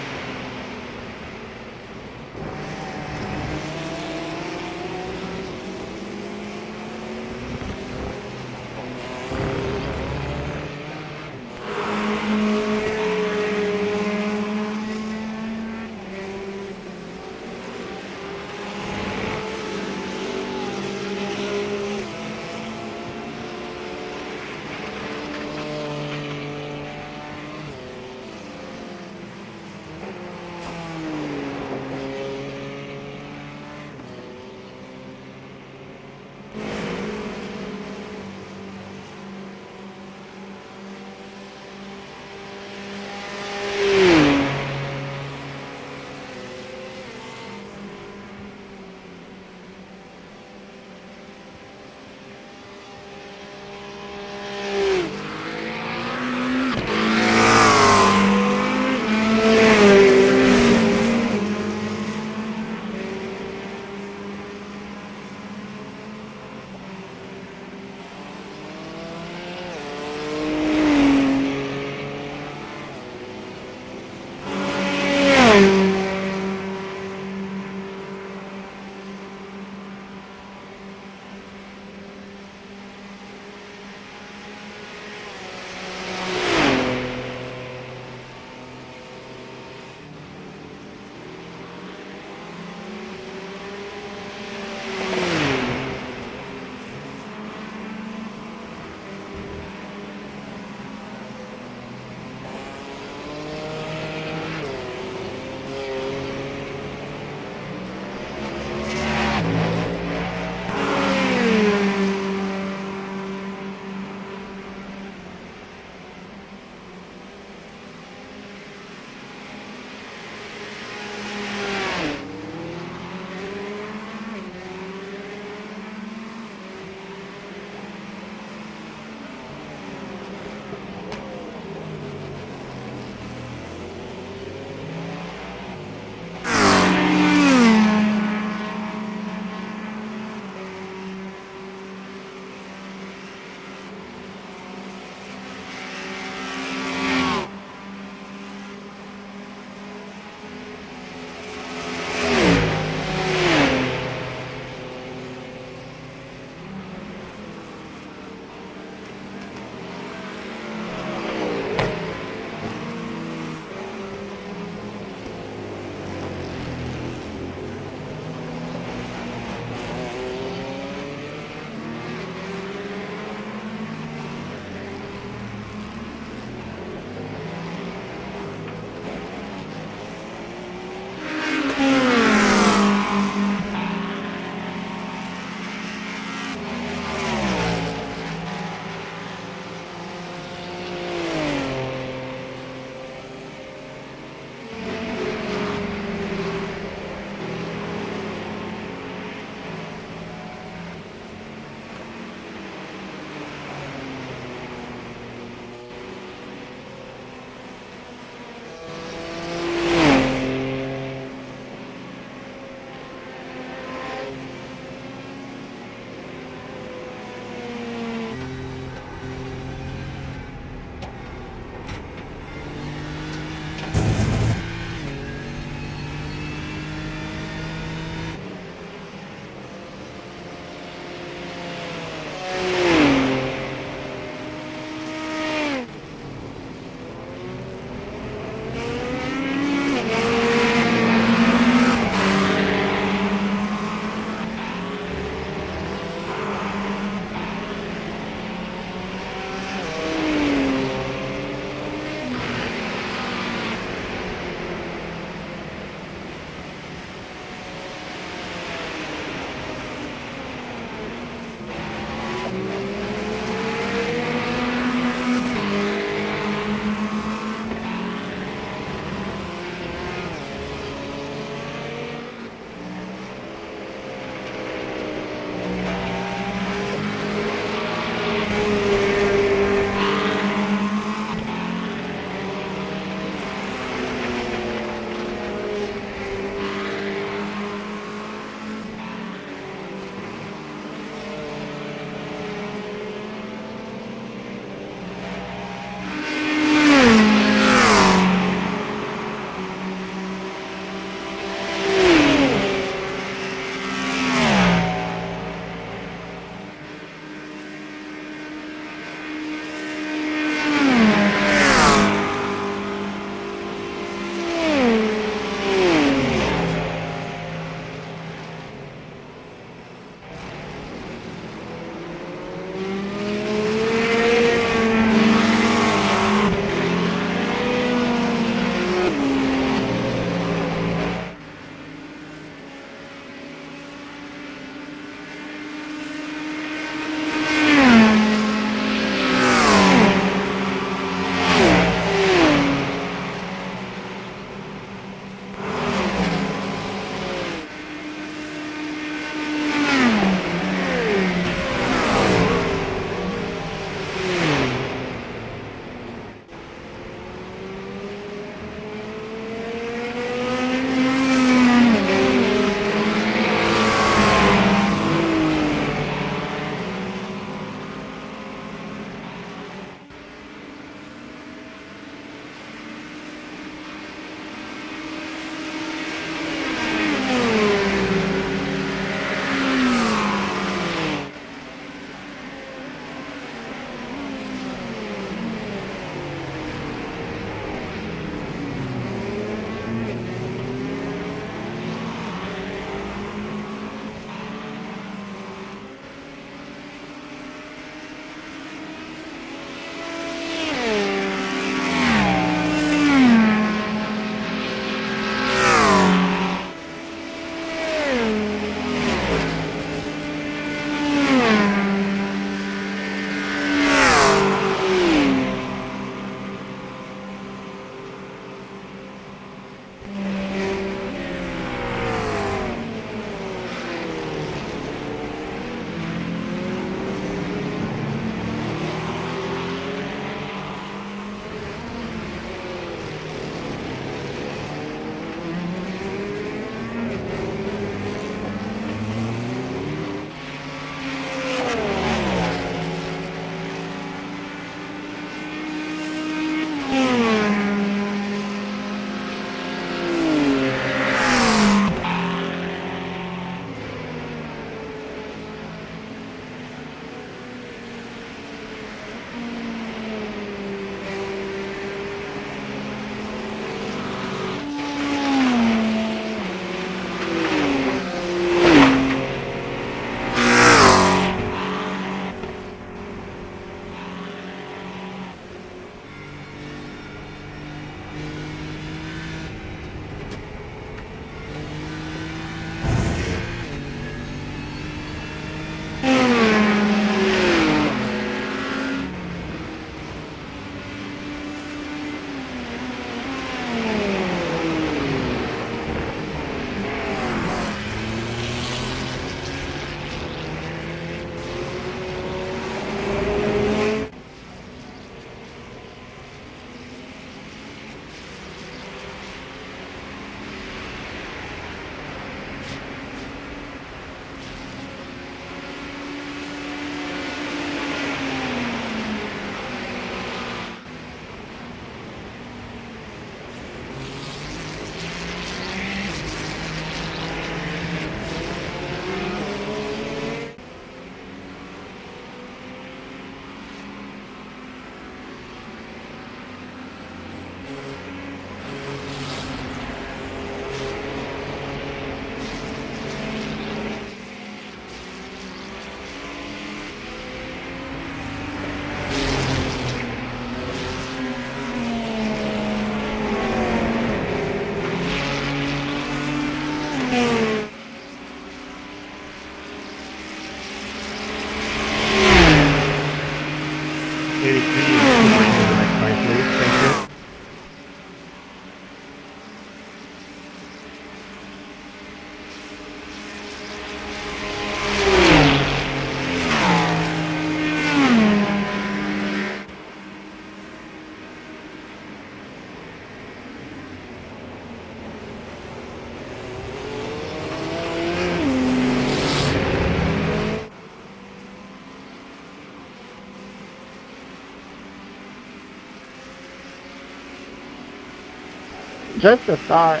Just a thought.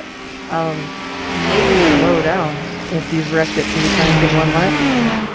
Maybe slow down if you've wrecked it 3 times in one lap.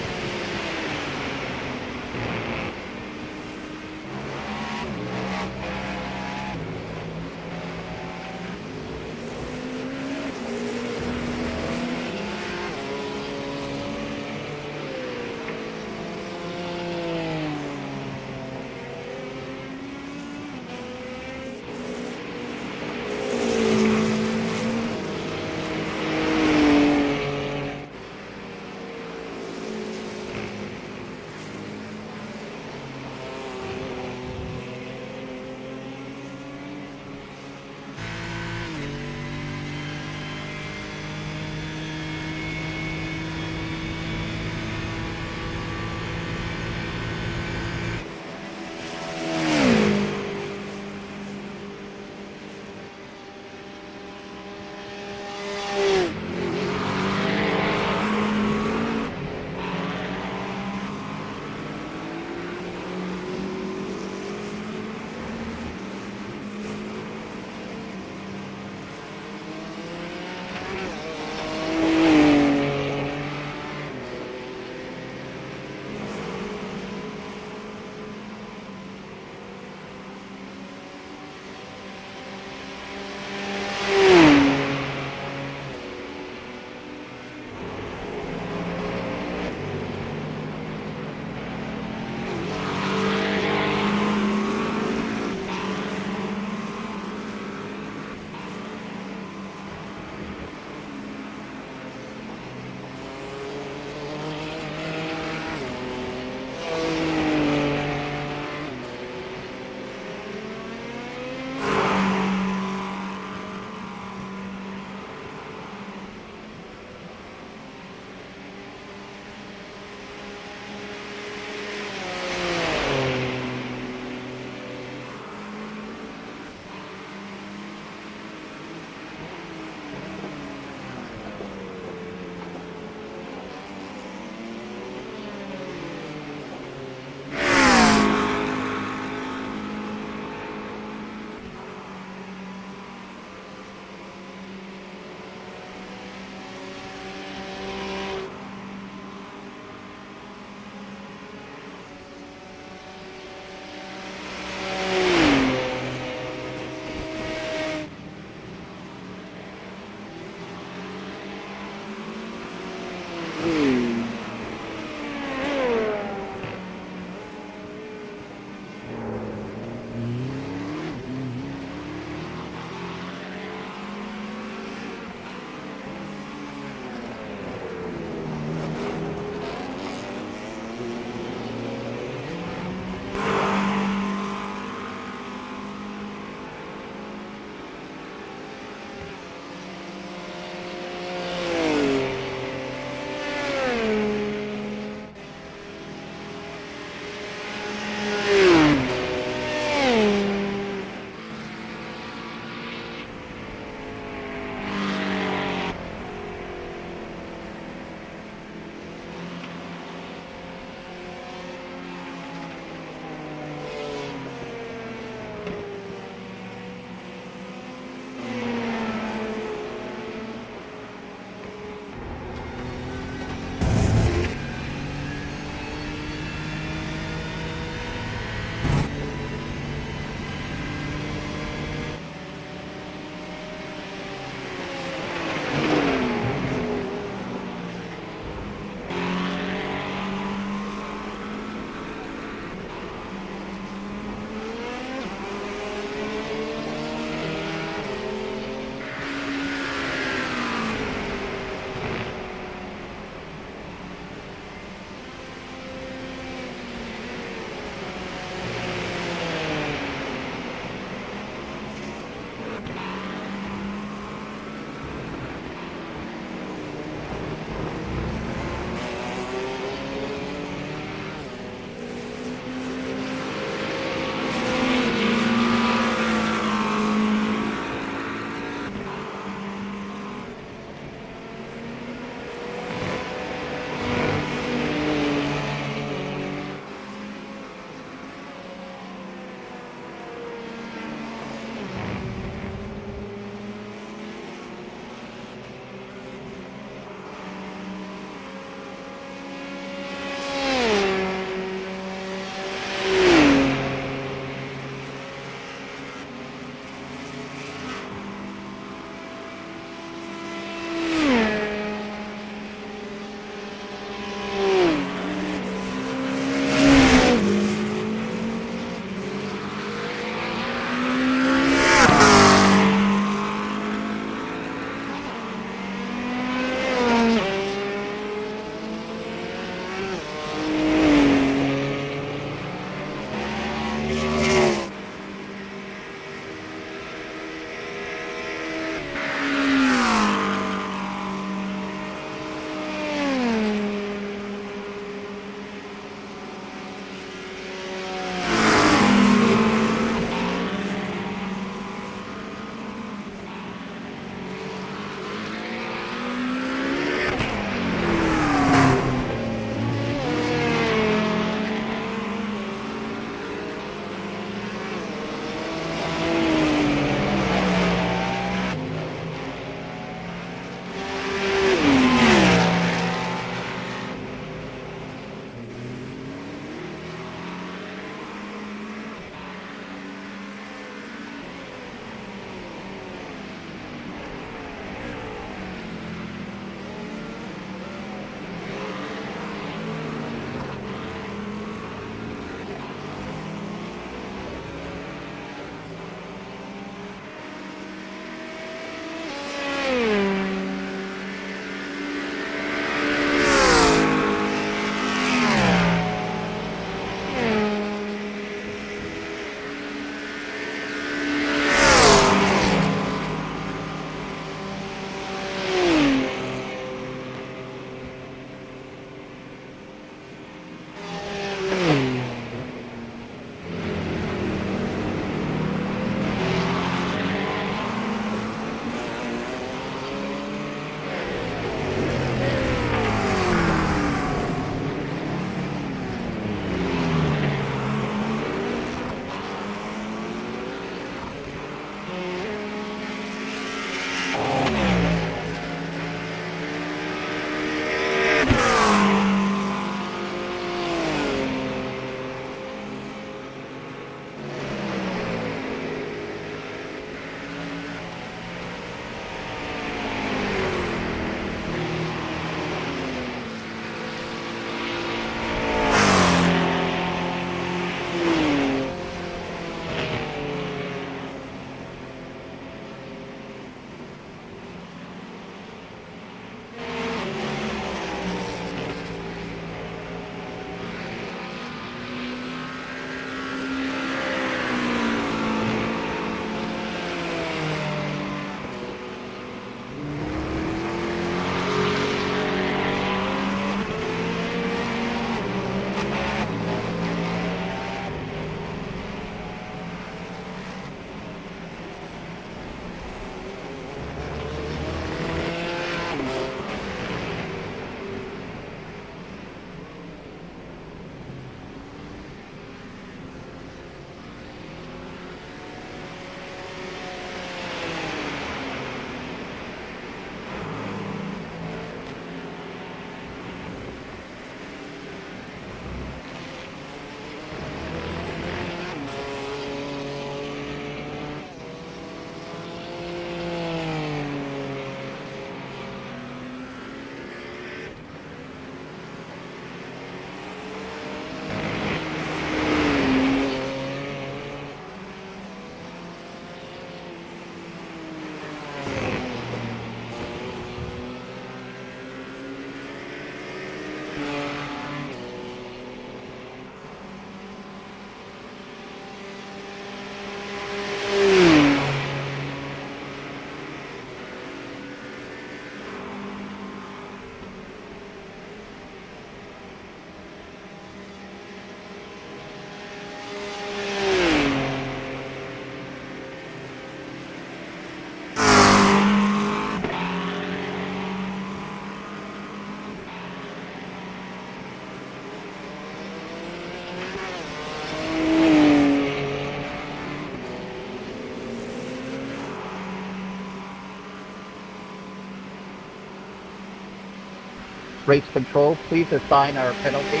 race control, please assign our penalty.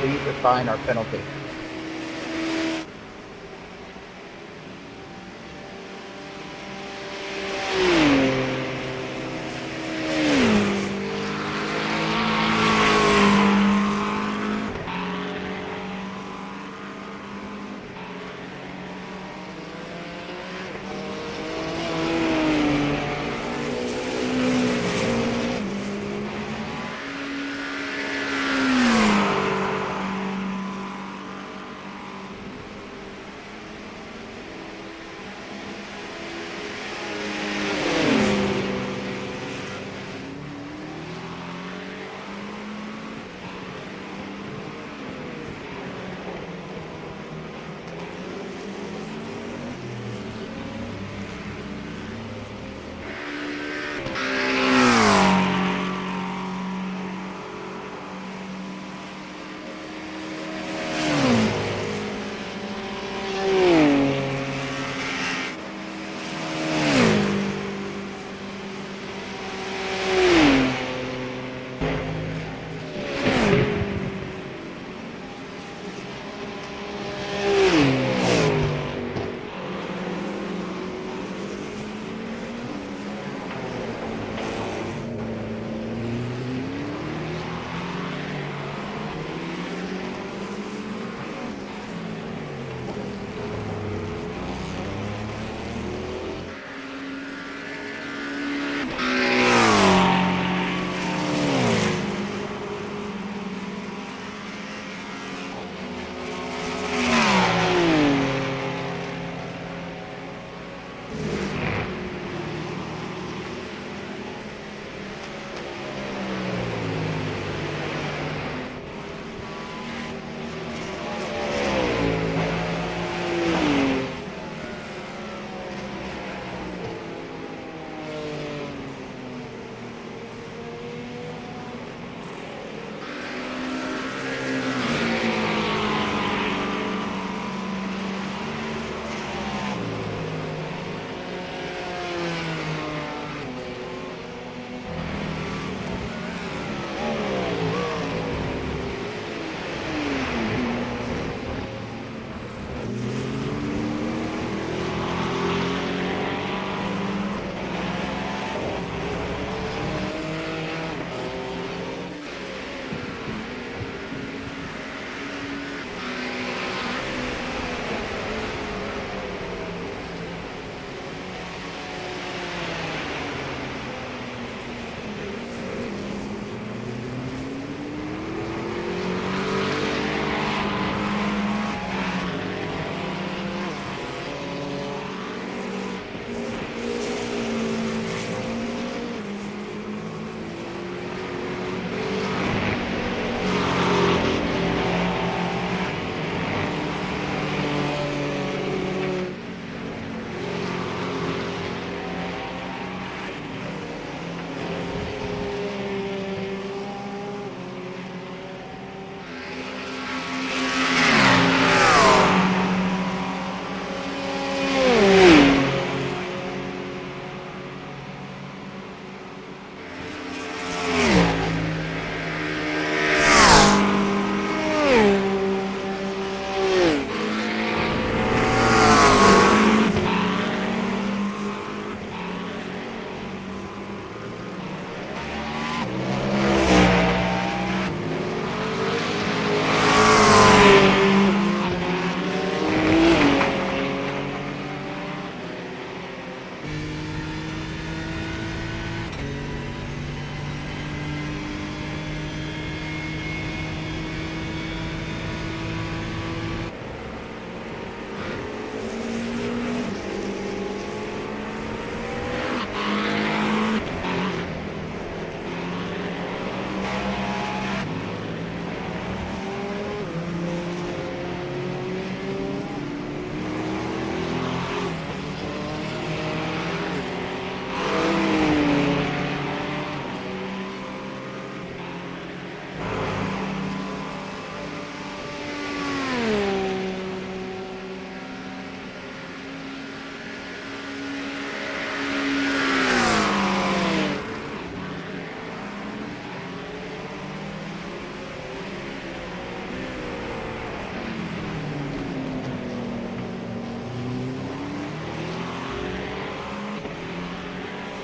Please assign our penalty.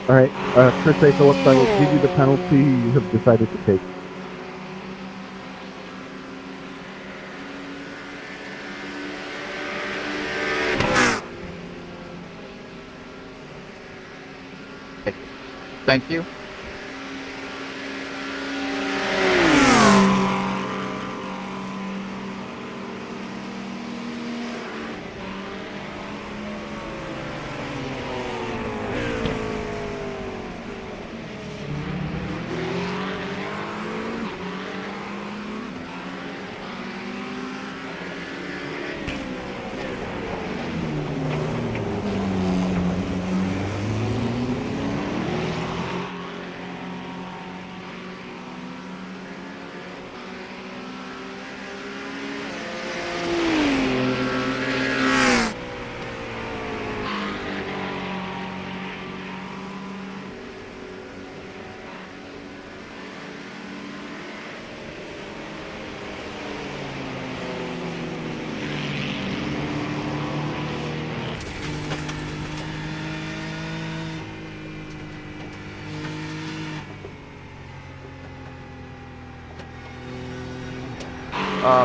Alright, Chris A. Phillips, I will give you the penalty you have decided to take. Thank you.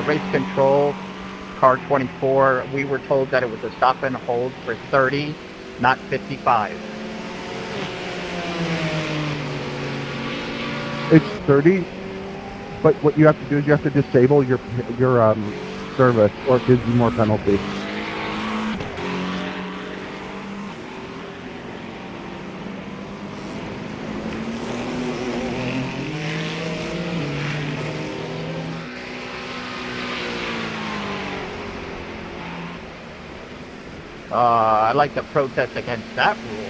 Race control, car 24, we were told that it was a stop and hold for 30, not 55. It's 30, but what you have to do is you have to disable your service, or it gives you more penalty. I'd like to protest against that rule.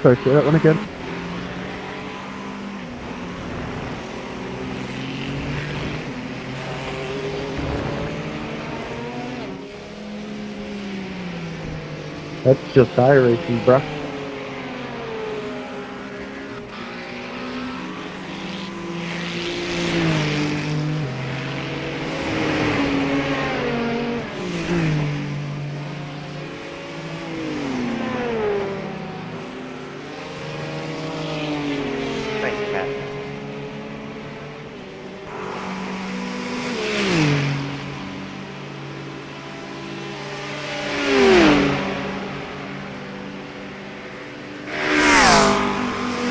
Sorry, say that one again. That's just iRacing, bruh. Thanks, Pat.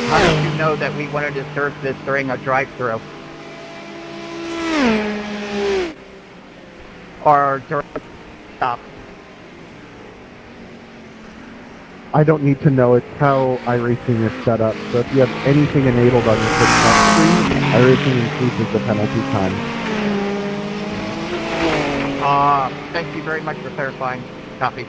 How did you know that we wanted to serve this during a drive-thru? Or during a stop? I don't need to know. It's how iRacing is set up. So if you have anything enabled on your touch screen, iRacing increases the penalty time. Thank you very much for clarifying. Copy.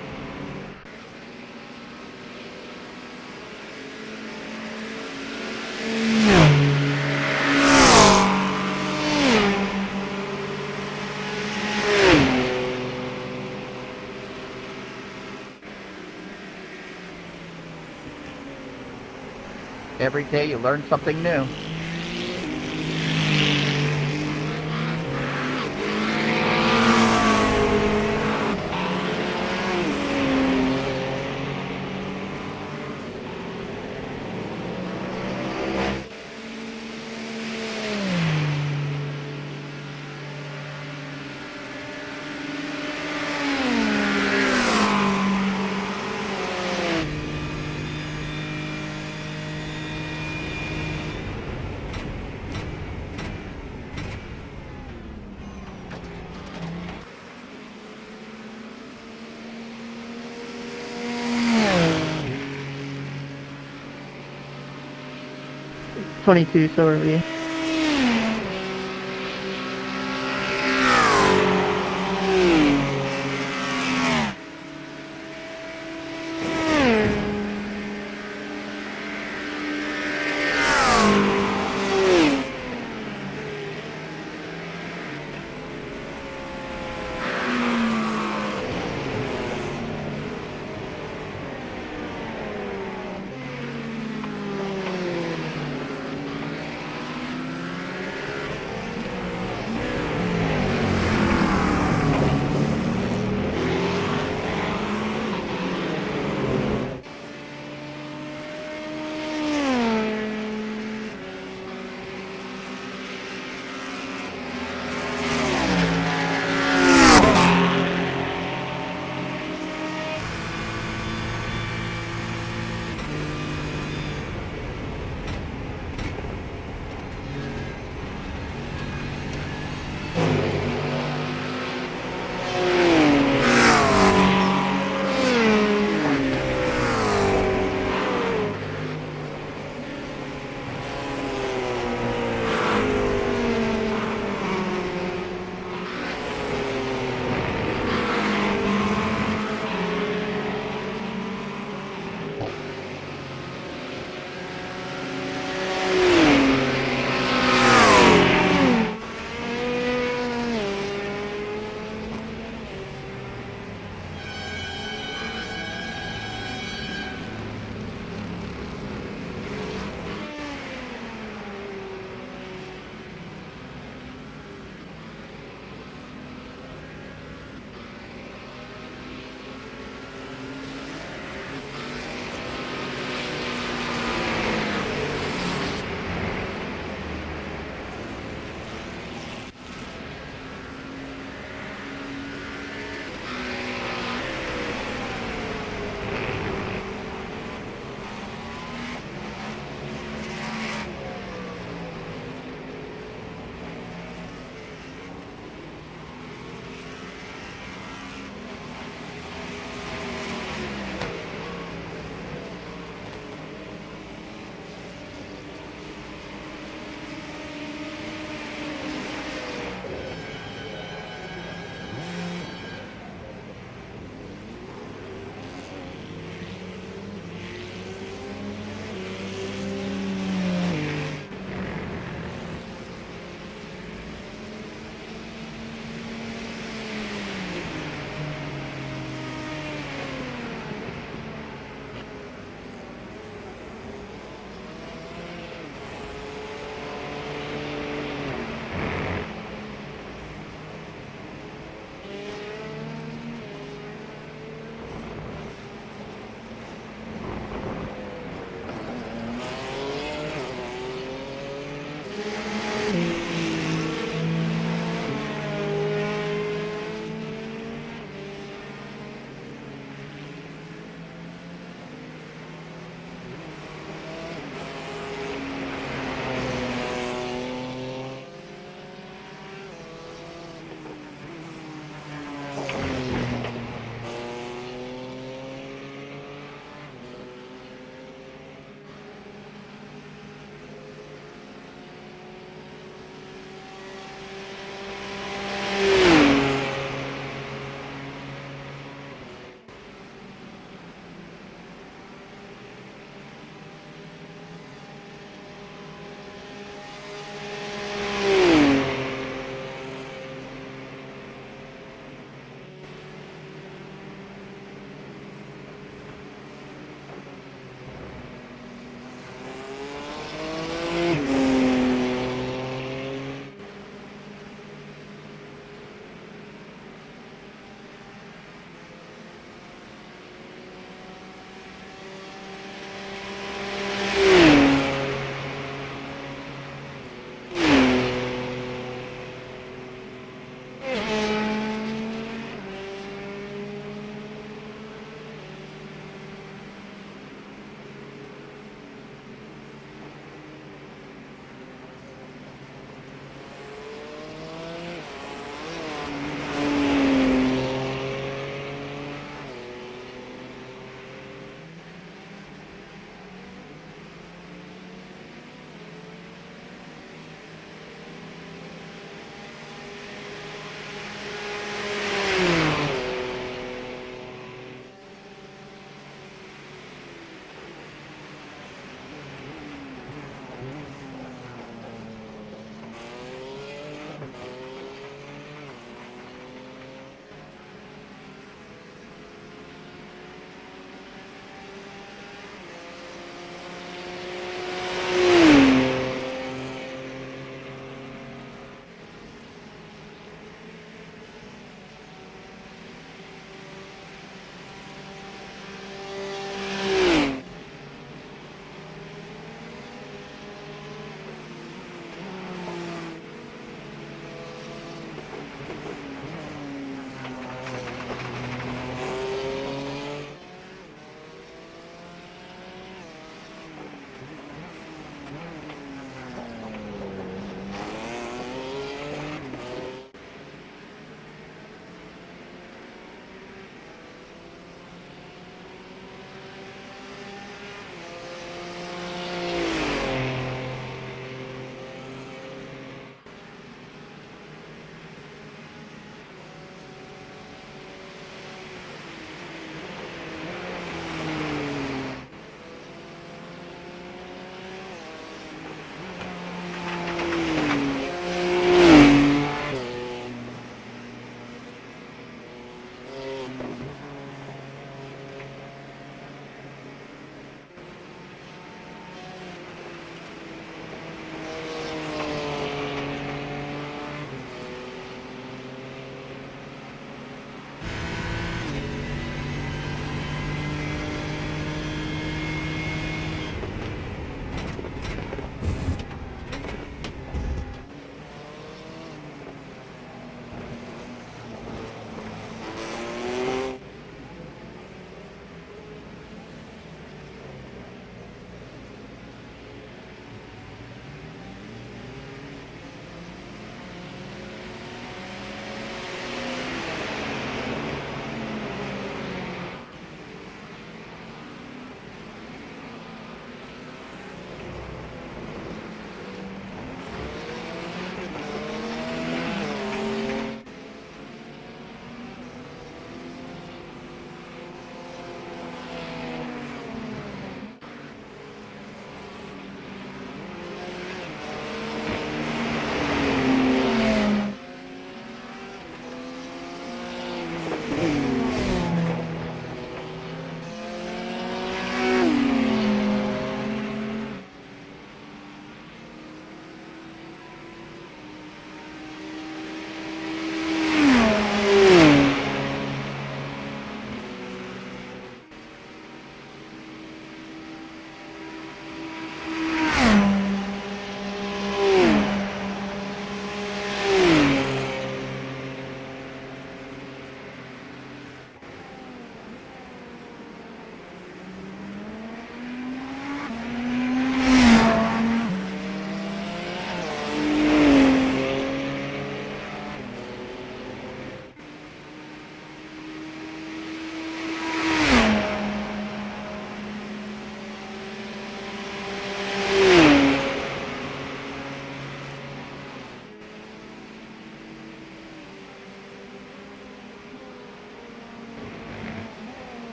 Every day you learn something new. .22, so are we.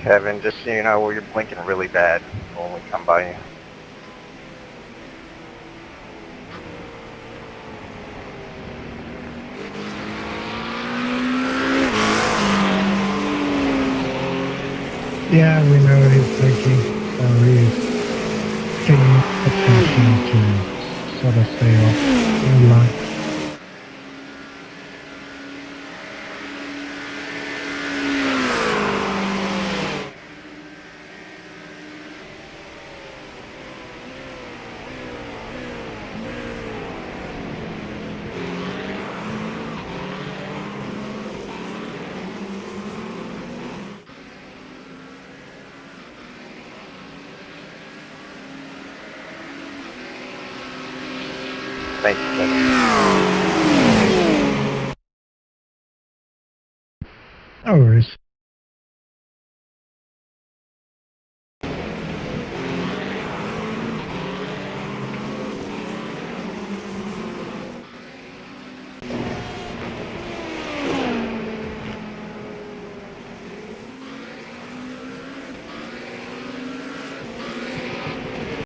Kevin, just so you know, you're blinking really bad when we come by you. Yeah, we know he's blinking, so he's paying attention to sort of stay off the line. Thank you, Kevin.